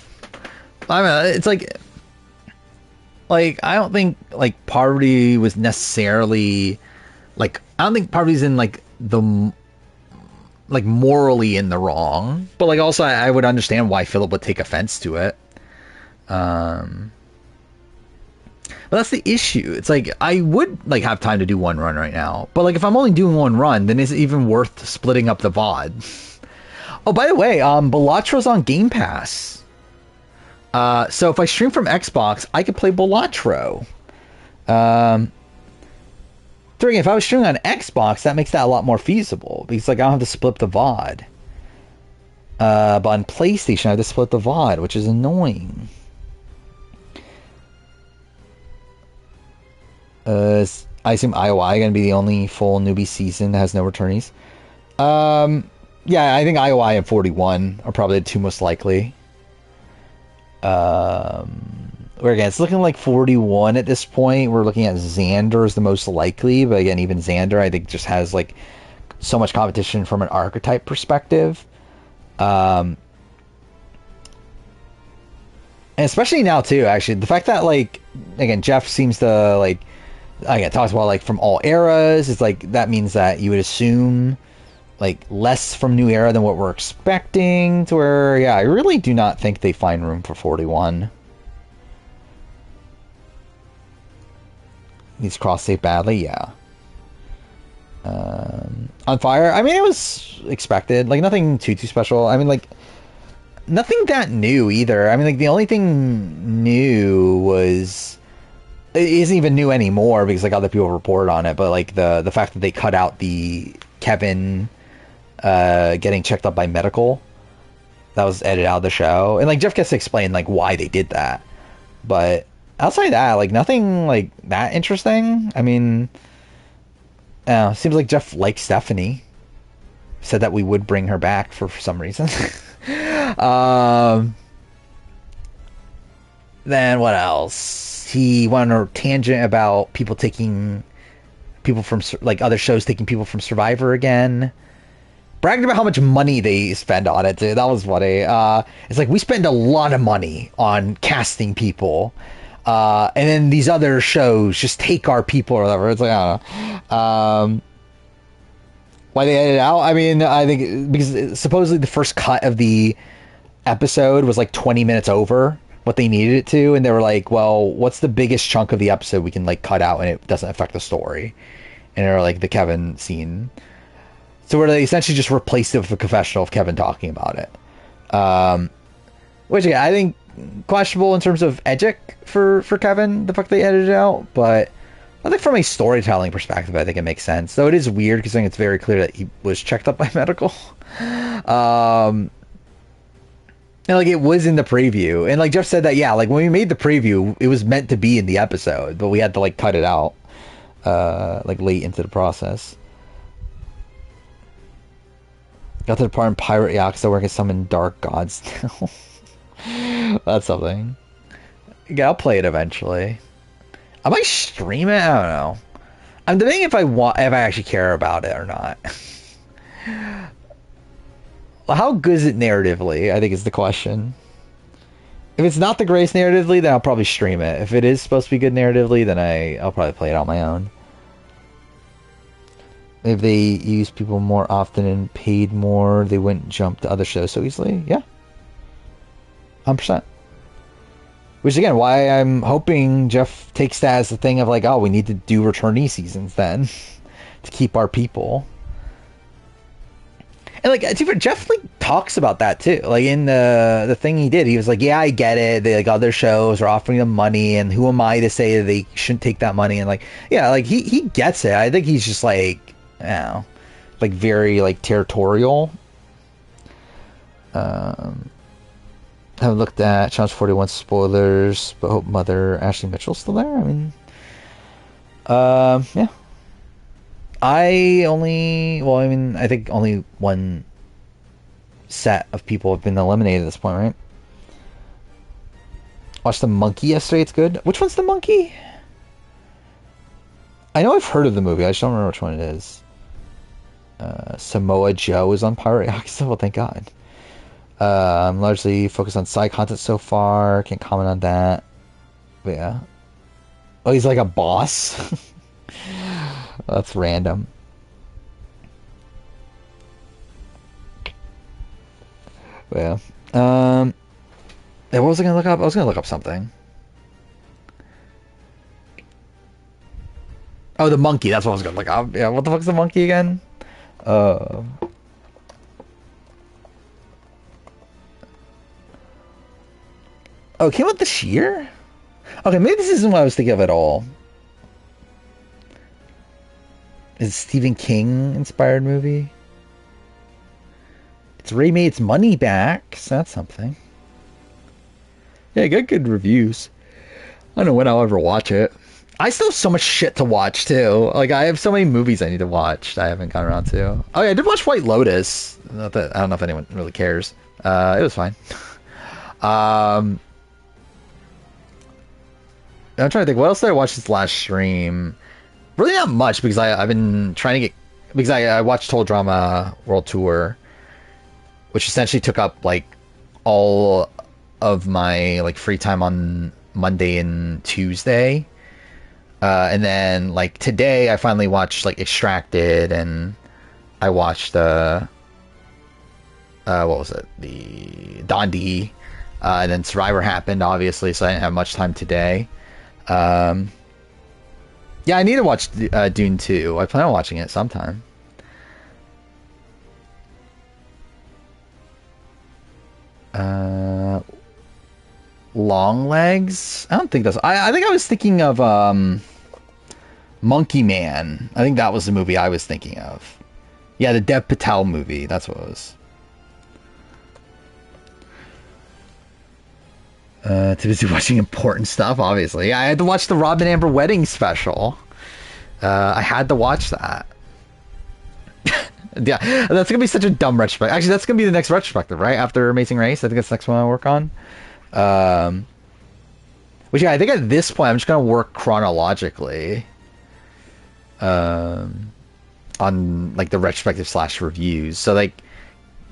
I mean, it's like I don't think like Parvati was necessarily like I don't think Parvati's in like the like morally in the wrong, but like also I would understand why Philip would take offense to it. But that's the issue. It's like I would like have time to do one run right now, but like if I'm only doing one run, then is it even worth splitting up the VOD? Oh, by the way, Balatro's on Game Pass. So if I stream from Xbox, I could play Balatro. If I was streaming on Xbox, that makes that a lot more feasible because like I don't have to split the VOD. But on PlayStation, I have to split the VOD, which is annoying. I assume IOI going to be the only full newbie season that has no returnees. Yeah, I think IOI and 41 are probably the two most likely. Where again, it's looking like 41 at this point. We're looking at Xander as the most likely, but again, even Xander, I think, just has like so much competition from an archetype perspective. And especially now too, actually, the fact that like again, Jeff seems to like again talks about like from all eras. It's like that means that you would assume like less from New Era than what we're expecting. To where, yeah, I really do not think they find room for 41. Needs cross save badly, yeah. On fire, I mean, it was expected. Like nothing too special. I mean, like nothing that new either. I mean, like the only thing new was it isn't even new anymore because like other people reported on it. But like the fact that they cut out the Kevin getting checked up by medical, that was edited out of the show, and like Jeff gets to explain like why they did that. But outside of that, like nothing like that interesting. I mean, seems like Jeff likes Stephanie. Said that we would bring her back for some reason. Then what else? He went on a tangent about people taking people from like other shows taking people from Survivor again. Bragged about how much money they spend on it too. That was funny. It's like we spend a lot of money on casting people. And then these other shows just take our people or whatever. It's like, I don't know. Why they edit it out? I mean, I think because supposedly the first cut of the episode was like 20 minutes over what they needed it to. And they were like, well, what's the biggest chunk of the episode we can like cut out and it doesn't affect the story? And they're like the Kevin scene. So where they essentially just replaced it with a confessional of Kevin talking about it. Which again, I think questionable in terms of edgic for Kevin, the fact they edited it out, but I think from a storytelling perspective, I think it makes sense. Though it is weird because I think it's very clear that he was checked up by medical. And like it was in the preview. And like Jeff said that, yeah, like when we made the preview, it was meant to be in the episode, but we had to like cut it out like late into the process. Got to the part in Pirate Yakuza where I can summon dark gods now. That's something. Yeah, I'll play it eventually. I might stream it. I don't know. I'm debating if I actually care about it or not. Well, how good is it narratively? I think is the question. If it's not the greatest narratively, then I'll probably stream it. If it is supposed to be good narratively, then I'll probably play it on my own. If they use people more often and paid more, they wouldn't jump to other shows so easily. Yeah. 100%. Which again, why I'm hoping Jeff takes that as the thing of like, oh, we need to do returnee seasons then to keep our people. And like, Jeff like talks about that too. Like in the thing he did, he was like, yeah, I get it. They like other shows are offering them money, and who am I to say that they shouldn't take that money? And like, yeah, like he gets it. I think he's just like, you know, like very like territorial. Haven't looked at Challenge 41 spoilers, but hope Mother Ashley Mitchell's still there. I mean, yeah. I think only one set of people have been eliminated at this point, right? Watched The Monkey yesterday, it's good. Which one's The Monkey? I know I've heard of the movie, I just don't remember which one it is. Samoa Joe is on Pirate Yakuza, well thank God. I'm largely focused on side content so far, can't comment on that. But yeah. Oh, he's like a boss? That's random. Yeah. What was I gonna look up? I was gonna look up something. Oh, the monkey. That's what I was gonna look up. Yeah, what the fuck's the monkey again? Oh, it came out this year? Okay, maybe this isn't what I was thinking of at all. Is it a Stephen King inspired movie? It's remade its money back, so that's something. Yeah, it got good reviews. I don't know when I'll ever watch it. I still have so much shit to watch too. Like I have so many movies I need to watch that I haven't gotten around to. Oh yeah, I did watch White Lotus. Not that I don't know if anyone really cares. It was fine. I'm trying to think what else did I watch this last stream. Really not much because I've been trying to get because I watched Total Drama World Tour, which essentially took up like all of my like free time on Monday and Tuesday. And then like today I finally watched like Extracted, and I watched what was it? The Dondi. And then Survivor happened obviously, so I didn't have much time today. Yeah, I need to watch Dune 2. I plan on watching it sometime. Long Legs? I don't think that's... I think I was thinking of Monkey Man. I think that was the movie I was thinking of. Yeah, the Dev Patel movie. That's what it was. Too busy watching important stuff, obviously. I had to watch the Robin Amber wedding special. I had to watch that. Yeah, that's gonna be such a dumb retrospective. Actually, that's gonna be the next retrospective, right? After Amazing Race, I think that's the next one I'll work on. Which, yeah, I think at this point I'm just gonna work chronologically. On like the retrospective / reviews. So like,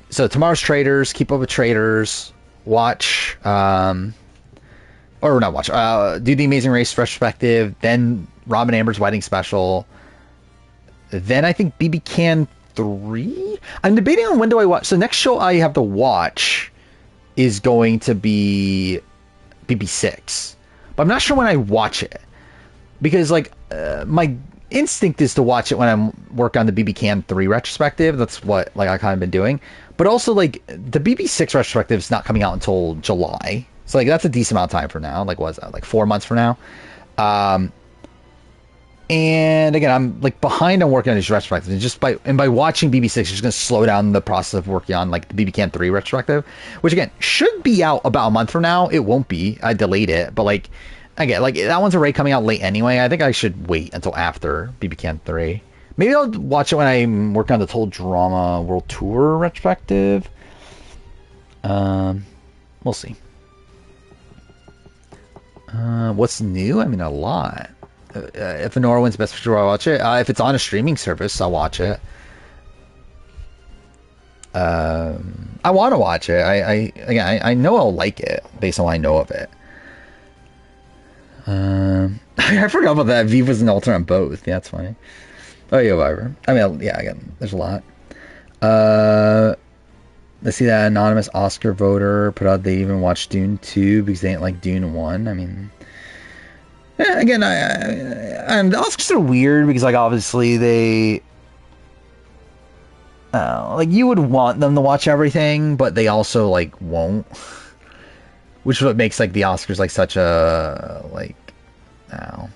tomorrow's Traders, keep up with Traders, watch, or not watch, do the Amazing Race retrospective, then Robin Amber's wedding special, then I think BB Can 3. I'm debating on when do I watch. So next show I have to watch is going to be BB6, but I'm not sure when I watch it because like my instinct is to watch it when I'm working on the BB Can 3 retrospective. That's what like I kind of been doing. But also like the BB6 retrospective is not coming out until July. So like that's a decent amount of time from now. Like what is that? Like 4 months from now. And again, I'm like behind on working on these retrospectives. And just by watching BB6, it's just gonna slow down the process of working on like the BB Can 3 retrospective, which again should be out about a month from now. It won't be. I delayed it, but like again, like that one's already coming out late anyway. I think I should wait until after BB Can 3. Maybe I'll watch it when I'm working on the Total Drama World Tour retrospective. We'll see. What's new? I mean, a lot. If Honora wins Best Picture, I'll watch it. If it's on a streaming service, I'll watch it. I want to watch it. I know I'll like it based on what I know of it. I forgot about that. Viva's an alternate on both. Yeah, that's funny. Oh, yeah, whatever. I mean, yeah, again, there's a lot. Let's see that anonymous Oscar voter put out they even watched Dune 2 because they didn't like Dune 1. I mean, yeah, again, and the Oscars are weird because, like, obviously they, like, you would want them to watch everything, but they also, like, won't. Which is what makes, like, the Oscars, like, such a, like, I don't know,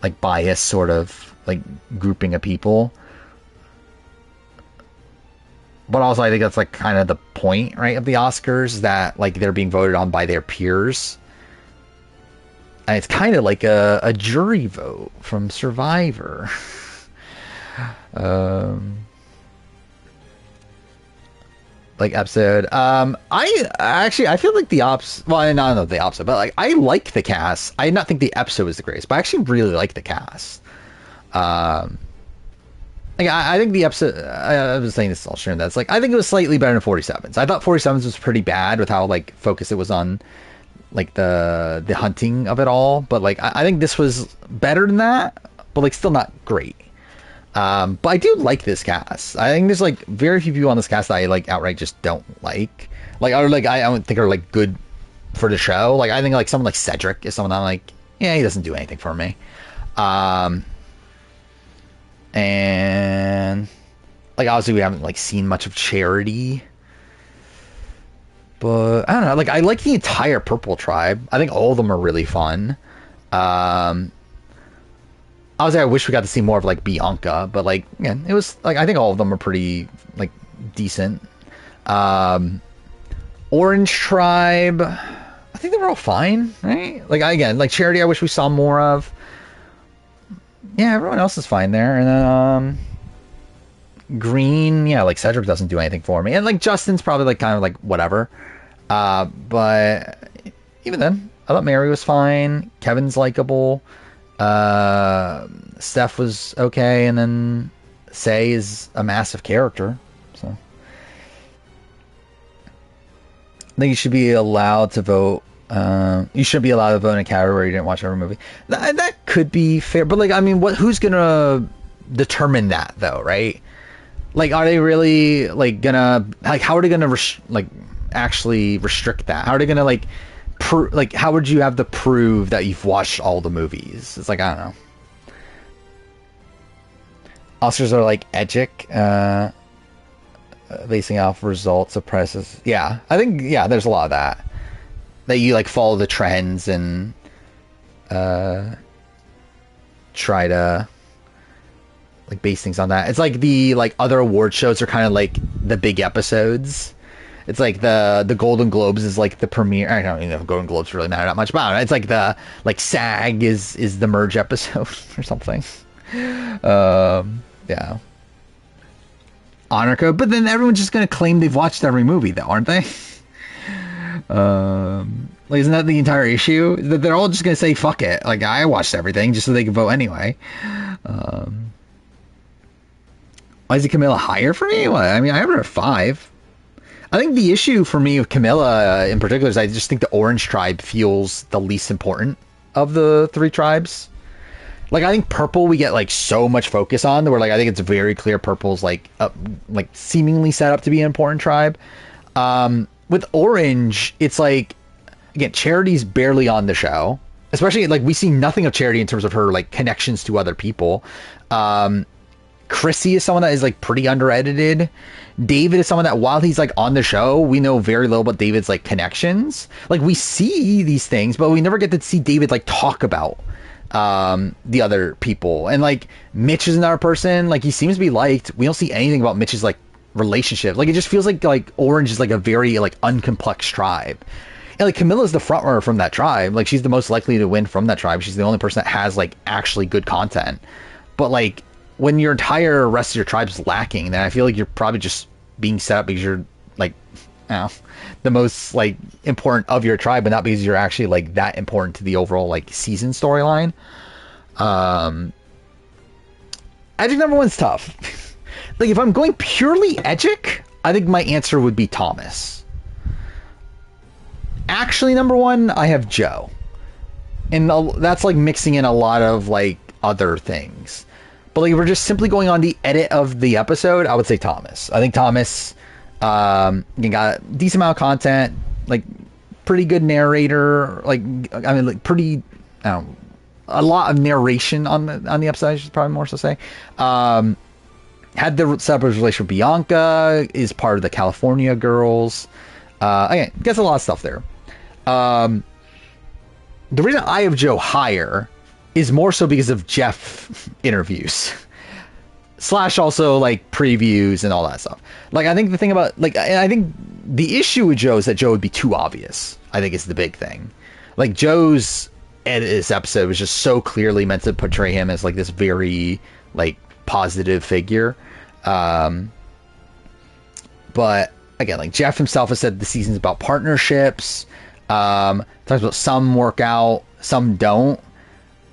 like, biased sort of, like, grouping of people. But also I think that's, like, kind of the point, right, of the Oscars, that, like, they're being voted on by their peers. And it's kind of like a jury vote from Survivor. Like, episode. I feel like the well, I don't know the opposite, but, like, I like the cast. I did not think the episode was the greatest, but I actually really like the cast. Like, I think the episode, I was saying this all stream, that's like, I think it was slightly better than 47s. I thought 47s was pretty bad with how, like, focused it was on, like, the hunting of it all. But, like, I think this was better than that, but, like, still not great. But I do like this cast. I think there's, like, very few people on this cast that I, like, outright just don't like. Like, or, like, I don't think are, like, good for the show. Like, I think, like, someone like Cedric is someone I'm like, yeah, he doesn't do anything for me. And, like, obviously we haven't, like, seen much of Charity. But, I don't know, like, I like the entire Purple Tribe. I think all of them are really fun. Obviously, I wish we got to see more of, like, Bianca. But, like, again, it was, like, I think all of them are pretty, like, decent. Orange Tribe, I think they were all fine, right? Like, again, like, Charity I wish we saw more of. yeah, everyone else is fine there. And then Green, yeah, like Cedric doesn't do anything for me, and like Justin's probably like kind of like whatever. But even then, I thought Mary was fine. Kevin's likable. Steph was okay, and then Say is a massive character. So I think you should be allowed to vote. You should be allowed to vote in a category where you didn't watch every movie. That could be fair, but like, I mean, who's gonna determine that though, right? Like, are they really like gonna like? How are they gonna actually restrict that? How are they gonna like? How would you have to prove that you've watched all the movies? It's like, I don't know. Oscars are like Edgic, basing off results of prices. Yeah, I think there's a lot of that. That you like follow the trends and try to like base things on that. It's like the like other award shows are kind of like the big episodes. It's like the Golden Globes is like the premiere. I don't even know if Golden Globes really matter that much, but I don't know. It's like the like SAG is the merge episode or something. Yeah. Honor Code, but then everyone's just gonna claim they've watched every movie, though, aren't they? Like, isn't that the entire issue? That they're all just gonna say fuck it. Like, I watched everything just so they can vote anyway. Why is Camilla higher for me? What? I mean, I have her at 5. I think the issue for me with Camilla in particular is I just think the Orange Tribe feels the least important of the 3 tribes. Like, I think Purple we get like so much focus on where like I think it's very clear Purple's like seemingly set up to be an important tribe. With Orange, it's like, again, Charity's barely on the show. Especially like we see nothing of Charity in terms of her like connections to other people. Chrissy is someone that is like pretty under-edited. David is someone that while he's like on the show, we know very little about David's like connections. Like we see these things, but we never get to see David like talk about the other people. And like Mitch is another person, like he seems to be liked. We don't see anything about Mitch's like relationship. Like it just feels like Orange is like a very like uncomplex tribe. And like Camilla's the front runner from that tribe. Like she's the most likely to win from that tribe. She's the only person that has like actually good content. But like when your entire rest of your tribe's lacking, then I feel like you're probably just being set up because you're like, you know, the most like important of your tribe, but not because you're actually like that important to the overall like season storyline. Edgic number 1's tough. Like if I'm going purely Edgic, I think my answer would be Thomas. Actually, number 1, I have Joe, and that's like mixing in a lot of like other things. But like if we're just simply going on the edit of the episode, I would say Thomas. I think Thomas got a decent amount of content, like pretty good narrator, like I mean like pretty a lot of narration on the episode, I should probably more so say. Had the separate relationship with Bianca, is part of the California girls. Again, gets a lot of stuff there. The reason I have Joe higher is more so because of Jeff interviews / also like previews and all that stuff. Like I think the thing about like I think the issue with Joe is that Joe would be too obvious. I think is the big thing. Like Joe's this episode was just so clearly meant to portray him as like this very like positive figure. But again, like Jeff himself has said the season's about partnerships. Talks about some work out, some don't.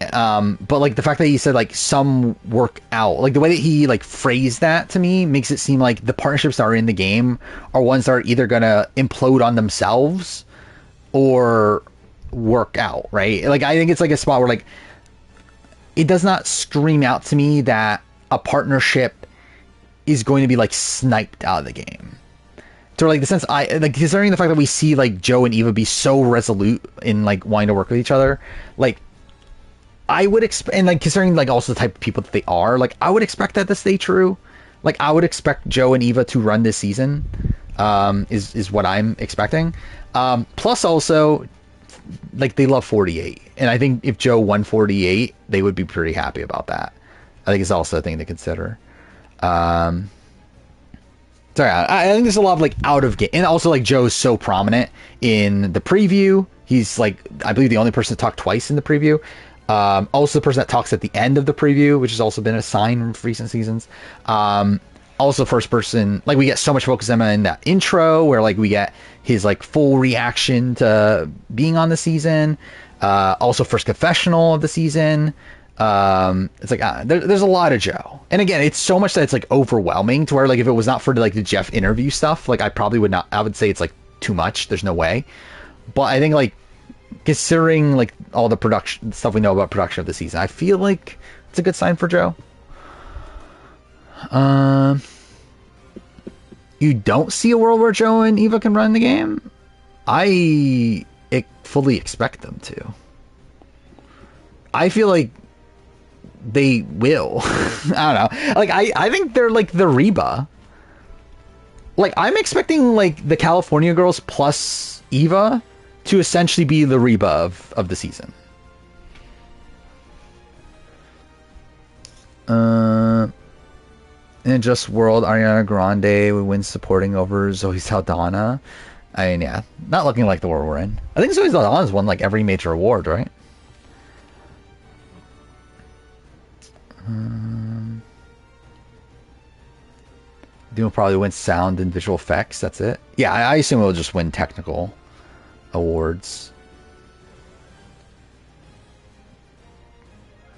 But like the fact that he said like some work out, like the way that he like phrased that to me makes it seem like the partnerships that are in the game are ones that are either gonna implode on themselves or work out, right? Like I think it's like a spot where like it does not scream out to me that a partnership is going to be like sniped out of the game. So like the sense I like considering the fact that we see like Joe and Eva be so resolute in like wanting to work with each other, like I would expect, and like considering like also the type of people that they are, like I would expect that to stay true. Like I would expect Joe and Eva to run this season, is what I'm expecting. Plus also, like they love 48, and I think if Joe won 48, they would be pretty happy about that. I think it's also a thing to consider. Sorry, I think there's a lot of like out of game, and also like Joe's so prominent in the preview. He's like I believe the only person to talk twice in the preview. Also the person that talks at the end of the preview, which has also been a sign for recent seasons. Also first person, like we get so much focus on him in that intro where like we get his like full reaction to being on the season. Also first confessional of the season. It's like there's a lot of Joe, and again, it's so much that it's like overwhelming to where like if it was not for like the Jeff interview stuff, like I probably would not. I would say it's like too much. There's no way, but I think like considering like all the production stuff we know about production of the season, I feel like it's a good sign for Joe. You don't see a world where Joe and Eva can run the game. I fully expect them to. I feel like they will. I don't know. Like I think they're like the Reba. Like I'm expecting like the California girls plus Eva to essentially be the Reba of the season. In Just World, Ariana Grande would win supporting over Zoe Saldana. I mean, yeah, not looking like the world we're in. I think Zoe Saldana's won like every major award, right? Doom will probably win sound and visual effects. That's it. Yeah, I assume it'll just win technical awards.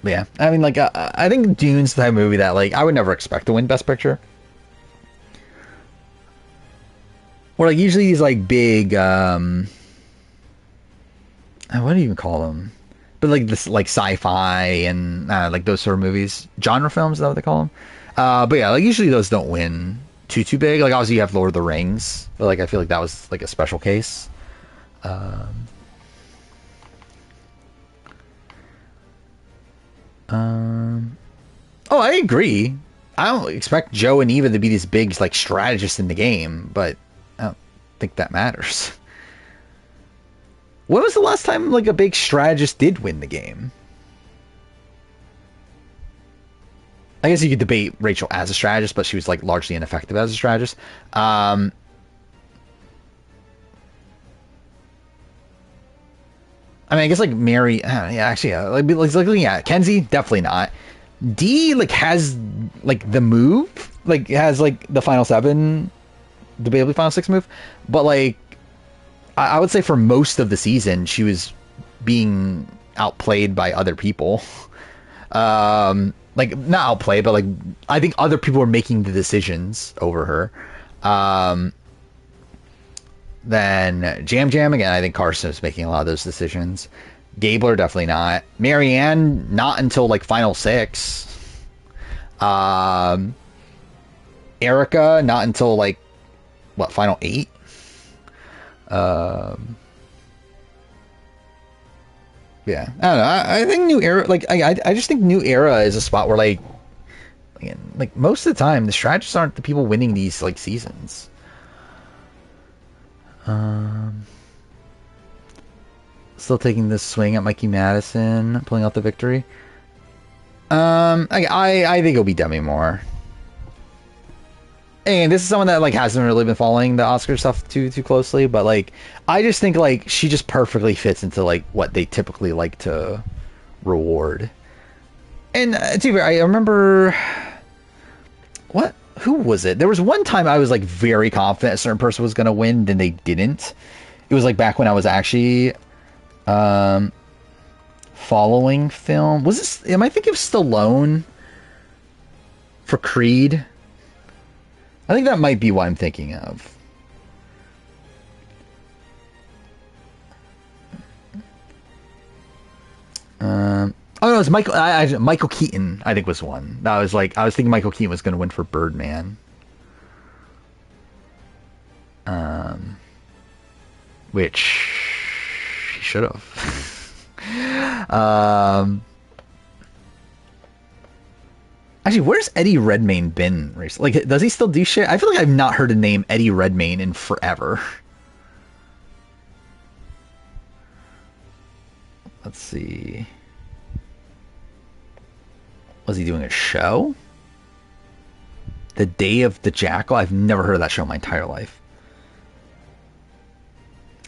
But yeah, I mean, like, I think Dune's the type of movie that, like, I would never expect to win Best Picture. Or, like, usually these, like, big, what do you even call them? But, like, this, like, sci-fi and, like, those sort of movies. Genre films, is that what they call them? But yeah, like, usually those don't win too big. Like, obviously you have Lord of the Rings. But, like, I feel like that was, like, a special case. Oh, I agree. I don't expect Joe and Eva to be these big like strategists in the game, but I don't think that matters. When was the last time like a big strategist did win the game? I guess you could debate Rachel as a strategist, but she was like largely ineffective as a strategist. I mean, I guess like Mary, yeah, actually, yeah. Like looking at Kenzie, definitely not. D like has like the move, like has like the final seven, debatably final six move, but like I would say for most of the season she was being outplayed by other people. Like not outplayed, but like I think other people were making the decisions over her. Then Jam again, I think Carson was making a lot of those decisions. Gabler definitely not. Marianne not until like final six. Erica not until like what, final eight. Yeah, I don't know. I think New Era, like I just think New Era is a spot where like most of the time the strategists aren't the people winning these like seasons. Still taking this swing at Mikey Madison, pulling out the victory. I think it'll be Demi Moore. And this is someone that like hasn't really been following the Oscar stuff too closely, but like I just think like she just perfectly fits into like what they typically like to reward. And to be fair, I remember who was it? There was one time I was like very confident a certain person was gonna win, then they didn't. It was like back when I was actually following film. Was this? Am I thinking of Stallone for Creed? I think that might be what I'm thinking of. Oh no, it's Michael. Michael Keaton, I think, was one. I was thinking Michael Keaton was going to win for Birdman. Which he should have. Actually, where's Eddie Redmayne been recently? Like, does he still do shit? I feel like I've not heard the name Eddie Redmayne in forever. Let's see. Was he doing a show? The Day of the Jackal? I've never heard of that show in my entire life.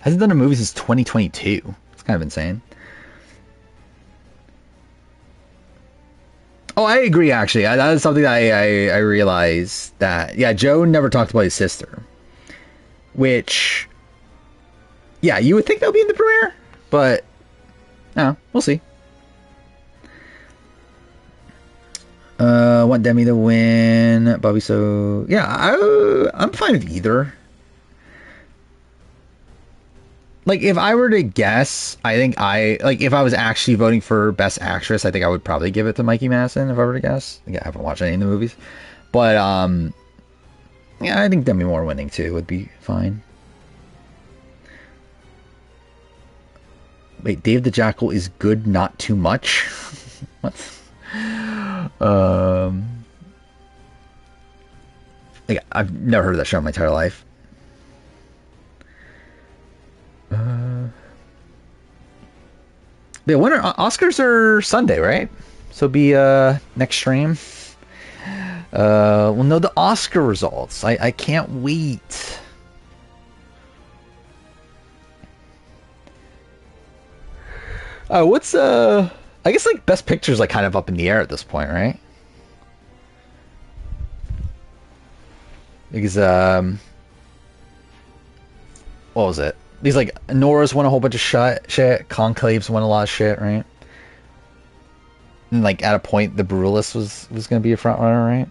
Hasn't done a movie since 2022. It's kind of insane. Oh, I agree. Actually, that is something that I realized that. Yeah, Joe never talked about his sister, which, yeah, you would think that would be in the premiere, but no, we'll see. Want Demi to win, Bobby. So yeah, I'm fine with either. Like, if I were to guess, I think if I was actually voting for Best Actress, I think I would probably give it to Mikey Madison if I were to guess. Yeah, I haven't watched any of the movies. But, yeah, I think Demi Moore winning, too, would be fine. Wait, Dave the Jackal is good, not too much? What? Yeah, I've never heard of that show in my entire life. The winter Oscars are Sunday, right? So be next stream. We'll know the Oscar results. I can't wait. What's I guess like Best Picture is like kind of up in the air at this point, right? Because what was it? These like Nora's won a whole bunch of shit. Conclave's won a lot of shit, right? And like at a point, The Brutalist was going to be a front runner, right?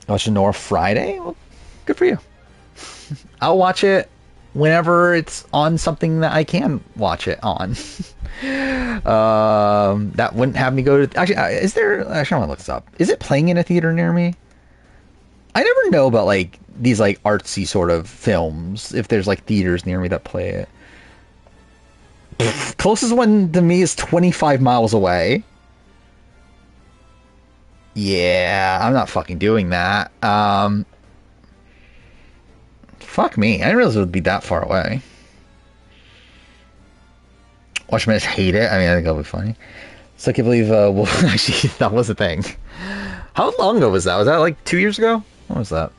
Watching Nora Friday. Well, good for you. I'll watch it whenever it's on something that I can watch it on. That wouldn't have me go to. Actually, is there? Actually, I want to look this up. Is it playing in a theater near me? I never know about like these like artsy sort of films if there's like theaters near me that play it. Closest one to me is 25 miles away. Yeah, I'm not fucking doing that. Fuck me. I didn't realize it would be that far away. Watch me just hate it. I mean, I think that'll be funny. So I can't believe, well, actually, that was a thing. How long ago was that? Was that like 2 years ago? What was that?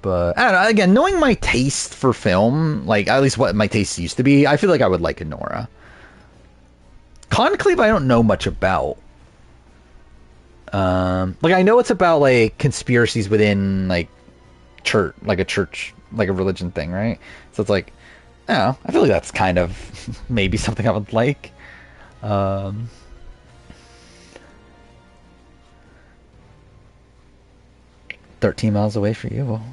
But, I don't know, again, knowing my taste for film, like, at least what my taste used to be, I feel like I would like a Nora. Conclave, I don't know much about. Like, I know it's about, like, conspiracies within, like, church, like a religion thing, right? So it's like, I don't know, I feel like that's kind of maybe something I would like. 13 miles away for you. Well,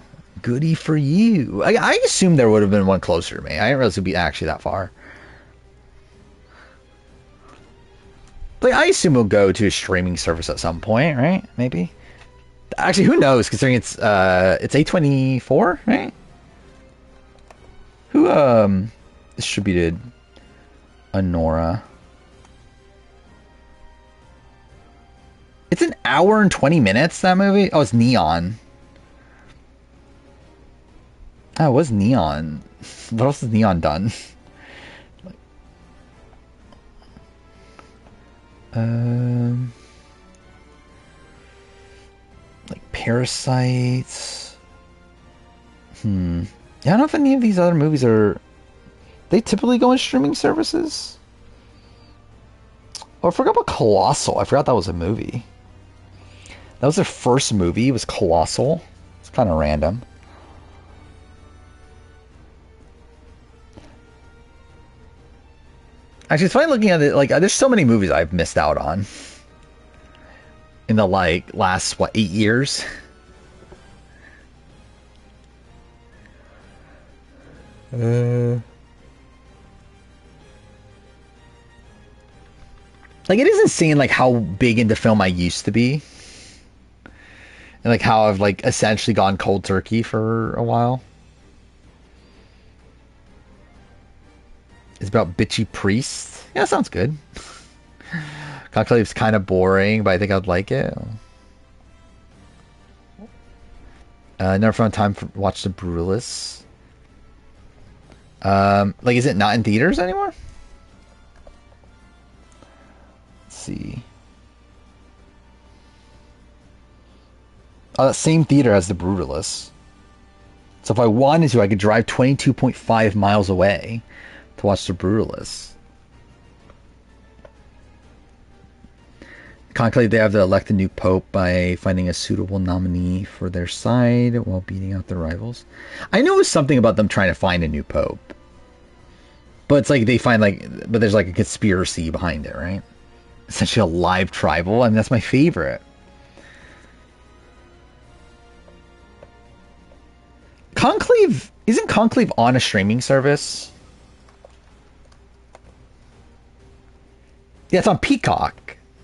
goody for you. I assumed there would have been one closer to me. I didn't realize it would be actually that far. Like, I assume it'll go to a streaming service at some point, right? Maybe. Actually, who knows? Considering it's A24, right? Who distributed Nora? It's an hour and 20 minutes, that movie? Oh, it's Neon. Oh, it was Neon. What else has Neon done? Like Parasites. I don't know if any of these other movies are... They typically go in streaming services? Oh, I forgot about Colossal. I forgot that was a movie. That was their first movie. It was Colossal. It's kind of random. Actually, it's funny looking at it. Like, there's so many movies I've missed out on in the like last 8 years. Like, it is insane, like, how big into film I used to be. And, like, how I've, like, essentially gone cold turkey for a while. It's about bitchy priests. Yeah, sounds good. Conclave's kind of boring, but I think I'd like it. Never found time to watch The Brutalist. Like, is it not in theaters anymore? See. Oh, that same theater has The Brutalist. So if I wanted to, I could drive 22.5 miles away to watch The Brutalists. Conclave, they have to elect a new pope by finding a suitable nominee for their side while beating out their rivals. I know it was something about them trying to find a new pope. But it's like they find but there's like a conspiracy behind it, right? Essentially a live tribal, and that's my favorite. Conclave, isn't Conclave on a streaming service? Yeah, it's on Peacock.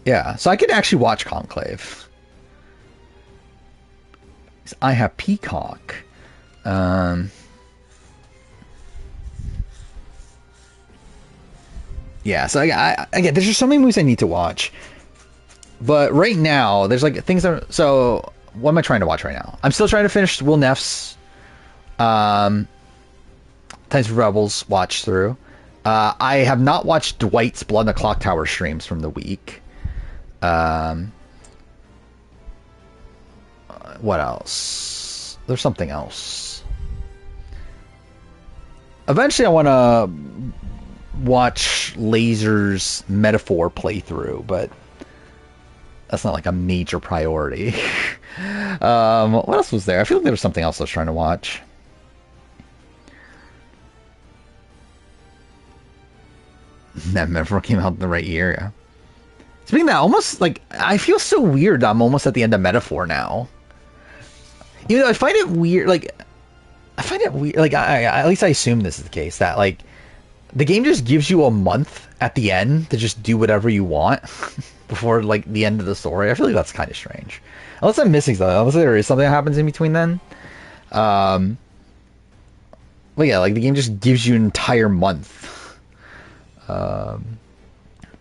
Yeah, so I could actually watch Conclave. I have Peacock. Yeah, so again, there's just so many movies I need to watch. But right now, there's like things that. So, what am I trying to watch right now? I'm still trying to finish Will Neff's Times of Rebels watch through. I have not watched Dwight's Blood in the Clock Tower streams from the week. What else? There's something else. Eventually, I want to watch Laser's Metaphor playthrough, but that's not like a major priority. What else was there? I feel like there was something else I was trying to watch. That Metaphor came out in the right year, yeah. Speaking of that, almost like I feel so weird. I'm almost at the end of Metaphor now. You know, I find it weird. Like at least I assume this is the case, that like the game just gives you a month at the end to just do whatever you want before like the end of the story. I feel like that's kind of strange. Unless I'm missing something. Unless there is something that happens in between then. But yeah, like the game just gives you an entire month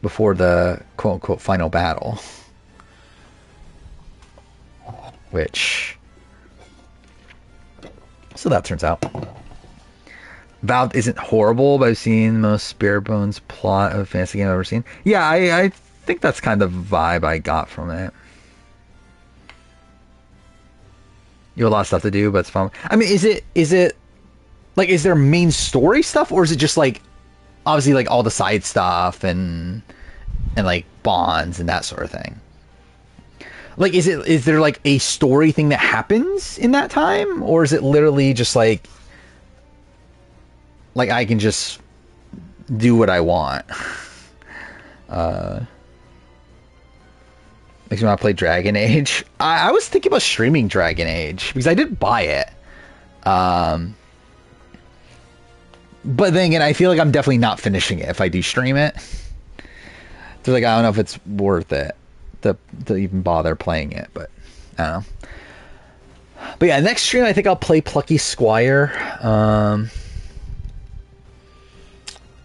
before the quote-unquote final battle. Which... So that turns out. Valve isn't horrible, but I've seen the most bare bones plot of a fantasy game I've ever seen. Yeah, I think that's kind of the vibe I got from it. You have a lot of stuff to do, but it's fun. I mean, is it like, is there main story stuff, or is it just like obviously like all the side stuff and like bonds and that sort of thing? Like, is there like a story thing that happens in that time, or is it literally just like I can just do what I want? Makes me want to play Dragon Age. I was thinking about streaming Dragon Age because I did buy it. But then again, I feel like I'm definitely not finishing it if I do stream it. So like, I don't know if it's worth it to even bother playing it, but I don't know. But yeah, next stream I think I'll play Plucky Squire.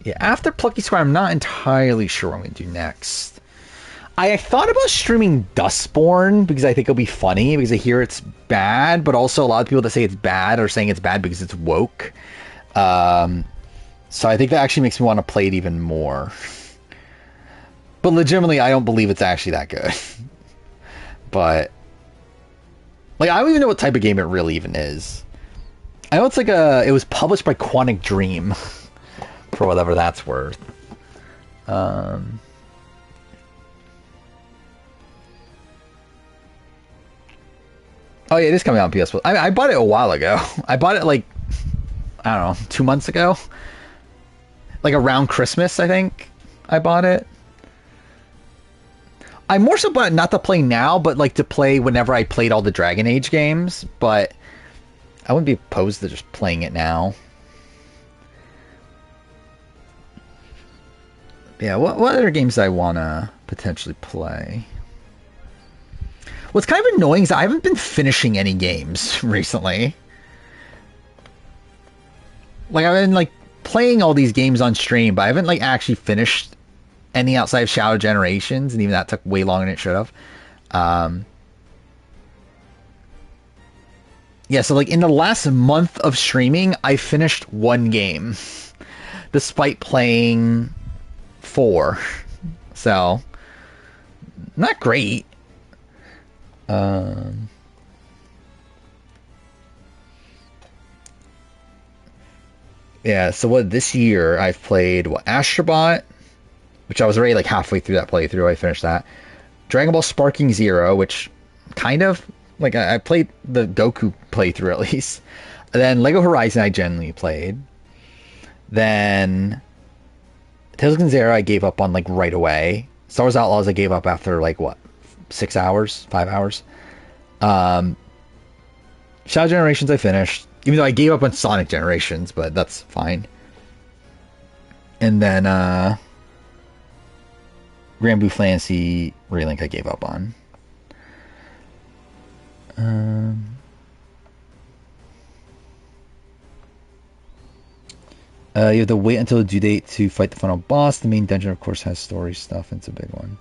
Yeah, after Plucky Squire, I'm not entirely sure what I'm going to do next. I thought about streaming Dustborn because I think it'll be funny because I hear it's bad, but also a lot of people that say it's bad are saying it's bad because it's woke. So I think that actually makes me want to play it even more. But legitimately, I don't believe it's actually that good. But like, I don't even know what type of game it really even is. I know it's like it was published by Quantic Dream for whatever that's worth. Oh yeah, it is coming out on PS Plus. I bought it a while ago. I bought it like, I don't know, 2 months ago. Like around Christmas, I think I bought it. I more so bought it not to play now, but like to play whenever I played all the Dragon Age games. But I wouldn't be opposed to just playing it now. Yeah, what other games do I want to potentially play? What's kind of annoying is I haven't been finishing any games recently. Like, I've been like playing all these games on stream, but I haven't like actually finished any outside of Shadow Generations, and even that took way longer than it should have. Yeah, so like in the last month of streaming, I finished one game, despite playing 4. So, not great. Yeah, so what this year I've played Astrobot, which I was already like halfway through that playthrough. I finished that. Dragon Ball Sparking Zero, which kind of like I played the Goku playthrough at least. And then Lego Horizon I generally played. Then Tales of Gonzera I gave up on like right away. Star Wars Outlaws I gave up after like what, 6 hours, 5 hours. Shadow Generations I finished, even though I gave up on Sonic Generations, but that's fine. And then Granblue Fantasy Relink I gave up on. You have to wait until the due date to fight the final boss. The main dungeon, of course, has story stuff. It's a big one.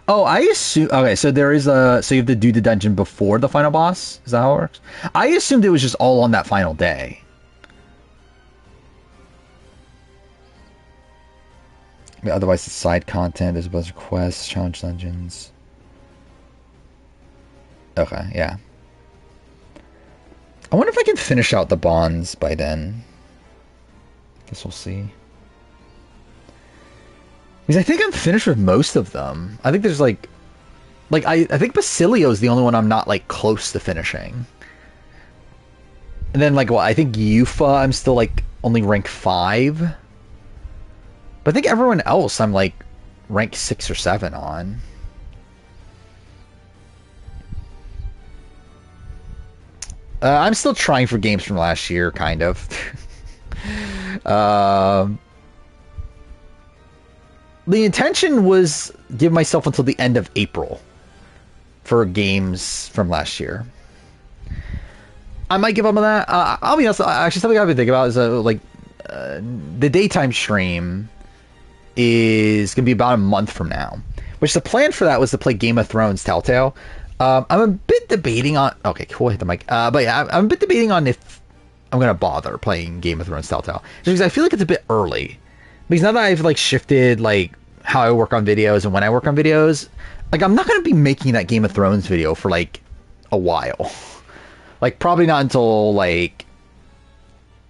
Oh, I assume... Okay, so there is a... So you have to do the dungeon before the final boss? Is that how it works? I assumed it was just all on that final day. Yeah, otherwise, it's side content. There's a bunch of quests, challenge dungeons. Okay, yeah. I wonder if I can finish out the bonds by then. Guess we'll see. Because I think I'm finished with most of them. I think there's like I think Basilio is the only one I'm not like close to finishing. And then like I think Yufa I'm still like only rank 5. But I think everyone else I'm like rank 6 or 7 on. I'm still trying for games from last year, kind of. The intention was give myself until the end of April for games from last year. I might give up on that. I'll be honest. Actually, something I've been thinking about is the daytime stream is going to be about a month from now. Which the plan for that was to play Game of Thrones Telltale. I'm a bit debating on... Okay, cool, hit the mic. But yeah, I'm a bit debating on if I'm going to bother playing Game of Thrones Telltale. Just because I feel like it's a bit early. Because now that I've like shifted like how I work on videos and when I work on videos, like I'm not going to be making that Game of Thrones video for like a while. Like probably not until like...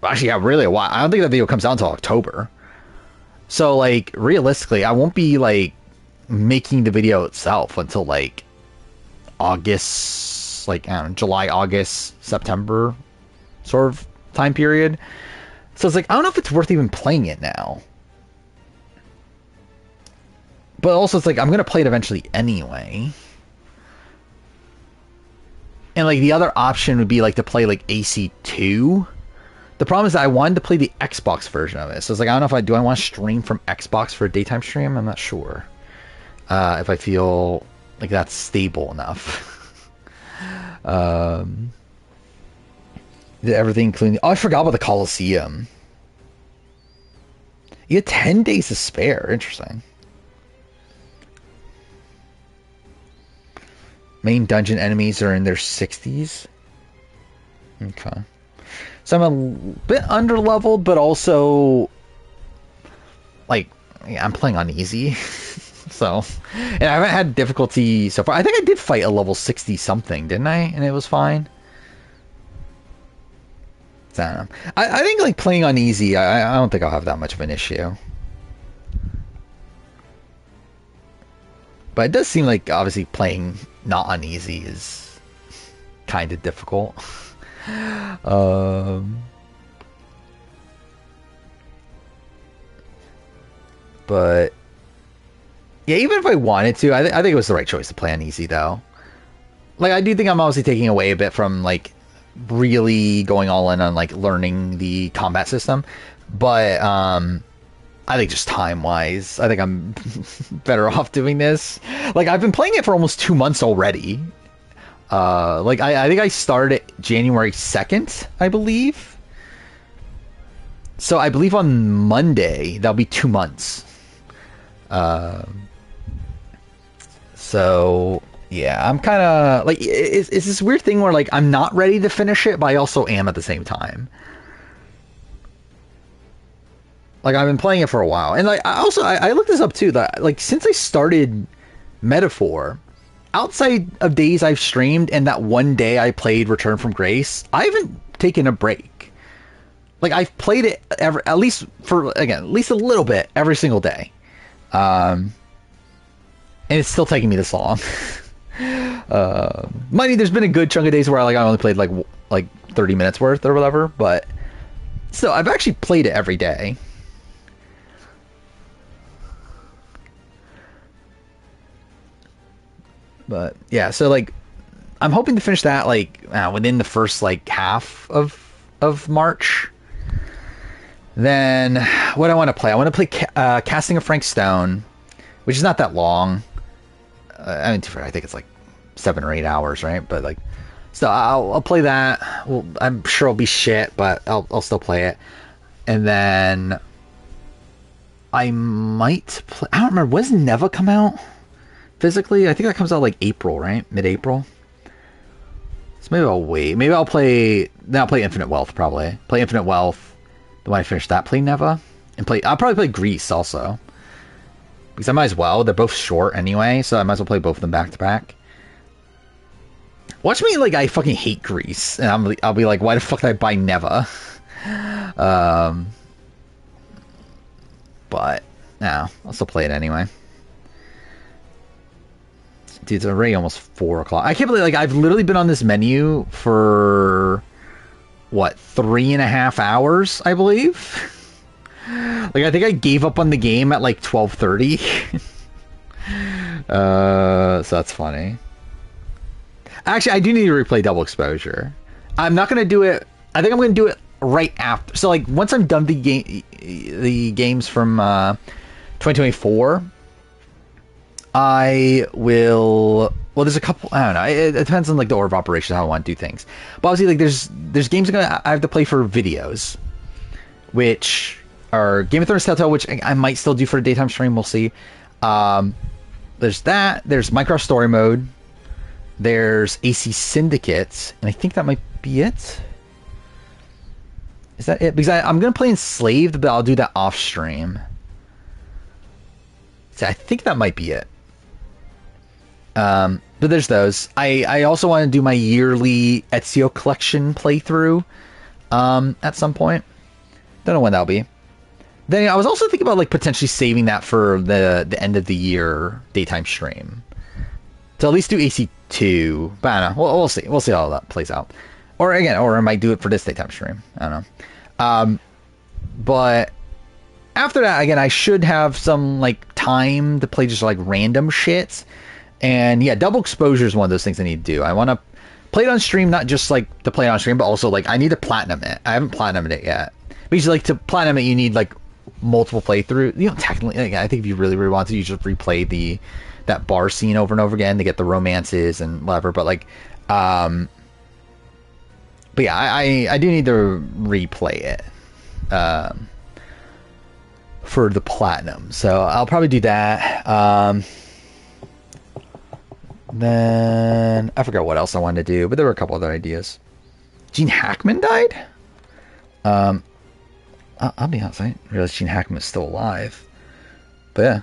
Actually, yeah, really a while. I don't think that video comes out until October. So like realistically, I won't be like making the video itself until like August, like I don't know, July, August, September sort of time period. So it's like I don't know if it's worth even playing it now. But also it's like I'm gonna play it eventually anyway. And like the other option would be like to play like AC2. The problem is that I wanted to play the Xbox version of it. So it's like I don't know if I want to stream from Xbox for a daytime stream. I'm not sure. If I feel like that's stable enough. Did everything including... Oh, I forgot about the Coliseum. You had 10 days to spare. Interesting. Main dungeon enemies are in their 60s. Okay. So I'm a bit underleveled, but also... Like, yeah, I'm playing on easy. So, and I haven't had difficulty so far. I think I did fight a level 60 something, didn't I? And it was fine. So, I don't know. I think like playing on easy, I don't think I'll have that much of an issue. But it does seem like obviously playing not on easy is kind of difficult. But yeah, even if I wanted to, I think it was the right choice to play on easy, though. Like, I do think I'm obviously taking away a bit from, like, really going all in on, like, learning the combat system. But, I think just time-wise, I think I'm better off doing this. Like, I've been playing it for almost 2 months already. Like, I think I started January 2nd, I believe. So, I believe on Monday, that'll be 2 months. So yeah, I'm kind of like it's this weird thing where like I'm not ready to finish it, but I also am at the same time. Like I've been playing it for a while, and like I looked this up too. That like since I started Metaphor, outside of days I've streamed and that one day I played Return from Grace, I haven't taken a break. like I've played it at least a little bit every single day, and it's still taking me this long. Mind you, there's been a good chunk of days where I only played like 30 minutes worth or whatever, but still, I've actually played it every day. But yeah, so like I'm hoping to finish that like within the first like half of March. Then what I want to play? I want to play Casting of Frank Stone, which is not that long. I mean, I think it's like 7 or 8 hours, right? But like, so I'll play that. Well, I'm sure it'll be shit, but I'll still play it. And then I might play. I don't remember, when does Neva come out physically? I think that comes out like April, right? Mid-April. So maybe I'll wait. Maybe I'll play. Then I'll play Infinite Wealth probably. Play Infinite Wealth. Then when I finish that, play Neva, and I'll probably play Grease also. Because I might as well. They're both short anyway, so I might as well play both of them back to back. Watch me like I fucking hate Grease, and I'll be like, why the fuck did I buy Neva? But no, I'll still play it anyway. Dude, it's already almost 4 o'clock. I can't believe like I've literally been on this menu for what, 3.5 hours, I believe. Like, I think I gave up on the game at like 12:30. So that's funny. Actually, I do need to replay Double Exposure. I'm not gonna do it. I think I'm gonna do it right after. So like once I'm done the games from 2024, I will. Well, there's a couple. I don't know. It depends on like the order of operations how I want to do things. But obviously, like there's games I have to play for videos, which are Game of Thrones Telltale, which I might still do for a daytime stream. We'll see. There's that. There's Minecraft Story Mode. There's AC Syndicate, and I think that might be it. Is that it? Because I'm gonna play Enslaved, but I'll do that off stream. So I think that might be it. But there's those. I also want to do my yearly Ezio collection playthrough at some point. Don't know when that'll be. Then I was also thinking about like potentially saving that for the end of the year daytime stream. To at least do AC2. But I don't know. We'll see. We'll see how that plays out. Or I might do it for this daytime stream. I don't know. But after that, again, I should have some like time to play just like random shit. And yeah, Double Exposure is one of those things I need to do. I want to play it on stream, not just like to play it on stream, but also like I need to platinum it. I haven't platinumed it yet. Because like to platinum it, you need like multiple playthroughs. You know, technically, like, I think if you really want to, you just replay that bar scene over and over again to get the romances and whatever. But like, but yeah, I do need to replay it for the platinum. So I'll probably do that. Then I forgot what else I wanted to do, but there were a couple other ideas. Gene Hackman died? I'll be honest, I didn't realize Gene Hackman was still alive. But yeah.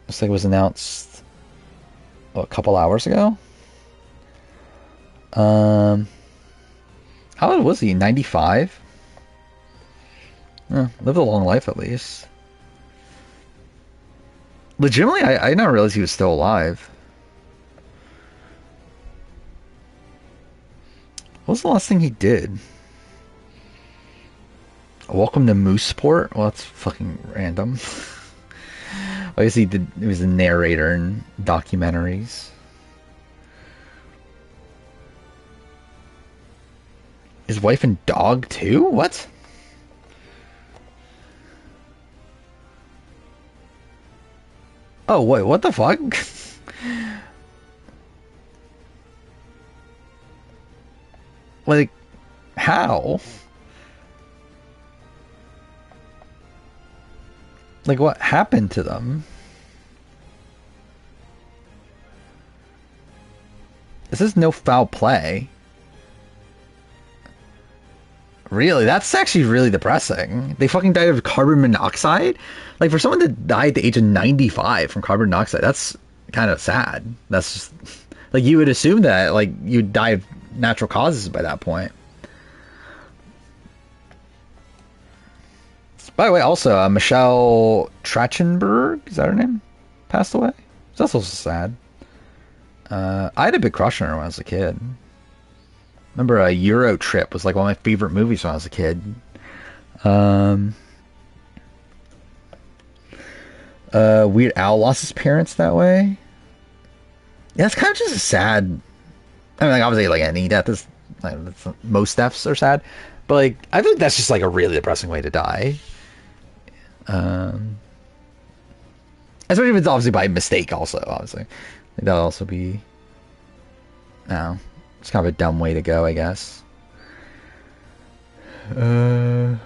Looks like it was announced a couple hours ago. How old was he? 95? Lived a long life at least. Legitimately, I didn't realize he was still alive. What was the last thing he did? Welcome to Mooseport? Well, that's fucking random. I guess he was a narrator in documentaries. His wife and dog too? What? Oh, wait, what the fuck? Like, how? Like, what happened to them? This is no foul play. Really? That's actually really depressing. They fucking died of carbon monoxide? Like, for someone to die at the age of 95 from carbon monoxide, that's kind of sad. That's just... Like, you would assume that, like, you'd die of natural causes by that point. By the way, also Michelle Trachtenberg, is that her name? Passed away. That's also sad. I had a big crush on her when I was a kid. Remember, a Euro Trip was like one of my favorite movies when I was a kid. Weird Al lost his parents that way. Yeah, it's kind of just sad. I mean, like, obviously, like, any death is, like, most deaths are sad, but like, I think that's just like a really depressing way to die. Especially if it's obviously by mistake. Also, obviously, like, that'll also be, no, it's kind of a dumb way to go, I guess. Yeah,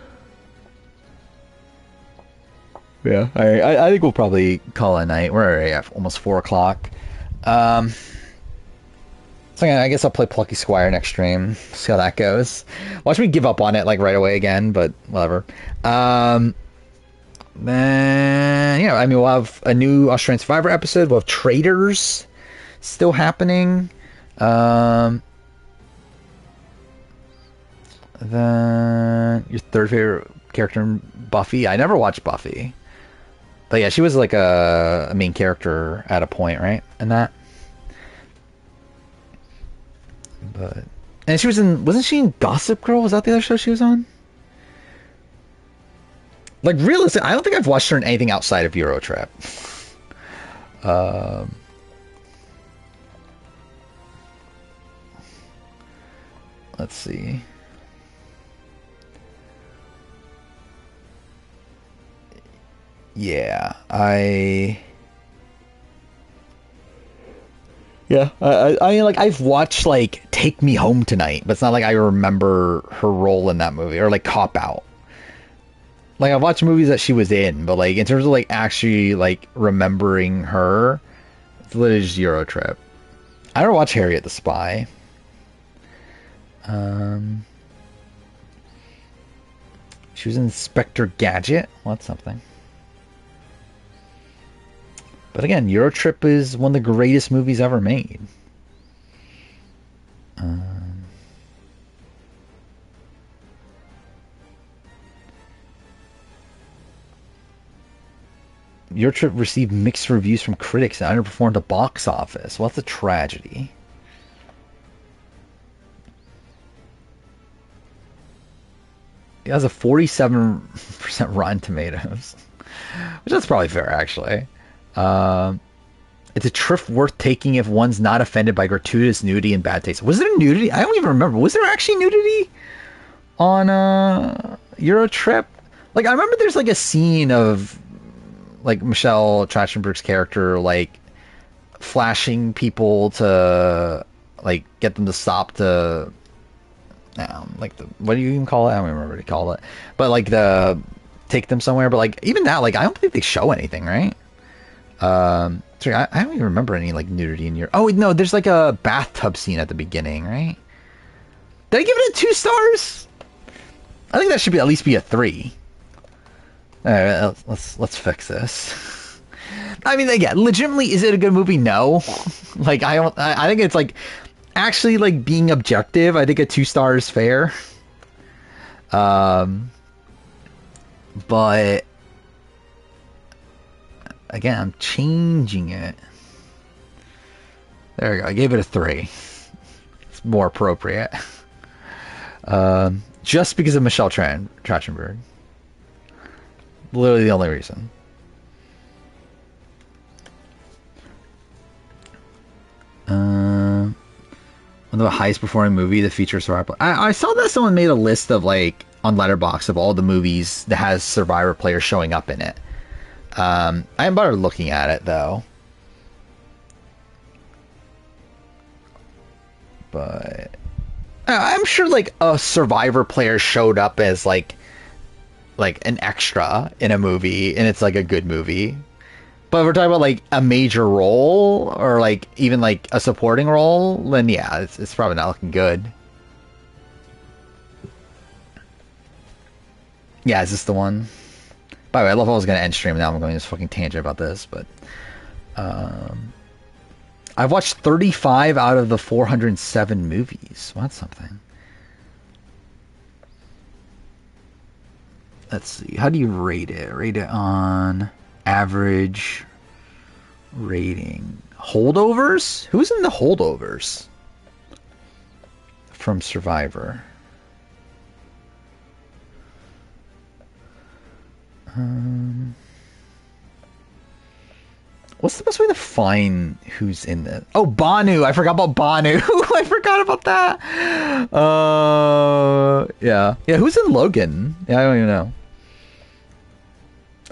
I think we'll probably call it a night. We're already at almost 4 o'clock. So I guess I'll play Plucky Squire next stream. See how that goes. Watch me give up on it like right away again, but whatever. Then yeah, I mean, we'll have a new Australian Survivor episode. We'll have Traitors still happening. Then your third favorite character in Buffy. I never watched Buffy, but yeah, she was like a main character at a point, right? In that. But and she was in, wasn't she in Gossip Girl? Was that the other show she was on? Like, realistic, I don't think I've watched her in anything outside of Euro Trip. Let's see. Yeah, I mean, like, I've watched, like, Take Me Home Tonight, but it's not like I remember her role in that movie, or, like, Cop Out. Like, I've watched movies that she was in, but, like, in terms of, like, actually, like, remembering her, it's literally just Euro Trip. I never watched Harriet the Spy. She was in Inspector Gadget. Well, that's something. But again, Euro Trip is one of the greatest movies ever made. Euro Trip received mixed reviews from critics and underperformed the box office. Well, that's a tragedy. It has a 47% Rotten Tomatoes, which that's probably fair, actually. It's a trip worth taking if one's not offended by gratuitous nudity and bad taste. Was there nudity? I don't even remember. Was there actually nudity on Euro Trip? Like, I remember there's like a scene of like Michelle Trachtenberg's character like flashing people to like get them to stop to like the, what do you even call it? I don't remember what you call it, but like the take them somewhere. But like even that, like I don't think they show anything, right? Sorry, I don't even remember any like nudity in your. Oh no, there's like a bathtub scene at the beginning, right? Did I give it a 2 stars? I think that should be at least be a 3. All right, let's fix this. I mean, again, legitimately, is it a good movie? No. Like I think it's like actually like being objective. I think a 2 stars is fair. But again, I'm changing it. There we go. I gave it a 3. It's more appropriate. Just because of Michelle Trachtenberg. Literally the only reason. One of the highest performing movie that features Survivor. I saw that someone made a list of like on Letterboxd of all the movies that has Survivor players showing up in it. I haven't bothered looking at it though. But I'm sure like a Survivor player showed up as like an extra in a movie and it's like a good movie. But if we're talking about like a major role or like even like a supporting role, then yeah, it's probably not looking good. Yeah, is this the one? By the way, I love how I was going to end stream. Now I'm going to this fucking tangent about this, but I've watched 35 out of the 407 movies. Well, that's something. let's see. How do you rate it? Rate it on average rating. Holdovers? Who's in the holdovers from Survivor? What's the best way to find who's in this? Oh, Banu. I forgot about Banu. I forgot about that. Yeah. Yeah, who's in Logan? Yeah, I don't even know.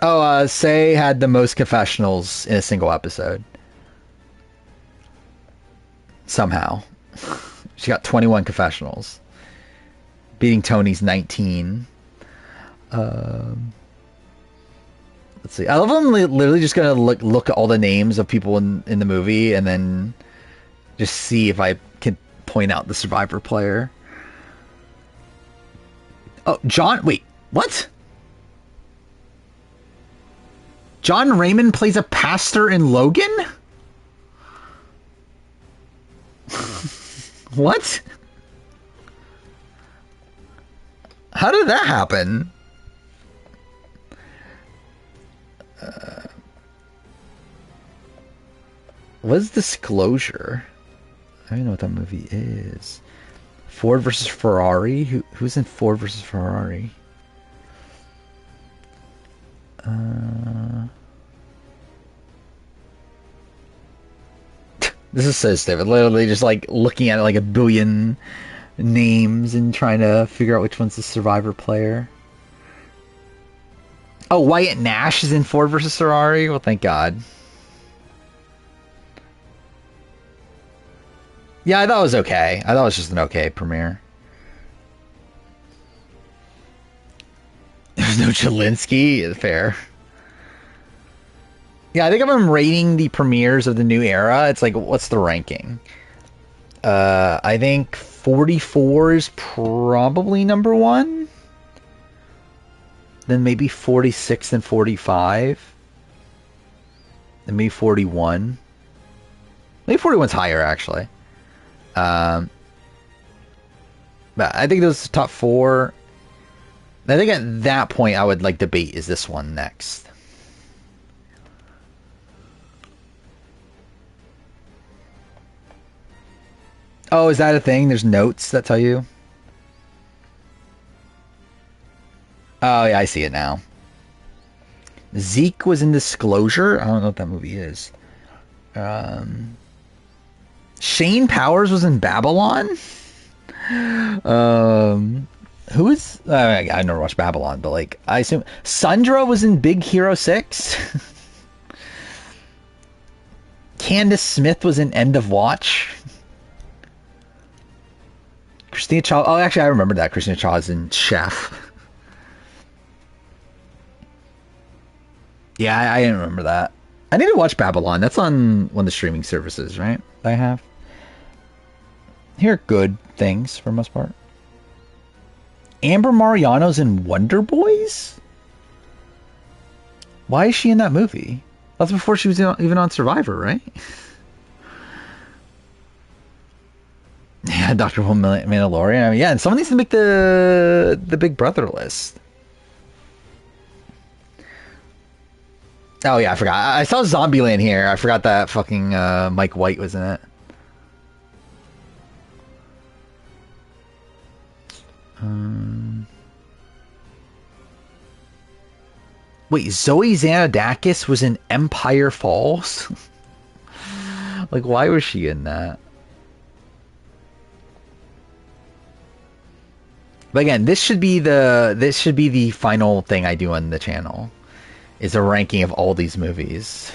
Oh, Say had the most confessionals in a single episode. Somehow. She got 21 confessionals. Beating Tony's 19. Let's see. I love I'm literally just gonna look at all the names of people in the movie and then just see if I can point out the Survivor player. Oh, John. Wait, what? John Raymond plays a pastor in Logan? What? How did that happen? What is Disclosure? I don't even know what that movie is. Ford versus Ferrari? Who's in Ford versus Ferrari? This is so stupid. Literally just like looking at it like a billion names and trying to figure out which one's the Survivor player. Oh, Wyatt Nash is in Ford versus Ferrari? Well, thank God. Yeah, I thought it was okay. I thought it was just an okay premiere. There's no Chalinsky. Fair. Yeah, I think if I'm rating the premieres of the new era, it's like, what's the ranking? I think 44 is probably number one. Then maybe 46 and 45. Then maybe 41. Maybe 41's higher, actually. But I think those top four. I think at that point I would like debate, is this one next? Oh, is that a thing? There's notes that tell you? Oh, yeah, I see it now. Zeke was in Disclosure. I don't know what that movie is. Shane Powers was in Babylon. Who is? I never watched Babylon, but like I assume Sundra was in Big Hero 6. Candace Smith was in End of Watch. Christina Chaw. Oh, actually, I remember that. Christina Chaw is in Chef. Yeah, I didn't remember that. I need to watch Babylon. That's on one of the streaming services, right? That I have. Hear good things for the most part. Amber Mariano's in Wonder Boys? Why is she in that movie? That's before she was even on Survivor, right? Yeah, Dr. Who Mandalorian. I mean, yeah, and someone needs to make the Big Brother list. Oh yeah, I forgot. I saw Zombieland here. I forgot that fucking Mike White was in it. Wait, Zoe Xanadakis was in Empire Falls? Like, why was she in that? But again, this should be the final thing I do on the channel. Is a ranking of all these movies.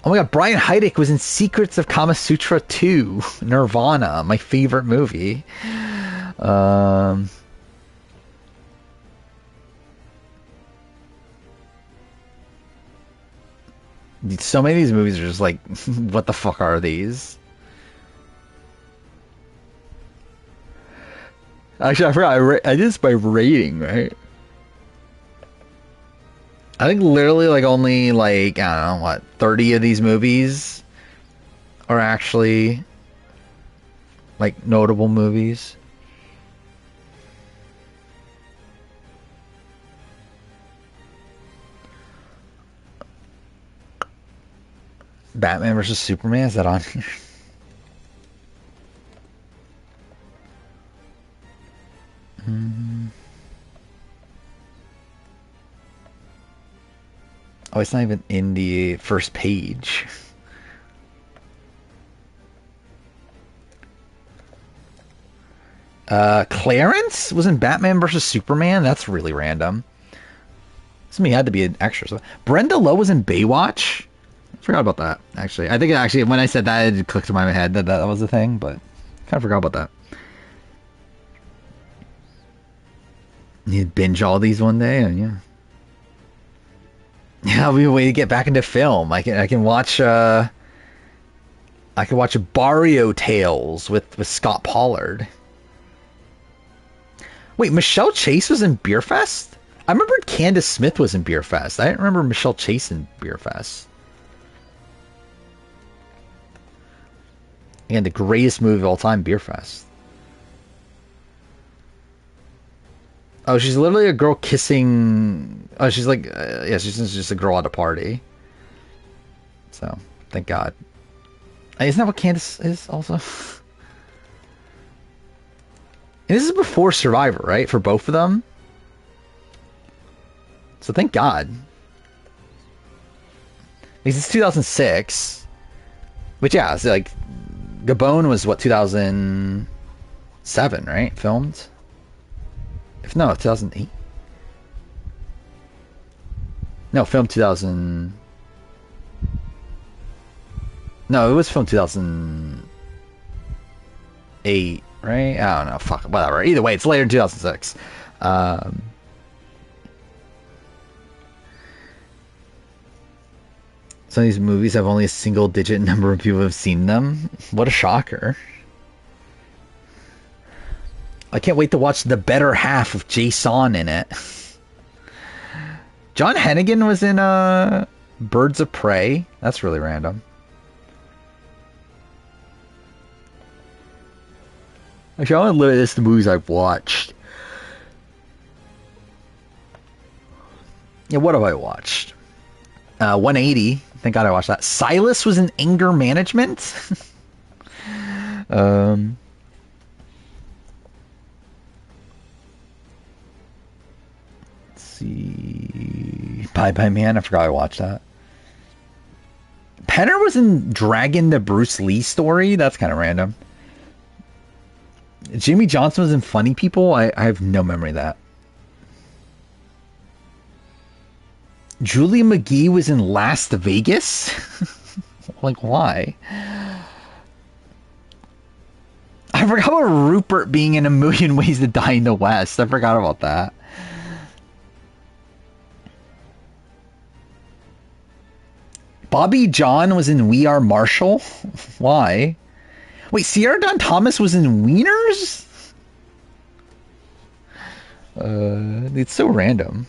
Oh my god, Brian Heidick was in Secrets of Kama Sutra 2, Nirvana, my favorite movie. So many of these movies are just like, what the fuck are these? Actually, I forgot. I did this by rating, right? I think literally like only like, I don't know, what, 30 of these movies are actually like notable movies. Batman versus Superman, is that on here? Oh, it's not even in the first page. Clarence was in Batman versus Superman? That's really random. Somebody had to be an extra. So Brenda Lowe was in Baywatch? I forgot about that, actually. I think actually when I said that, it clicked in my head that that was a thing, but kind of forgot about that. You'd binge all these one day, and yeah. Yeah, it'll be a way to get back into film. I can watch Barrio Tales with Scott Pollard. Wait, Michelle Chase was in Beer Fest? I remember Candace Smith was in Beer Fest. I didn't remember Michelle Chase in Beer Fest. Again, the greatest movie of all time, Beer Fest. Oh, she's literally a girl kissing... Oh, she's like... yeah, she's just a girl at a party. So, thank God. Isn't that what Candace is also? And this is before Survivor, right? For both of them. So thank God. Because it's 2006. Which, yeah, it's like... Gabon was, what, 2007, right? Filmed? If no, 2008? No, filmed 2000... No, it was filmed 2008, right? I don't know, fuck, whatever. Either way, it's later in 2006. Some of these movies have only a single-digit number of people who have seen them. What a shocker. I can't wait to watch The Better Half with Jason in it. John Hennigan was in Birds of Prey. That's really random. Actually, I want to limit this to movies I've watched. Yeah, what have I watched? 180. Thank God I watched that. Silas was in Anger Management. Let's see. Bye Bye Man. I forgot I watched that. Penner was in Dragon, the Bruce Lee story. That's kind of random. Jimmy Johnson was in Funny People. I have no memory of that. Julia McGee was in Las Vegas? Like, why? I forgot about Rupert being in A Million Ways to Die in the West. I forgot about that. Bobby John was in We Are Marshall? Why? Wait, Sierra Dawn Thomas was in Wieners? It's so random.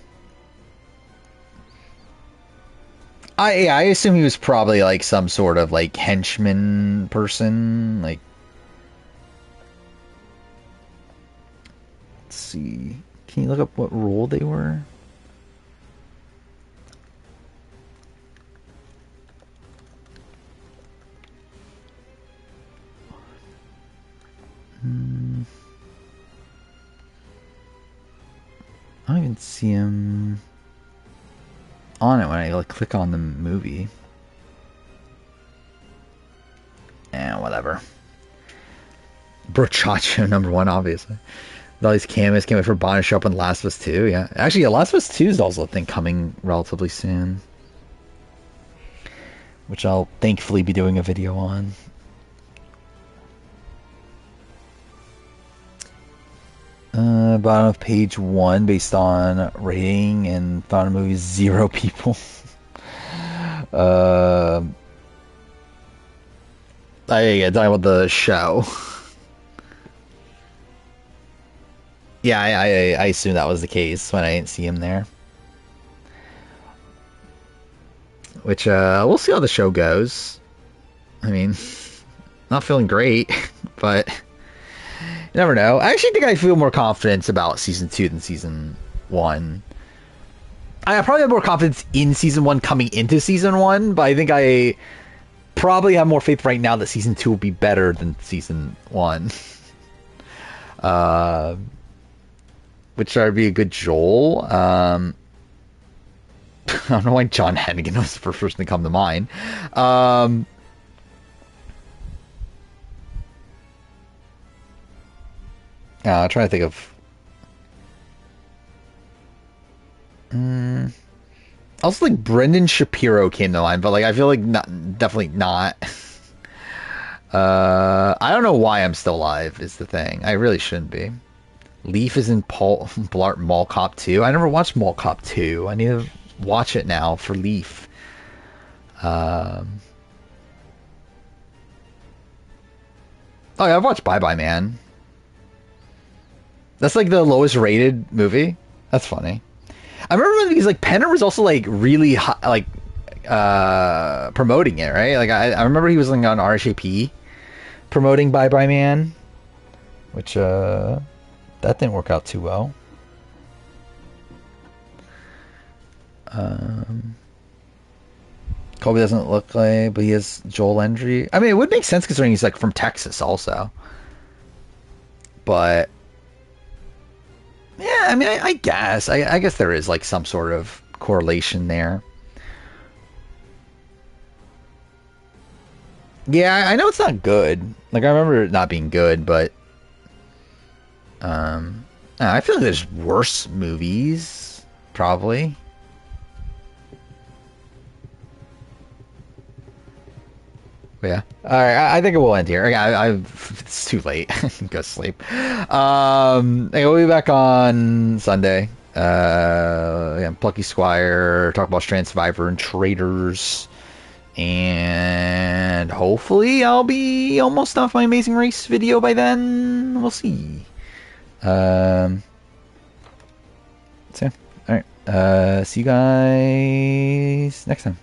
I assume he was probably like some sort of like henchman person. Like, let's see. Can you look up what role they were? I don't even see him on it when I like click on the movie. Whatever. Brochacho #1, obviously. With all these cameos, can't wait for Bond to show up in Last of Us 2. Yeah, actually, Last of Us 2 is also, I think, coming relatively soon, which I'll thankfully be doing a video on. Bottom of page 1, based on rating, and found a movie 0 people. Talking about the show. Yeah, I assume that was the case when I didn't see him there. Which, we'll see how the show goes. I mean, not feeling great, but you never know. I actually think I feel more confidence about Season 2 than Season 1. I probably have more confidence in Season 1 coming into Season 1, but I think probably have more faith right now that season 2 will be better than season 1. Which would be a good Joel. I don't know why John Hennigan was the first person to come to mind. I'm trying to think of. Also, like Brendan Shapiro came to mind, but like I feel like definitely not. I don't know why I'm still alive. Is the thing. I really shouldn't be. Leaf is in Blart Mall Cop 2. I never watched Mall Cop 2. I need to watch it now for Leaf. Oh yeah, I've watched Bye Bye Man. That's like the lowest rated movie. That's funny. I remember because like Penner was also like really hot, like promoting it, right? Like I remember he was like on RSAP promoting Bye Bye Man, which that didn't work out too well. Colby doesn't look like, but he has Joel Endry. I mean, it would make sense considering he's like from Texas also. But yeah, I mean, I guess. I guess there is like some sort of correlation there. Yeah, I know it's not good. Like I remember it not being good, but I feel like there's worse movies, probably. But yeah. All right. I think it will end here. It's too late. Go sleep. We'll be back on Sunday. Yeah, Plucky Squire, talk about Strand Survivor and Traders. And hopefully I'll be almost done with my Amazing Race video by then. We'll see. So, all right. See you guys next time.